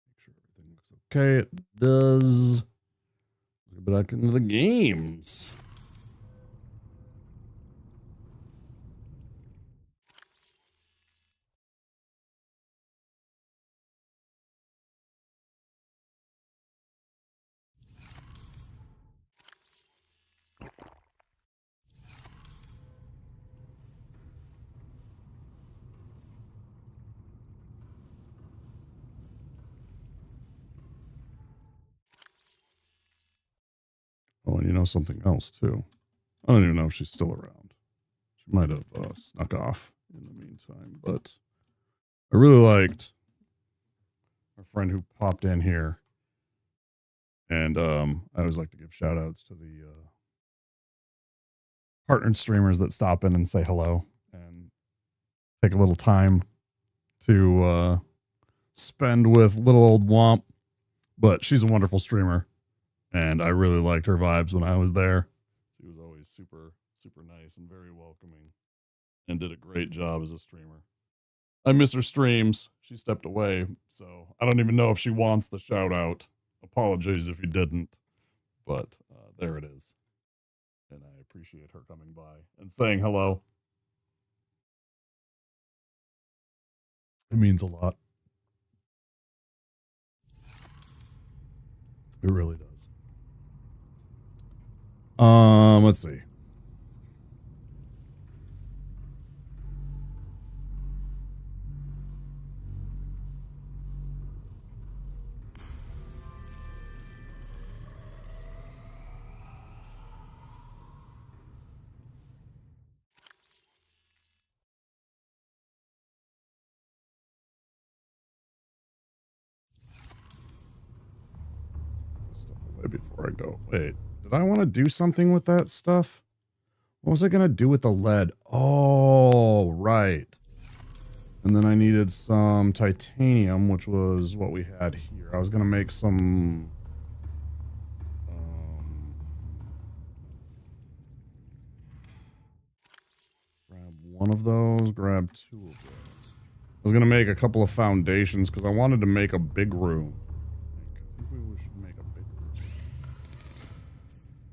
Speaker 1: Make sure everything looks okay. It does. Let's get back into the games. know something else too. I don't even know if she's still around. She might have snuck off in the meantime, but I really liked our friend who popped in here. And I always like to give shout outs to the partnered streamers that stop in and say hello and take a little time to spend with little old Womp. But she's a wonderful streamer, and I really liked her vibes when I was there. She was always super, super nice and very welcoming and did a great job as a streamer. I miss her streams. She stepped away, so I don't even know if she wants the shout out. Apologies if you didn't, but there it is. And I appreciate her coming by and saying hello. It means a lot. It really does. Let's see. Stuff away before I go. Wait, did I want to do something with that stuff? What was I going to do with the lead? Oh, right. And then I needed some titanium, which was what we had here. I was going to make some... grab one of those, grab two of those. I was going to make a couple of foundations because I wanted to make a big room. I think we should make a big room.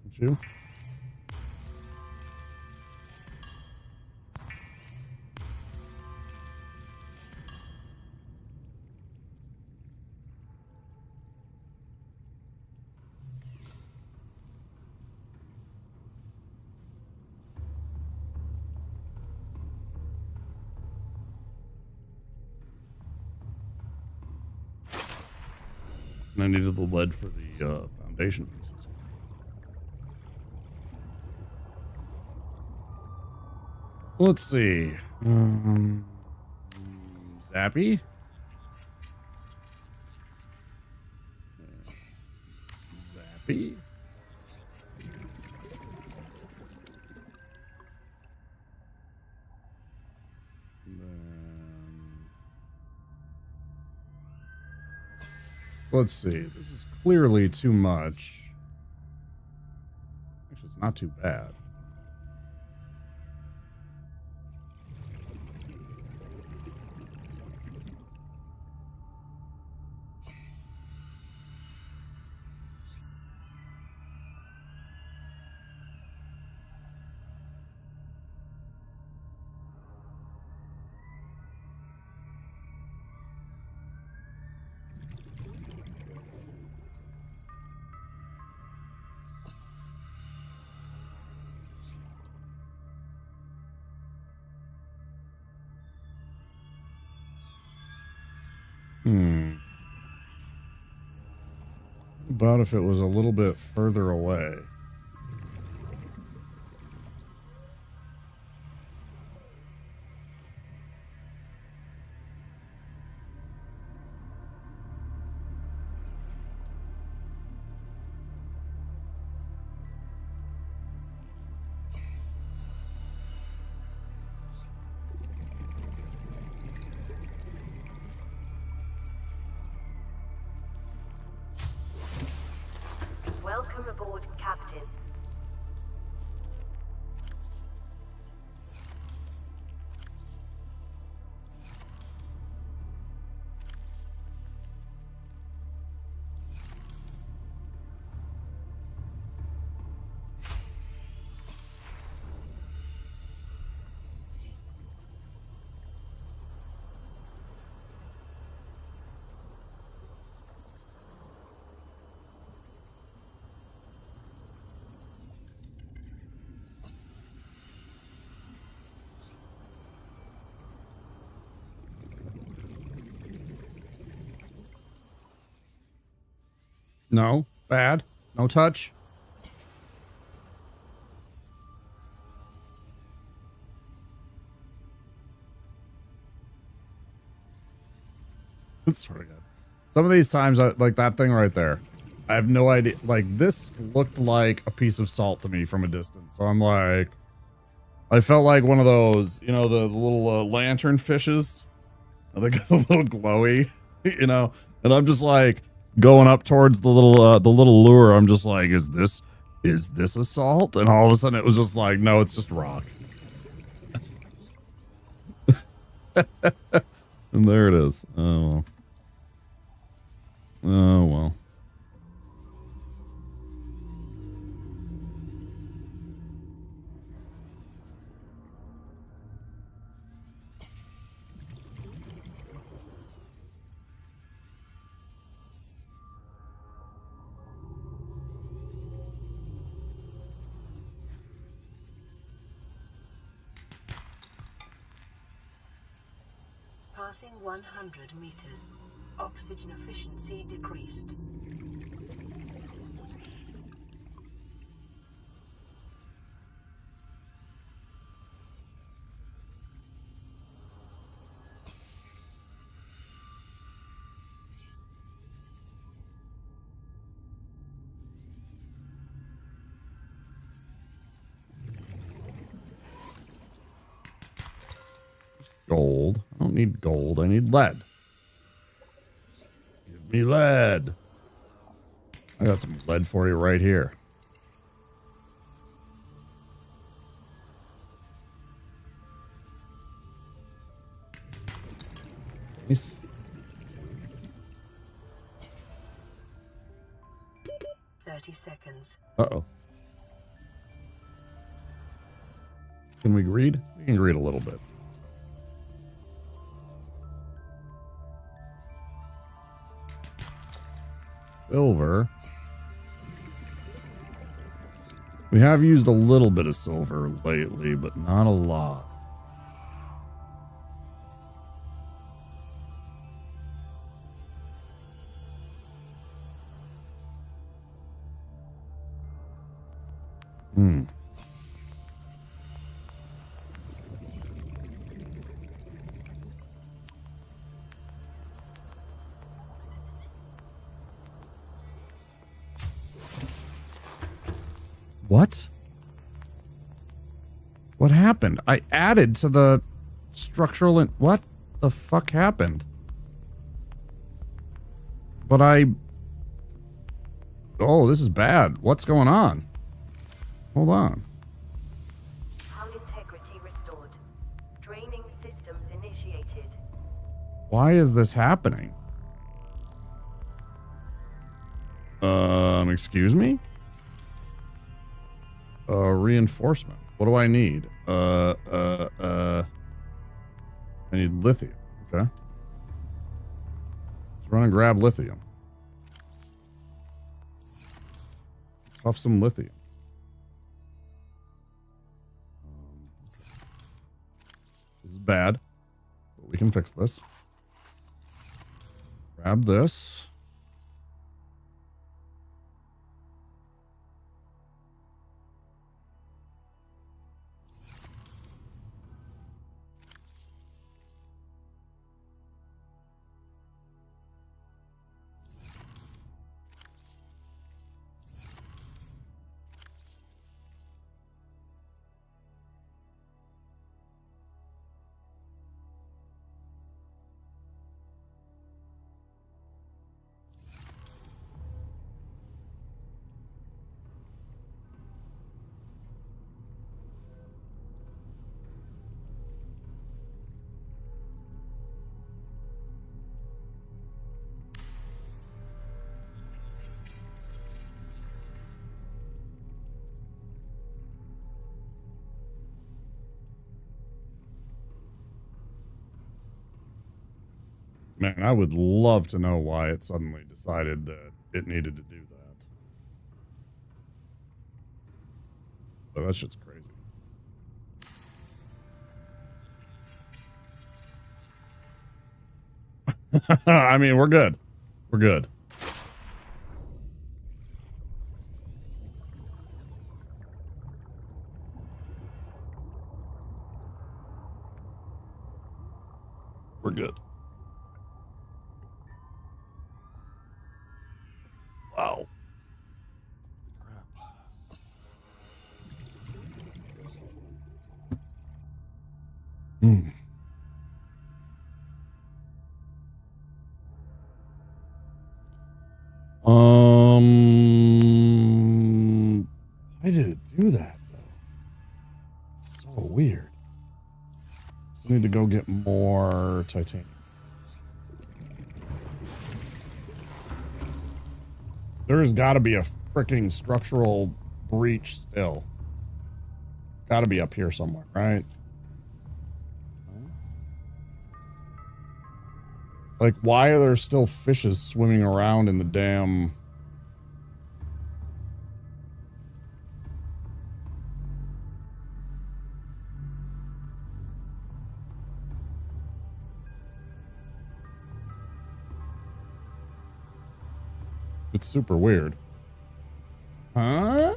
Speaker 1: Don't you? And I needed the lead for the foundation pieces. Let's see. Zappy? Zappy? Let's see. This is clearly too much. Actually, it's not too bad. About if it was a little bit further away.
Speaker 2: Welcome aboard, Captain. No, bad, no touch.
Speaker 1: Swear to God. Some of these times, like that thing right there, I have no idea. Like, this looked like a piece of salt to me from a distance. So I'm like, I felt like one of those, you know, the little lantern fishes. They got a little glowy, you know, and I'm just like going up towards the little lure. I'm just like, is this a salt? And all of a sudden it was just like, no, it's just rock. And there it is. Oh, well. Oh, well.
Speaker 2: Passing 100 meters. Oxygen efficiency decreased.
Speaker 1: Gold. I don't need gold. I need lead. Give me lead. I got some lead for you right here. Nice.
Speaker 2: 30 seconds.
Speaker 1: Uh-oh. Can we greed? We can greed a little bit. Silver. We have used a little bit of silver lately, but not a lot. Hmm. What? What happened? I added to the structural and what the fuck happened? But oh, this is bad. What's going on? Hold on.
Speaker 5: Hull integrity restored. Draining systems initiated.
Speaker 1: Why is this happening? Excuse me? Reinforcement. What do I need? I need lithium. Okay. Let's run and grab lithium. Let's huff some lithium. This is bad, but we can fix this. Grab this. Man, I would love to know why it suddenly decided that it needed to do that. But that shit's crazy. I mean, we're good. We're good. We're good. need to go get more titanium. There's got to be a freaking structural breach still. Got to be up here somewhere, right? Like, why are there still fishes swimming around in the damn... It's super weird. Huh?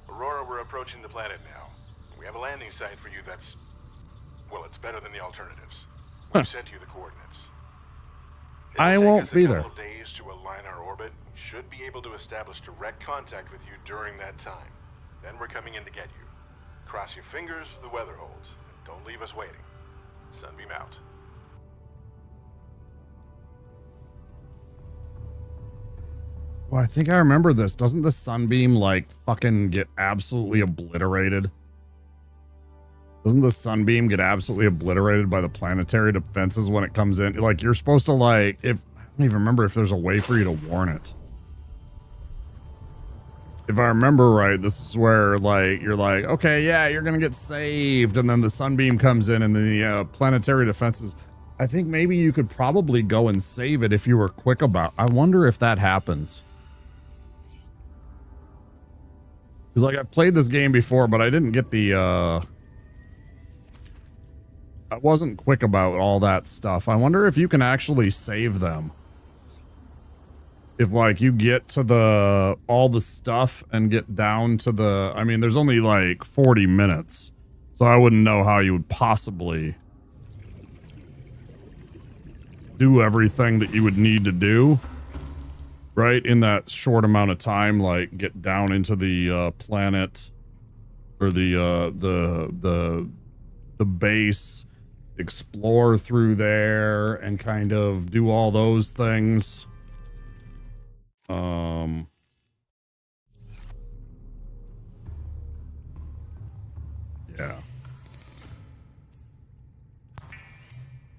Speaker 8: Aurora, we're approaching the planet now. We have a landing site for you that's... well, it's better than the alternatives. We've sent you the coordinates.
Speaker 1: I won't be there.
Speaker 8: It'll take us a couple of days to align our orbit. We should be able to establish direct contact with you during that time. Then we're coming in to get you. Cross your fingers the weather holds. Don't leave us waiting. Sunbeam out.
Speaker 1: Well, I think I remember this. Doesn't the sunbeam, like, fucking get absolutely obliterated? Doesn't the sunbeam get absolutely obliterated by the planetary defenses when it comes in? Like, you're supposed to, like, I don't even remember if there's a way for you to warn it. If I remember right, this is where, like, you're like, okay, yeah, you're gonna get saved, and then the sunbeam comes in and the planetary defenses... I think maybe you could probably go and save it if you were quick about... I wonder if that happens. Because, like, I've played this game before, but I didn't get the, I wasn't quick about all that stuff. I wonder if you can actually save them. If, like, you get to all the stuff and get down to the... I mean, there's only, like, 40 minutes. So I wouldn't know how you would possibly do everything that you would need to do. Right, in that short amount of time, like get down into the planet or the base, explore through there, and kind of do all those things. Yeah.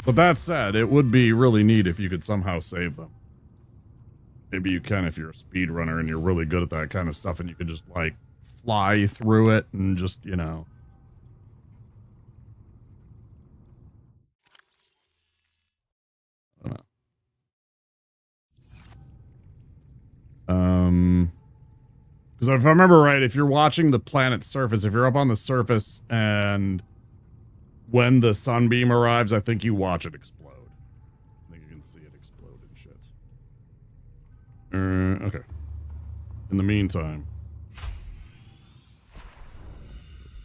Speaker 1: But that said, it would be really neat if you could somehow save them. Maybe you can if you're a speedrunner and you're really good at that kind of stuff and you could just, like, fly through it and just, you know. Because if I remember right, if you're watching the planet's surface, if you're up on the surface and when the sunbeam arrives, I think you watch it explode. I think you can see it explode and shit. Okay. In the meantime,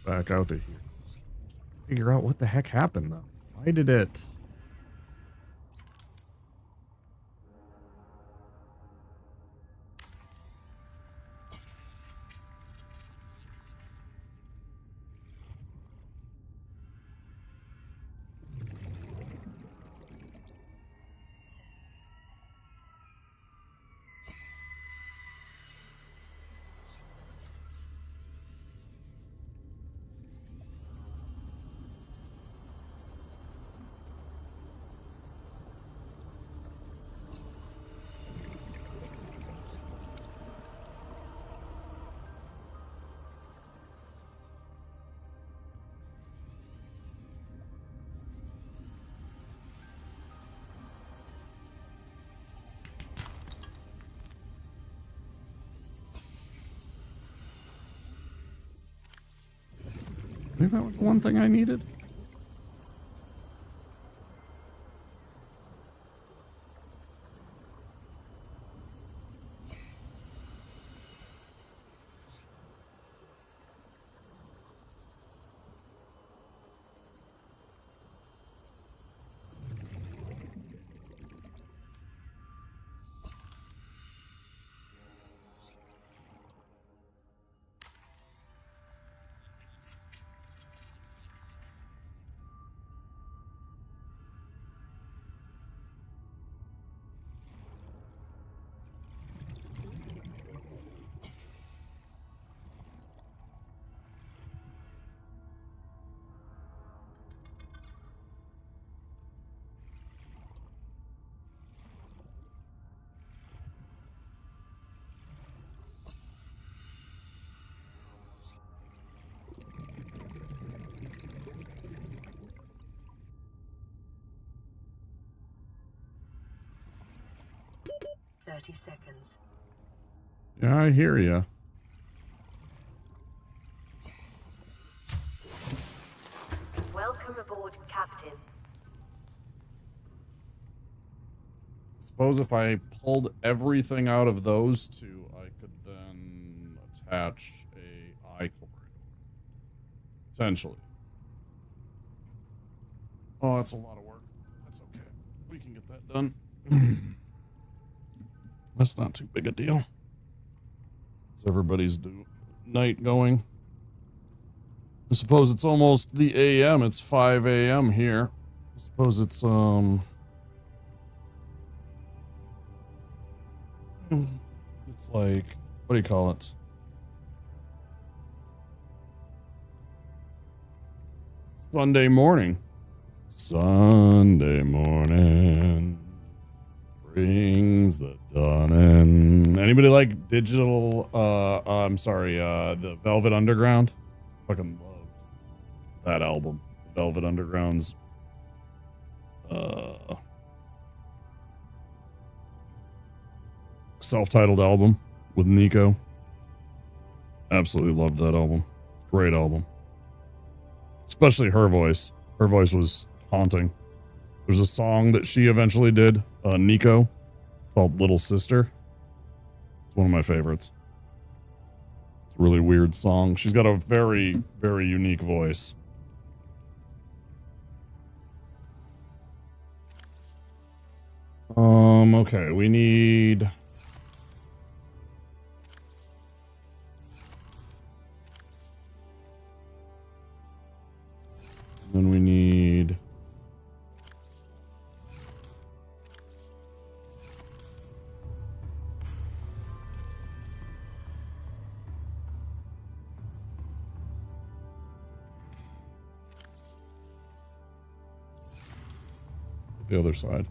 Speaker 1: back out to here. Figure out what the heck happened, though. Why did it... I think that was the one thing I needed.
Speaker 2: 30 seconds.
Speaker 1: Yeah, I hear you.
Speaker 2: Welcome aboard, Captain.
Speaker 1: Suppose if I pulled everything out of those two, I could then attach a I-corridor. Potentially. Oh, that's a lot of work. That's okay. We can get that done. That's not too big a deal. Is everybody's night going? I suppose it's almost the AM. It's 5 AM here. I suppose it's, it's like, what do you call it? Sunday morning. Sunday morning brings the dawn in. Anybody like digital, the Velvet Underground? Fucking love that album. Velvet Underground's, self-titled album with Nico. Absolutely loved that album. Great album. Especially her voice. Her voice was haunting. There's a song that she eventually did, Nico, called Little Sister. It's one of my favorites. It's a really weird song. She's got a very, very unique voice. Okay, we need... Then we need... the other side.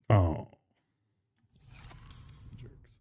Speaker 1: Oh. Jerks.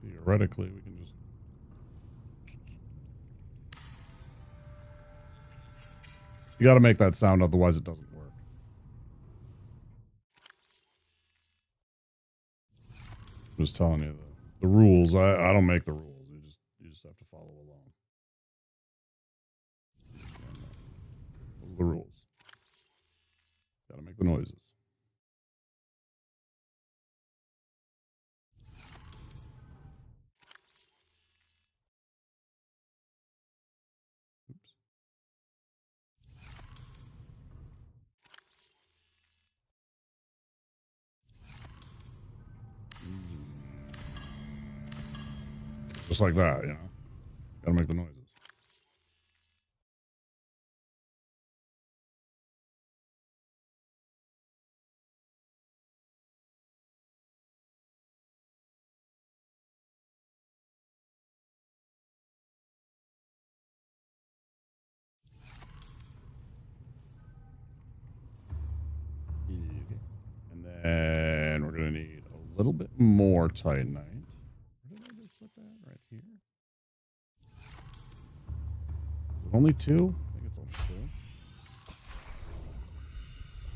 Speaker 1: Theoretically, we can just... You gotta make that sound, otherwise it doesn't work. I'm just telling you the rules. I don't make the rules. You just have to follow along. Those are the rules. Gotta make the noises. Oops. Just like that, you know. Gotta make the noises. And then we're gonna need a little bit more titanite. Where did I just put that? Right here. Is it only 2? I think it's only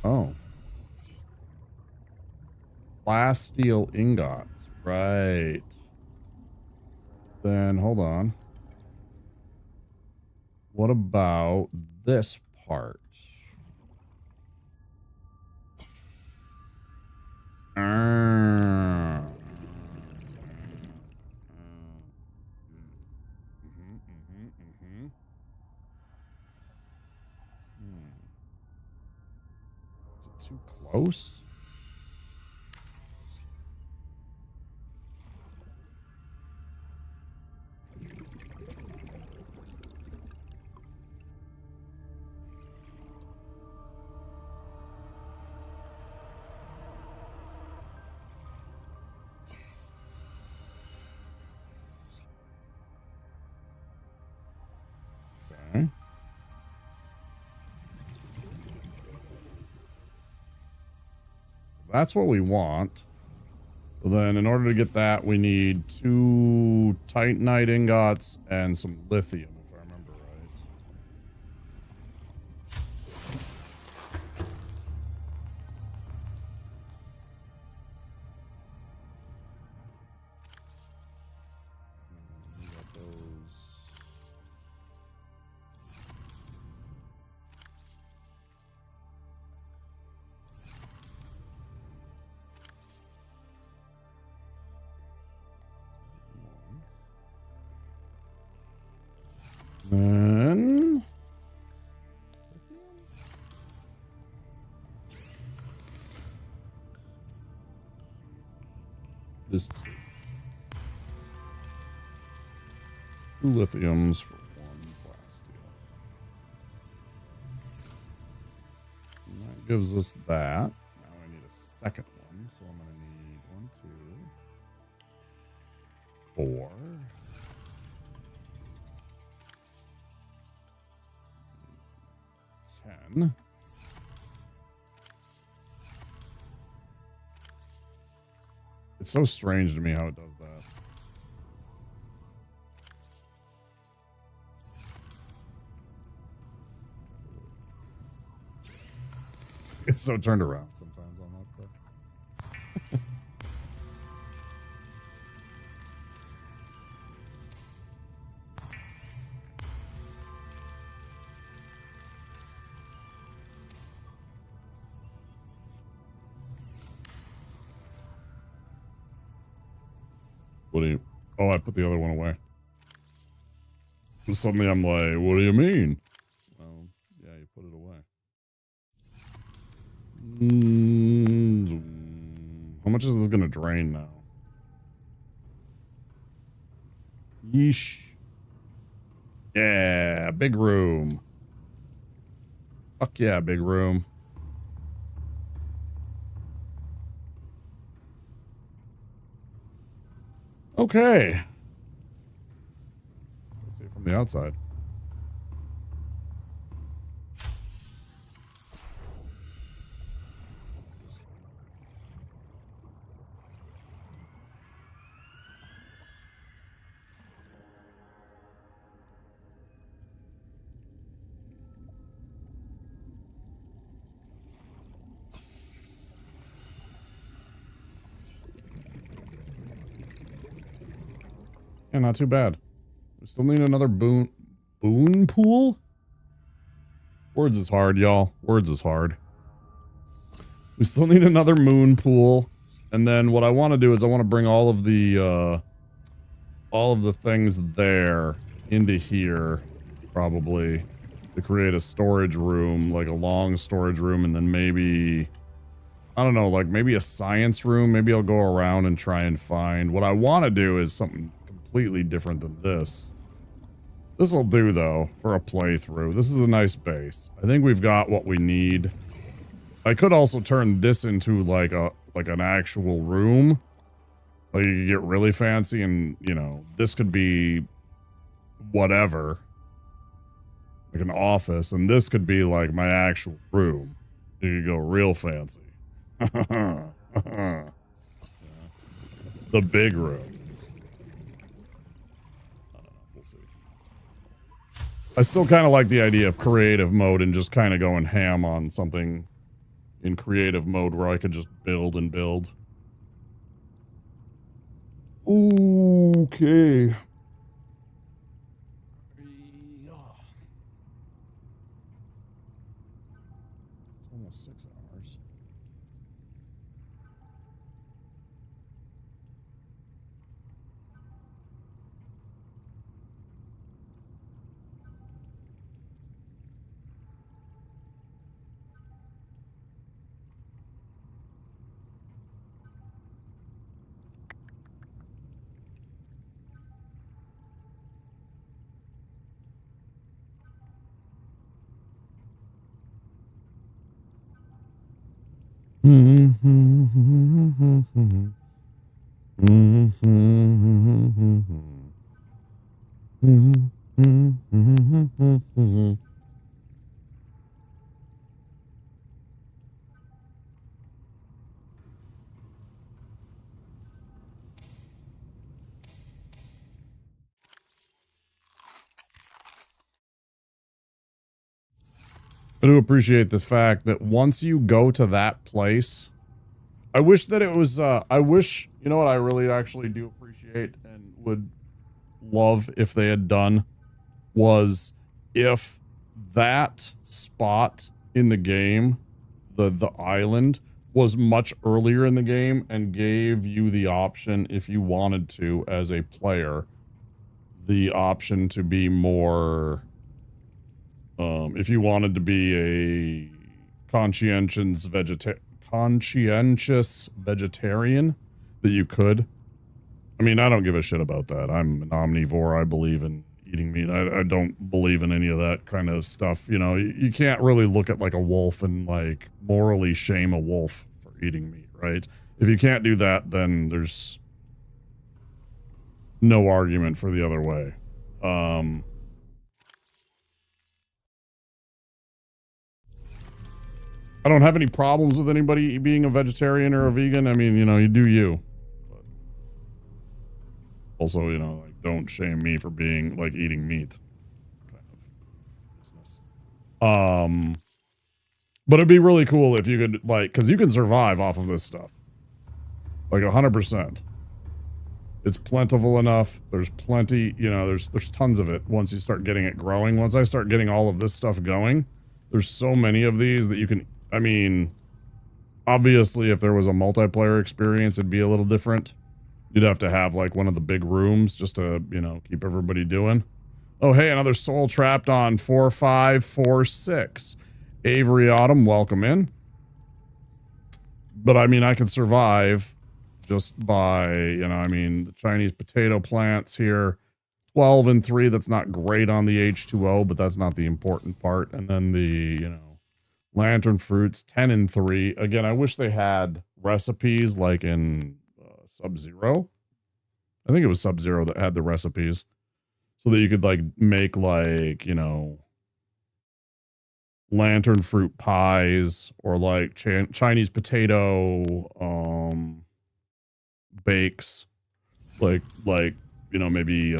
Speaker 1: 2. Oh. Glass steel ingots. Right. Then hold on. What about this part? Is it too close? Okay. That's what we want. So then in order to get that, we need 2 titanite ingots and some lithium, if I remember right. We got those. Then this 2 lithiums for 1 glass steel. And that gives us that. Now I need a second one, so I'm gonna need 1, 2, 4. 10. It's so strange to me how it does that. It's so turned around sometimes on that stuff. What do you... Oh, I put the other one away. Suddenly I'm like, what do you mean? Well, yeah, you put it away. How much is this going to drain now? Yeesh. Yeah, big room. Fuck yeah, big room. Okay. Let's see it from the outside. Yeah, not too bad. We still need another boon pool? Words is hard, y'all. Words is hard. We still need another moon pool. And then what I want to do is I want to bring all of the things there into here, probably, to create a storage room, like a long storage room, and then maybe, I don't know, like maybe a science room. Maybe I'll go around and try and find, what I want to do is something completely different than this. This'll do, though, for a playthrough. This is a nice base. I think we've got what we need. I could also turn this into like an actual room. Like you could get really fancy and, you know, this could be whatever. Like an office, and this could be like my actual room. You could go real fancy. The big room. We'll see. I still kind of like the idea of creative mode and just kind of going ham on something in creative mode where I could just build and build. Okay. It's almost 6 hours. I do appreciate the fact that once you go to that place, I wish that it was, I wish, you know what I really actually do appreciate and would love if they had done was if that spot in the game, the island, was much earlier in the game and gave you the option, if you wanted to, as a player, the option to be more, if you wanted to be a conscientious vegetarian, that you could. I mean, I don't give a shit about that. I'm an omnivore. I believe in eating meat. I don't believe in any of that kind of stuff. You know, you can't really look at like a wolf and like morally shame a wolf for eating meat, right? If you can't do that, then there's no argument for the other way. I don't have any problems with anybody being a vegetarian or a vegan. I mean, you know, you do you. But also, you know, like, don't shame me for being, like, eating meat. Kind of business. But it'd be really cool if you could, like, because you can survive off of this stuff. Like, 100%. It's plentiful enough. There's plenty, you know, there's tons of it once you start getting it growing. Once I start getting all of this stuff going, there's so many of these that you can, I mean, obviously if there was a multiplayer experience, it'd be a little different. You'd have to have like one of the big rooms just to, you know, keep everybody doing. Oh, hey, another soul trapped on 4546. Avery Autumn, welcome in. But I mean, I could survive just by, you know, I mean, the Chinese potato plants here, 12 and 3. That's not great on the H2O, but that's not the important part. And then the, you know, lantern fruits, 10 and 3. Again, I wish they had recipes like in Sub-Zero. I think it was Sub-Zero that had the recipes so that you could like make like, you know, lantern fruit pies or like Chinese potato bakes, like you know, maybe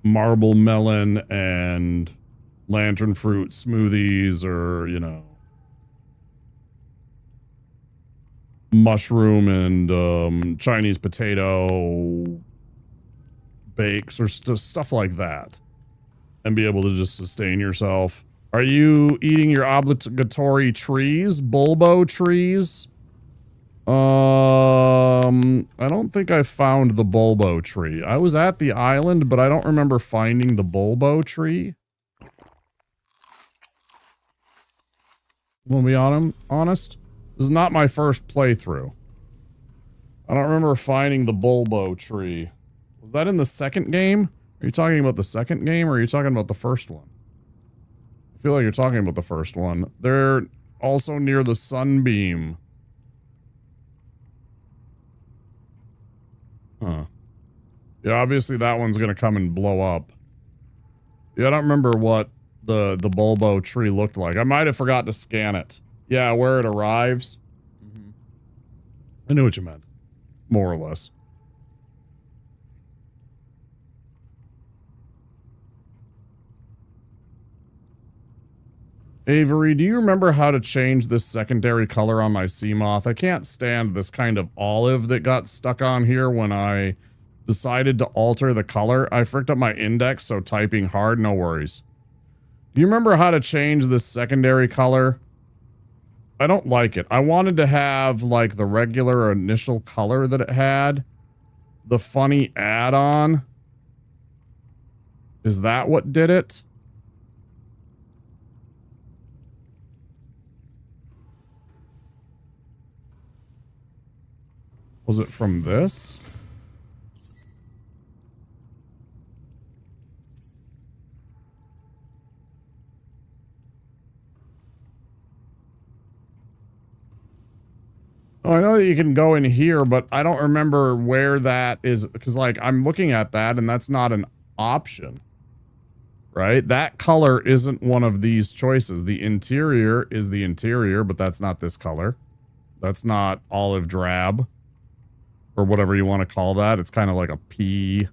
Speaker 1: marble melon and lantern fruit smoothies, or, you know, mushroom and Chinese potato bakes or stuff like that, and be able to just sustain yourself. Are you eating your obligatory trees, bulbo trees? I don't think I found the bulbo tree. I was at the island, but I don't remember finding the bulbo tree. We'll be honest. This is not my first playthrough. I don't remember finding the bulbo tree. Was that in the second game? Are you talking about the second game, or are you talking about the first one? I feel like you're talking about the first one. They're also near the sunbeam. Huh. Yeah, obviously that one's gonna come and blow up. Yeah, I don't remember what the bulbo tree looked like. I might have forgot to scan it. Yeah, where it arrives. I knew what you meant. More or less. Avery, do you remember how to change this secondary color on my Seamoth? I can't stand this kind of olive that got stuck on here when I decided to alter the color. I fricked up my index, so typing hard, no worries. Do you remember how to change this secondary color? I don't like it. I wanted to have, like, the regular initial color that it had. The funny add-on. Is that what did it? Was it from this? Oh, I know that you can go in here, but I don't remember where that is, because, like, I'm looking at that and that's not an option, right? That color isn't one of these choices. The interior is the interior, but that's not this color. That's not olive drab or whatever you want to call that. It's kind of like a pea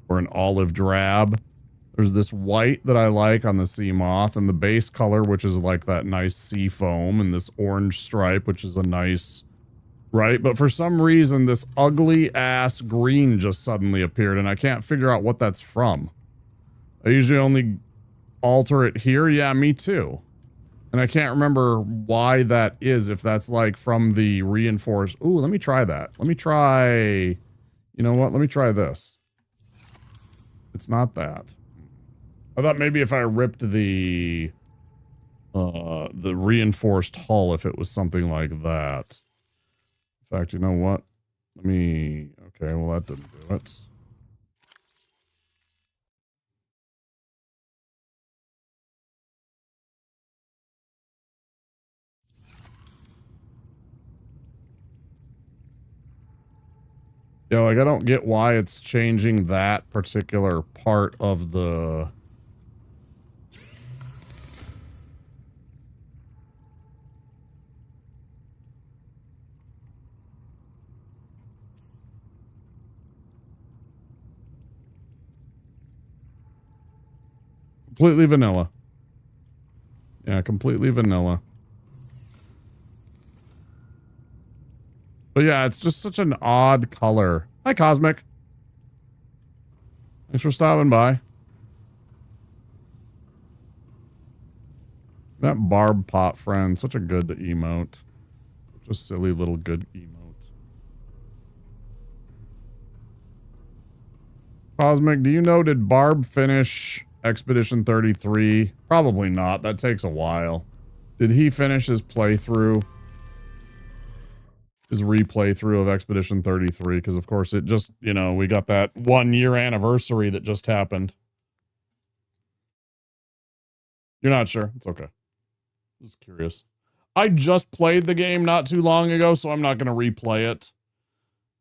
Speaker 1: or an olive drab. There's this white that I like on the Seamoth, and the base color, which is like that nice sea foam, and this orange stripe, which is a nice, right? But for some reason, this ugly ass green just suddenly appeared, and I can't figure out what that's from. I usually only alter it here. Yeah, me too. And I can't remember why that is, if that's like from the reinforced. Ooh, let me try that. Let me try, you know what? Let me try this. It's not that. I thought maybe if I ripped the reinforced hull, if it was something like that. In fact, you know what? Let me, okay, well that didn't do it. Yeah, like I don't get why it's changing that particular part of the... Completely vanilla. Yeah, completely vanilla. But yeah, it's just such an odd color. Hi, Cosmic. Thanks for stopping by. That barb pot friend, such a good emote. Such a silly little good emote. Cosmic, do you know, did Barb finish Expedition 33? Probably not. That takes a while. Did he finish his playthrough? His replay through of Expedition 33? Because, of course, it just, you know, we got that 1 year anniversary that just happened. You're not sure? It's okay. Just curious. I just played the game not too long ago, so I'm not going to replay it.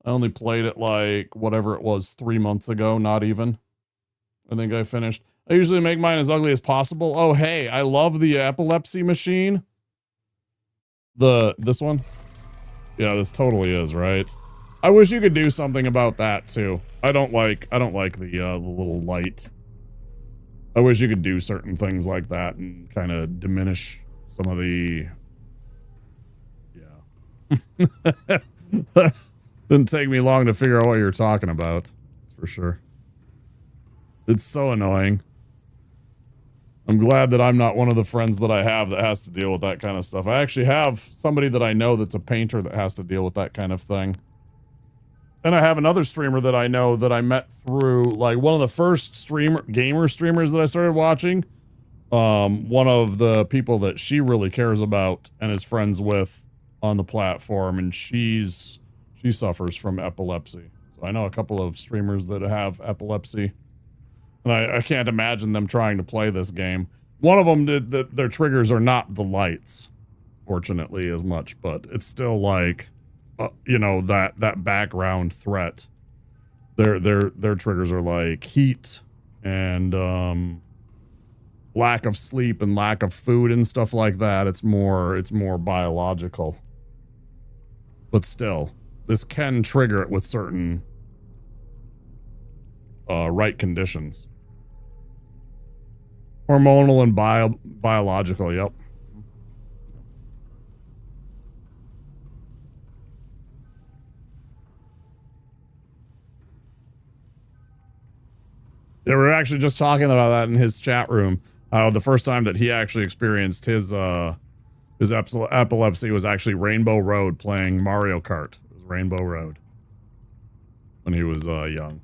Speaker 1: I only played it like, whatever it was, 3 months ago, not even. I think I finished. I usually make mine as ugly as possible. Oh, hey, I love the epilepsy machine. This one? Yeah, this totally is, right? I wish you could do something about that, too. I don't like the little light. I wish you could do certain things like that and kind of diminish some of the... Yeah. Didn't take me long to figure out what you're talking about. That's for sure. It's so annoying. I'm glad that I'm not one of the friends that I have that has to deal with that kind of stuff. I actually have somebody that I know that's a painter that has to deal with that kind of thing. And I have another streamer that I know that I met through, like, one of the first gamer streamers that I started watching. One of the people that she really cares about and is friends with on the platform, and she suffers from epilepsy. So I know a couple of streamers that have epilepsy. And I can't imagine them trying to play this game. One of them, their triggers are not the lights, fortunately, as much, but it's still like, you know, that background threat. Their triggers are like heat and lack of sleep and lack of food and stuff like that. It's more biological. But still, this can trigger it with certain right conditions. Hormonal and biological, yep. Yeah, we were actually just talking about that in his chat room. The first time that he actually experienced his epilepsy was actually Rainbow Road, playing Mario Kart. It was Rainbow Road when he was young.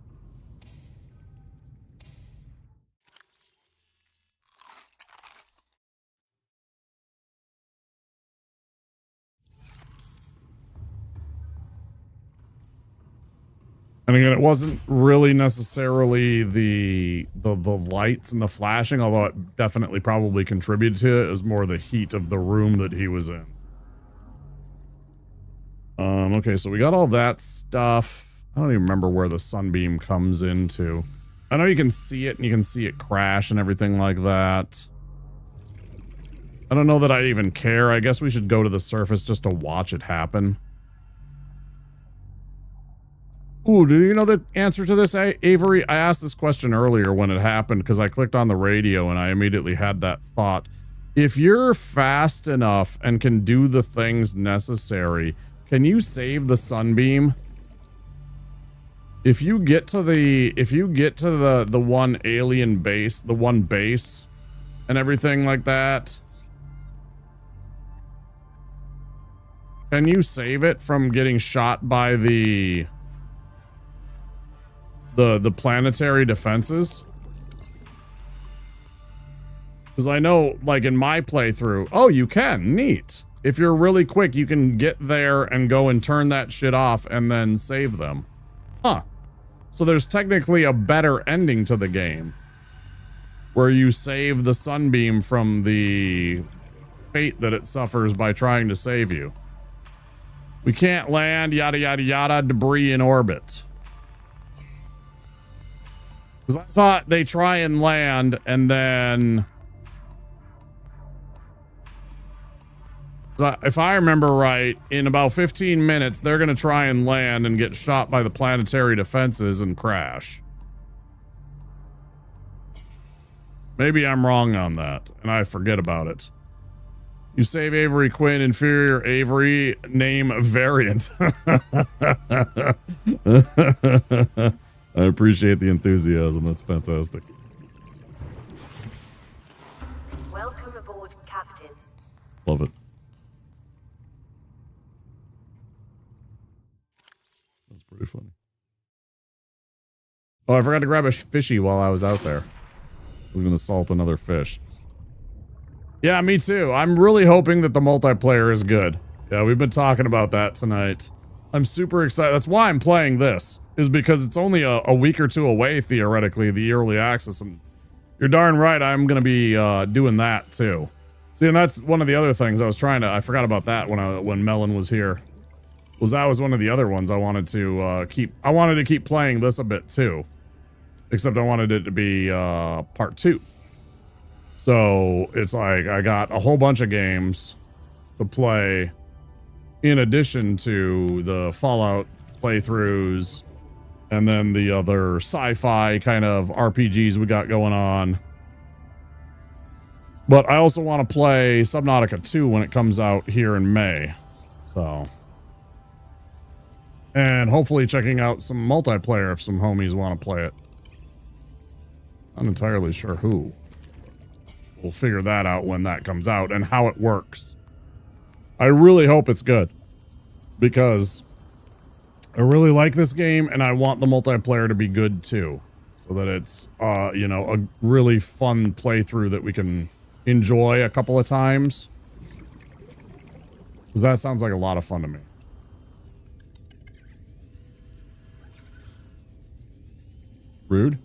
Speaker 1: And again, it wasn't really necessarily the lights and the flashing, although it definitely probably contributed to it. It was more the heat of the room that he was in. Okay, so we got all that stuff. I don't even remember where the sunbeam comes into. I know you can see it and you can see it crash and everything like that. I don't know that I even care. I guess we should go to the surface just to watch it happen. Ooh, do you know the answer to this, Avery? I asked this question earlier when it happened because I clicked on the radio and I immediately had that thought. If you're fast enough and can do the things necessary, can you save the sunbeam? If you get to the one alien base, the one base and everything like that, can you save it from getting shot by the planetary defenses? Because I know, like, in my playthrough, oh, you can. Neat. If you're really quick, you can get there and go and turn that shit off and then save them. Huh. So there's technically a better ending to the game, where you save the sunbeam from the fate that it suffers by trying to save you. We can't land, yada yada yada, debris in orbit. Because I thought they try and land and then... So if I remember right, in about 15 minutes, they're going to try and land and get shot by the planetary defenses and crash. Maybe I'm wrong on that, and I forget about it. You save Avery Quinn, inferior Avery, name variant. I appreciate the enthusiasm. That's fantastic.
Speaker 5: Welcome aboard, Captain.
Speaker 1: Love it. That's pretty funny. Oh, I forgot to grab a fishy while I was out there. I was going to salt another fish. Yeah, me too. I'm really hoping that the multiplayer is good. Yeah, we've been talking about that tonight. I'm super excited. That's why I'm playing this, is because it's only a week or two away, theoretically, the early access. And you're darn right, I'm going to be doing that too. See, and that's one of the other things I was trying to, I forgot about that when Melon was here. That was one of the other ones I wanted to keep playing this a bit too. Except I wanted it to be part 2. So it's like I got a whole bunch of games to play in addition to the Fallout playthroughs and then the other sci-fi kind of RPGs we got going on. But I also want to play Subnautica 2 when it comes out here in May. So And hopefully checking out some multiplayer if some homies want to play it. Not entirely sure who. We'll figure that out when that comes out and how it works. I really hope it's good. Because I really like this game and I want the multiplayer to be good too. So that it's, you know, a really fun playthrough that we can enjoy a couple of times. Because that sounds like a lot of fun to me. Rude.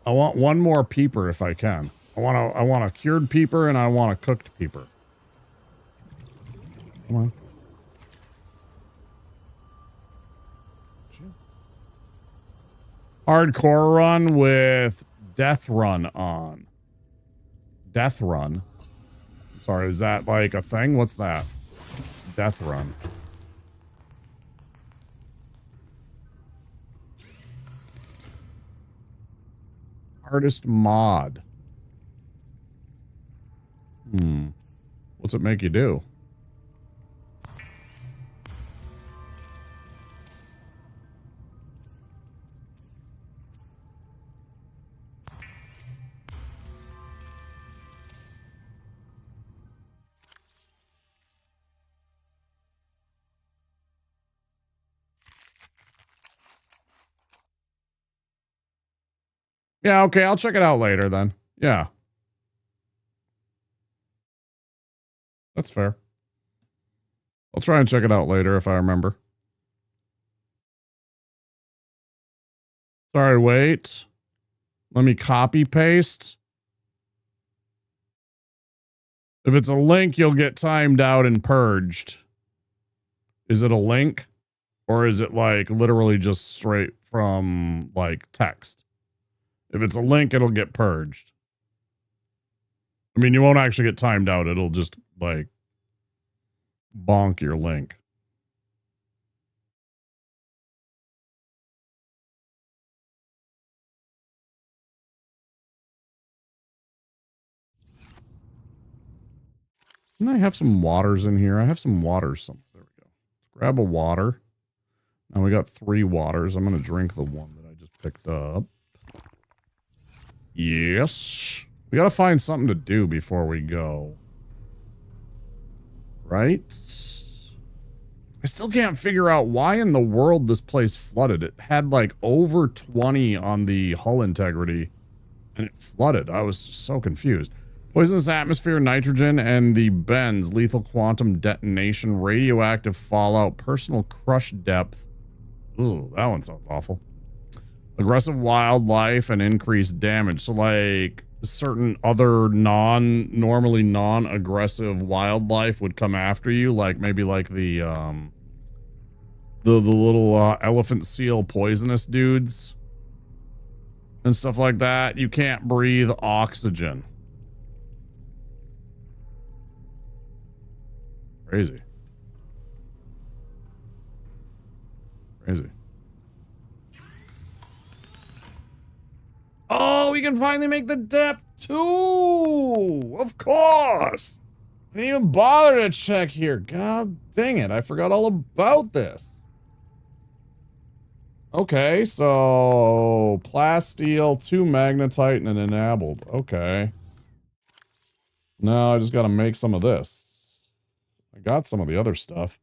Speaker 1: I want one more peeper if I can. I want a cured peeper and I want a cooked peeper. Come on. Hardcore run with death run on. Death run. Sorry, is that like a thing? What's that? It's death run. Hardest mod. What's it make you do? Yeah, okay, I'll check it out later then. Yeah. That's fair. I'll try and check it out later if I remember. Sorry, wait. Let me copy paste. If it's a link, you'll get timed out and purged. Is it a link? Or is it like literally just straight from like text? If it's a link, it'll get purged. I mean, you won't actually get timed out. It'll just like bonk your link. Didn't I have some waters in here? I have some waters. There we go. Let's grab a water. Now we got 3 waters. I'm going to drink the one that I just picked up. Yes. We got to find something to do before we go. Right? I still can't figure out why in the world this place flooded. It had like over 20 on the hull integrity and it flooded. I was so confused. Poisonous atmosphere, nitrogen, and the bends, lethal quantum detonation, radioactive fallout, personal crush depth. Ooh, that one sounds awful. Aggressive wildlife and increased damage. So like certain other normally non-aggressive wildlife would come after you, like maybe like the little elephant seal poisonous dudes and stuff like that. You can't breathe oxygen. Crazy. Crazy. Oh, we can finally make the depth too! Of course! I didn't even bother to check here. God dang it, I forgot all about this. Okay, so plasteel, 2 magnetite, and an enabled. Okay. Now I just gotta make some of this. I got some of the other stuff.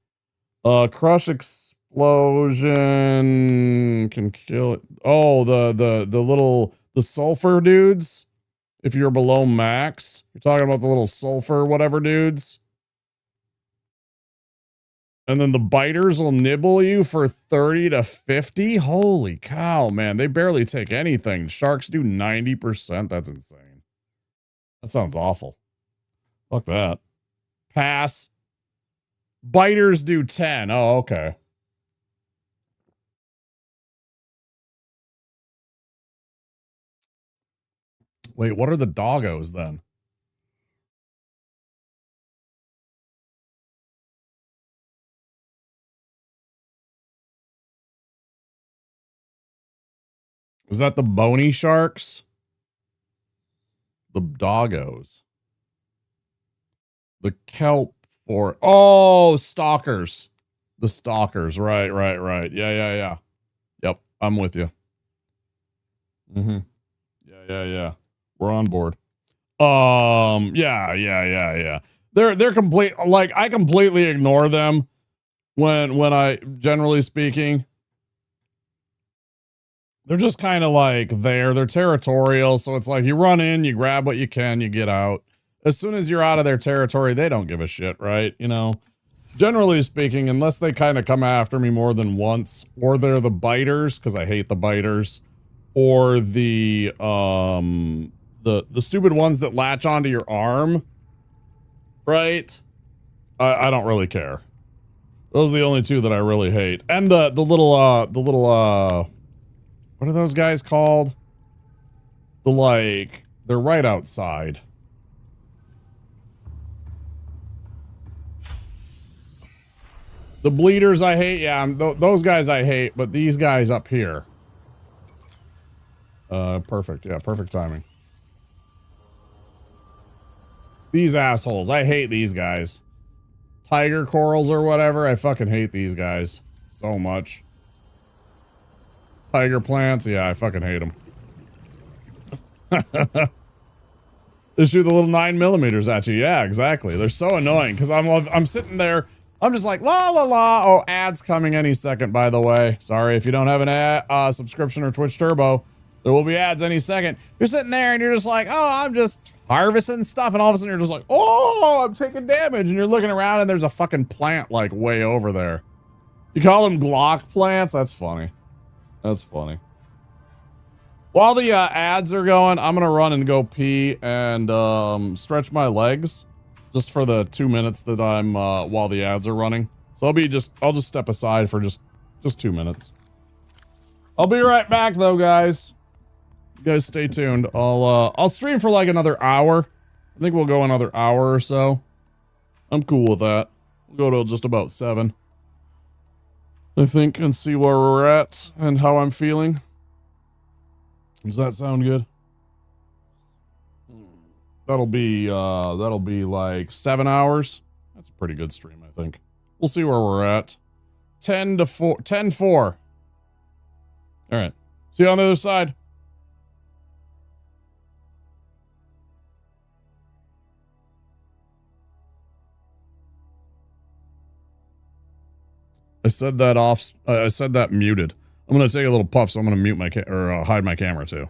Speaker 1: Crush explosion can kill it. Oh, the sulfur dudes. If you're below max, you're talking about the little sulfur whatever dudes. And then the biters will nibble you for 30 to 50. Holy cow, man. They barely take anything. Sharks do 90%. That's insane. That sounds awful. Fuck that. Pass. Biters do 10. Oh, okay. Wait, what are the doggos then? Is that the bony sharks? The doggos. The kelp For oh, stalkers. The stalkers. Right. Yeah. Yep, I'm with you. Mm-hmm. Yeah. We're on board. Yeah. They're complete, like, I completely ignore them when I, generally speaking, they're just kind of like they're territorial, so it's like you run in, you grab what you can, you get out. As soon as you're out of their territory, they don't give a shit, right? You know, generally speaking, unless they kind of come after me more than once, or they're the biters, because I hate the biters, or the stupid ones that latch onto your arm, right? I don't really care. Those are the only two that I really hate. And the little what are those guys called? They're right outside. The bleeders I hate, yeah, those guys I hate, but these guys up here. Perfect, yeah, perfect timing. These assholes, I hate these guys. Tiger corals or whatever, I fucking hate these guys so much. Tiger plants, yeah, I fucking hate them. They shoot the little 9mm at you, yeah, exactly. They're so annoying, because I'm sitting there, I'm just like, la la la. Oh, ads coming any second, by the way. Sorry if you don't have an ad, subscription or Twitch Turbo. There will be ads any second. You're sitting there and you're just like, oh, I'm just harvesting stuff. And all of a sudden you're just like, oh, I'm taking damage. And you're looking around and there's a fucking plant like way over there. You call them Glock plants? That's funny. That's funny. While the ads are going, I'm going to run and go pee and stretch my legs. Just for the 2 minutes that I'm, while the ads are running. So I'll just step aside for just 2 minutes. I'll be right back though, guys. You guys stay tuned. I'll stream for like another hour. I think we'll go another hour or so. I'm cool with that. We'll go to just about 7. I think, and see where we're at and how I'm feeling. Does that sound good? That'll be like 7 hours. That's a pretty good stream, I think. We'll see where we're at. 10-4. All right. See you on the other side. I said that muted. I'm gonna take a little puff, so I'm gonna mute my hide my camera too.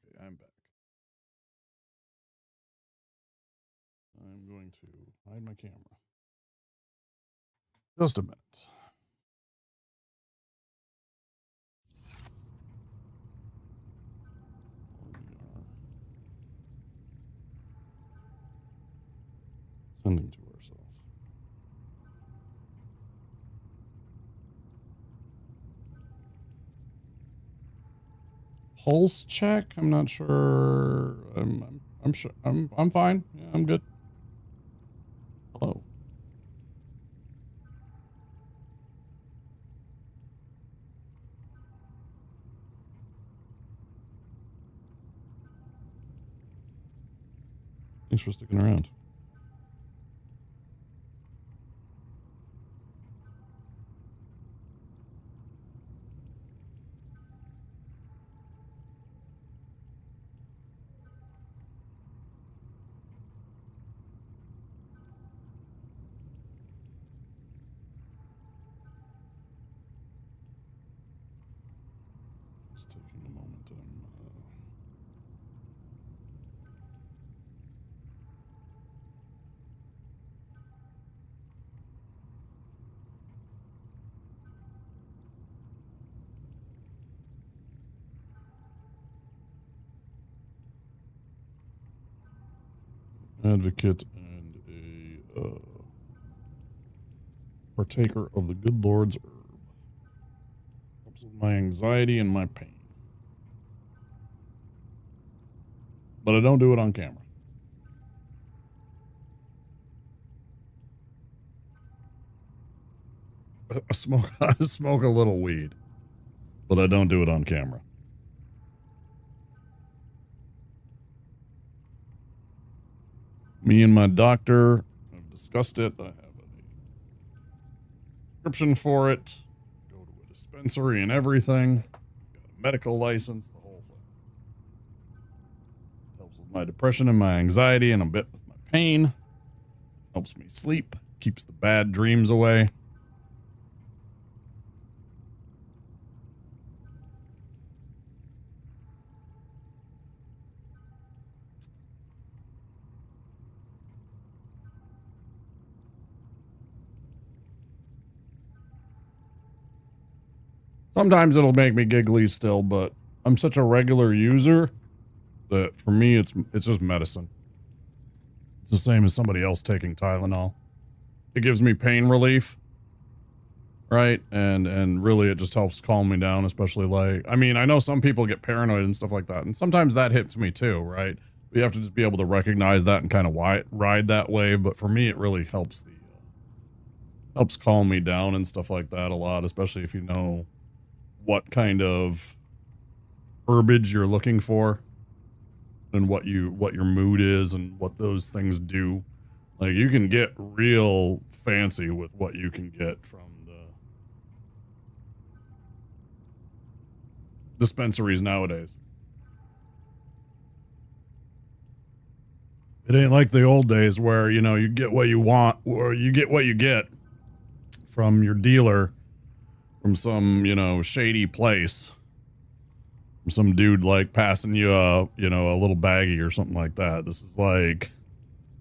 Speaker 1: Okay, I'm back. I'm going to hide my camera. Just a minute. Sending to ourselves. Pulse check? I'm not sure. I'm sure. I'm fine. Yeah, I'm good. Hello. Thanks for sticking around. Just taking a moment. Advocate and a partaker of the good Lord's herb. Helps with my anxiety and my pain. But I don't do it on camera. I smoke a little weed, but I don't do it on camera. Me and my doctor have discussed it. I have a prescription for it. Go to a dispensary and everything. Got a medical license, the whole thing. Helps with my depression and my anxiety and a bit with my pain. Helps me sleep. Keeps the bad dreams away. Sometimes it'll make me giggly still, but I'm such a regular user that for me it's just medicine. It's the same as somebody else taking Tylenol. It gives me pain relief, right? And really it just helps calm me down, especially like, I mean, I know some people get paranoid and stuff like that, and sometimes that hits me too, right? You have to just be able to recognize that and kind of ride that wave, but for me it really helps helps calm me down and stuff like that a lot, especially if you know what kind of herbage you're looking for and what your mood is and what those things do. Like, you can get real fancy with what you can get from the dispensaries nowadays. It ain't like the old days where, you know, you get what you want or you get what you get from your dealer from some, you know, shady place. From some dude like passing you a, you know, a little baggie or something like that. This is like,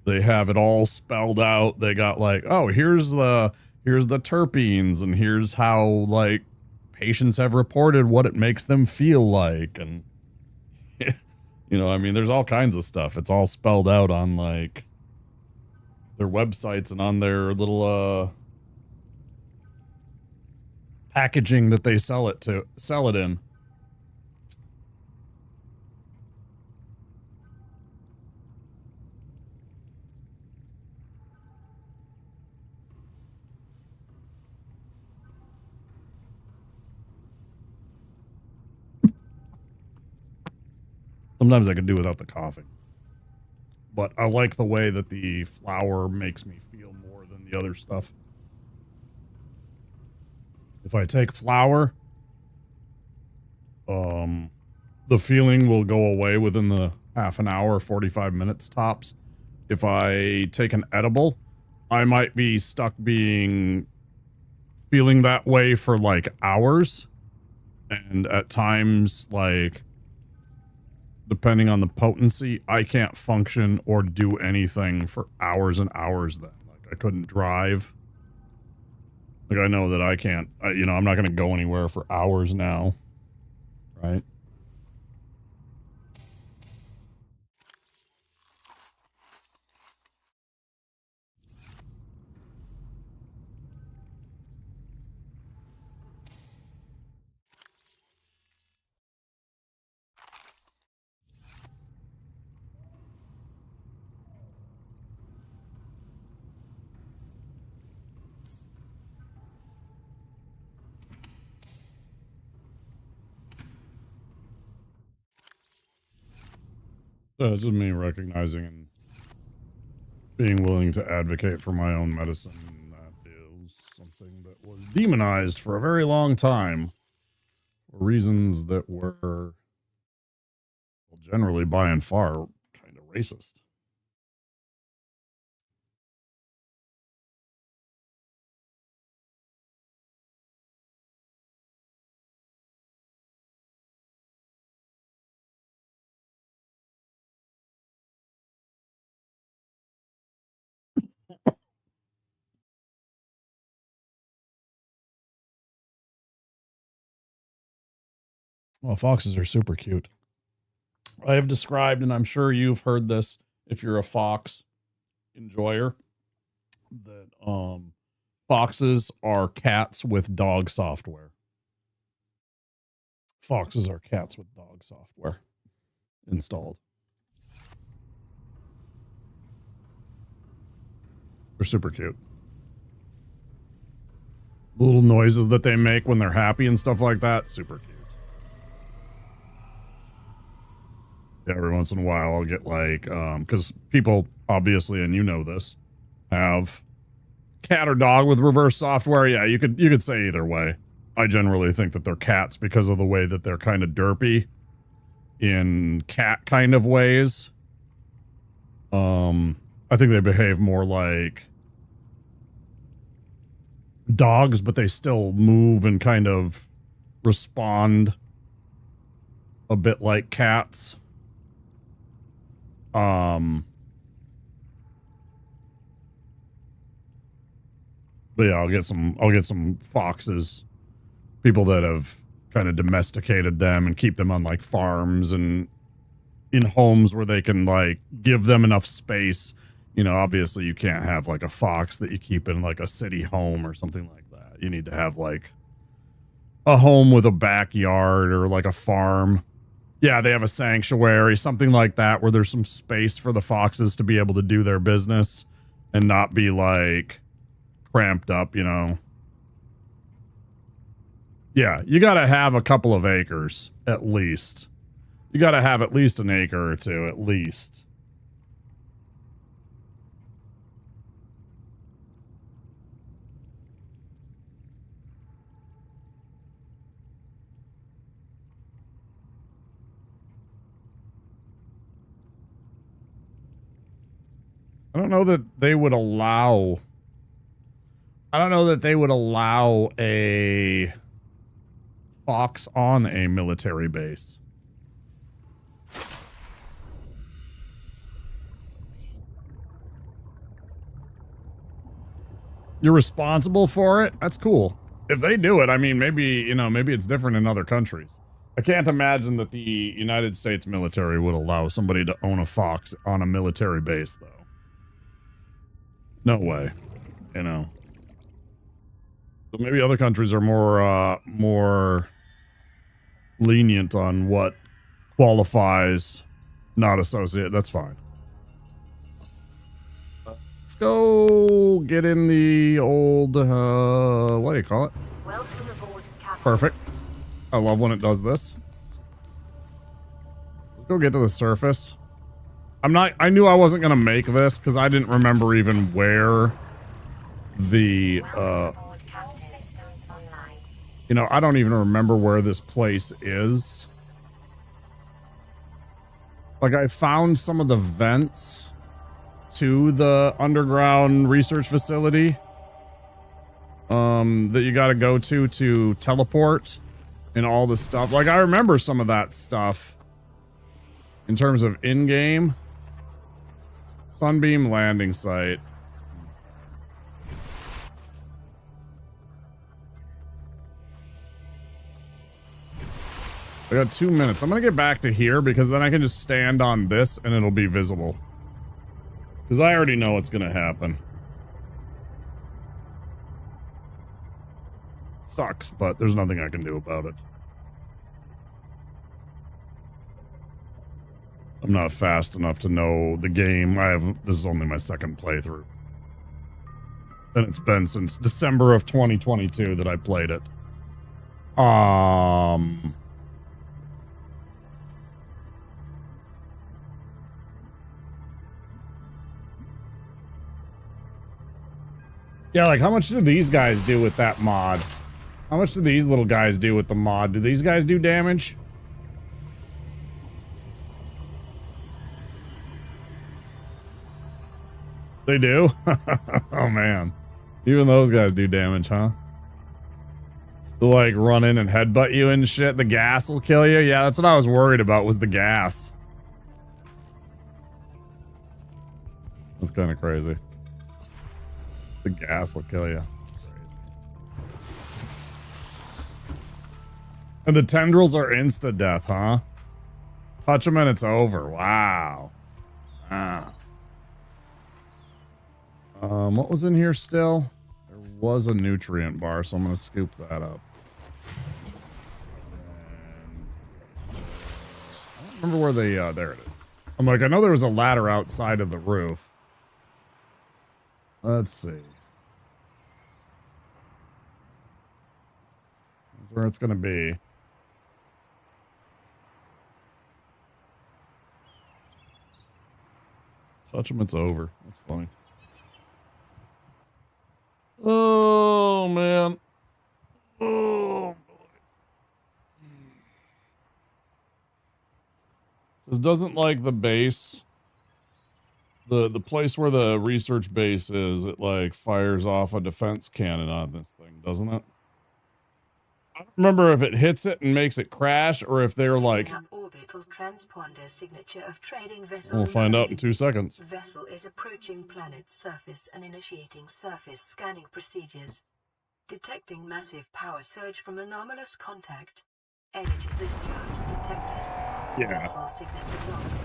Speaker 1: they have it all spelled out. They got like, oh, here's the terpenes and here's how like patients have reported what it makes them feel like. And, you know, I mean, there's all kinds of stuff. It's all spelled out on like their websites and on their little, packaging that they sell it in. Sometimes I could do without the coughing, but I like the way that the flower makes me feel more than the other stuff. If I take flower, the feeling will go away within the half an hour, 45 minutes tops. If I take an edible, I might be stuck feeling that way for like hours. And at times, like, depending on the potency, I can't function or do anything for hours and hours then. Like, I couldn't drive. Like, I know that I can't, you know, I'm not going to go anywhere for hours now. Right? It's just me recognizing and being willing to advocate for my own medicine. That is something that was demonized for a very long time for reasons that were, well, generally by and far kind of racist. Well, foxes are super cute. I have described, and I'm sure you've heard this if you're a fox enjoyer, that foxes are cats with dog software. Foxes are cats with dog software installed. They're super cute. The little noises that they make when they're happy and stuff like that, super cute. Every once in a while I'll get like, because people obviously, and you know this, have cat or dog with reverse software. Yeah, you could say either way. I generally think that they're cats because of the way that they're kind of derpy in cat kind of ways. I think they behave more like dogs, but they still move and kind of respond a bit like cats. But yeah, I'll get some foxes, people that have kind of domesticated them and keep them on like farms and in homes where they can like give them enough space. You know, obviously you can't have like a fox that you keep in like a city home or something like that. You need to have like a home with a backyard or like a farm. Yeah, they have a sanctuary, something like that, where there's some space for the foxes to be able to do their business and not be like cramped up, you know. Yeah, you got to have a couple of acres at least. You got to have at least an acre or two, at least. I don't know that they would allow. I don't know that they would allow a fox on a military base. You're responsible for it? That's cool. If they do it, I mean, maybe, you know, maybe it's different in other countries. I can't imagine that the United States military would allow somebody to own a fox on a military base, though. No way, you know. So maybe other countries are more lenient on what qualifies not associate. That's fine. Let's go get in the old, what do you call it?
Speaker 2: Welcome aboard, Captain.
Speaker 1: Perfect. I love when it does this. Let's go get to the surface. I knew I wasn't going to make this because I didn't remember even where the, you know, I don't even remember where this place is. Like, I found some of the vents to the underground research facility that you got to go to teleport and all the stuff. Like, I remember some of that stuff. in terms of in-game. Sunbeam landing site. I got 2 minutes. I'm gonna get back to here because then I can just stand on this and it'll be visible. Because I already know what's gonna happen. Sucks, but there's nothing I can do about it. I'm not fast enough to know the game. This is only my second playthrough. And it's been since December of 2022 that I played it. Yeah, like how much do these guys do with that mod? How much do these little guys do with the mod? Do these guys do damage? They do? Oh man. Even those guys do damage, huh? They'll like run in and headbutt you and shit. The gas will kill you. Yeah, that's what I was worried about, was the gas. That's kind of crazy. The gas will kill you. And the tendrils are insta-death, huh? Touch them and it's over. Wow. Wow. What was in here still? There was a nutrient bar, so I'm going to scoop that up. I don't remember where they, there it is. I'm like, I know there was a ladder outside of the roof. Let's see. That's where it's going to be. Touch them, it's over. That's funny. Oh, man. Oh, boy. This doesn't like the base. The place where the research base is, it like fires off a defense cannon on this thing, doesn't it? I don't remember if it hits it and makes it crash or if they're like...
Speaker 2: Orbital transponder signature of trading vessel.
Speaker 1: We'll find out in 2 seconds.
Speaker 2: Vessel is approaching planet's surface and initiating surface scanning procedures. Detecting massive power surge from anomalous contact. Energy discharge detected.
Speaker 1: Yeah.
Speaker 2: Vessel signature lost.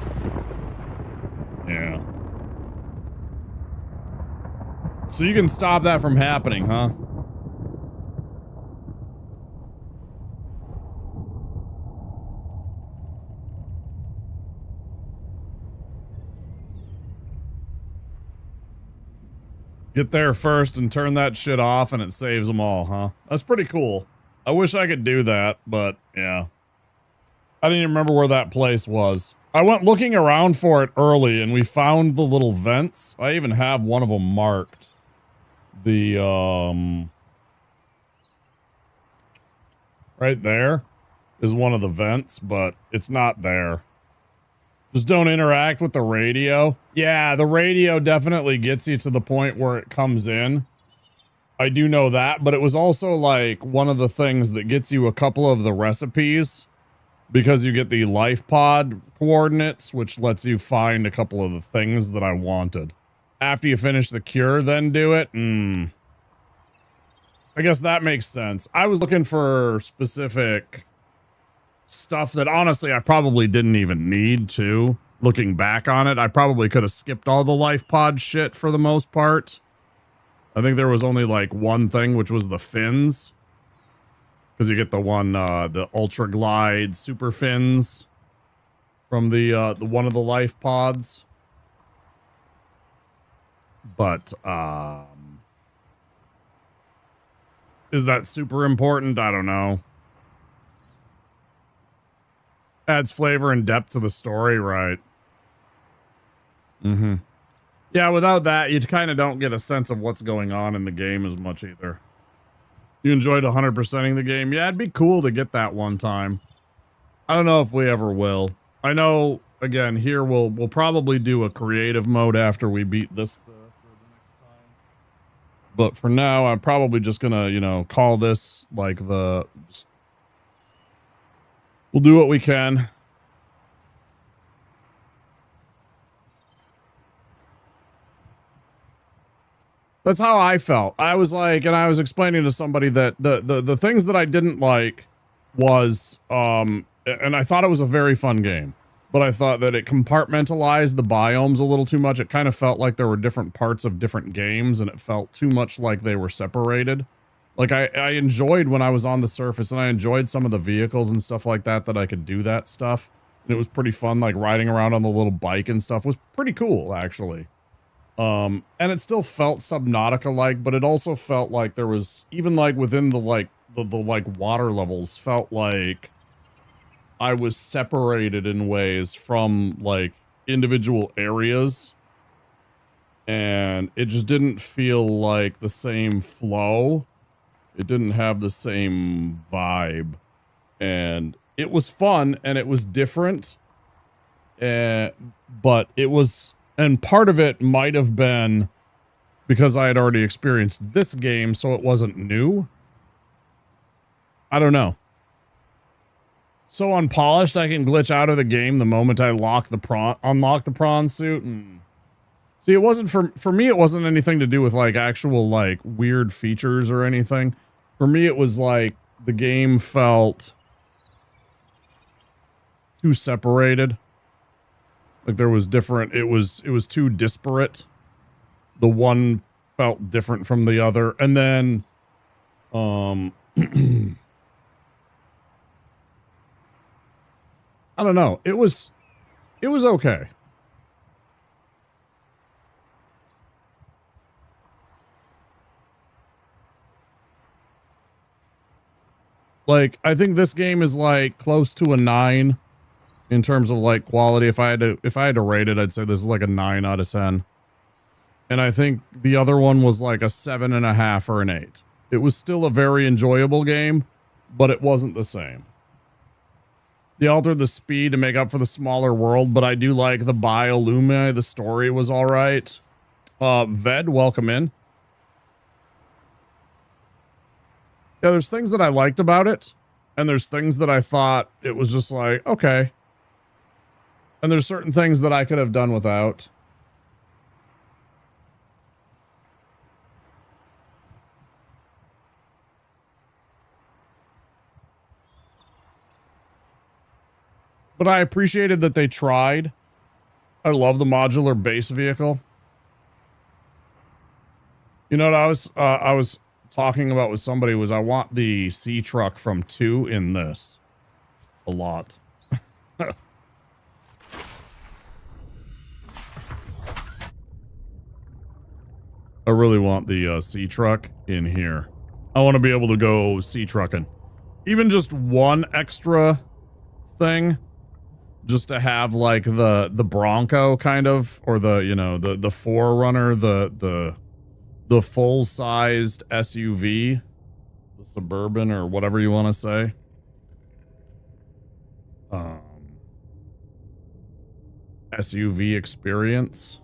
Speaker 1: Yeah. So you can stop that from happening, huh? Get there first and turn that shit off and it saves them all, huh? That's pretty cool. I wish I could do that, but yeah. I didn't even remember where that place was. I went looking around for it early and we found the little vents. I even have one of them marked. The, right there is one of the vents, but it's not there. Just don't interact with the radio. Yeah, the radio definitely gets you to the point where it comes in. I do know that, but it was also like one of the things that gets you a couple of the recipes because you get the life pod coordinates, which lets you find a couple of the things that I wanted. After you finish the cure, then do it. I guess that makes sense. I was looking for specific stuff that honestly I probably didn't even need to. Looking back on it, I probably could have skipped all the life pod shit for the most part. I think there was only like one thing, which was the fins. Because you get the one, the Ultra Glide super fins from the one of the life pods. But, is that super important? I don't know. Adds flavor and depth to the story, right? Yeah, without that, you kind of don't get a sense of what's going on in the game as much either. You enjoyed 100%ing the game? Yeah, it'd be cool to get that one time. I don't know if we ever will. I know, again, here we'll probably do a creative mode after we beat this for the next time. But for now, I'm probably just gonna, you know, call this like the... We'll do what we can. That's how I felt. I was like, and I was explaining to somebody that the things that I didn't like was, and I thought it was a very fun game, but I thought that it compartmentalized the biomes a little too much. It kind of felt like there were different parts of different games, and it felt too much like they were separated. Like I enjoyed when I was on the surface, and I enjoyed some of the vehicles and stuff like that I could do that stuff. And it was pretty fun, like riding around on the little bike and stuff was pretty cool, actually. And it still felt Subnautica-like, but it also felt like there was, even like within the like water levels, felt like I was separated in ways from like individual areas, and it just didn't feel like the same flow. It didn't have the same vibe, and it was fun and it was different, but it was, and part of it might have been because I had already experienced this game, so it wasn't new. I don't know. So unpolished, I can glitch out of the game the moment I unlock the prawn suit. And see, it wasn't for me. It wasn't anything to do with like actual like weird features or anything. For me, it was like the game felt too separated. Like there was different. It was too disparate. The one felt different from the other, and then, I don't know. It was okay. Like, I think this game is like close to a 9 in terms of like quality. If I had to rate it, I'd say this is like a 9 out of 10. And I think the other one was like a 7.5 or an 8. It was still a very enjoyable game, but it wasn't the same. They altered the speed to make up for the smaller world, but I do like the biolume. The story was all right. Ved, welcome in. Yeah, there's things that I liked about it, and there's things that I thought it was just like, okay. And there's certain things that I could have done without. But I appreciated that they tried. I love the modular base vehicle. You know what I was talking about with somebody was I want the sea truck from 2 in this a lot. I really want the sea truck in here. I want to be able to go sea trucking. Even just one extra thing, just to have like the Bronco kind of, or the, you know, the Forerunner, the full-sized SUV, the Suburban, or whatever you want to say. SUV experience.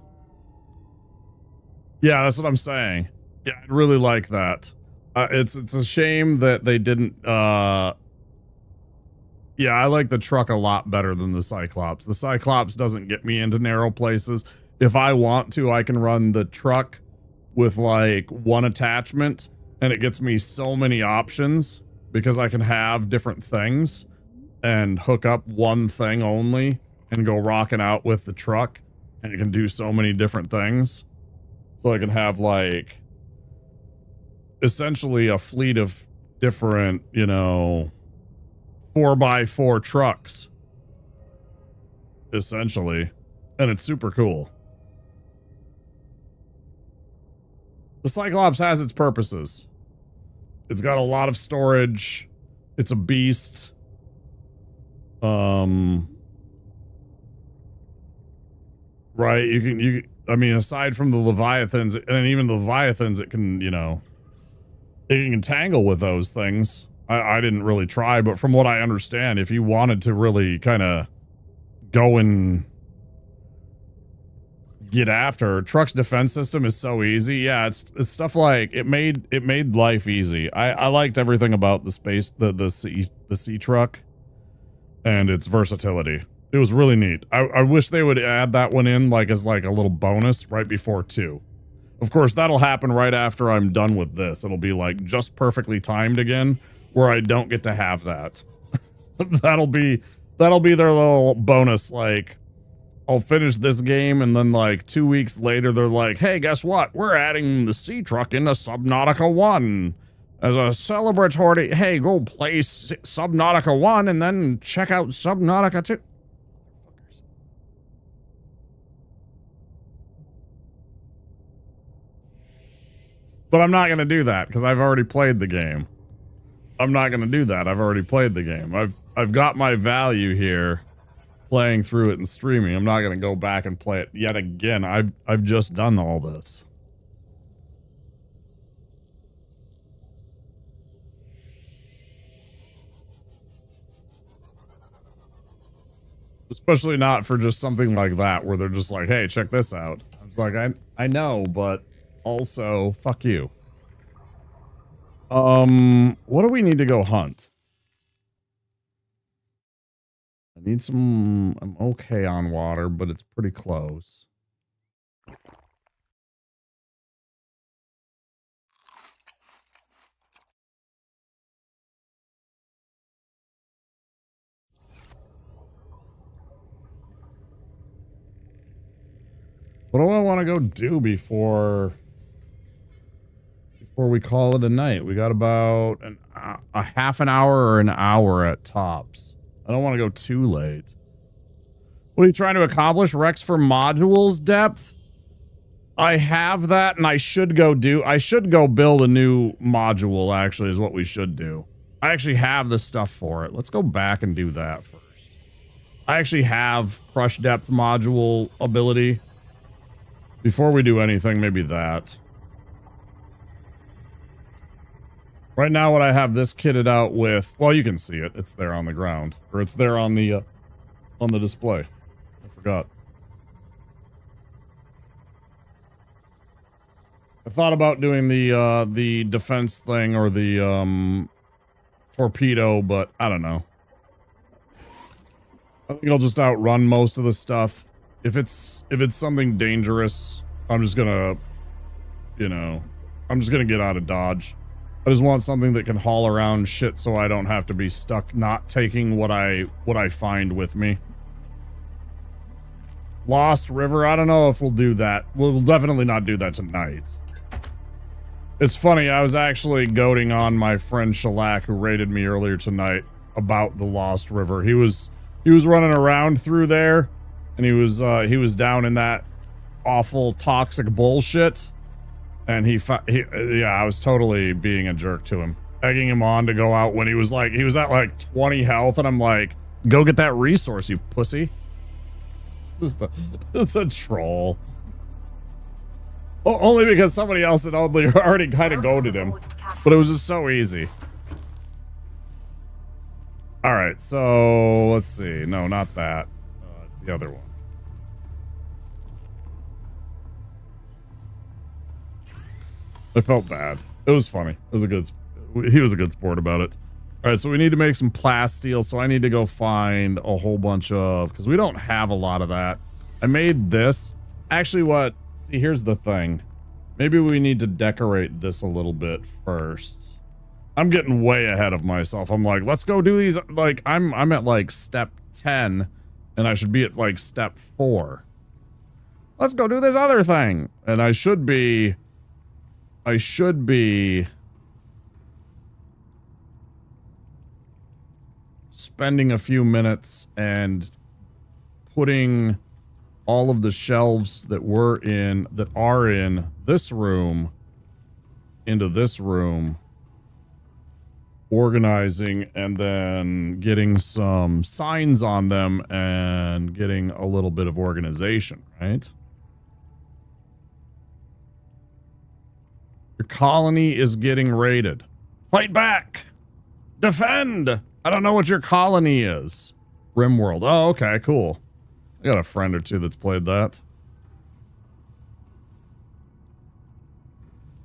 Speaker 1: Yeah, that's what I'm saying. Yeah, I'd really like that. It's a shame that they didn't. Yeah, I like the truck a lot better than the Cyclops. The Cyclops doesn't get me into narrow places. If I want to, I can run the truck with like one attachment, and it gets me so many options because I can have different things and hook up one thing only and go rocking out with the truck, and it can do so many different things. So I can have like essentially a fleet of different, you know, 4x4 trucks, essentially, and it's super cool. The Cyclops has its purposes. It's got a lot of storage. It's a beast. Right, I mean, aside from the Leviathans, and even the Leviathans, it can, you know, it can tangle with those things. I didn't really try, but from what I understand, if you wanted to really kind of go and get after, Truck's defense system is so easy. Yeah, it's stuff like it made life easy. I liked everything about the sea truck and its versatility. It was really neat. I wish they would add that one in like as like a little bonus right before 2. Of course, that'll happen right after I'm done with this. It'll be like just perfectly timed again, where I don't get to have that. that'll be their little bonus. Like, I'll finish this game, and then like 2 weeks later, they're like, "Hey, guess what? We're adding the sea truck into Subnautica 1 as a celebratory. Hey, go play Subnautica 1 and then check out Subnautica 2." But I'm not going to do that because I've already played the game. I'm not going to do that. I've already played the game. I've got my value here playing through it and streaming. I'm not going to go back and play it yet again. I've just done all this. Especially not for just something like that where they're just like, "Hey, check this out." I was like, I know, but also, fuck you. What do we need to go hunt? I need some... I'm okay on water, but it's pretty close. What do I want to go do before we call it a night? We got about a half an hour or an hour at tops. I don't want to go too late. What are you trying to accomplish? Rex for modules depth? I have that, and I should go build a new module, actually, is what we should do. I actually have the stuff for it. Let's go back and do that first. I actually have crush depth module ability. Before we do anything, maybe that. Right now, what I have this kitted out with, well, you can see it. It's there on the ground, or it's there on the display. I forgot. I thought about doing the defense thing or the torpedo, but I don't know. I think I'll just outrun most of the stuff. If it's something dangerous, I'm just gonna, I'm just gonna get out of Dodge. I just want something that can haul around shit so I don't have to be stuck not taking what I find with me. Lost River, I don't know if we'll do that. We'll definitely not do that tonight. It's funny, I was actually goading on my friend Shellac, who raided me earlier tonight, about the Lost River. He was running around through there, and he was down in that awful toxic bullshit. And yeah, I was totally being a jerk to him, egging him on to go out when he was at like 20 health, and I'm like, "Go get that resource, you pussy." It's a troll. Only because somebody else had already kind of goaded him, but it was just so easy. All right, so let's see. No, not that. It's the other one. I felt bad. It was funny. He was a good sport about it. All right, so we need to make some plasteel. So I need to go find a whole bunch of, because we don't have a lot of that. I made this. Actually, see, here's the thing. Maybe we need to decorate this a little bit first. I'm getting way ahead of myself. I'm like, let's go do these. Like, I'm at like step 10, and I should be at like step 4. Let's go do this other thing. And I should be spending a few minutes and putting all of the shelves that are in this room into this room, organizing, and then getting some signs on them and getting a little bit of organization, right? Your colony is getting raided. Fight back! Defend! I don't know what your colony is. Rimworld. Oh, okay, cool. I got a friend or two that's played that.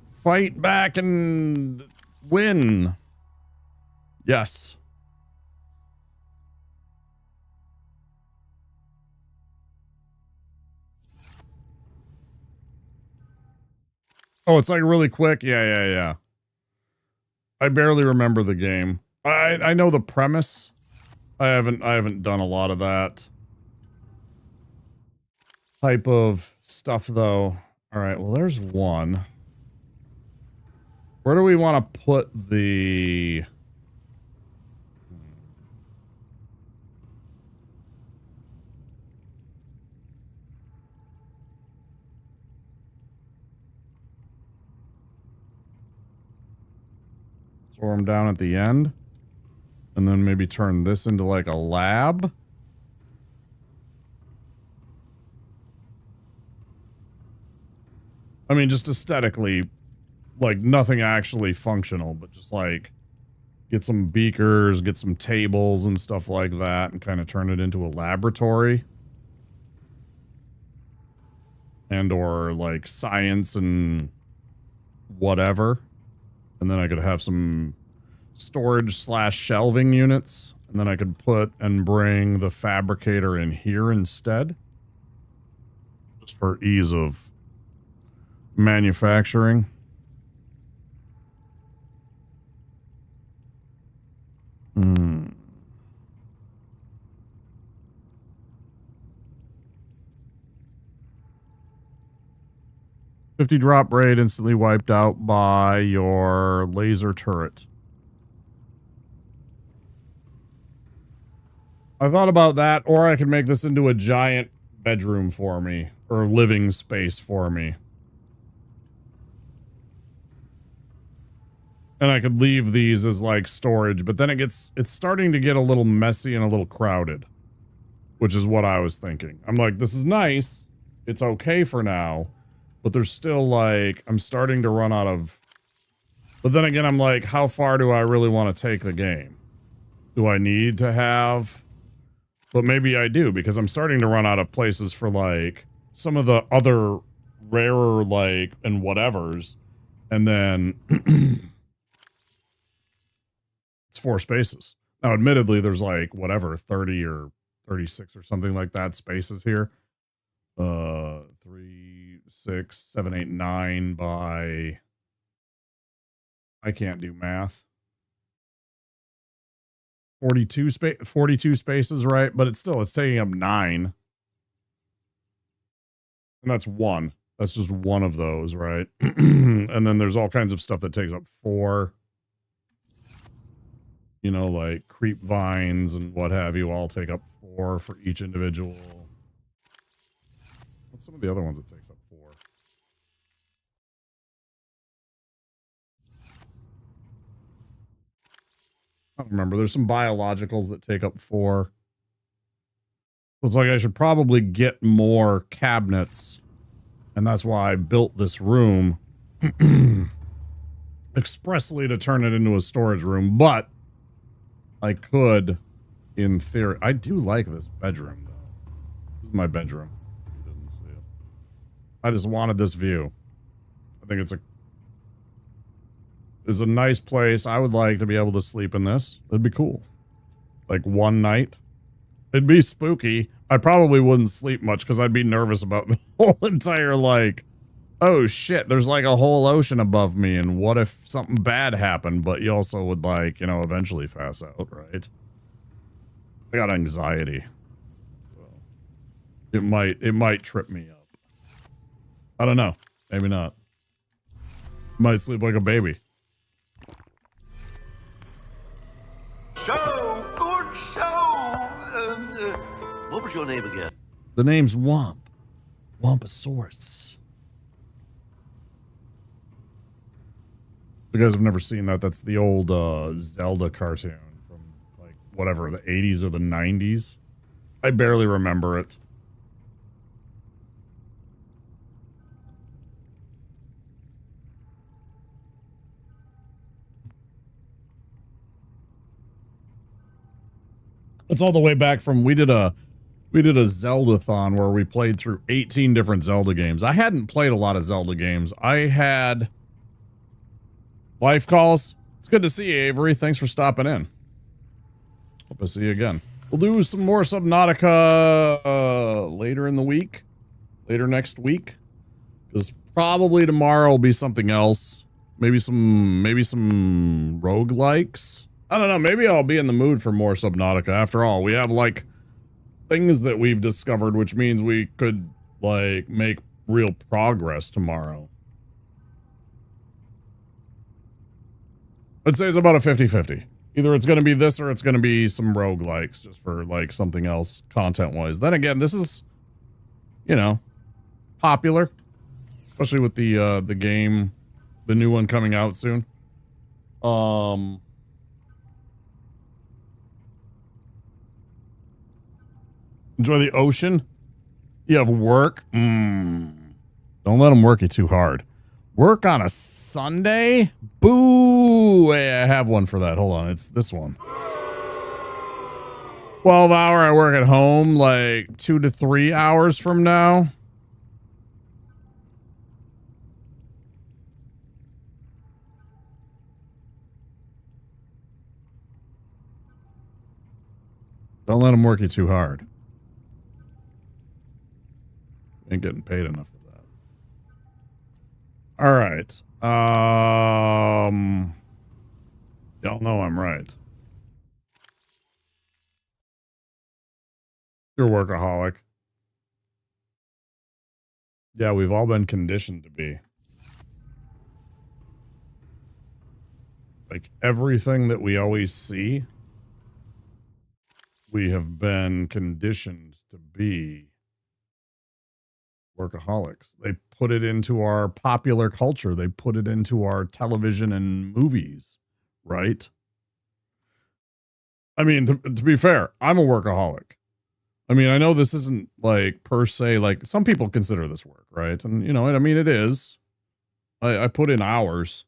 Speaker 1: Fight back and win. Yes. Oh, it's like really quick. Yeah. I barely remember the game. I know the premise. I haven't done a lot of that type of stuff though. All right, well there's one. Where do we want to put the store them down at the end? And then maybe turn this into like a lab? I mean, just aesthetically, like nothing actually functional, but just like get some beakers, get some tables and stuff like that, and kind of turn it into a laboratory. And or like science and whatever. And then I could have some storage / shelving units. And then I could put and bring the fabricator in here instead. Just for ease of manufacturing. Hmm. $50 drop rate instantly wiped out by your laser turret. I thought about that, or I could make this into a giant bedroom for me, or living space for me. And I could leave these as like storage, but then it's starting to get a little messy and a little crowded, which is what I was thinking. I'm like, this is nice. It's okay for now, but there's still like, I'm starting to run out of, but then again, I'm like, how far do I really want to take the game? Do I need to have, but maybe I do, because I'm starting to run out of places for like some of the other rarer like and whatevers. And then it's 4 spaces. Now, admittedly, there's like whatever 30 or 36 or something like that spaces here. 3, 6, 7, 8, 9 by, I can't do math. 42 spaces, right? But it's taking up 9. And that's one. That's just one of those, right? And then there's all kinds of stuff that takes up 4. You know, like creep vines and what have you all take up 4 for each individual. What's some of the other ones that takes up 4? I don't remember. There's some biologicals that take up 4. It's like I should probably get more cabinets. And that's why I built this room expressly to turn it into a storage room. But I could, in theory. I do like this bedroom, though. This is my bedroom. You didn't see it. I just wanted this view. I think it's a nice place. I would like to be able to sleep in this. That'd be cool. Like one night. It'd be spooky. I probably wouldn't sleep much because I'd be nervous about the whole entire, like, oh shit, there's like a whole ocean above me, and what if something bad happened? But you also would, like, you know, eventually pass out, right? I got anxiety. So it might trip me up. I don't know. Maybe not. Might sleep like a baby.
Speaker 9: Show! Good show! What was your name again?
Speaker 1: The name's Womp. Womposaurus. If you guys have never seen that, that's the old Zelda cartoon from, like, whatever, the 80s or the 90s. I barely remember it. It's all the way back from, we did a Zelda-thon where we played through 18 different Zelda games. I hadn't played a lot of Zelda games. I had life calls. It's good to see you, Avery. Thanks for stopping in. Hope I see you again. We'll do some more Subnautica later in the week. Later next week. Because Probably tomorrow will be something else. Maybe some roguelikes. I don't know. Maybe I'll be in the mood for more Subnautica. After all, we have like things that we've discovered, which means we could like make real progress tomorrow. I'd say it's about a 50-50. Either it's going to be this or it's going to be some roguelikes just for like something else content-wise. Then again, this is, you know, popular, especially with the game, the new one coming out soon. Enjoy the ocean. You have work. Don't let them work you too hard. Work on a Sunday? Boo! Hey, I have one for that. Hold on. It's this one. 12-hour, I work at home like 2 to 3 hours from now. Don't let them work you too hard. Ain't getting paid enough for that. All right. Y'all know I'm right. You're a workaholic. Yeah, we've all been conditioned to be. Like everything that we always see, we have been conditioned to be workaholics. They put it into our popular culture. They put it into our television and movies, right? I mean, to be fair, I'm a workaholic. I mean, I know this isn't like per se, like some people consider this work, right? And you know, I mean, it is. I put in hours.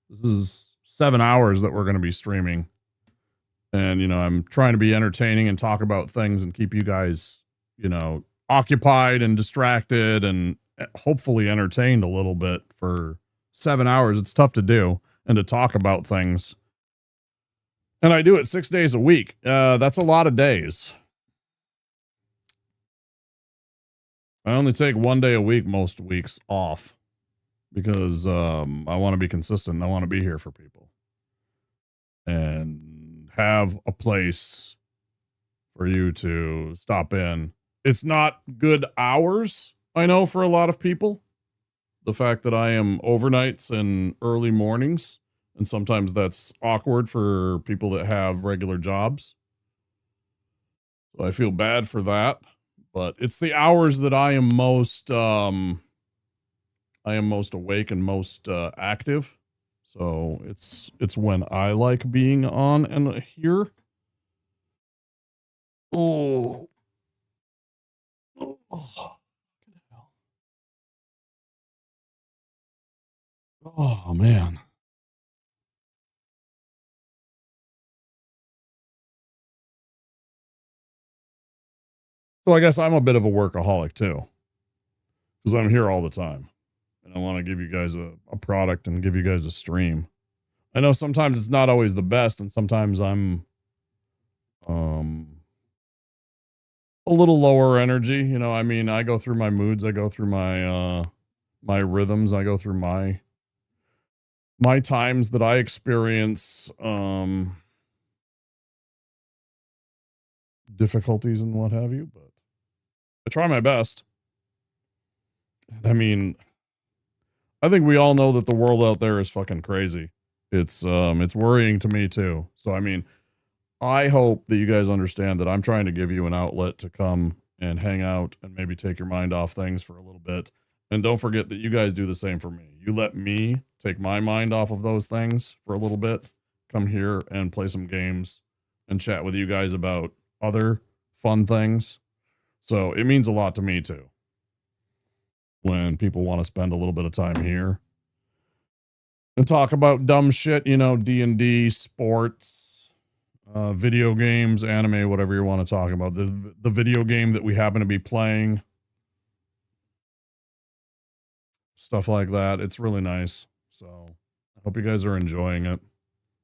Speaker 1: This is 7 hours that we're going to be streaming. And, you know, I'm trying to be entertaining and talk about things and keep you guys, you know, occupied and distracted and hopefully entertained a little bit for 7 hours. It's tough to do and to talk about things. And I do it 6 days a week. That's a lot of days. I only take 1 day a week most weeks off because I want to be consistent. I want to be here for people and have a place for you to stop in. It's not good hours, I know, for a lot of people. The fact that I am overnights and early mornings, and sometimes that's awkward for people that have regular jobs. So I feel bad for that. But it's the hours that I am most awake and most active. So it's when I like being on and here. Oh. Oh man. So I guess I'm a bit of a workaholic too. Because I'm here all the time. And I want to give you guys a product and give you guys a stream. I know sometimes it's not always the best, and sometimes I'm a little lower energy. You know, I mean, I go through my moods, I go through my my rhythms, I go through my times that I experience difficulties and what have you, but I try my best. I mean, I think we all know that the world out there is fucking crazy. It's worrying to me too. So I mean, I hope that you guys understand that I'm trying to give you an outlet to come and hang out and maybe take your mind off things for a little bit. And don't forget that you guys do the same for me. You let me take my mind off of those things for a little bit, come here and play some games and chat with you guys about other fun things. So it means a lot to me too. When people want to spend a little bit of time here and talk about dumb shit, you know, D&D, sports, video games, anime, whatever you want to talk about. The video game that we happen to be playing, stuff like that. It's really nice. So I hope you guys are enjoying it.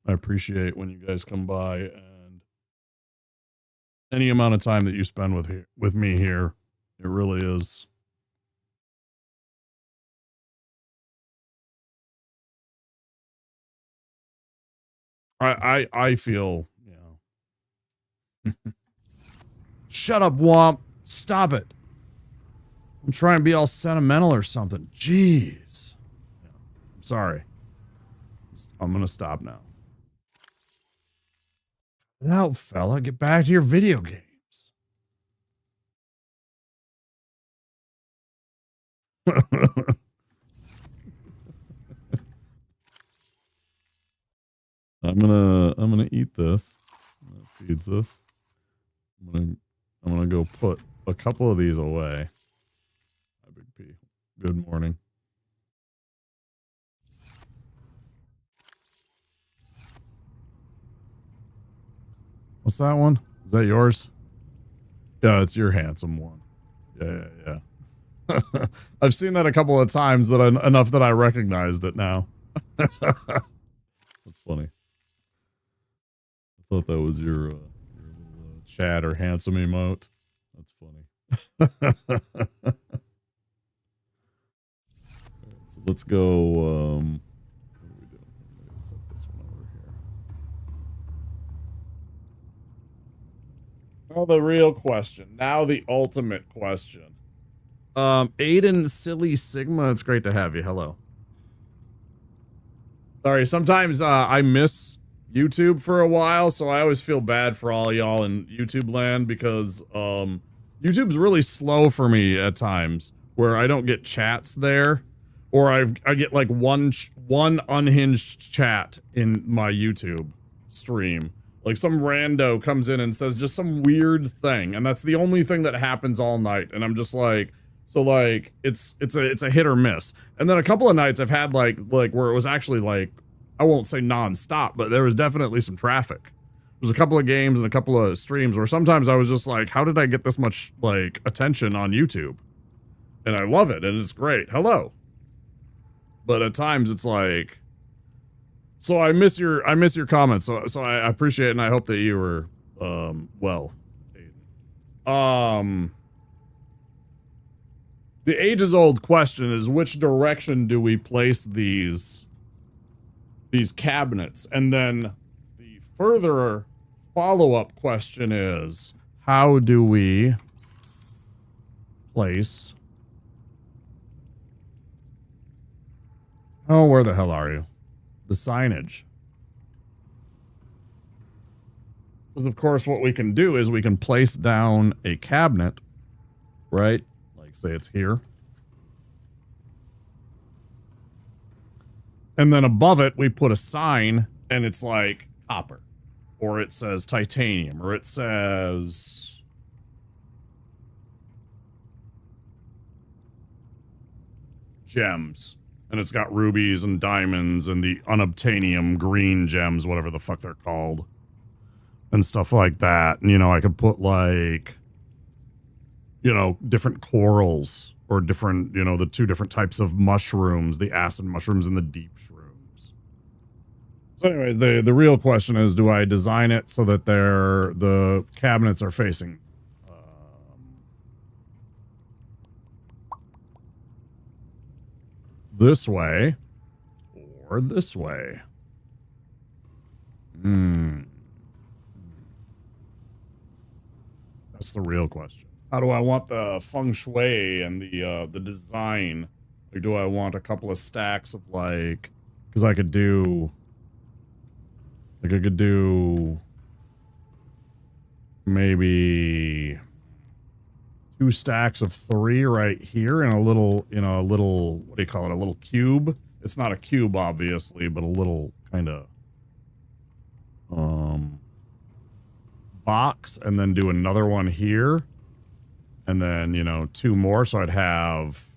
Speaker 1: I appreciate when you guys come by, and any amount of time that you spend with me here, it really is I feel, you know. Shut up, Womp. Stop it. I'm trying to be all sentimental or something. Jeez. I'm sorry. I'm gonna stop now. Now, fella, get back to your video games. I'm gonna eat this. Feeds this. I'm gonna go put a couple of these away. Hi, Big P. Good morning. What's that one? Is that yours? Yeah, it's your handsome one. Yeah. I've seen that a couple of times that enough that I recognized it now. That's funny. I thought that was your little chat or handsome emote. That's funny. So let's go. What are we doing? I'm gonna set this one over here. Now the real question. Now the ultimate question. Aiden Silly Sigma, it's great to have you. Hello. Sorry, sometimes I miss YouTube for a while, so I always feel bad for all y'all in YouTube land because YouTube's really slow for me at times where I don't get chats there, or I get like one unhinged chat in my YouTube stream. Like some rando comes in and says just some weird thing, and that's the only thing that happens all night, and I'm just like, so like it's a hit or miss. And then a couple of nights I've had like where it was actually like, I won't say non-stop, but there was definitely some traffic. There was a couple of games and a couple of streams where sometimes I was just like, how did I get this much like attention on YouTube? And I love it and it's great. Hello. But at times it's like, so I miss your comments. So I appreciate it and I hope that you were well. The ages-old question is, which direction do we place these cabinets? And then the further follow-up question is, how do we place... Oh, where the hell are you? The signage. Because, of course, what we can do is we can place down a cabinet, right? Like, say it's here. And then above it, we put a sign, and it's like copper. Or it says titanium, or it says... gems. And it's got rubies and diamonds and the unobtainium green gems, whatever the fuck they're called. And stuff like that. And, you know, I could put like, you know, different corals or different, you know, the two different types of mushrooms, the acid mushrooms and the deep shrooms. So anyways, the real question is, do I design it so that the cabinets are facing this way or this way? That's the real question. How do I want the feng shui and the design? Like, do I want a couple of stacks of like, because I could do maybe 2 stacks of 3 right here and a little, you know, a little, what do you call it? A little cube. It's not a cube, obviously, but a little kind of box, and then do another one here, and then, you know, 2 more, so I'd have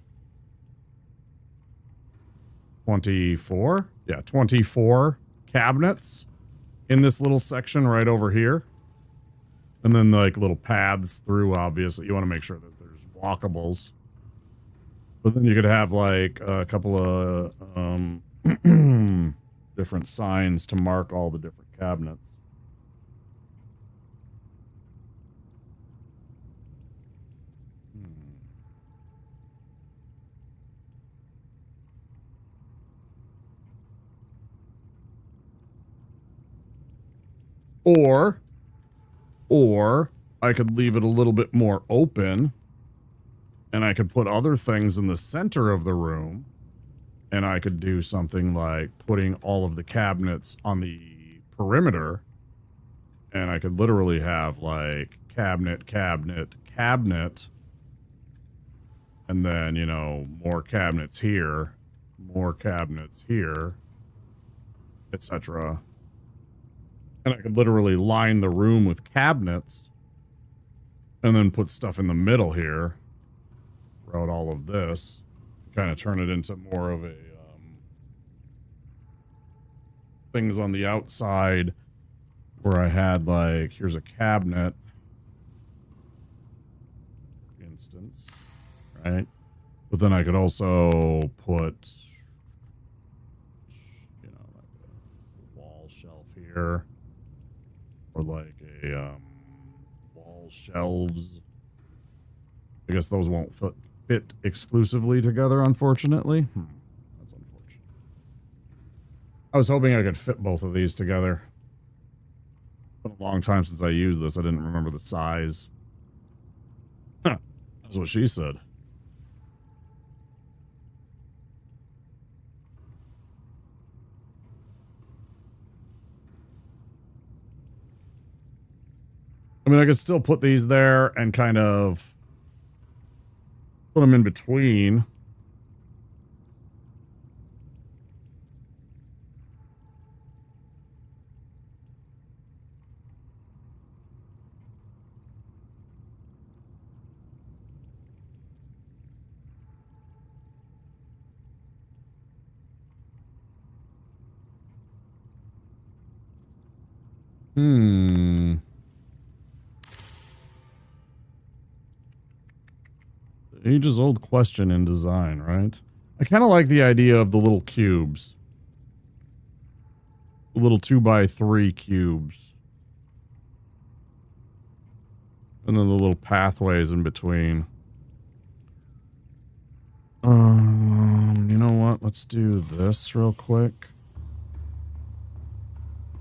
Speaker 1: 24. Yeah, 24 cabinets in this little section right over here. And then like little paths through, obviously. You want to make sure that there's walkables. But then you could have like a couple of different signs to mark all the different cabinets. Or I could leave it a little bit more open and I could put other things in the center of the room and I could do something like putting all of the cabinets on the perimeter and I could literally have like cabinet, cabinet, cabinet, and then, you know, more cabinets here, etc. And I could literally line the room with cabinets and then put stuff in the middle here throughout all of this, kind of turn it into more of a things on the outside where I had like, here's a cabinet, for instance, right? But then I could also put, you know, like a wall shelf here, or like a wall shelves. I guess those won't fit exclusively together, unfortunately. That's unfortunate. I was hoping I could fit both of these together. It's been a long time since I used this. I didn't remember the size. Huh. That's what she said. I mean, I could still put these there and kind of put them in between. Ages-old question in design, right? I kind of like the idea of the little cubes. The little 2x3 cubes. And then the little pathways in between. You know what? Let's do this real quick.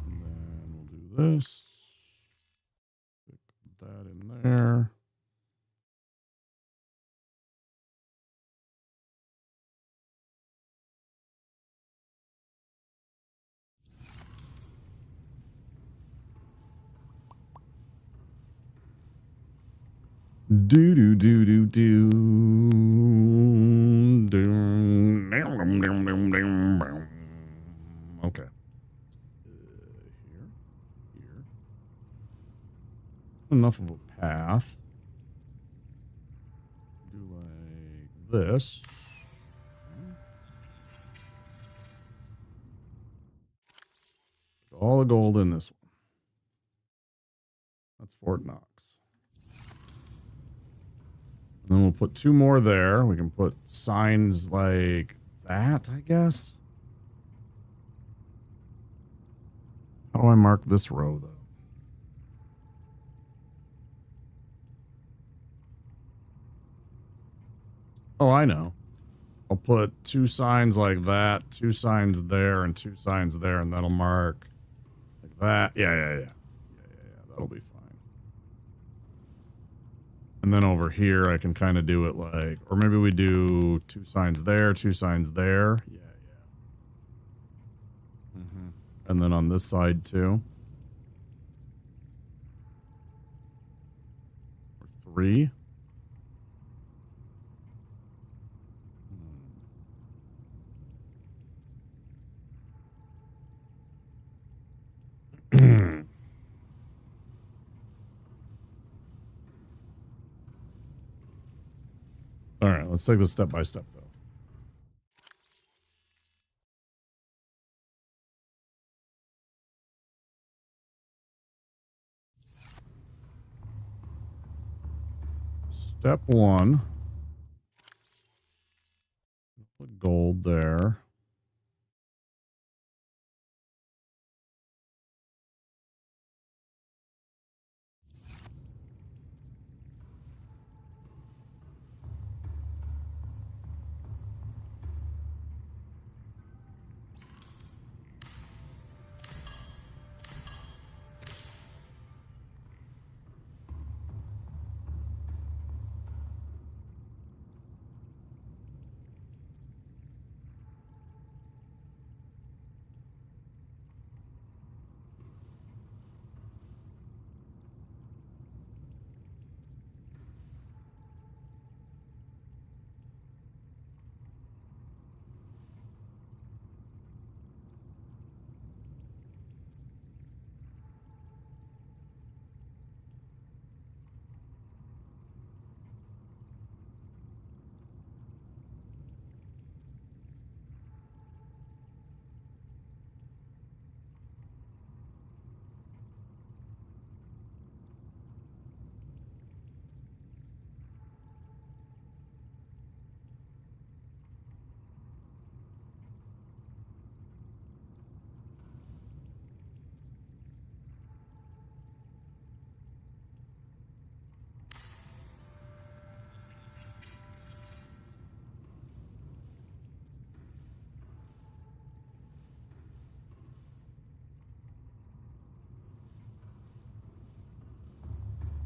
Speaker 1: And then we'll do this. Put that in there. Do do do do do do. Okay. Here. Enough of a path. Do like this. All the gold in this one. That's Fort Knox. And then we'll put 2 more there. We can put signs like that, I guess. How do I mark this row, though? Oh, I know. I'll put 2 signs like that, 2 signs there, and 2 signs there, and that'll mark like that. Yeah. That'll be fine. And then over here, I can kind of do it like, or maybe we do 2 signs there, 2 signs there. Yeah. And then on this side too. Or 3. All right, let's take this step by step, though. Step 1. Put gold there.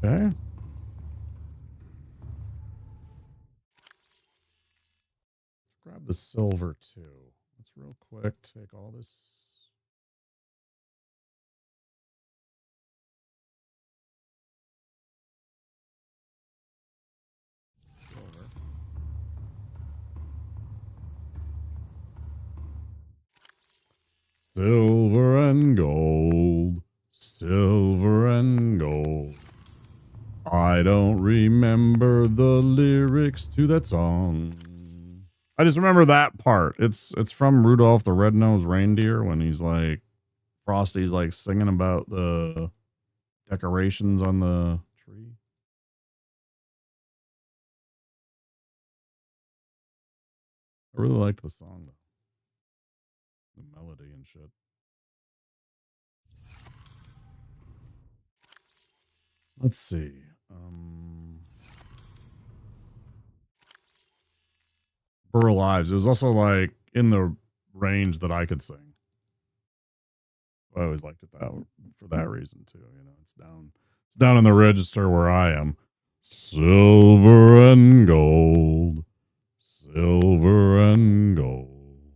Speaker 1: Okay. Grab the silver too. Let's real quick take all this. Silver. Silver and gold. Silver and gold. I don't remember the lyrics to that song. I just remember that part. It's from Rudolph the Red-Nosed Reindeer when he's like, Frosty's like singing about the decorations on the tree. I really liked the song though. The melody and shit. Let's see. Burl Lives. It was also like in the range that I could sing. I always liked it that for that reason too. You know, it's down in the register where I am. Silver and gold, silver and gold.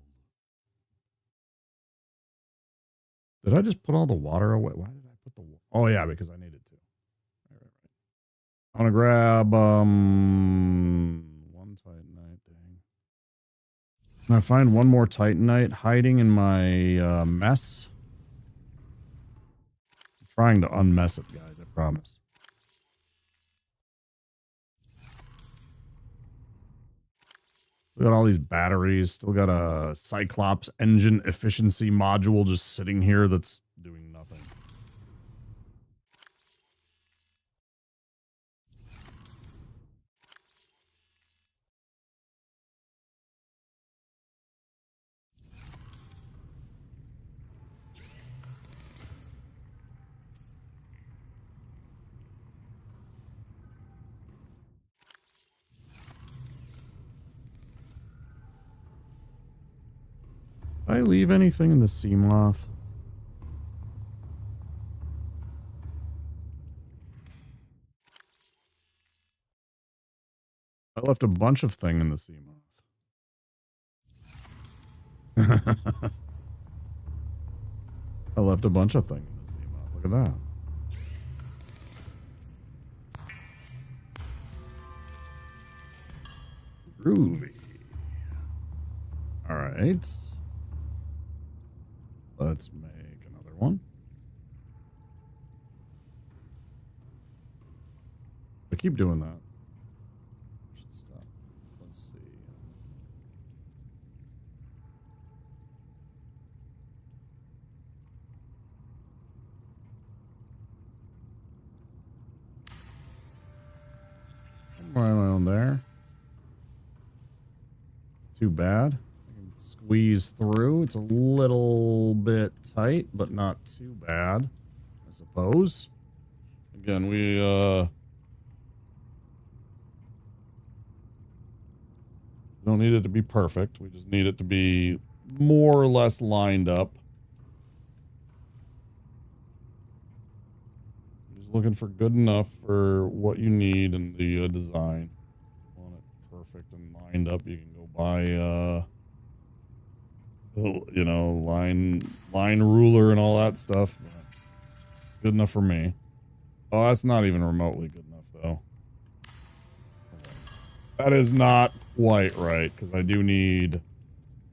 Speaker 1: Did I just put all the water away? Why did I put the? Oh yeah, because I needed to. Right. I want to grab one Titanite. Dang. Can I find one more Titanite hiding in my mess? I'm trying to unmess it, guys. I promise. We got all these batteries. Still got a Cyclops engine efficiency module just sitting here that's doing nothing. Did I leave anything in the Seamoth? I left a bunch of thing in the Seamoth. I left a bunch of thing in the Seamoth. Look at that. Groovy. All right. Let's make another one. I keep doing that. I should stop. Let's see. Right on there. Too bad. I can squeeze through. It's a little bit tight, but not too bad, I suppose. Again, we don't need it to be perfect. We just need it to be more or less lined up. Just looking for good enough for what you need in the design. If you want it perfect and lined up, you can go buy you know, line ruler and all that stuff. But it's good enough for me. Oh, that's not even remotely good enough though. That is not quite right, because I do need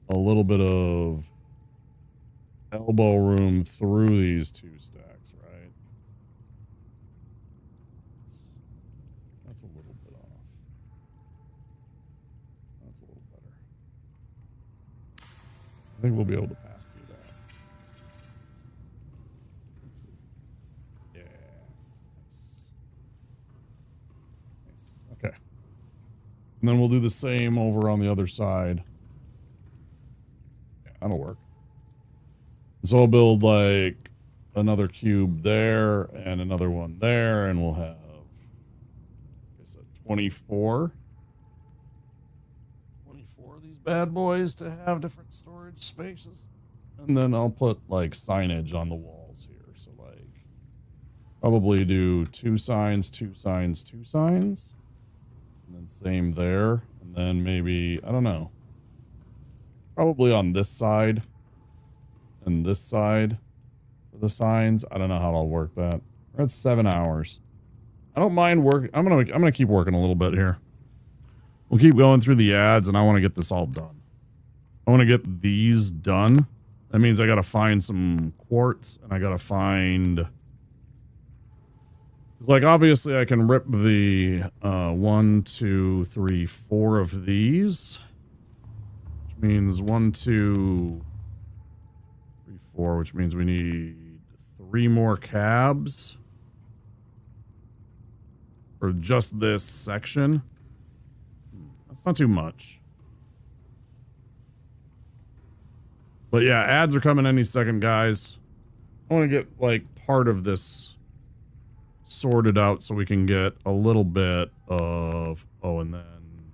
Speaker 1: a little bit of elbow room through these two stacks, right? That's a little bit off. That's a little better. I think we'll be able to pass through that. Let's see. Yeah. Nice. Nice. Okay. And then we'll do the same over on the other side. Yeah, that'll work. So I'll build like another cube there and another one there, and we'll have, I guess, 24. 24 of these bad boys to have different storage spaces. And then I'll put like signage on the walls here. So like Probably do 2 signs, 2 signs, 2 signs. And then same there. And then maybe, I don't know. Probably on this side and this side for the signs. I don't know how I'll work that. We're at 7 hours. I don't mind work. I'm gonna keep working a little bit here. We'll keep going through the ads, and I want to get this all done. I want to get these done. That means I gotta find some quartz, and I gotta find. It's like obviously I can rip the 1, 2, 3, 4 of these, which means 1, 2, 3, 4, which means we need 3 more cabs for just this section. That's not too much. But yeah, ads are coming any second, guys. I want to get like part of this sorted out so we can get a little bit of, oh, and then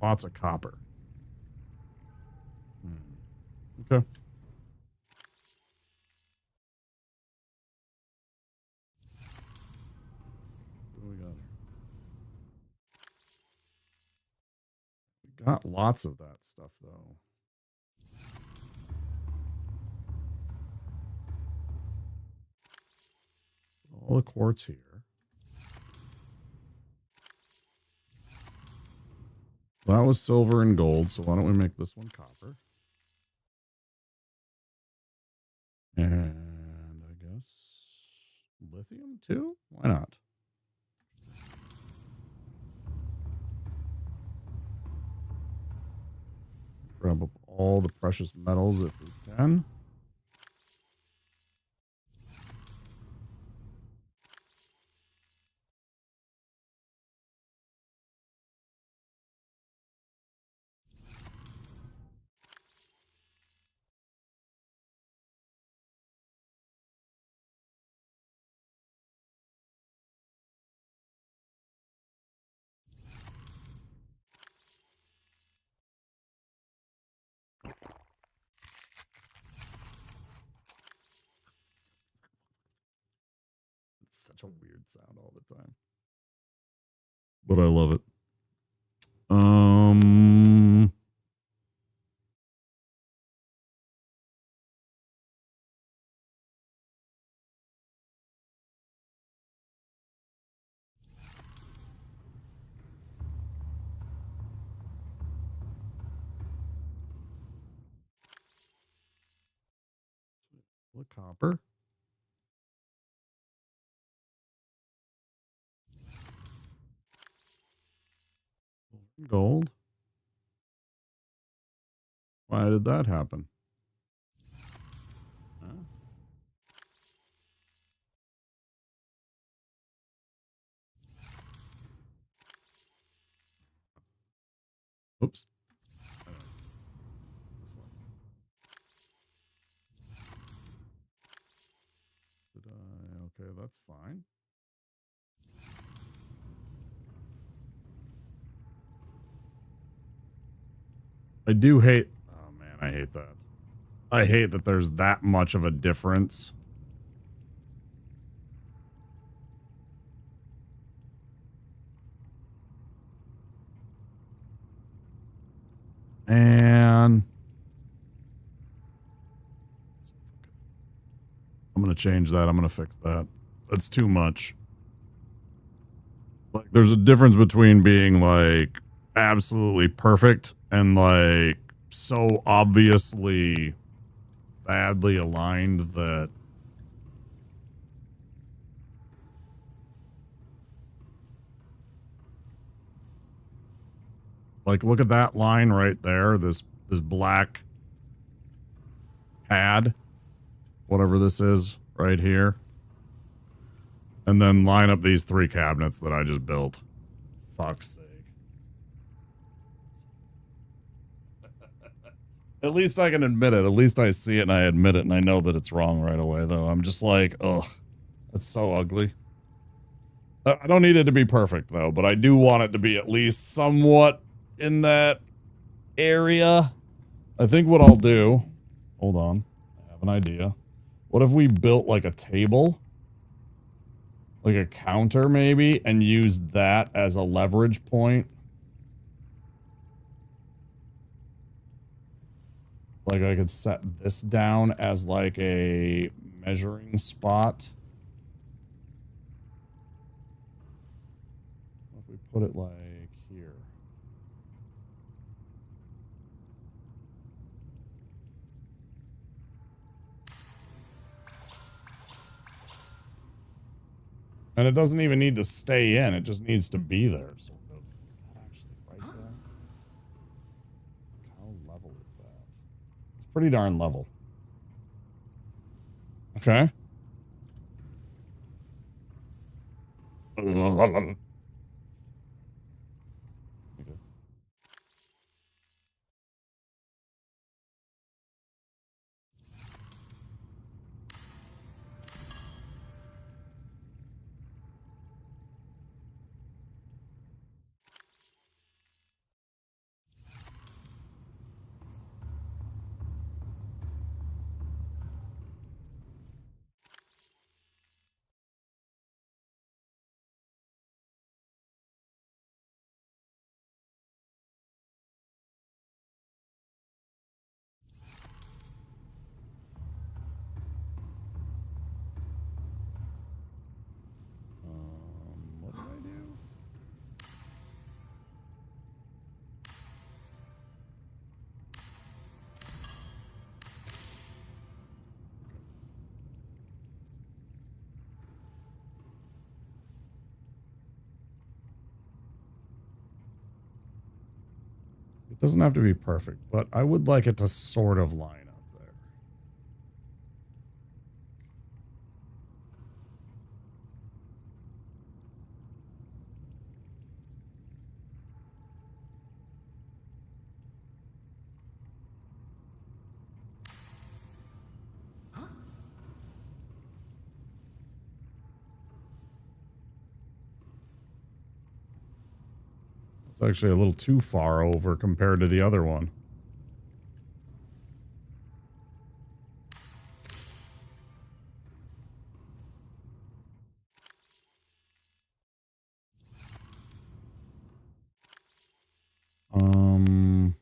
Speaker 1: lots of copper. Okay. What do we got here? We got lots of that stuff though. All the quartz here. That was silver and gold, so why don't we make this one copper? And I guess lithium too? Why not? Grab up all the precious metals if we can. It's such a weird sound all the time. But I love it. The copper. Gold. Why did that happen? Huh? Oops. That's fine. Did I? Okay, that's fine. I do hate. Oh man, I hate that. I hate that there's that much of a difference. And I'm going to change that. I'm going to fix that. That's too much. Like, there's a difference between being like absolutely perfect and like so obviously badly aligned that like look at that line right there, this black pad, whatever this is right here, and then line up these 3 cabinets that I just built. Fuck's sake. At least I can admit it. At least I see it and I admit it and I know that it's wrong right away, though. I'm just like, ugh, that's so ugly. I don't need it to be perfect, though, but I do want it to be at least somewhat in that area. I think what I'll do, hold on, I have an idea. What if we built like a table? Like a counter maybe, and used that as a leverage point? Like I could set this down as like a measuring spot. What if we put it like here? And it doesn't even need to stay in, it just needs to be there, sort of. Is that actually right there? How level is that? It's pretty darn level. Okay. Okay. What did I do? It doesn't have to be perfect, but I would like it to sort of line up there. It's actually a little too far over compared to the other one. Um,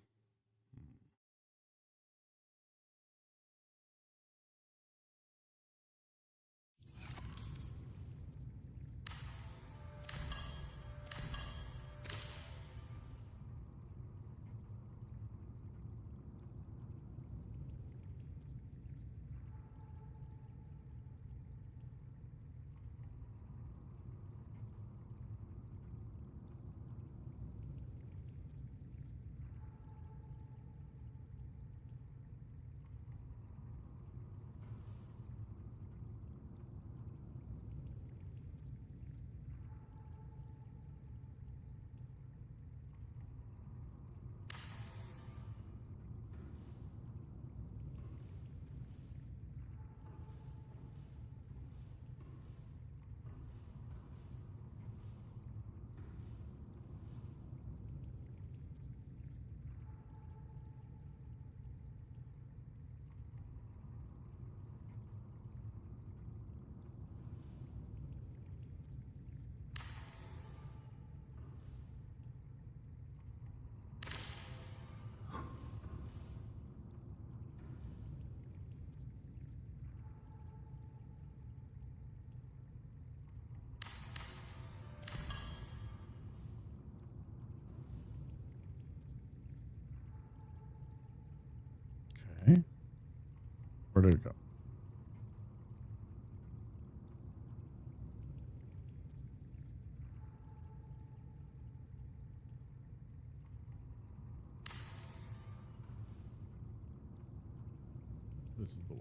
Speaker 1: okay. Where did it go? This is the way.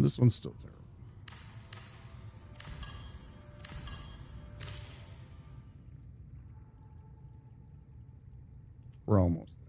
Speaker 1: this one's still terrible. We're almost there.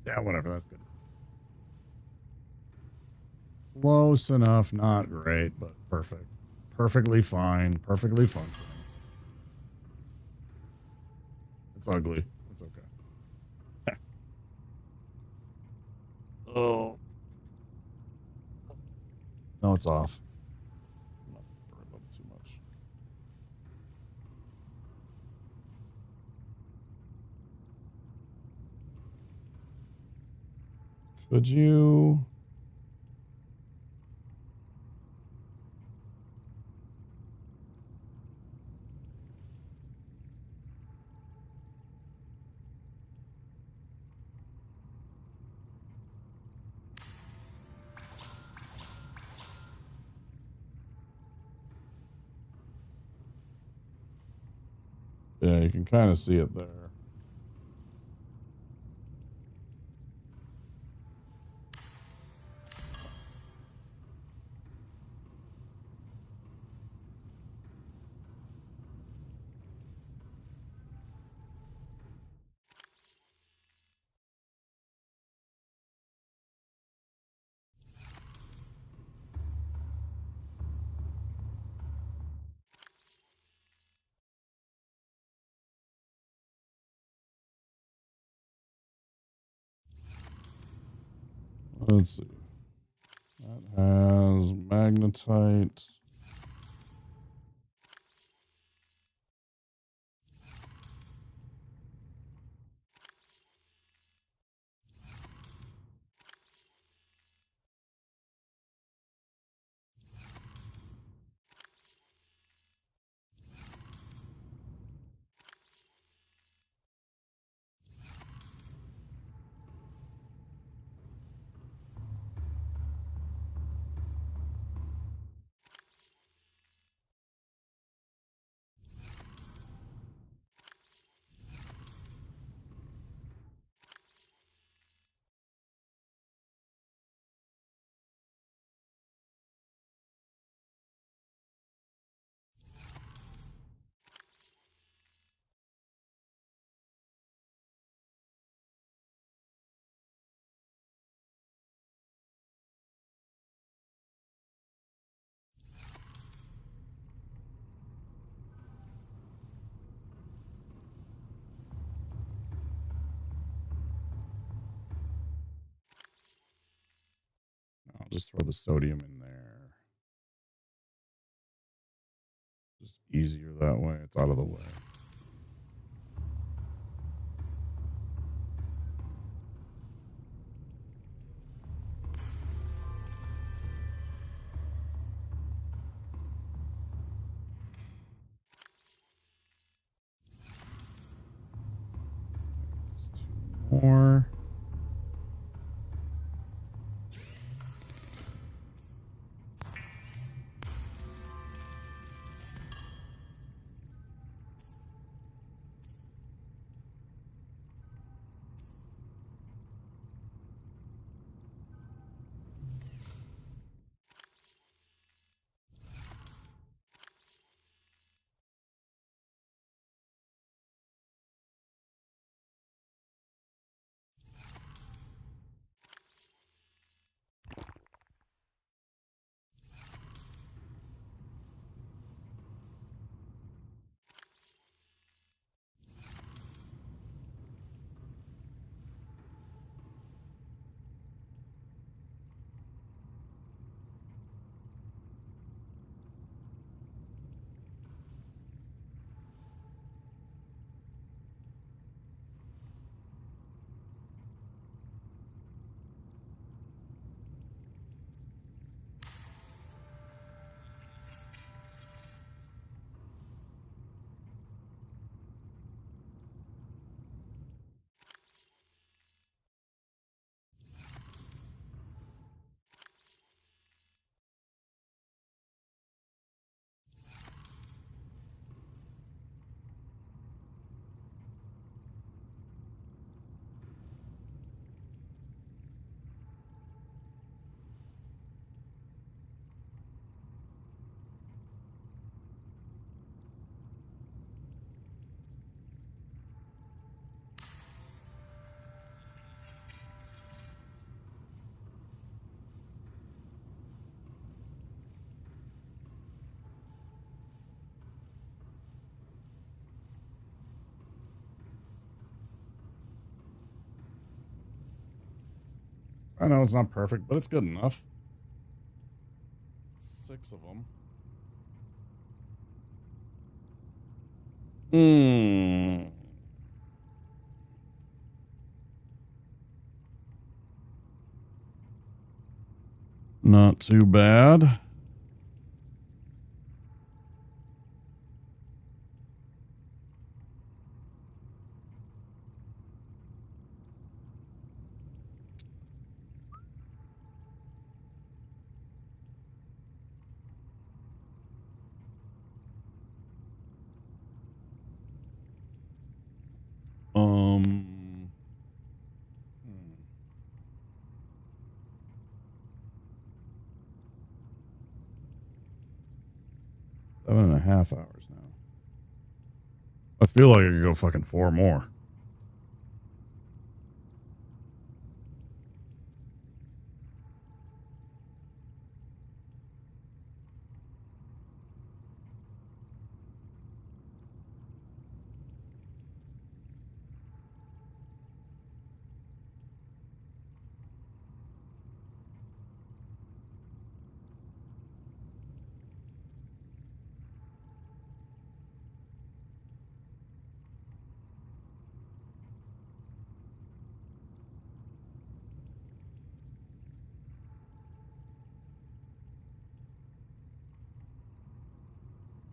Speaker 1: Yeah, whatever. That's good. Close enough. Not great, but perfect. Perfectly fine. Perfectly functioning. It's ugly. It's okay. Oh. No, it's off. I'm not worried about it too much. Could you? Yeah, you can kind of see it there. Let's see. That has magnetite. I'll just throw the sodium in there. Just easier that way. It's out of the way. Just 2 more. I know it's not perfect, but it's good enough. 6 of them. Not too bad. Hmm. 7.5 hours now. I feel like I could go fucking 4 more.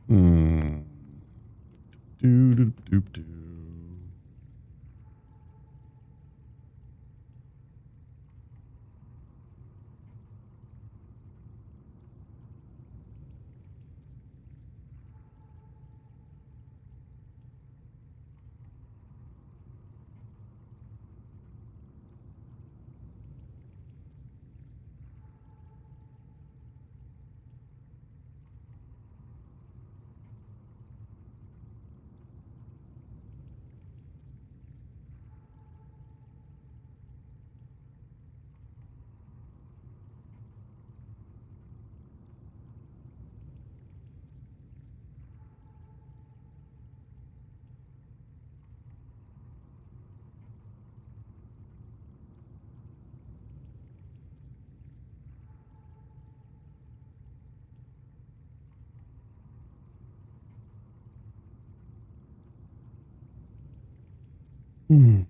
Speaker 1: Hmm. Doo doo doo doo. Hmm.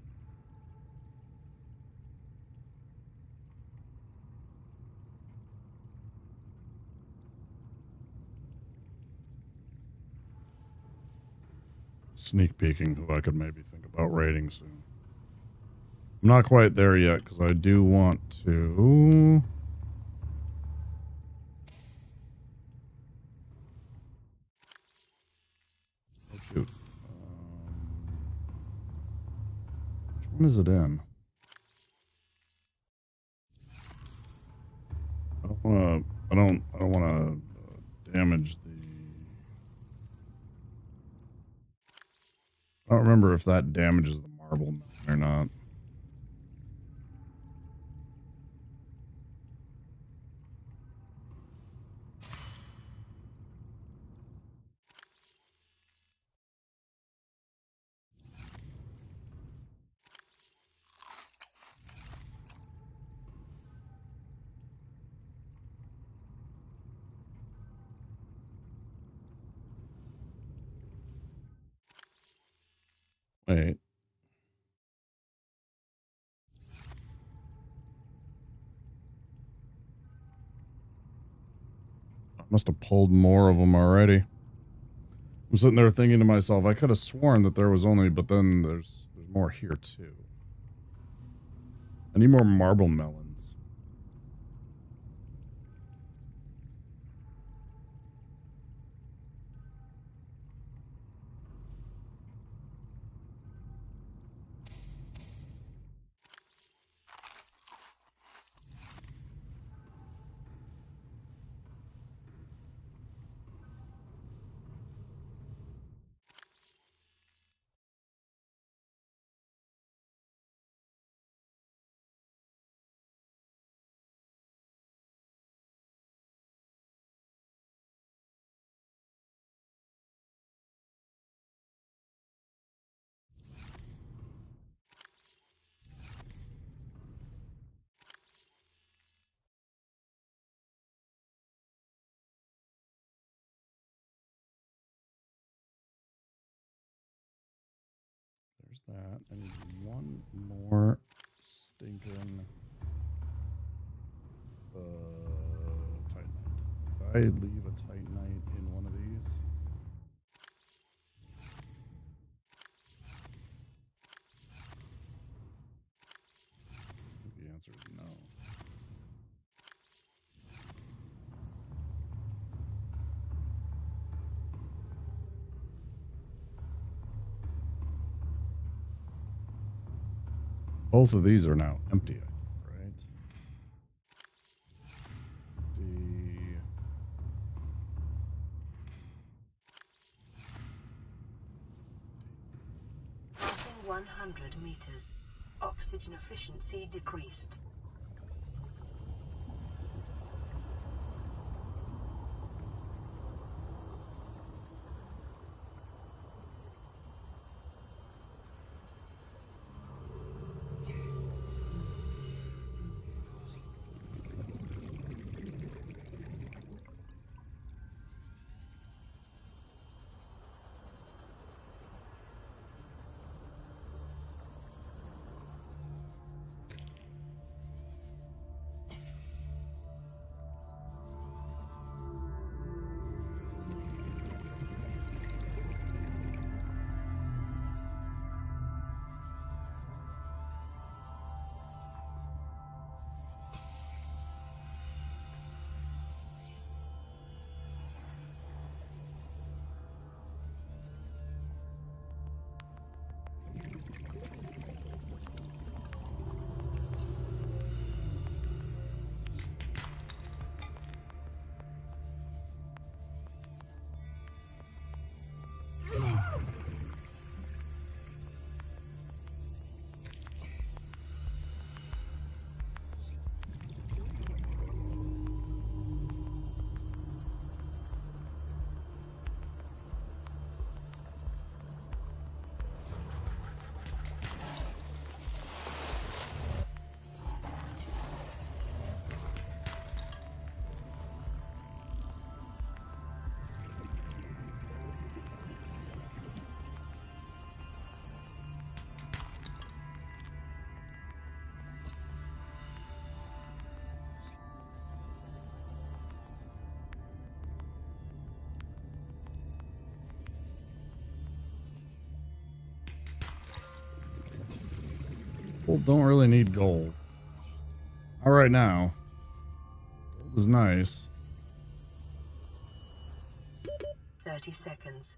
Speaker 1: Sneak peeking who I could maybe think about raiding soon. I'm not quite there yet because I do want to. Oh shoot. Which one is it in? I don't want to. I don't want to damage the. I don't remember if that damages the marble or not. Wait. I must have pulled more of them already. I'm sitting there thinking to myself, I could have sworn that there was only, but then there's more here too. I need more marble melons. that. I need one more stinking Titanite. Did I leave a Titanite in one of these? I think the answer is no. Both of these are now empty, right?
Speaker 2: Passing 100 meters. Oxygen efficiency decreased.
Speaker 1: People don't really need gold. Not right now. Gold is nice.
Speaker 2: 30 seconds.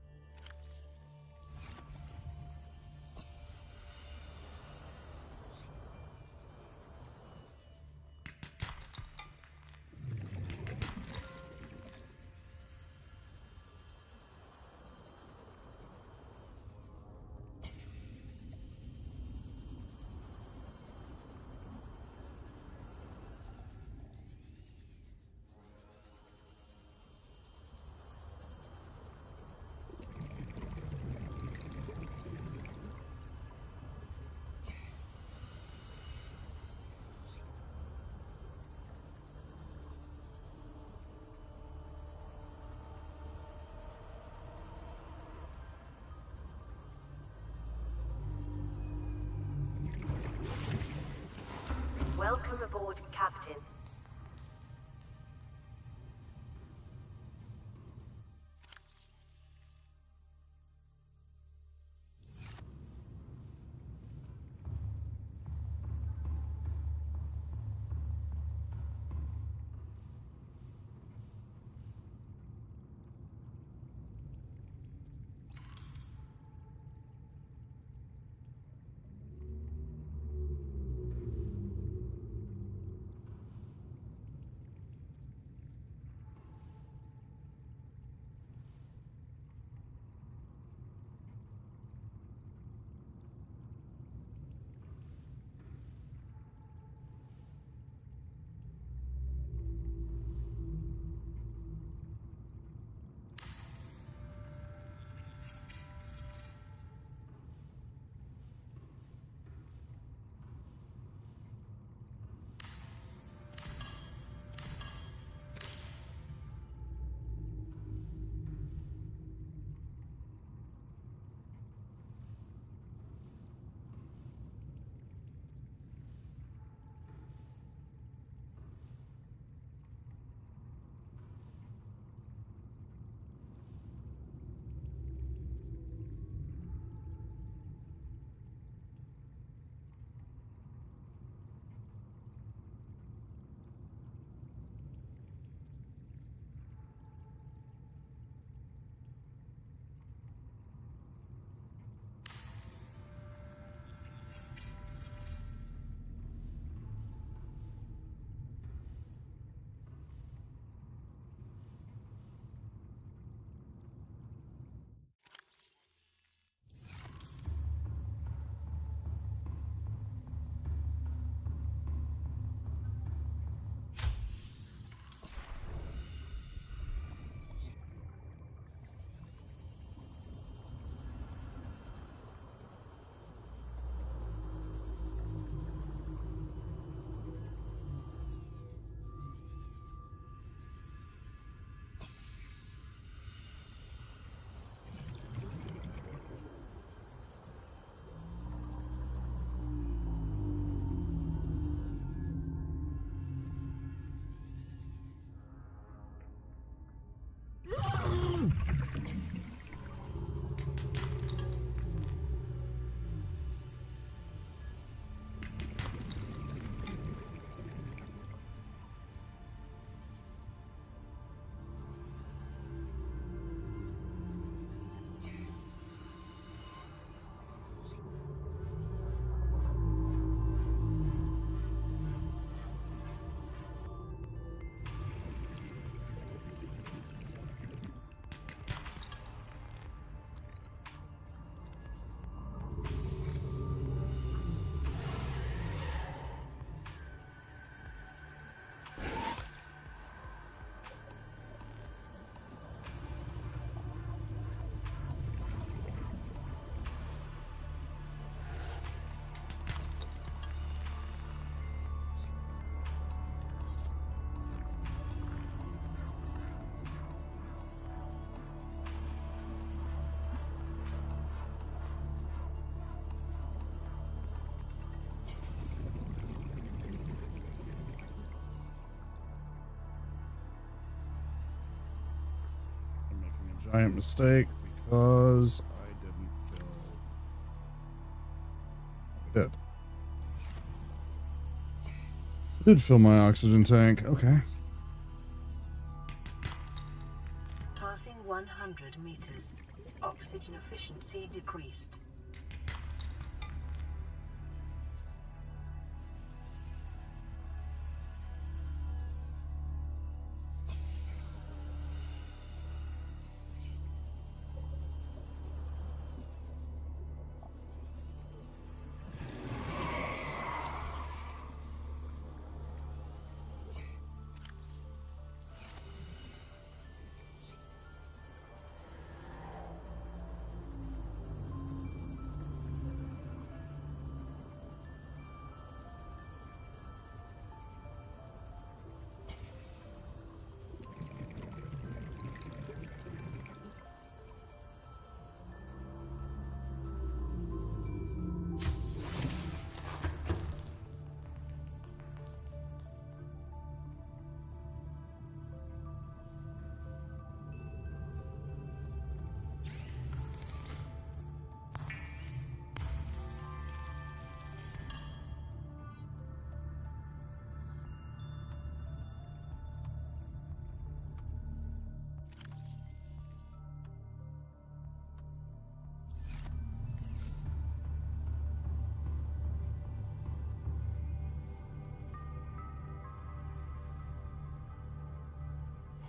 Speaker 5: Welcome aboard, Captain.
Speaker 1: giant mistake because I didn't fill. I did. I did fill my oxygen tank. Okay.
Speaker 2: Passing 100 meters. Oxygen efficiency decreased.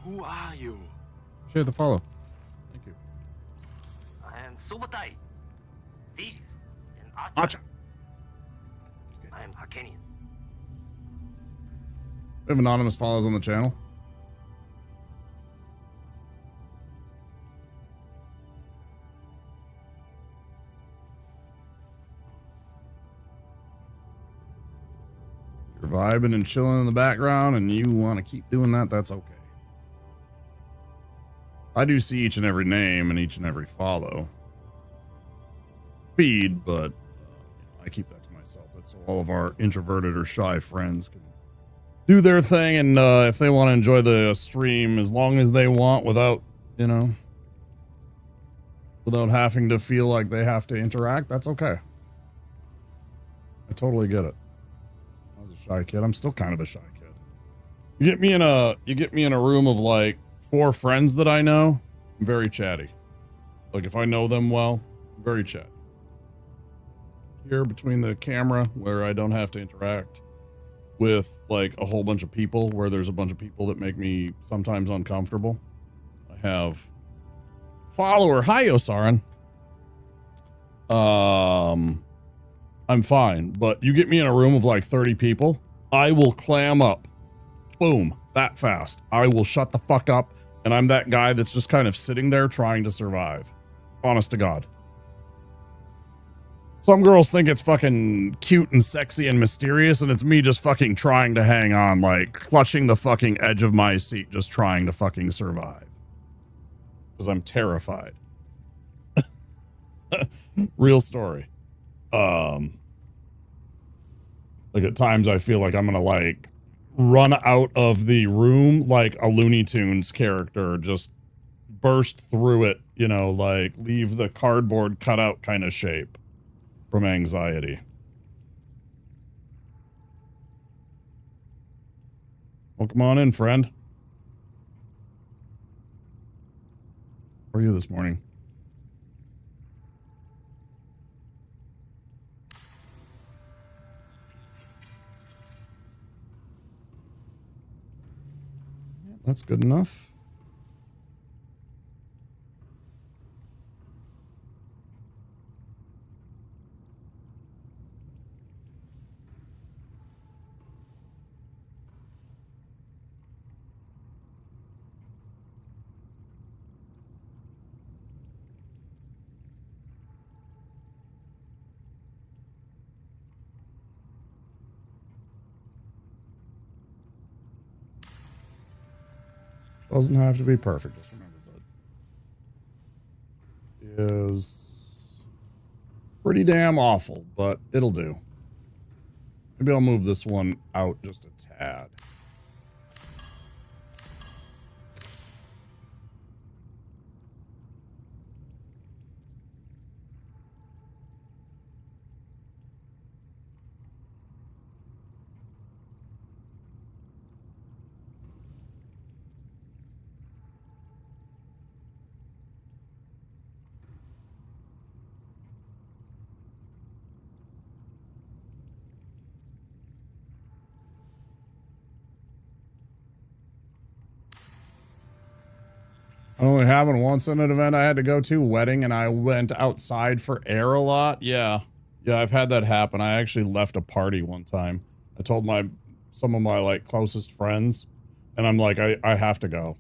Speaker 10: Who are you?
Speaker 1: Appreciate the follow. Thank you.
Speaker 10: I am Subutai, thief and archer.
Speaker 1: Archer.
Speaker 10: I am Hakenian.
Speaker 1: We have anonymous follows on the channel. If you're vibing and chilling in the background and you want to keep doing that, that's okay. I do see each and every name and each and every follow feed, but I keep that to myself. That's so all of our introverted or shy friends can do their thing, and if they want to enjoy the stream as long as they want without, you know, without having to feel like they have to interact, that's okay. I totally get it. I was a shy kid. I'm still kind of a shy kid. You get me in a room of like 4 friends that I know, I'm very chatty. Like if I know them well, I'm very chatty. Here between the camera where I don't have to interact with like a whole bunch of people, where there's a bunch of people that make me sometimes uncomfortable. I have follower. Hi, Osaran. I'm fine, but you get me in a room of like 30 people, I will clam up. Boom, that fast. I will shut the fuck up, and I'm that guy that's just kind of sitting there trying to survive. Honest to God. Some girls think it's fucking cute and sexy and mysterious, and it's me just fucking trying to hang on, like clutching the fucking edge of my seat, just trying to fucking survive. Because I'm terrified. Real story. Like at times I feel like I'm gonna like run out of the room like a Looney Tunes character, just burst through it, you know, like leave the cardboard cutout kind of shape from anxiety. Well, come on in, friend. How are you this morning? That's good enough. Doesn't have to be perfect, just remember, bud. Is pretty damn awful, but it'll do. Maybe I'll move this one out just a tad. only happened once in an event I had to go to, wedding, and I went outside for air a lot. Yeah. Yeah, I've had that happen. I actually left a party one time. I told some of my like closest friends, and I'm like, I have to go.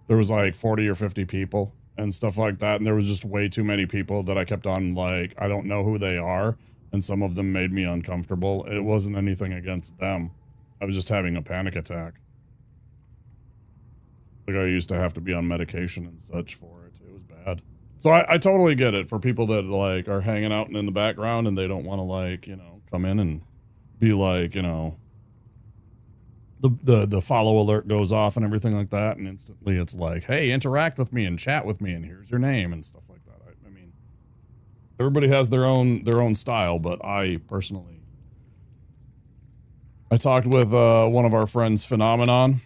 Speaker 1: There was like 40 or 50 people and stuff like that, and there was just way too many people that I kept on like, I don't know who they are, and some of them made me uncomfortable. It wasn't anything against them. I was just having a panic attack. Like I used to have to be on medication and such for it. It was bad. So I totally get it for people that like are hanging out in the background and they don't want to like, you know, come in and be like, you know, the follow alert goes off and everything like that. And instantly it's like, hey, interact with me and chat with me and here's your name and stuff like that. I mean, everybody has their own style, but I personally, I talked with one of our friends, Phenomenon,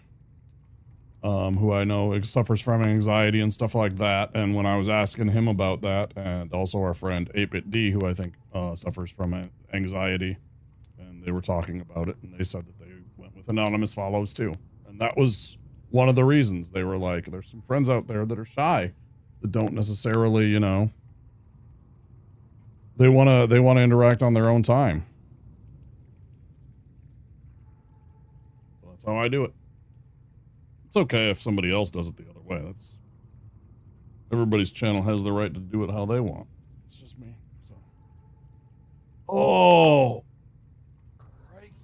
Speaker 1: who I know suffers from anxiety and stuff like that. And when I was asking him about that, and also our friend 8BitD, who I think suffers from anxiety, and they were talking about it, and they said that they went with anonymous follows too. And that was one of the reasons. They were like, there's some friends out there that are shy, that don't necessarily, you know, they want to interact on their own time. That's how I do it. It's okay if somebody else does it the other way. That's everybody's channel has the right to do it how they want. It's just me. So. Oh, crikey.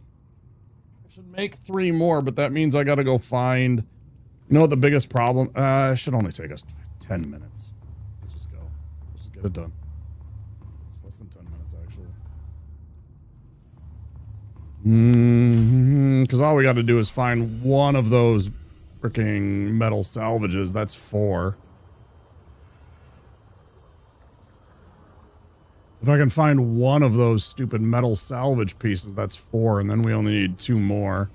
Speaker 1: I should make 3 more, but that means I got to go find. You know what the biggest problem? It should only take us 10 minutes. Let's just go. Let's just get it done. It's less than 10 minutes actually. Because all we got to do is find one of those freaking metal salvages. That's 4. If I can find one of those stupid metal salvage pieces, that's 4, and then we only need 2 more.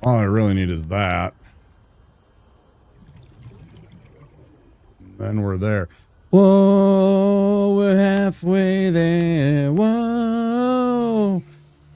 Speaker 1: All I really need is that. And then we're there. Whoa, we're halfway there. Whoa.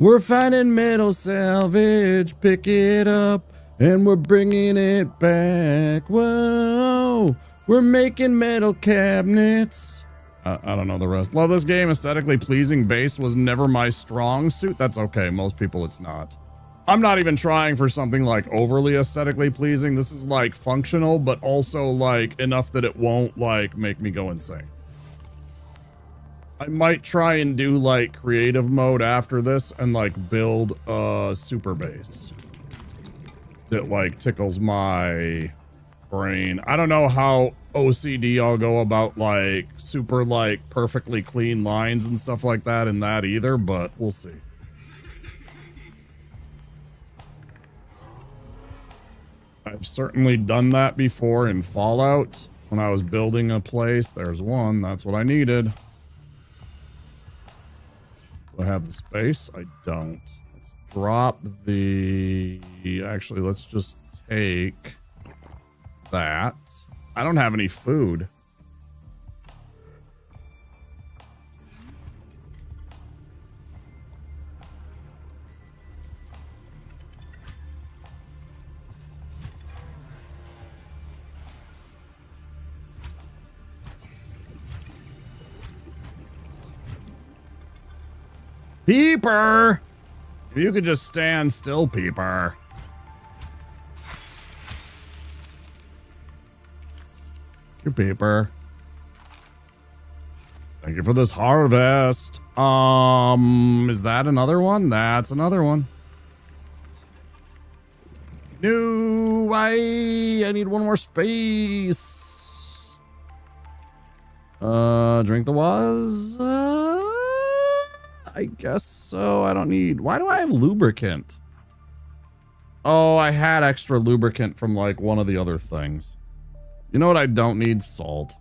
Speaker 1: We're finding metal salvage, pick it up, and we're bringing it back. Whoa, we're making metal cabinets. I don't know the rest. Love this game. Aesthetically pleasing base was never my strong suit. That's okay. Most people it's not. I'm not even trying for something like overly aesthetically pleasing. This is like functional, but also like enough that it won't like make me go insane. I might try and do like creative mode after this and like build a super base that like tickles my brain. I don't know how OCD I'll go about like super like perfectly clean lines and stuff like that in that either, but we'll see. I've certainly done that before in Fallout when I was building a place. There's one, that's what I needed. Do I have the space? I don't. Let's drop the... Actually, let's just take that. I don't have any food. Peeper! If you could just stand still, Peeper. Thank you, Peeper. Thank you for this harvest. Is that another one? That's another one. No, I need one more space. Drink the was. I guess so. I don't need... Why do I have lubricant? Oh, I had extra lubricant from like one of the other things. You know what I don't need? Salt.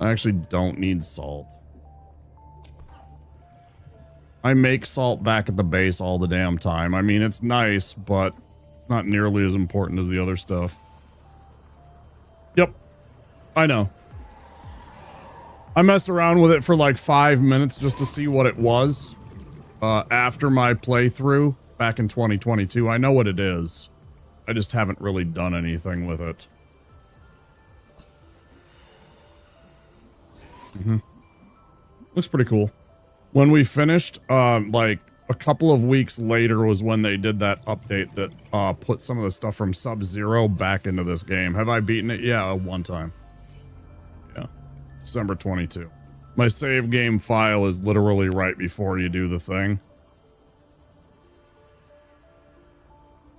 Speaker 1: I actually don't need salt. I make salt back at the base all the damn time. I mean, it's nice, but it's not nearly as important as the other stuff. Yep. I know. I messed around with it for like 5 minutes just to see what it was after my playthrough back in 2022. I know what it is. I just haven't really done anything with it. Looks pretty cool. When we finished, like a couple of weeks later was when they did that update that put some of the stuff from Sub-Zero back into this game. Have I beaten it? Yeah, one time. Yeah, December 22. My save game file is literally right before you do the thing.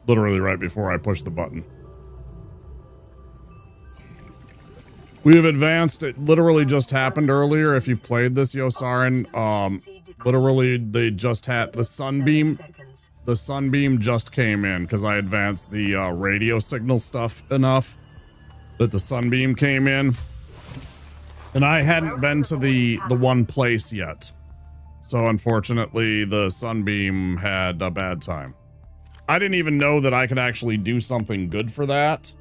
Speaker 1: Literally right before I push the button. We have advanced. It literally just happened earlier. If you played this, Yosarin, literally they just had the sunbeam. The sunbeam just came in because I advanced the radio signal stuff enough that the sunbeam came in. And I hadn't been to the one place yet. So unfortunately, the sunbeam had a bad time. I didn't even know that I could actually do something good for that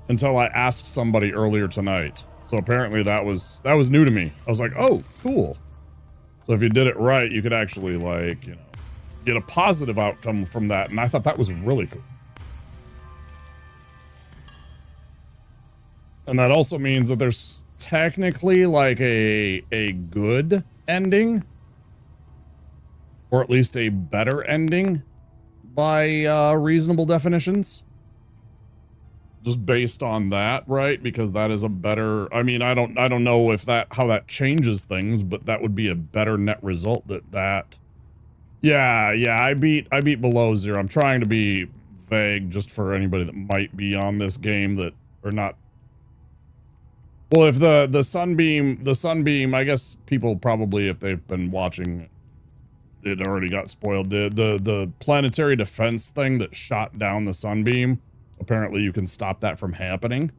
Speaker 1: until I asked somebody earlier tonight. So apparently that was new to me. I was like, oh, cool. So if you did it right, you could actually, like, you know, get a positive outcome from that. And I thought that was really cool. And that also means that there's technically like a good ending, or at least a better ending by reasonable definitions. Just based on that, right? Because that is a better, I mean, I don't know if how that changes things, but that would be a better net result yeah, I beat below zero. I'm trying to be vague just for anybody that might be on this game that are not. Well, if the sunbeam, I guess people probably, if they've been watching, it already got spoiled. The planetary defense thing that shot down the sunbeam, apparently you can stop that from happening.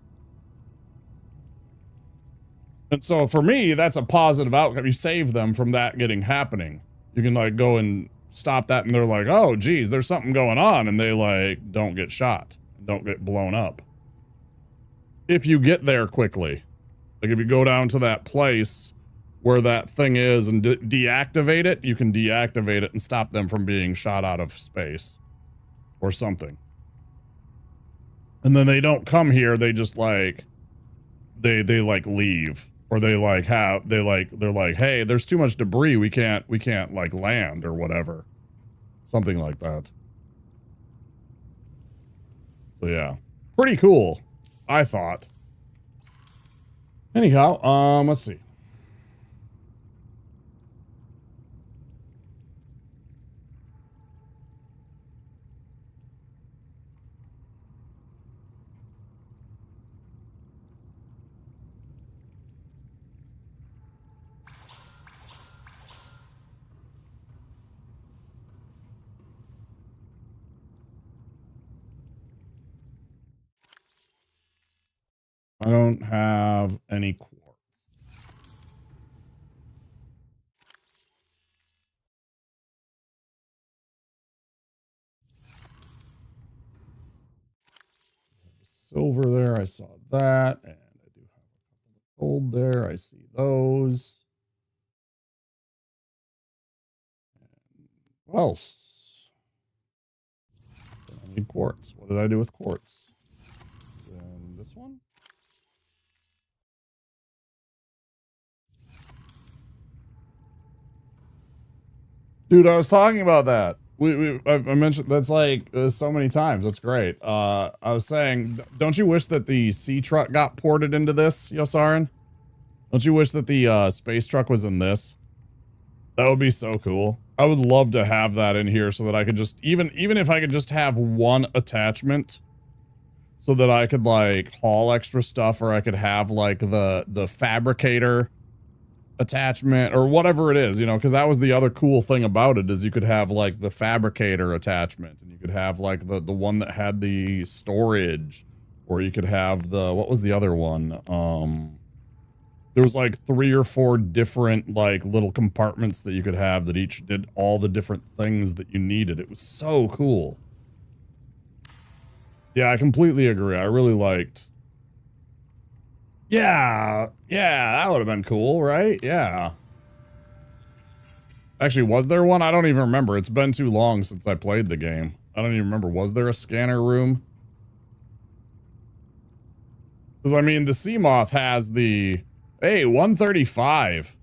Speaker 1: And so for me, that's a positive outcome. You save them from that happening. You can like go and stop that, and they're like, oh geez, there's something going on, and they like don't get shot, don't get blown up. If you get there quickly. Like if you go down to that place where that thing is and deactivate it, you can deactivate it and stop them from being shot out of space or something. And then they don't come here, they just like they like leave, or they're like, hey, there's too much debris, we can't like land or whatever. Something like that. So yeah. Pretty cool, I thought. Anyhow, let's see. I don't have any quartz. Silver there, I saw that, and I do have a couple of gold there, I see those. And what else? I need quartz. What did I do with quartz? And this one? Dude, I was talking about that. I mentioned that's like so many times. That's great. I was saying, don't you wish that the sea truck got ported into this, Yosarin? Don't you wish that the space truck was in this? That would be so cool. I would love to have that in here so that I could just even if I could just have one attachment, so that I could like haul extra stuff, or I could have like the fabricator attachment or whatever it is, you know, because that was the other cool thing about it, is you could have like the fabricator attachment, and you could have like the one that had the storage, or you could have the, what was the other one? There was like 3 or 4 different like little compartments that you could have that each did all the different things that you needed. It was so cool. Yeah, I completely agree. I really liked. Yeah, that would have been cool, right? Yeah. Actually, was there one? I don't even remember. It's been too long since I played the game. I don't even remember. Was there a scanner room? Because, I mean, the Seamoth has the... Hey, 135.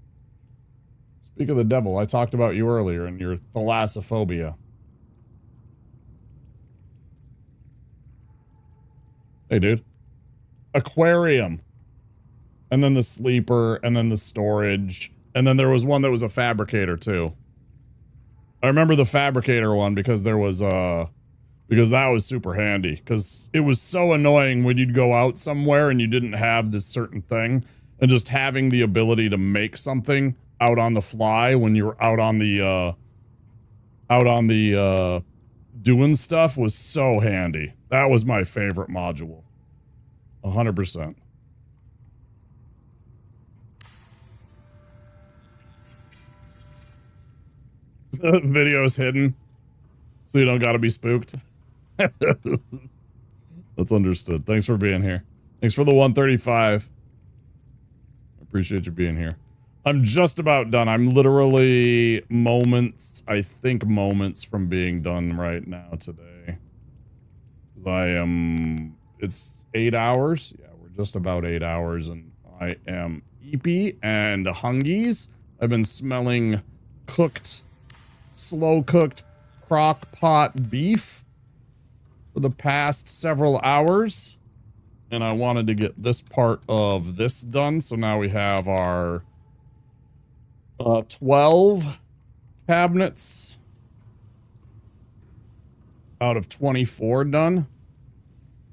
Speaker 1: Speak of the devil, I talked about you earlier and your thalassophobia. Hey, dude. Aquarium. And then the sleeper, and then the storage. And then there was one that was a fabricator, too. I remember the fabricator one because there was, because that was super handy. Because it was so annoying when you'd go out somewhere and you didn't have this certain thing. And just having the ability to make something out on the fly when you were out on the, doing stuff was so handy. That was my favorite module. 100%. Video's hidden, so you don't gotta be spooked. That's understood. Thanks for being here. Thanks for the 135. I appreciate you being here. I'm just about done. I'm literally moments, I think moments from being done right now today. Because I am, it's 8 hours. Yeah, we're just about 8 hours and I am eepy and hungies. I've been smelling cooked, slow cooked crock pot beef for the past several hours. And I wanted to get this part of this done. So now we have our 12 cabinets out of 24 done.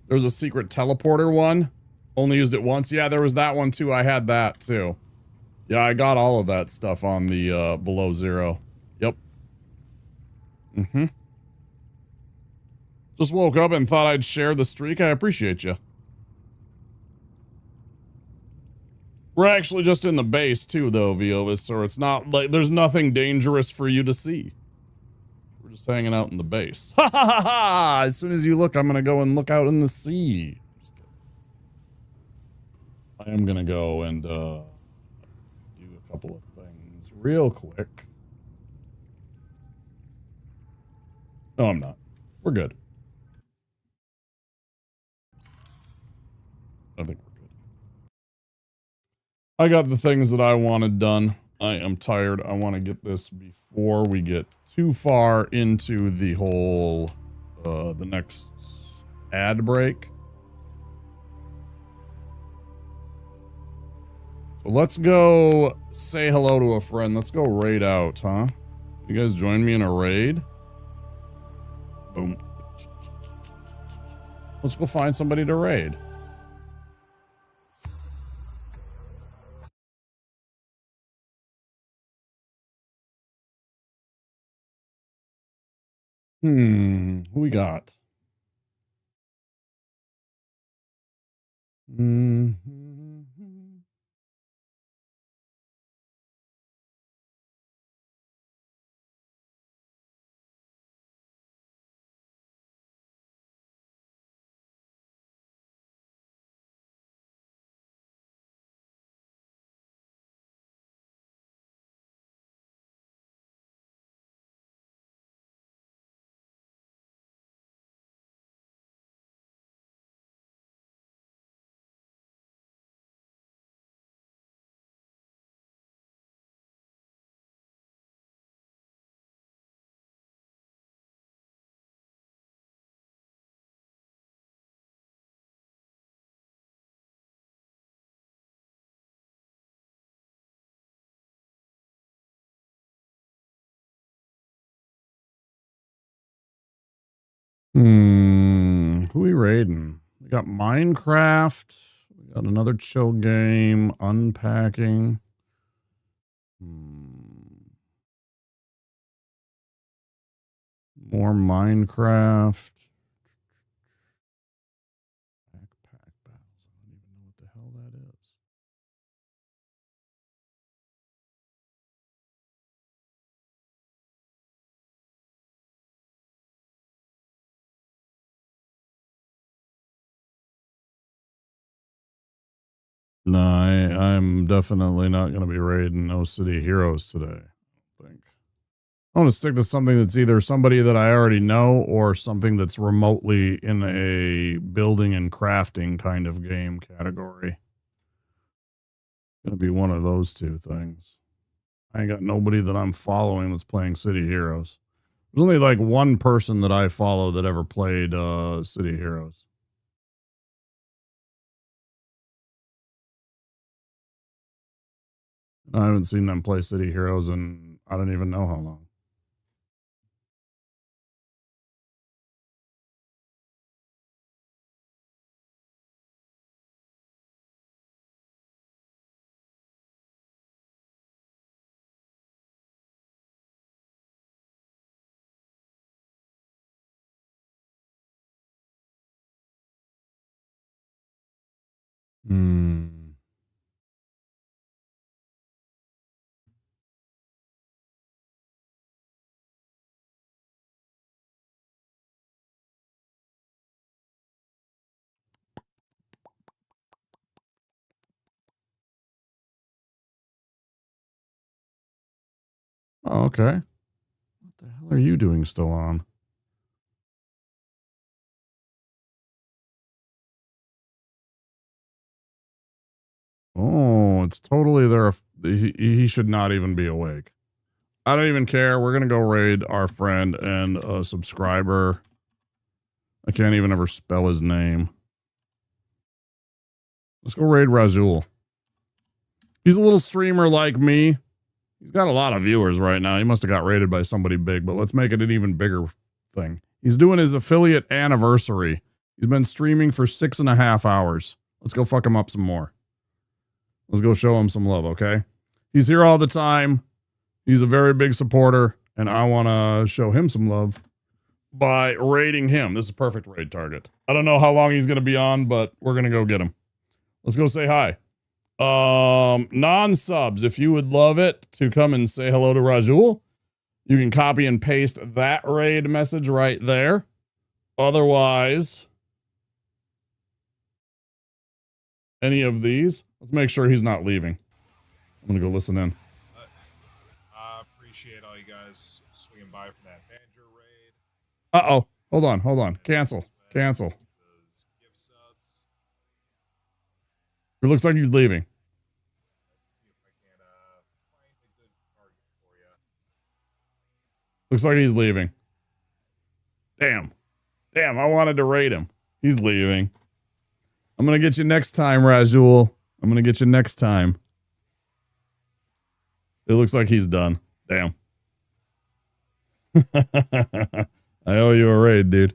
Speaker 1: There was a secret teleporter one. Only used it once. Yeah, there was that one too. I had that too. Yeah, I got all of that stuff on the below zero. Yep. Mm-hmm. Just woke up and thought I'd share the streak. I appreciate you. We're actually just in the base too, though, Viovis, so it's not like there's nothing dangerous for you to see. We're just hanging out in the base. Ha ha ha ha! As soon as you look, I'm gonna go and look out in the sea. I am gonna go and do a couple of things real quick. No, I'm not. We're good. I think we're good. I got the things that I wanted done. I am tired. I want to get this before we get too far into the whole, the next ad break. So let's go say hello to a friend. Let's go raid out, huh? You guys join me in a raid? Boom. Let's go find somebody to raid. Who we got? Who we raiding? We got Minecraft. We got another chill game. Unpacking. More Minecraft. Backpack battles. I don't even know what the hell that is. No, I'm definitely not going to be raiding No City Heroes today, I think. I want to stick to something that's either somebody that I already know or something that's remotely in a building and crafting kind of game category. Gonna be one of those two things. I ain't got nobody that I'm following that's playing City Heroes. There's only like one person that I follow that ever played City Heroes. I haven't seen them play City Heroes in I don't even know how long. Hmm. Oh, okay. What the hell are you doing still on? Oh, it's totally there. He should not even be awake. I don't even care. We're going to go raid our friend and a subscriber. I can't even ever spell his name. Let's go raid Razul. He's a little streamer like me. He's got a lot of viewers right now. He must have got raided by somebody big, but let's make it an even bigger thing. He's doing his affiliate anniversary. He's been streaming for 6.5 hours. Let's go fuck him up some more. Let's go show him some love, okay? He's here all the time. He's a very big supporter, and I want to show him some love by raiding him. This is a perfect raid target. I don't know how long he's going to be on, but we're going to go get him. Let's go say hi. Non-subs, if you would love it to come and say hello to Rajul, you can copy and paste that raid message right there. Otherwise, any of these, let's make sure he's not leaving. I'm going to go listen in.
Speaker 14: I appreciate all you guys swinging by for that Banjo raid.
Speaker 1: Uh-oh. Hold on. Cancel. It looks like he's leaving. Looks like he's leaving. Damn, I wanted to raid him. He's leaving. I'm going to get you next time, Rajul. I'm going to get you next time. It looks like he's done. Damn. I owe you a raid, dude.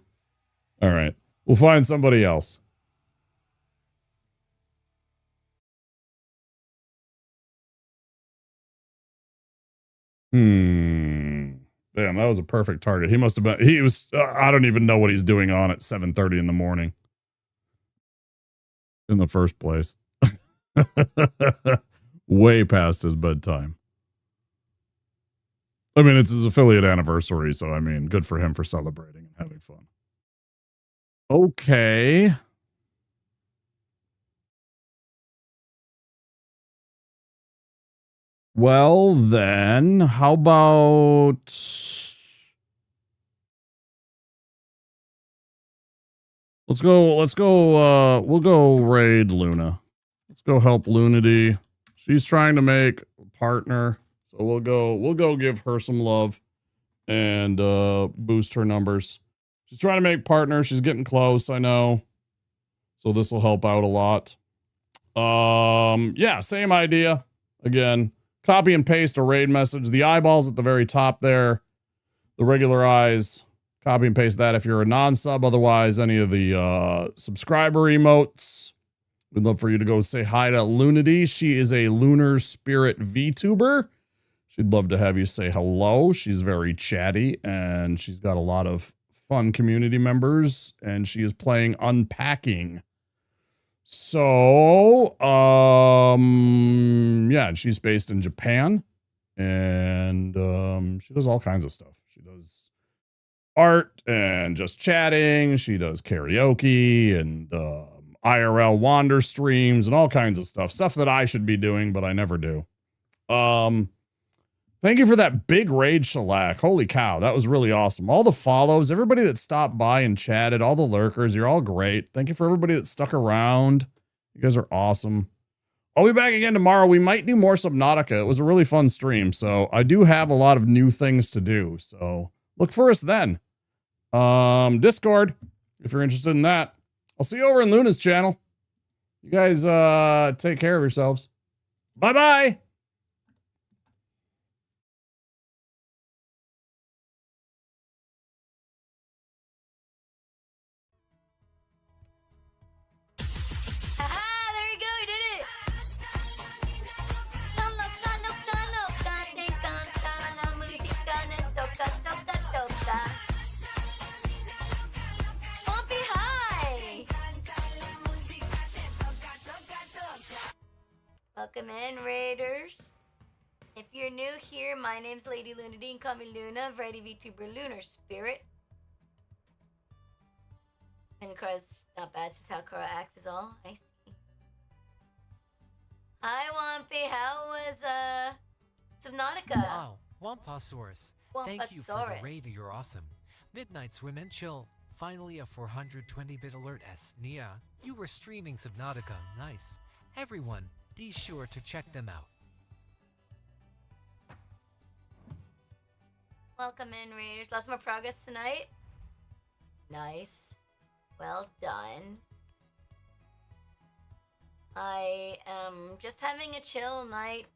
Speaker 1: All right. We'll find somebody else. Damn, that was a perfect target. He must have been, he was, I don't even know what he's doing on at 7:30 in the morning. In the first place. Way past his bedtime. I mean, it's his affiliate anniversary, so I mean, good for him for celebrating and having fun. Okay. Well, then, how about... we'll go raid Luna. Let's go help Lunity. She's trying to make a partner, so we'll go give her some love and boost her numbers. She's trying to make partner. She's getting close, I know. So this will help out a lot. Yeah, same idea. Again, copy and paste a raid message. The eyeballs at the very top there, the regular eyes. Copy and paste that if you're a non-sub. Otherwise, any of the subscriber emotes. We'd love for you to go say hi to Lunity. She is a Lunar Spirit VTuber. She'd love to have you say hello. She's very chatty, and she's got a lot of fun community members, and she is playing Unpacking. So, yeah, she's based in Japan, and she does all kinds of stuff. She does art and just chatting. She does karaoke and IRL wander streams and all kinds of stuff. Stuff that I should be doing, but I never do. Thank Thank you for that big raid, Shellac. Holy cow, that was really awesome. All the follows, everybody that stopped by and chatted, all the lurkers, you're all great. Thank you for everybody that stuck around. You guys are awesome. I'll be back again tomorrow. We might do more Subnautica. It was a really fun stream, so I do have a lot of new things to do. So look for us then. Discord, if you're interested in that. I'll see you over in Luna's channel. You guys take care of yourselves. Bye-bye.
Speaker 21: Haha, there you go, you did it! Bumpy, hi! Welcome in, Raiders. If you're new here, my name's Lady Lunadine. Call me Luna, variety VTuber Lunar Spirit. And Cora's not bad, it's just how Cora acts is all. I see. Hi, Wampy. How was, Subnautica?
Speaker 15: Wow, Wampasaurus. Thank you for the raid, you're awesome. Midnight Swim and Chill. Finally a 420-bit alert S. Nia, you were streaming Subnautica. Nice. Everyone, be sure to check them out.
Speaker 21: Welcome in, Raiders. Lots more progress tonight. Nice. Well done. I am just having a chill night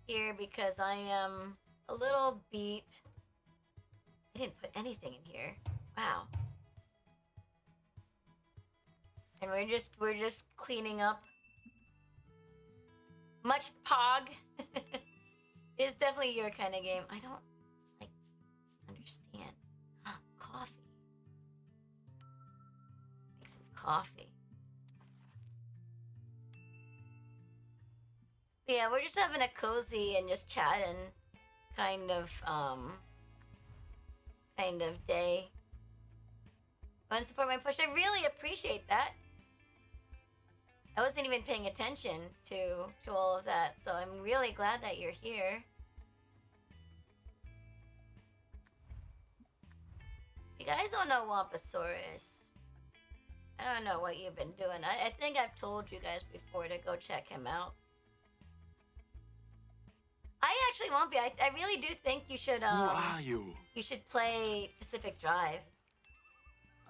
Speaker 21: here because I am a little beat. I didn't put anything in here. Wow. And we're just cleaning up. Much pog. It's definitely your kind of game. I don't understand. Coffee. Make some coffee. But yeah, we're just having a cozy and just chatting kind of day. Want to support my push? I really appreciate that. I wasn't even paying attention to all of that, so I'm really glad that you're here. You guys don't know Wampasaurus. I don't know what you've been doing. I think I've told you guys before to go check him out. I actually won't be. I really do think you should,
Speaker 10: Who are you?
Speaker 21: You should play Pacific Drive.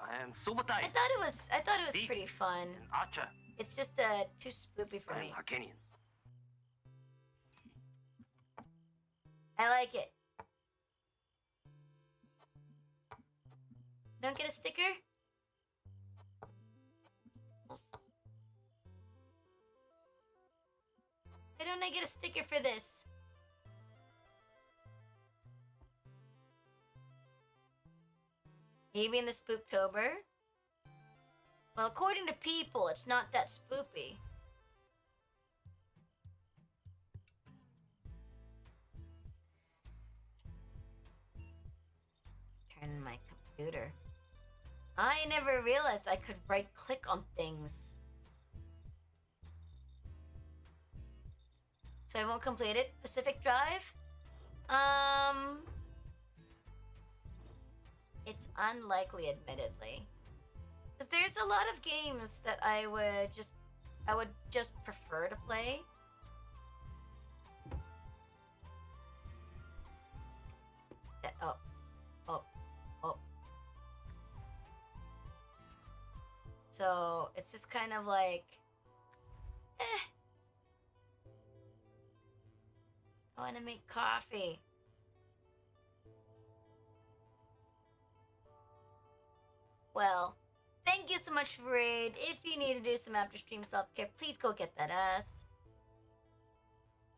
Speaker 10: I am Subnautica.
Speaker 21: I thought it was pretty fun.
Speaker 10: Archer.
Speaker 21: It's just too spoopy for me.
Speaker 10: Hakenian.
Speaker 21: I like it. Don't get a sticker? Why don't I get a sticker for this? Maybe in the Spooktober? Well, according to people, it's not that spoopy. Turn my computer. I never realized I could right-click on things. So I won't complete it. Pacific Drive? It's unlikely, admittedly. Because there's a lot of games that I would just prefer to play. Oh. So it's just kind of like, I want to make coffee. Well, thank you so much for raid. If you need to do some after stream self-care, please go get that asked.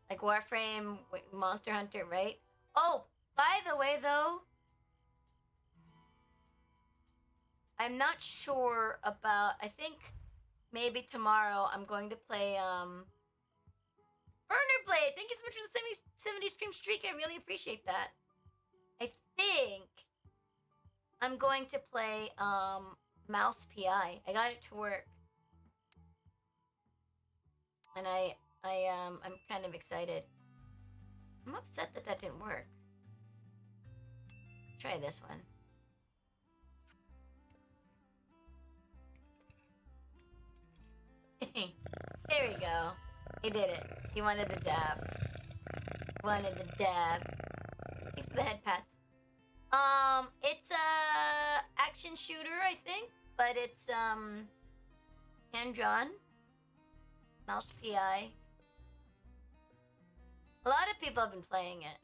Speaker 21: Like Warframe, Monster Hunter, right? Oh, by the way though, I'm not sure about, I think maybe tomorrow I'm going to play Burner Blade. Thank you so much for the 70 stream streak. I really appreciate that. I think I'm going to play Mouse PI. I got it to work. And I'm kind of excited. I'm upset that that didn't work. Try this one. There we go. He did it. He wanted the dab. Wanted the dab. Thanks for the head pats. It's a action shooter, I think, but it's hand drawn. Mouse PI. A lot of people have been playing it.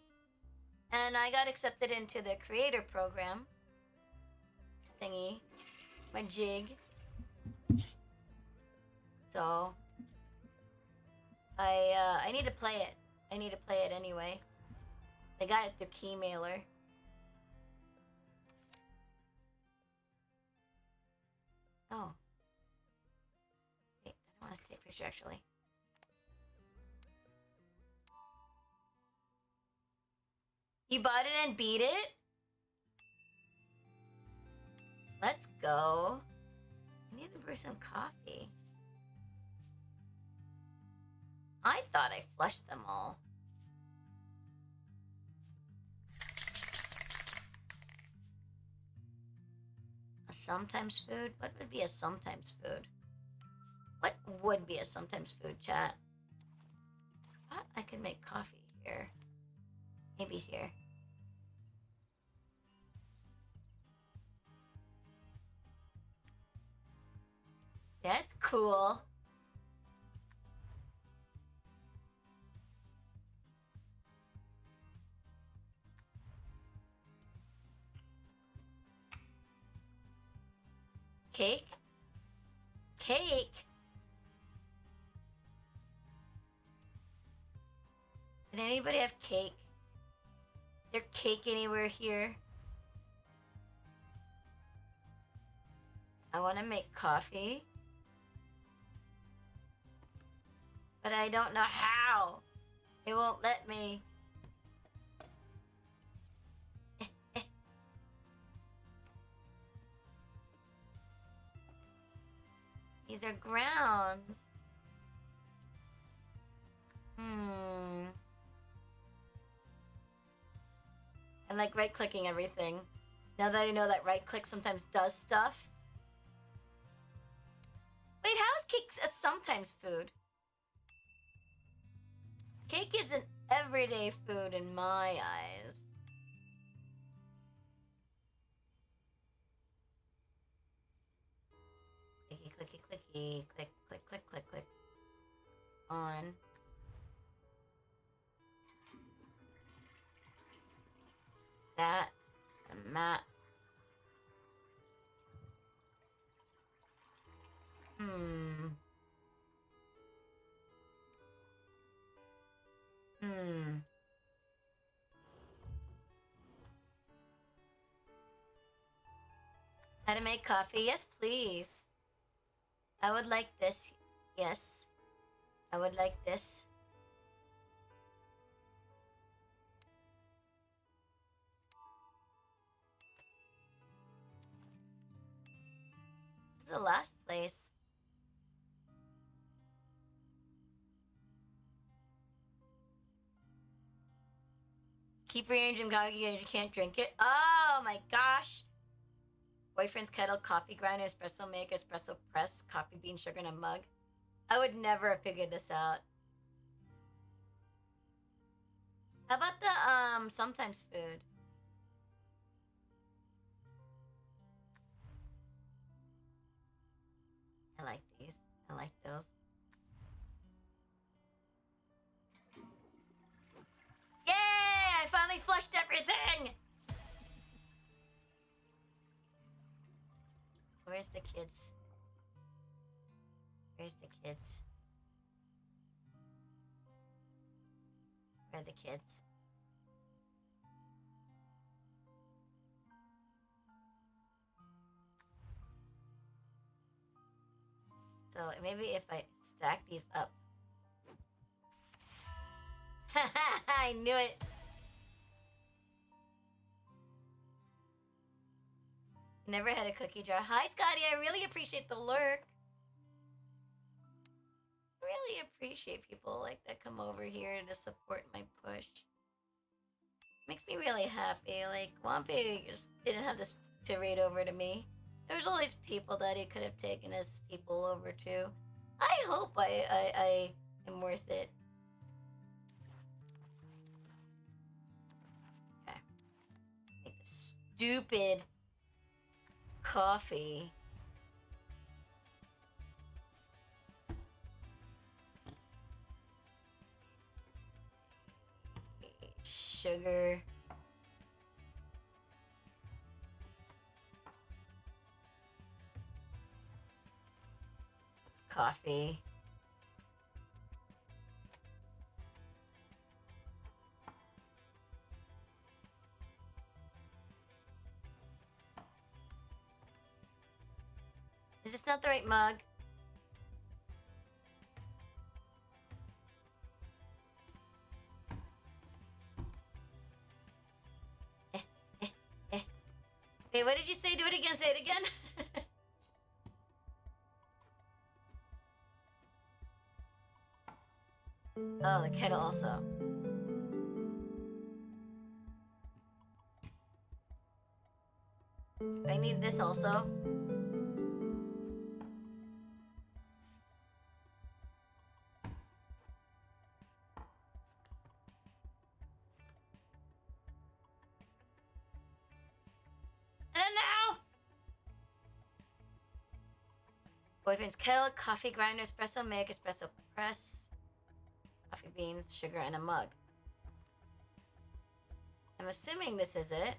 Speaker 21: And I got accepted into the creator program. Thingy. My jig. So I need to play it. I need to play it anyway. I got it through Keymailer. Oh. Wait, I don't want to take a picture actually. You bought it and beat it? Let's go. I need to brew some coffee. I thought I flushed them all. A sometimes food? What would be a sometimes food? What would be a sometimes food, chat? I thought I could make coffee here. Maybe here. That's cool. Cake? Cake? Did anybody have cake? Is there cake anywhere here? I want to make coffee. But I don't know how. It won't let me. These are grounds. I like right-clicking everything. Now that I know that right-click sometimes does stuff. Wait, how is cake a sometimes food? Cake is an everyday food in my eyes. Clicky, clicky, clicky, click, click, click, click, click. On. That. The mat. How to make coffee? Yes, please. I would like this. Yes. I would like this. This is the last place. Keep rearranging coffee and you can't drink it. Oh my gosh. Boyfriend's kettle, coffee grinder, espresso maker, espresso press, coffee bean, sugar in a mug. I would never have figured this out. How about the sometimes food? I like these. I like those. Yay! I finally flushed everything! Where's the kids? Where's the kids? Where are the kids? So maybe if I stack these up. I knew it. Never had a cookie jar. Hi, Scotty. I really appreciate the lurk. Really appreciate people like that come over here to support my push. Makes me really happy. Like, Wampi just didn't have this to raid over to me. There's all these people that he could have taken his people over to. I hope I am worth it. Okay. Make this stupid coffee. Sugar. Coffee. Is this not the right mug? Wait, what did you say? Do it again. Say it again. Oh, the kettle also. I need this also. I don't know. Boyfriend's kettle, coffee grinder, espresso make, espresso press, coffee beans, sugar, and a mug. I'm assuming this is it.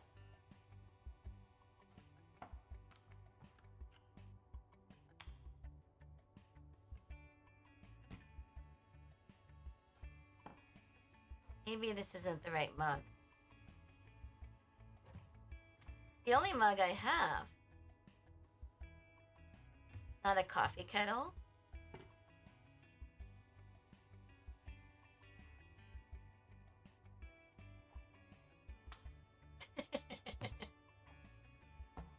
Speaker 21: Maybe this isn't the right mug. The only mug I have. Not a coffee kettle.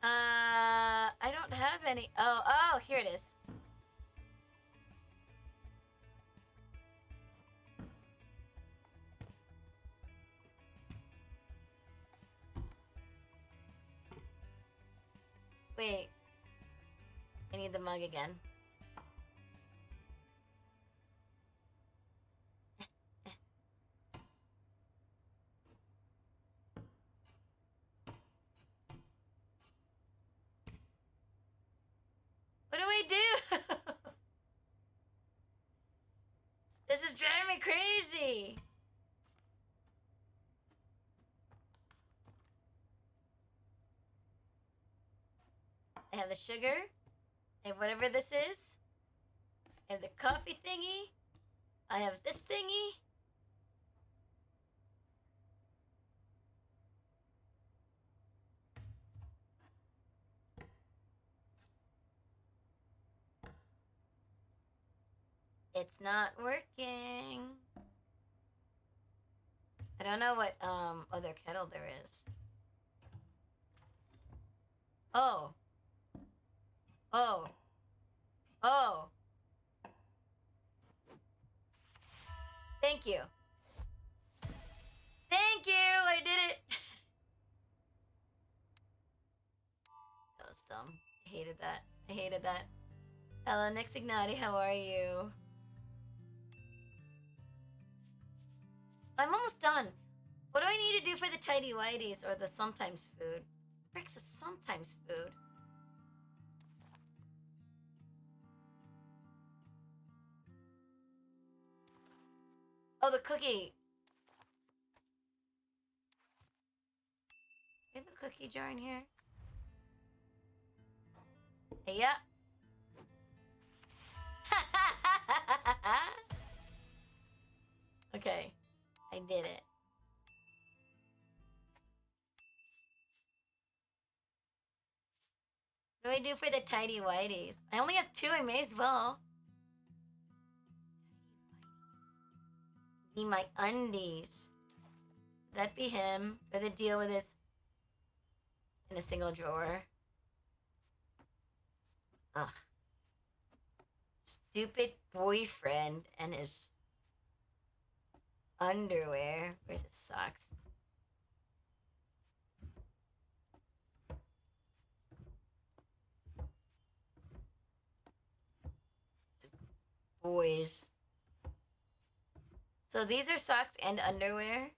Speaker 21: I don't have any. Oh, here it is. Wait. I need the mug again. What do I do? This is driving me crazy. I have the sugar. I have whatever this is. I have the coffee thingy. I have this thingy. It's not working. I don't know what other kettle there is. Oh. Oh. Oh. Thank you. Thank you! I did it! That was dumb. I hated that. I hated that. Hello, Nick Signati, how are you? I'm almost done. What do I need to do for the tidy whities or the sometimes food? Frick's a sometimes food. Oh, the cookie. We have a cookie jar in here. Hey, yeah. Okay. I did it. What do I do for the tidy whities? I only have 2, I may as well. Be my undies. That be him. Or the deal with his in a single drawer. Ugh. Stupid boyfriend and his underwear. Where's his socks? boys. So these are socks and underwear.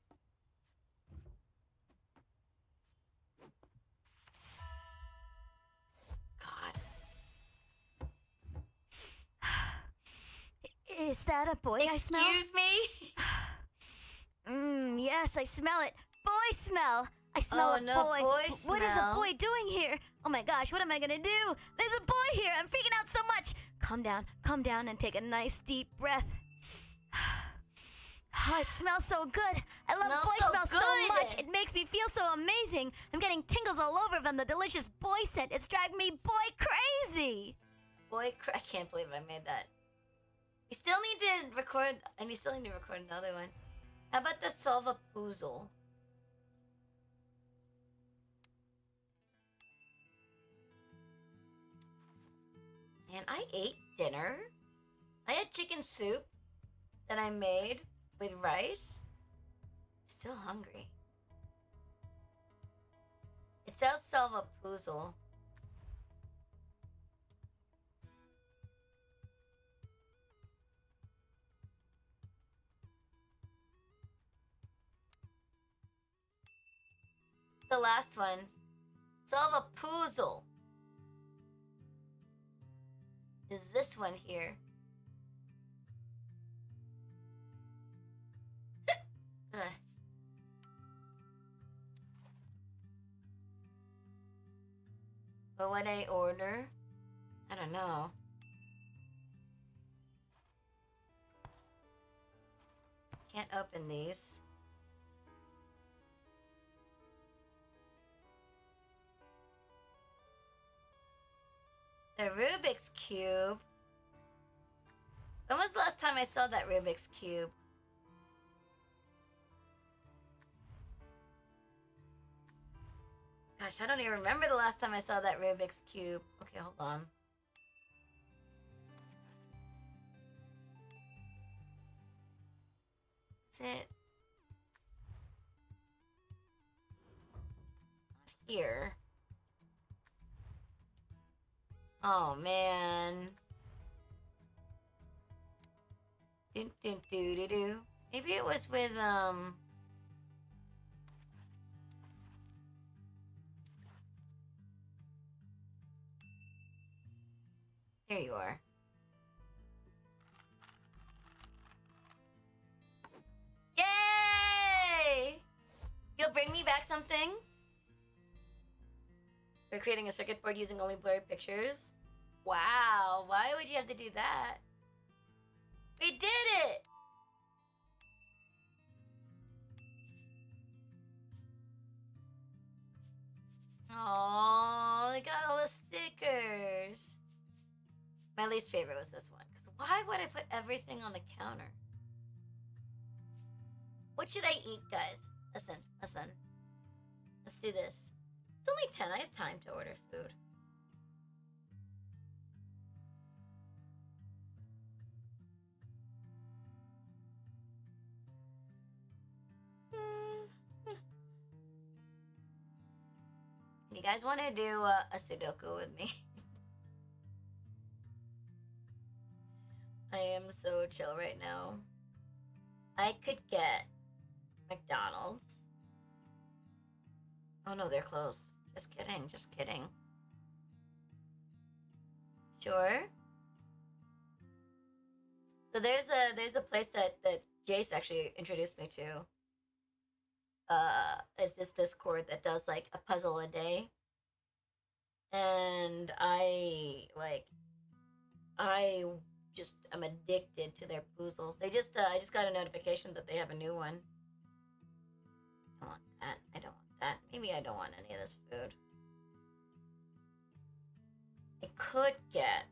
Speaker 21: God.
Speaker 16: Is that a boy I smell?
Speaker 21: Excuse me?
Speaker 16: Yes, I smell it. Boy smell. I smell
Speaker 21: Oh,
Speaker 16: a
Speaker 21: no,
Speaker 16: boy.
Speaker 21: boy
Speaker 16: What is a
Speaker 21: smell.
Speaker 16: boy doing here? Oh my gosh, what am I gonna do? There's a boy here. I'm freaking out so much. Calm down, and take a nice deep breath. Oh, it smells so good. I love
Speaker 21: Smells
Speaker 16: boy
Speaker 21: so
Speaker 16: smell so
Speaker 21: good.
Speaker 16: much. It makes me feel so amazing. I'm getting tingles all over from the delicious boy scent. It's driving me boy crazy.
Speaker 21: I can't believe I made that. We still need to record, and we still need to record another one. How about the solve a puzzle? And I ate dinner. I had chicken soup that I made with rice. Still hungry. It says solve a puzzle. The last one. Solve a puzzle. Is this one here? Ugh. What would I order? I don't know. Can't open these. The Rubik's Cube. When was the last time I saw that Rubik's Cube? Gosh, I don't even remember the last time I saw that Rubik's Cube. Okay, hold on. That's it. Not here. Oh, man. Doo doo doo doo doo. Maybe it was with, There you are. Yay! You'll bring me back something? We're creating a circuit board using only blurry pictures. Wow, why would you have to do that? We did it! Oh, I got all the stickers. My least favorite was this one. Because why would I put everything on the counter? What should I eat, guys? Listen. Let's do this. It's only 10. I have time to order food. You guys want to do a Sudoku with me? I am so chill right now. I could get McDonald's. Oh no, they're closed. Just kidding. Sure. So there's a place that Jace actually introduced me to. Is this Discord that does like a puzzle a day. And I just am addicted to their puzzles. They just I just got a notification that they have a new one. I don't want that. I don't want that. Maybe I don't want any of this food. I could get.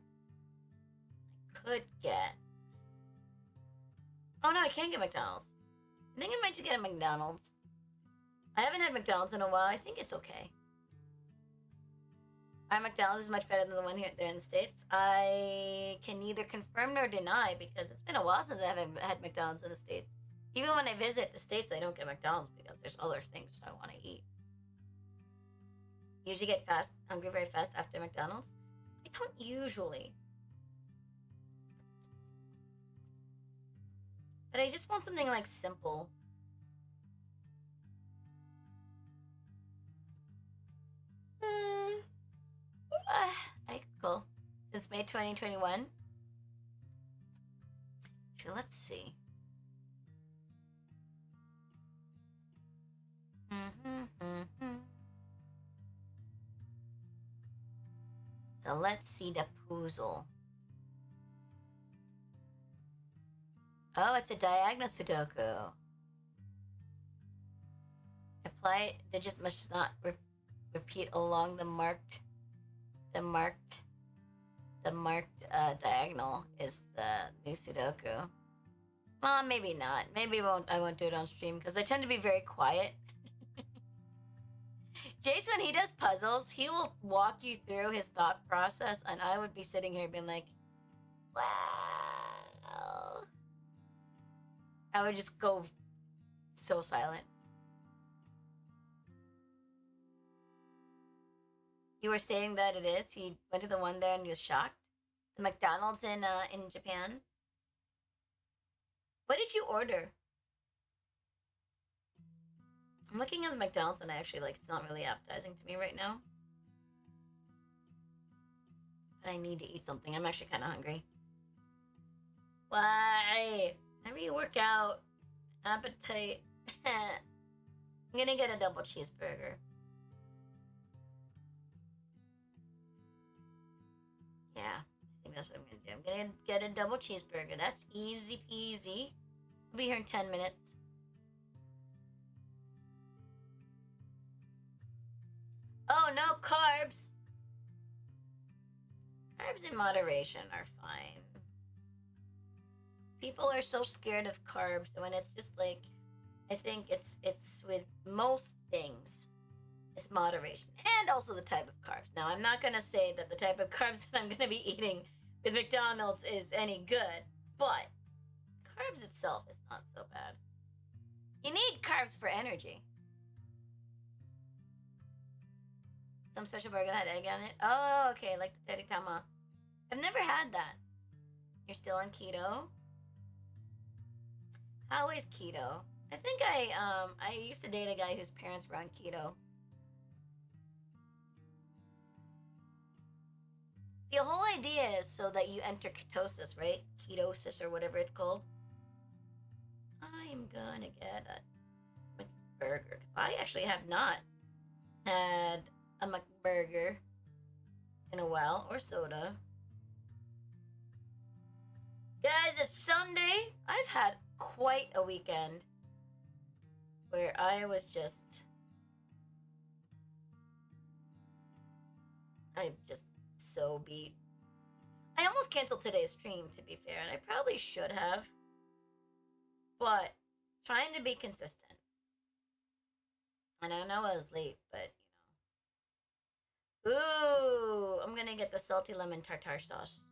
Speaker 21: Oh no, I can't get McDonald's. I think I might just get a McDonald's. I haven't had McDonald's in a while. I think it's okay. Our McDonald's is much better than the one here there in the States. I can neither confirm nor deny because it's been a while since I haven't had McDonald's in the States. Even when I visit the States, I don't get McDonald's because there's other things I want to eat. Usually get hungry very fast after McDonald's. I don't usually. But I just want something like simple. Cool. Since May 2021. Okay, let's see. So let's see the puzzle. Oh, it's a diagonal Sudoku. Apply digits must not repeat along the marked diagonal is the new Sudoku. Well, maybe not. Maybe I won't do it on stream because I tend to be very quiet. Jace, when he does puzzles, he will walk you through his thought process, and I would be sitting here being like, wow. I would just go so silent. You were saying that it is? He went to the one there and he was shocked? The McDonald's in Japan? What did you order? I'm looking at the McDonald's and I actually it's not really appetizing to me right now. But I need to eat something. I'm actually kind of hungry. Why? Whenever you work out, appetite. I'm gonna get a double cheeseburger. Yeah, I think that's what I'm gonna do. I'm gonna get a double cheeseburger. That's easy peasy. I'll be here in 10 minutes. Oh, no carbs. Carbs in moderation are fine. People are so scared of carbs when it's just I think it's with most things, it's moderation. And also the type of carbs. Now, I'm not going to say that the type of carbs that I'm going to be eating with McDonald's is any good, but carbs itself is not so bad. You need carbs for energy. Some special burger that had egg on it. Oh, okay, like the teritama. I've never had that. You're still on keto? How is keto? I think I used to date a guy whose parents were on keto. The whole idea is so that you enter ketosis, right? Ketosis or whatever it's called. I'm gonna get a McBurger because I actually have not had a McBurger in a while, or soda. Guys, it's Sunday. I've had quite a weekend where I'm just so beat. I almost canceled today's stream, to be fair, and I probably should have. But trying to be consistent. And I know I was late, but ooh, I'm gonna get the salty lemon tartar sauce.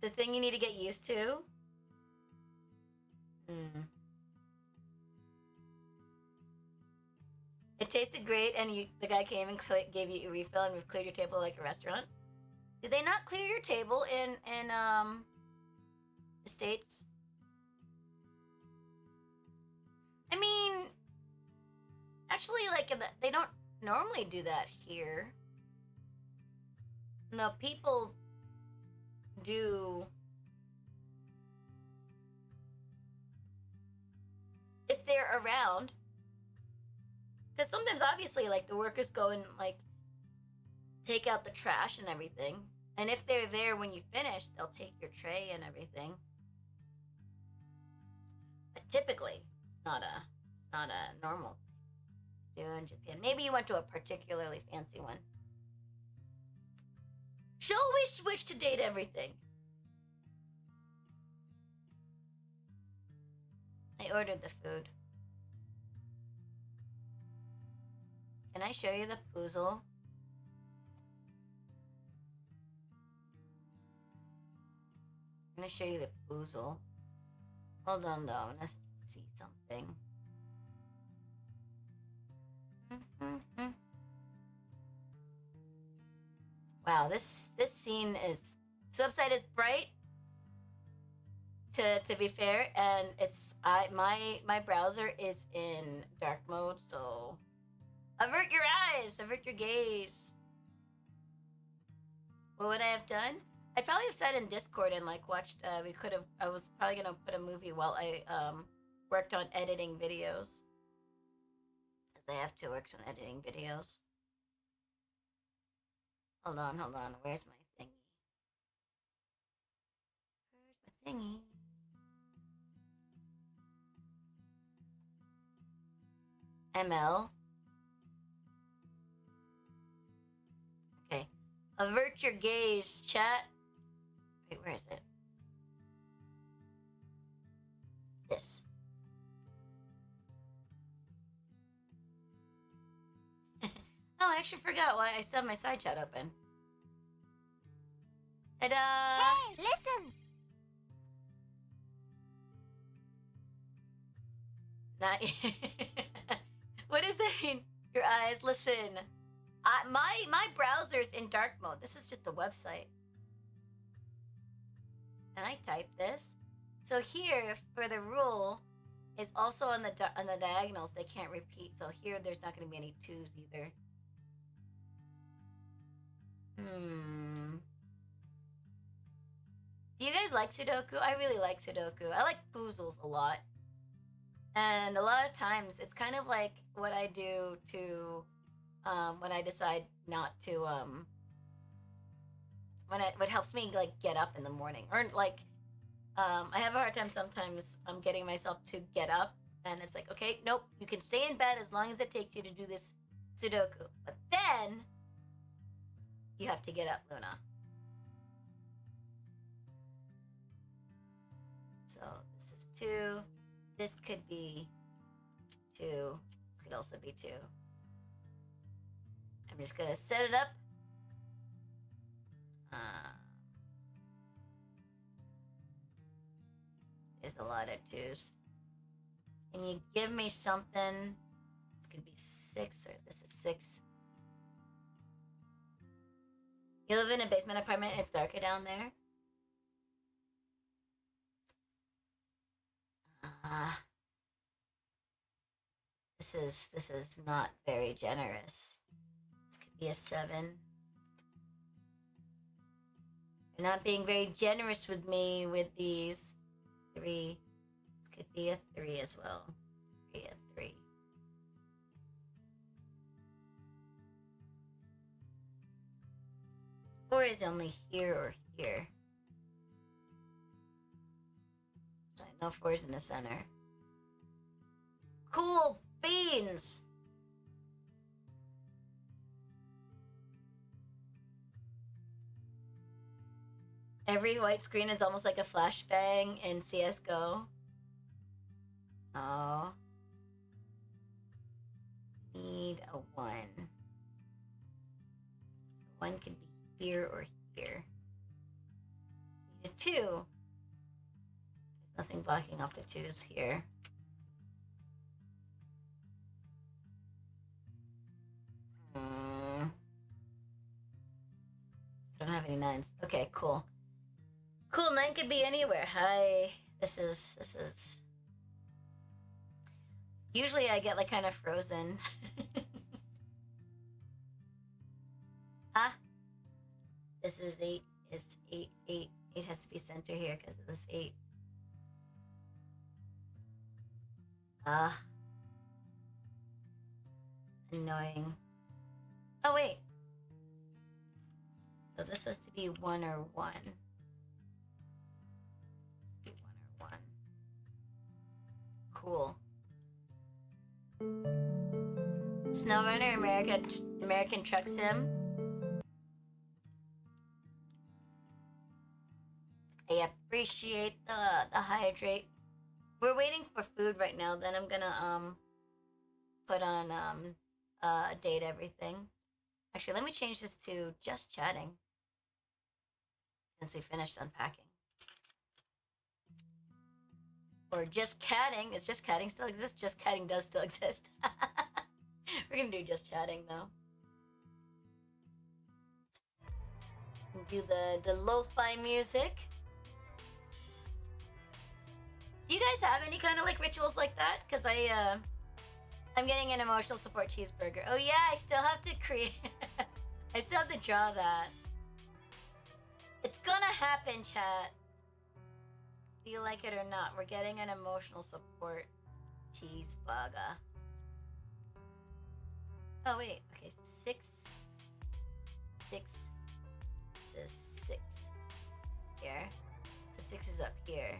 Speaker 21: It's a thing you need to get used to. It tasted great, and the guy came and gave you a refill, and we've cleared your table like a restaurant. Did they not clear your table in the States? I mean, actually, they don't normally do that here. No, people do if they're around. Because sometimes, obviously, the workers go and, take out the trash and everything. And if they're there when you finish, they'll take your tray and everything. But typically, it's not a normal thing to do in Japan. Maybe you went to a particularly fancy one. Shall we switch to date everything? I ordered the food. Can I show you the puzzle? I'm gonna show you the puzzle. Hold on though, I'm gonna see something. Wow, this scene is This website is bright. To be fair, and my browser is in dark mode, so avert your eyes, avert your gaze. What would I have done? I'd probably have sat in Discord and like watched. I was probably gonna put a movie while I worked on editing videos, because I have to work on editing videos. Hold on. Where's my thingy? Where's my thingy? ML. Okay. Avert your gaze, chat. Wait, where is it? This. Oh, I actually forgot why I still have my side chat open. Ta-da!
Speaker 20: Hey, listen!
Speaker 21: Not What does that mean? Your eyes, listen. My browser's in dark mode. This is just the website. And I type this. So here, for the rule, is also on the diagonals. They can't repeat. So here, there's not going to be any 2s either. Do you guys like Sudoku? I really like Sudoku. I like puzzles a lot. And a lot of times, it's kind of like what I do to, when I decide not to, what helps me, like, get up in the morning. Or, like, I have a hard time sometimes getting myself to get up. And it's like, okay, nope, you can stay in bed as long as it takes you to do this Sudoku. But then, you have to get up, Luna. So, this is 2. This could be 2. This could also be 2. I'm just gonna set it up. There's a lot of 2s. Can you give me something? This could be 6, or this is 6. You live in a basement apartment, it's darker down there? This is not very generous. This could be a 7. You're not being very generous with me with these. 3. This could be a 3 as well. 3. 4 is only here or here. No 4's in the center. Cool beans! Every white screen is almost like a flashbang in CSGO. Oh. Need a 1. 1 could be here or here. Need a 2. There's nothing blocking off the 2s here. Don't have any 9s. Okay, cool. Cool, 9 could be anywhere. Hi. This is... Usually I get like kind of frozen. Huh? This is 8. It's 8. 8 has to be center here because of this 8. Annoying. Oh, wait. So this has to be 1 or 1. 1 or 1. Cool. SnowRunner American Truck Sim. I appreciate the hydrate. We're waiting for food right now. Then I'm gonna put on date everything. Actually, let me change this to just chatting since we finished unpacking. Or just catting. Is just catting still exist? Just catting does still exist. We're gonna do just chatting though. Do the lo-fi music. Do you guys have any kind of like rituals like that? Because I'm getting an emotional support cheeseburger. Oh yeah, I still have to create. I still have to draw that. It's gonna happen, chat. Do you like it or not? We're getting an emotional support cheeseburger. Oh wait, okay, 6. This is 6 here. So 6 is up here.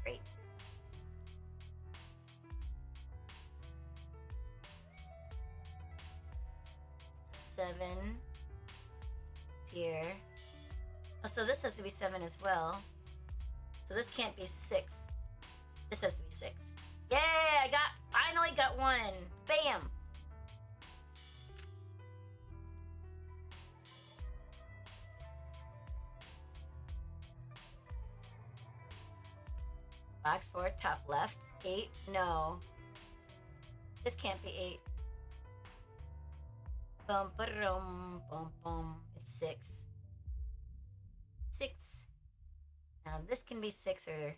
Speaker 21: Great. Seven here. Oh, so this has to be 7 as well. So this can't be 6. This has to be 6. Yay! Finally got one. Bam! Box 4, top left. 8. No. This can't be 8. Bum ba-dum, bum bum. It's 6. 6. Now this can be 6 or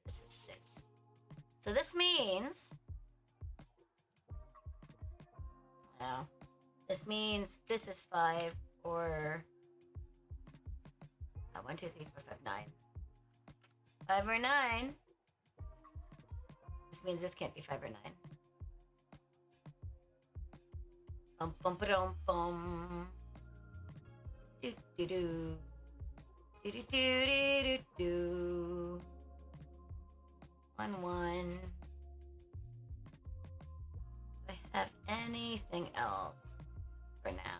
Speaker 21: this is 6. So this means this means this is 5 or 1, 2, 3, 4, 5, 9. 5 or 9. This means this can't be 5 or 9. Bum bum ba-dum, bum. Do do do. Do do do do do do. 1 1. Do I have anything else for now?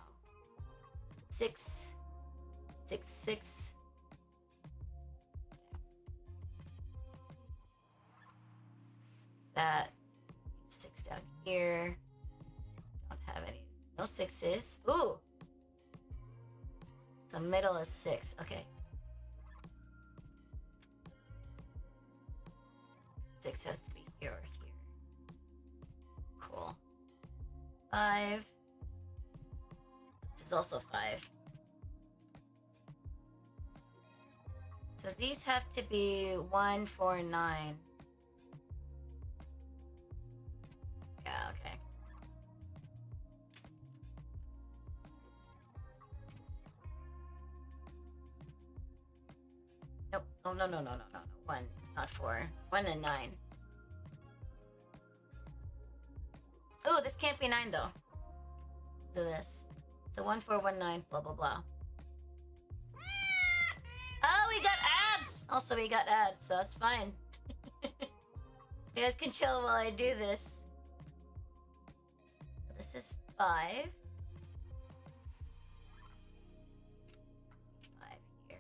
Speaker 21: 6 6 6. That 6 down here. Don't have any. No 6s. Ooh. So middle is 6. Okay. 6 has to be here or here. Cool. 5. This is also 5. So these have to be 1, 4, 9. Yeah, okay. Nope. Oh, no. 1, not 4. 1 and 9. Oh, this can't be 9 though. So this. So 1, 4, 1, 9, blah, blah, blah. Oh, we got ads! Also, we got ads, so it's fine. You guys can chill while I do this. This is 5. 5 here.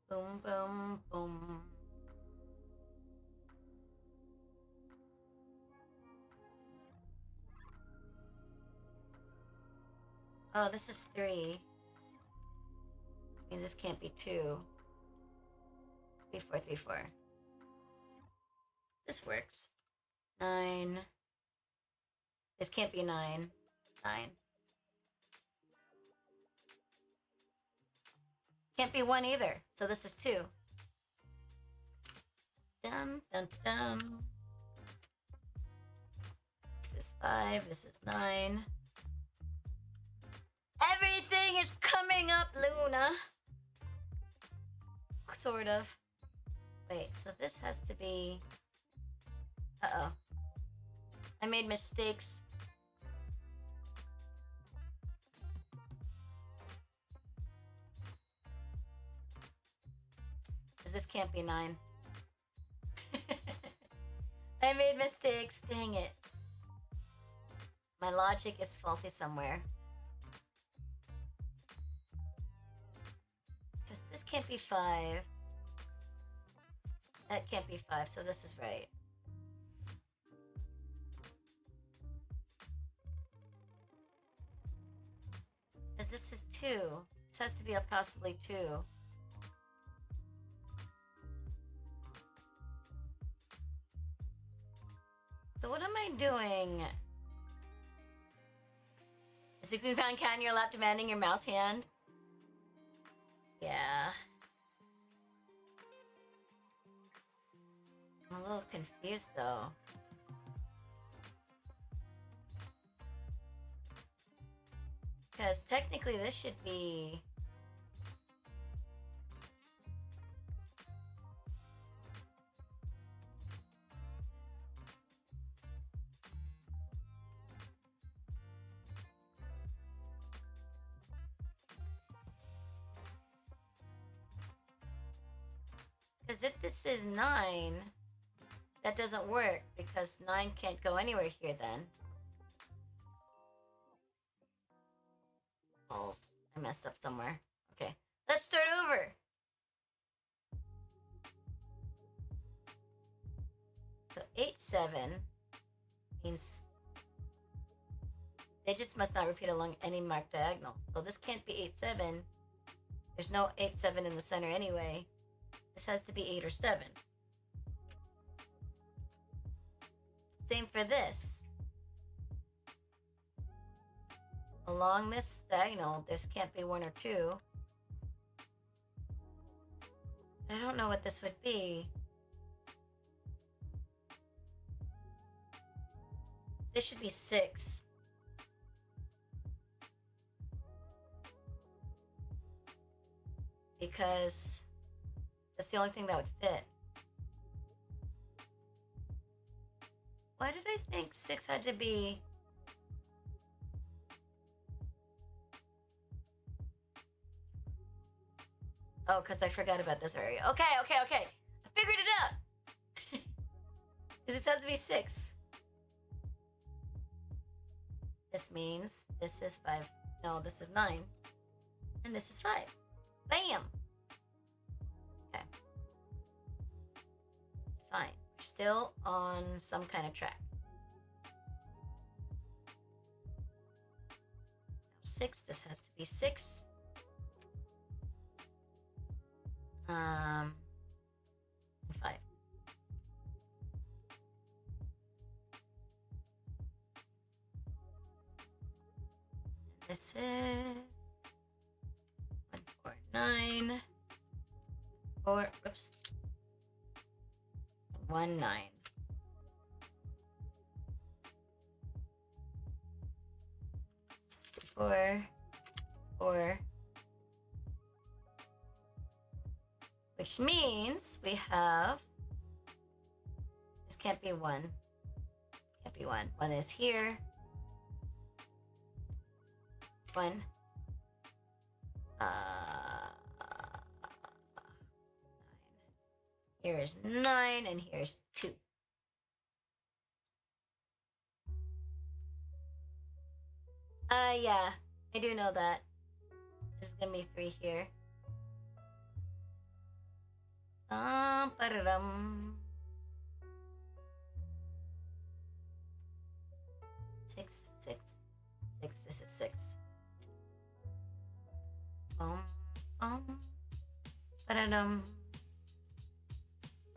Speaker 21: Boom, boom, boom. Oh, this is 3. I mean, this can't be 2. 3, 4, 3, 4. This works. 9. This can't be 9. 9. Can't be 1 either. So this is 2. Dum, dum, dum. This is 5. This is 9. Everything is coming up, Luna. Sort of. Wait, so this has to be... Uh-oh. I made mistakes. Because this can't be 9. I made mistakes. Dang it. My logic is faulty somewhere. Because this can't be 5. That can't be 5, so this is right. Because this is 2. This has to be a possibly 2. So what am I doing? Is a 16-pound cat in your lap demanding your mouse hand. Yeah. I'm a little confused though. Because technically this should be... Because if this is 9, that doesn't work because 9 can't go anywhere here then. Oh, I messed up somewhere. Okay, let's start over. So 8, 7 means they just must not repeat along any marked diagonal. So this can't be 8, 7. There's no 8, 7 in the center anyway. This has to be 8 or 7. Same for this. Along this diagonal, this can't be 1 or 2. I don't know what this would be. This should be 6. Because that's the only thing that would fit. Why did I think 6 had to be... Oh, because I forgot about this area. Okay. I figured it out. Because it has to be 6. This means this is 5. No, this is 9. And this is 5. Bam! Okay. It's fine. We're still on some kind of track. 6. This has to be 6. And 5. This is 1, 4, 9. 4. Whoops. 1, 9. 64. 4. Which means we have... This can't be 1. Can't be 1. 1 is here. 1. 9. Here's 9, and here's 2. Yeah. I do know that. There's gonna be 3 here. Ba-da-dum. 6, 6, 6. This is 6. Ba-da-dum.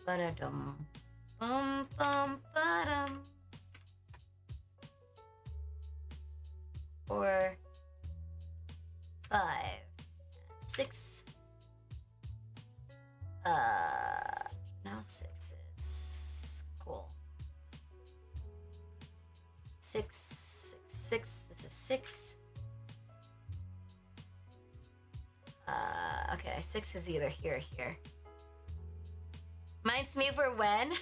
Speaker 21: Ba-da-dum. Ba-dum. 4, 5, 6. Now 6 is cool. 6, 6. This is 6. Okay, 6 is either here or here. Minds me for when?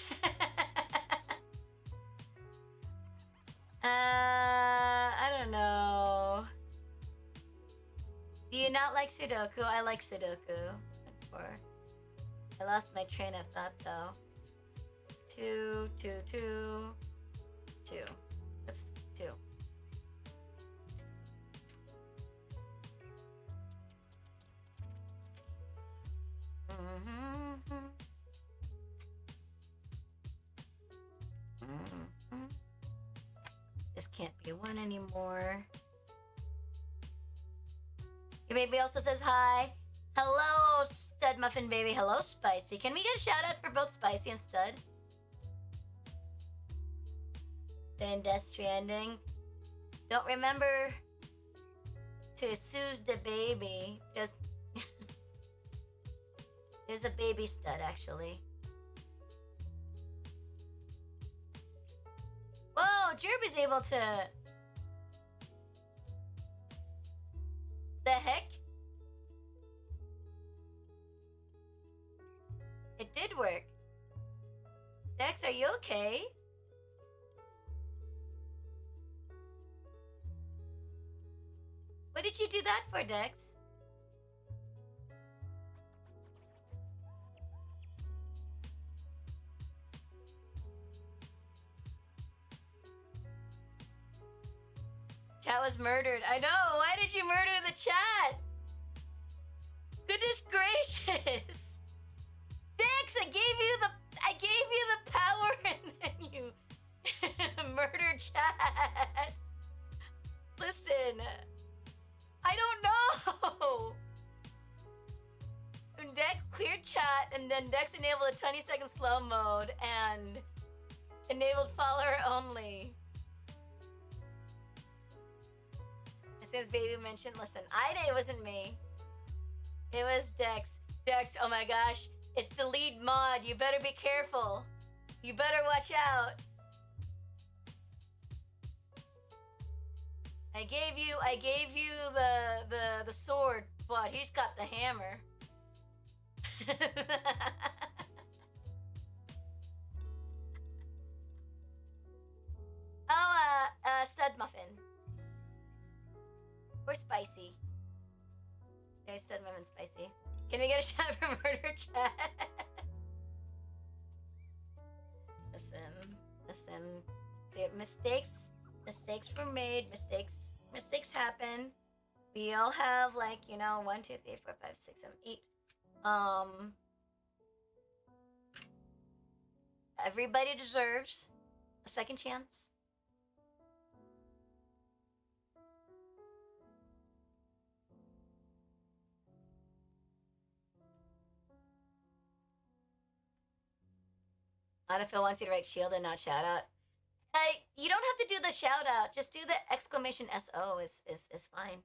Speaker 21: I don't know. Do you not like Sudoku? I like Sudoku. I lost my train of thought though. 2, 2, 2, 2. Oops, 2. This can't be 1 anymore. Your baby also says hi. Hello, Stud Muffin Baby. Hello, Spicy. Can we get a shout out for both Spicy and Stud? The industry ending. Don't remember to soothe the baby. Just there's a baby stud actually. Whoa, Jerb is able to. The heck? It did work. Dex, are you okay? What did you do that for, Dex? Chat was murdered. I know. Why did you murder the chat? Goodness gracious. Dex, I gave you the power and then you murdered chat. Listen. I don't know. When Dex cleared chat and then Dex enabled a 20-second slow mode and enabled follower only. As soon as baby mentioned, listen, it wasn't me. It was Dex. Dex, oh my gosh, it's the lead mod. You better be careful. You better watch out. I gave you the sword, but he's got the hammer. Stud muffin. Or spicy. Okay, stud muffin spicy. Can we get a shout for murder chat? Listen. Mistakes were made. Mistakes happen. We all have 1, 2, 3, 4, 5, 6, 7, 8. Everybody deserves a second chance. Autofill wants you to write shield and not shout out. You don't have to do the shout out. Just do the exclamation SO is fine.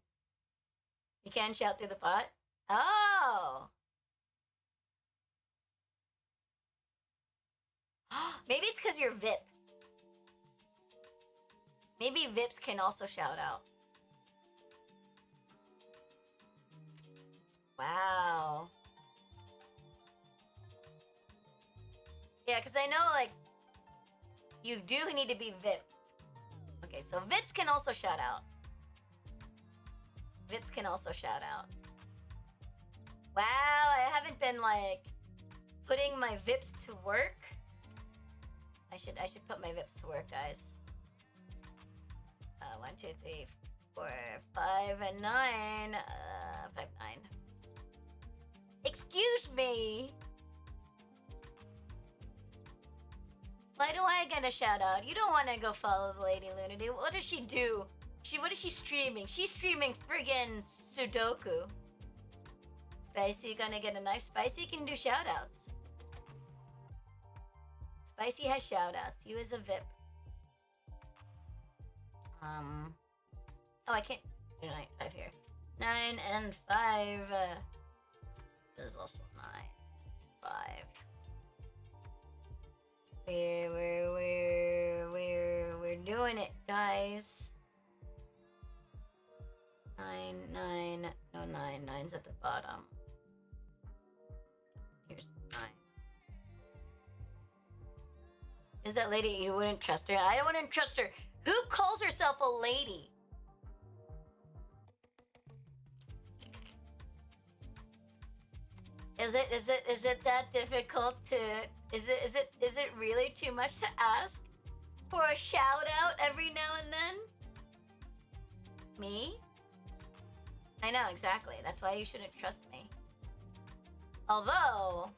Speaker 21: You can shout through the pot. Oh. Maybe it's because you're VIP. Maybe VIPs can also shout out. Wow. Yeah, because I know, you do need to be VIP. Okay, so VIPs can also shout out. VIPs can also shout out. Wow, I haven't been, putting my VIPs to work. I should put my VIPs to work, guys. 1, 2, 3, 4, 5, and 9. 5, 9. Excuse me. Why do I get a shout out? You don't want to go follow the Lady Lunity. What does she do? What is she streaming? She's streaming friggin' Sudoku. Spicy gonna get a knife. Spicy can do shout outs. Spicy has shout outs. You as a VIP. Oh, I can't do 5 here. 9 and 5. There's also 9. 5. We're doing it, guys. 9. No, 9. 9's at the bottom. Here's 9. Is that lady? You wouldn't trust her? I wouldn't trust her. Who calls herself a lady? Is it that difficult to? Is it really too much to ask for a shout out every now and then? Me? I know exactly. That's why you shouldn't trust me. Although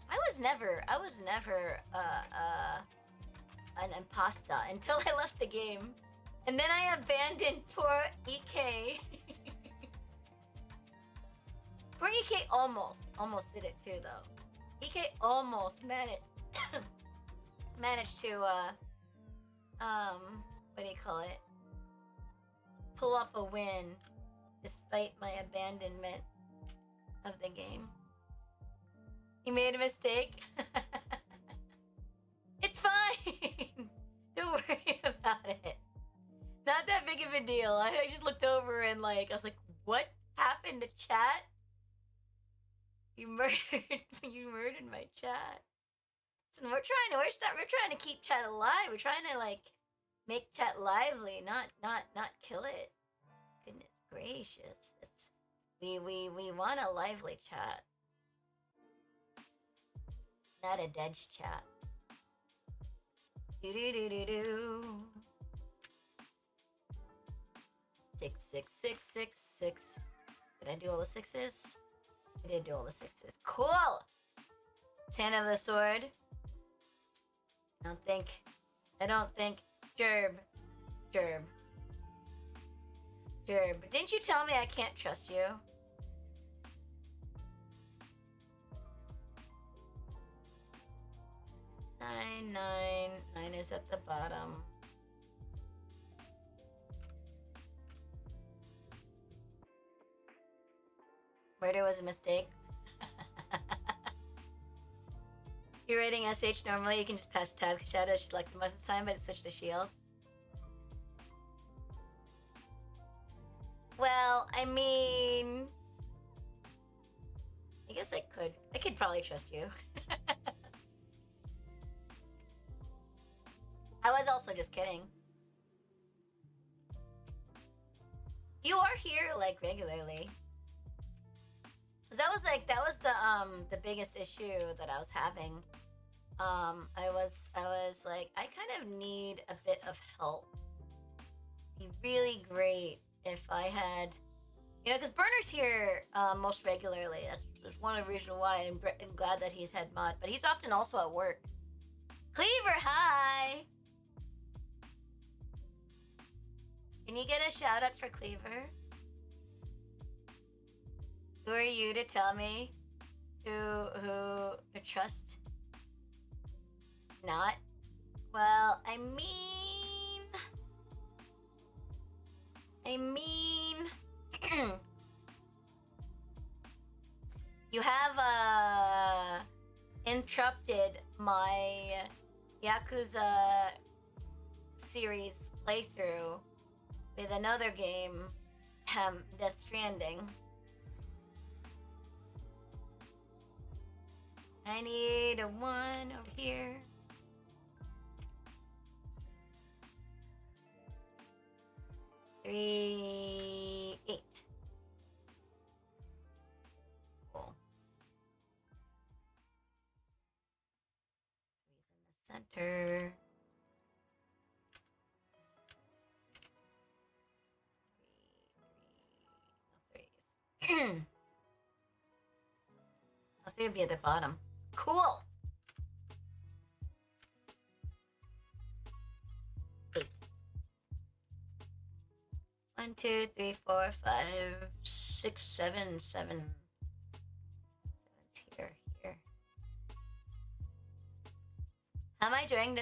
Speaker 21: I was never an imposter until I left the game, and then I abandoned poor EK. Poor EK almost did it too, though. EK almost managed to what do you call it? pull off a win despite my abandonment of the game. You made a mistake? It's fine! Don't worry about it. Not that big of a deal. I just looked over and I was like, what happened to chat? You murdered my chat. So we're trying to keep chat alive. We're trying to make chat lively, not kill it. Goodness gracious. We want a lively chat. Not a dead chat. Do. 6 6 6 6 6. Did I do all the sixes? I did do all the sixes. Cool! 10 of the sword. I don't think. Gerb. Didn't you tell me I can't trust you? 9 is at the bottom. Murder was a mistake. You're rating SH normally, you can just press tab because Shadow is selected most of the time, but it switched to shield. Well, I mean, I guess I could probably trust you. I was also just kidding. You are here regularly. That was the biggest issue that I was having. I was like, I kind of need a bit of help. It'd be really great if I had, because Burner's here most regularly. That's one of the reasons why I'm glad that he's head mod, but he's often also at work. Cleaver, hi! Can you get a shout out for Cleaver? Who are you to tell me who to trust? Not? Well, I mean, you have interrupted my Yakuza series playthrough with another game, Death Stranding. I need a 1 over here. Three, 8. Cool. 3's in the center. 3. Oh, 3 would be at the bottom. Cool. 8. 1, 2, 3, 4, 5, 6, 7, 7. 7's here. How am I doing?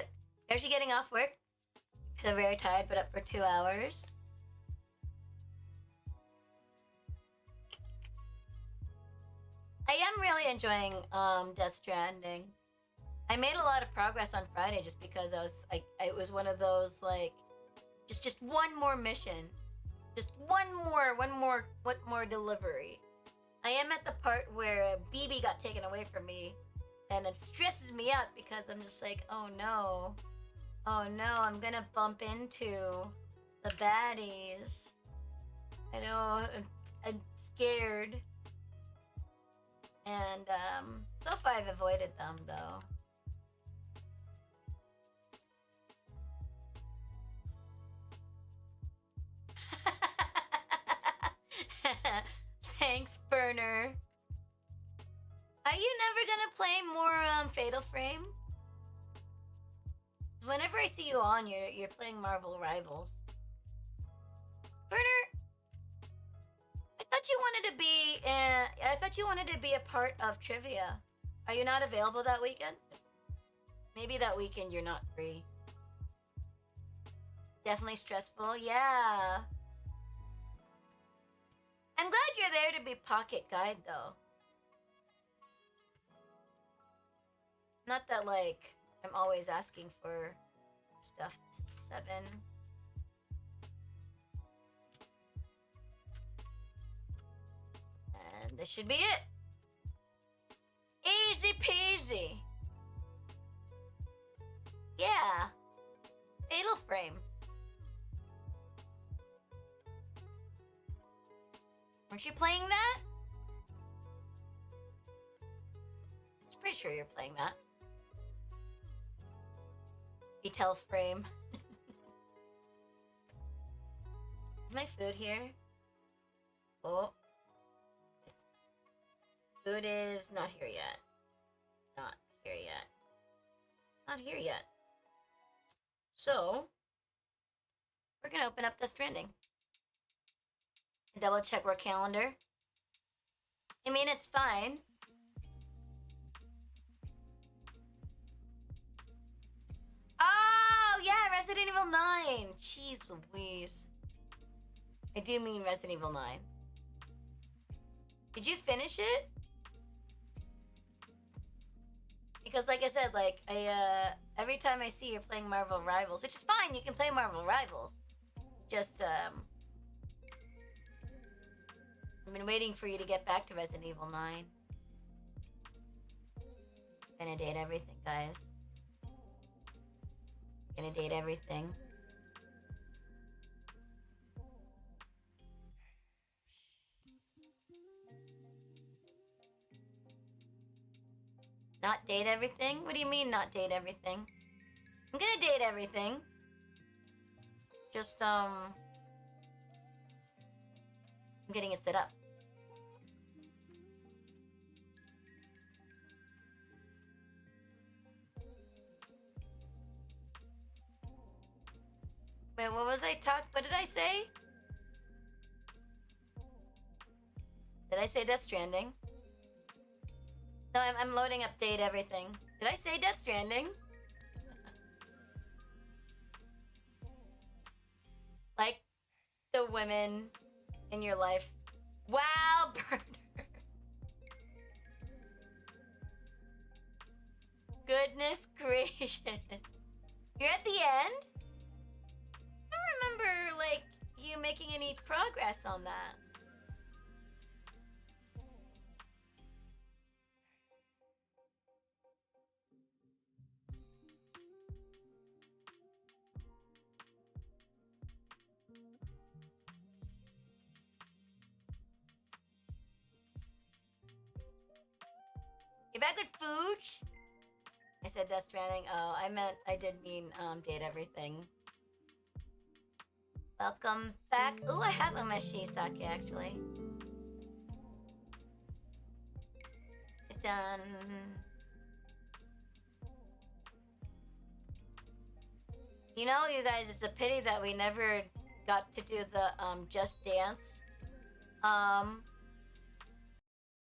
Speaker 21: Actually getting off work. Feel very tired, but up for 2 hours. I am really enjoying Death Stranding. I made a lot of progress on Friday just because it was one of those just one more mission. Just one more delivery. I am at the part where BB got taken away from me, and it stresses me out because I'm just like, oh no, I'm gonna bump into the baddies. I know, I'm scared. And so far I've avoided them though. Thanks, Burner. Are you never gonna play more Fatal Frame? Whenever I see you on, you're playing Marvel Rivals. Burner, I thought you wanted to be a part of trivia. Are you not available that weekend? Maybe that weekend you're not free. Definitely stressful. Yeah. you're there to be pocket guide, though. Not that, like, I'm always asking for stuff. 7. And this should be it. Easy peasy. Yeah. Fatal frame. Weren't you playing that? I'm pretty sure you're playing that. Detail frame. Is my food here? Oh. Food is not here yet. Not here yet. Not here yet. So, we're gonna open up Death Stranding. Double check our calendar. I mean, it's fine. Oh, yeah, Resident Evil 9. Jeez Louise. I do mean Resident Evil 9. Did you finish it? Because like I said, like, every time I see you're playing Marvel Rivals, which is fine, you can play Marvel Rivals. Just, I've been waiting for you to get back to Resident Evil 9. Gonna date everything, guys. Gonna date everything. Not date everything? What do you mean not date everything? I'm gonna date everything. Just, I'm getting it set up. Wait, what was what did I say? Did I say Death Stranding? No, I'm loading up date everything. Did I say Death Stranding? Like the women in your life. Wow, Burner. Goodness gracious. You're at the end? I don't remember, like, you making any progress on that. You back with Fooch? I said Death Stranding. Oh, I did mean, date everything. Welcome back. Ooh, I have a Shisake, actually. Done. You know, you guys, it's a pity that we never got to do the, Just Dance,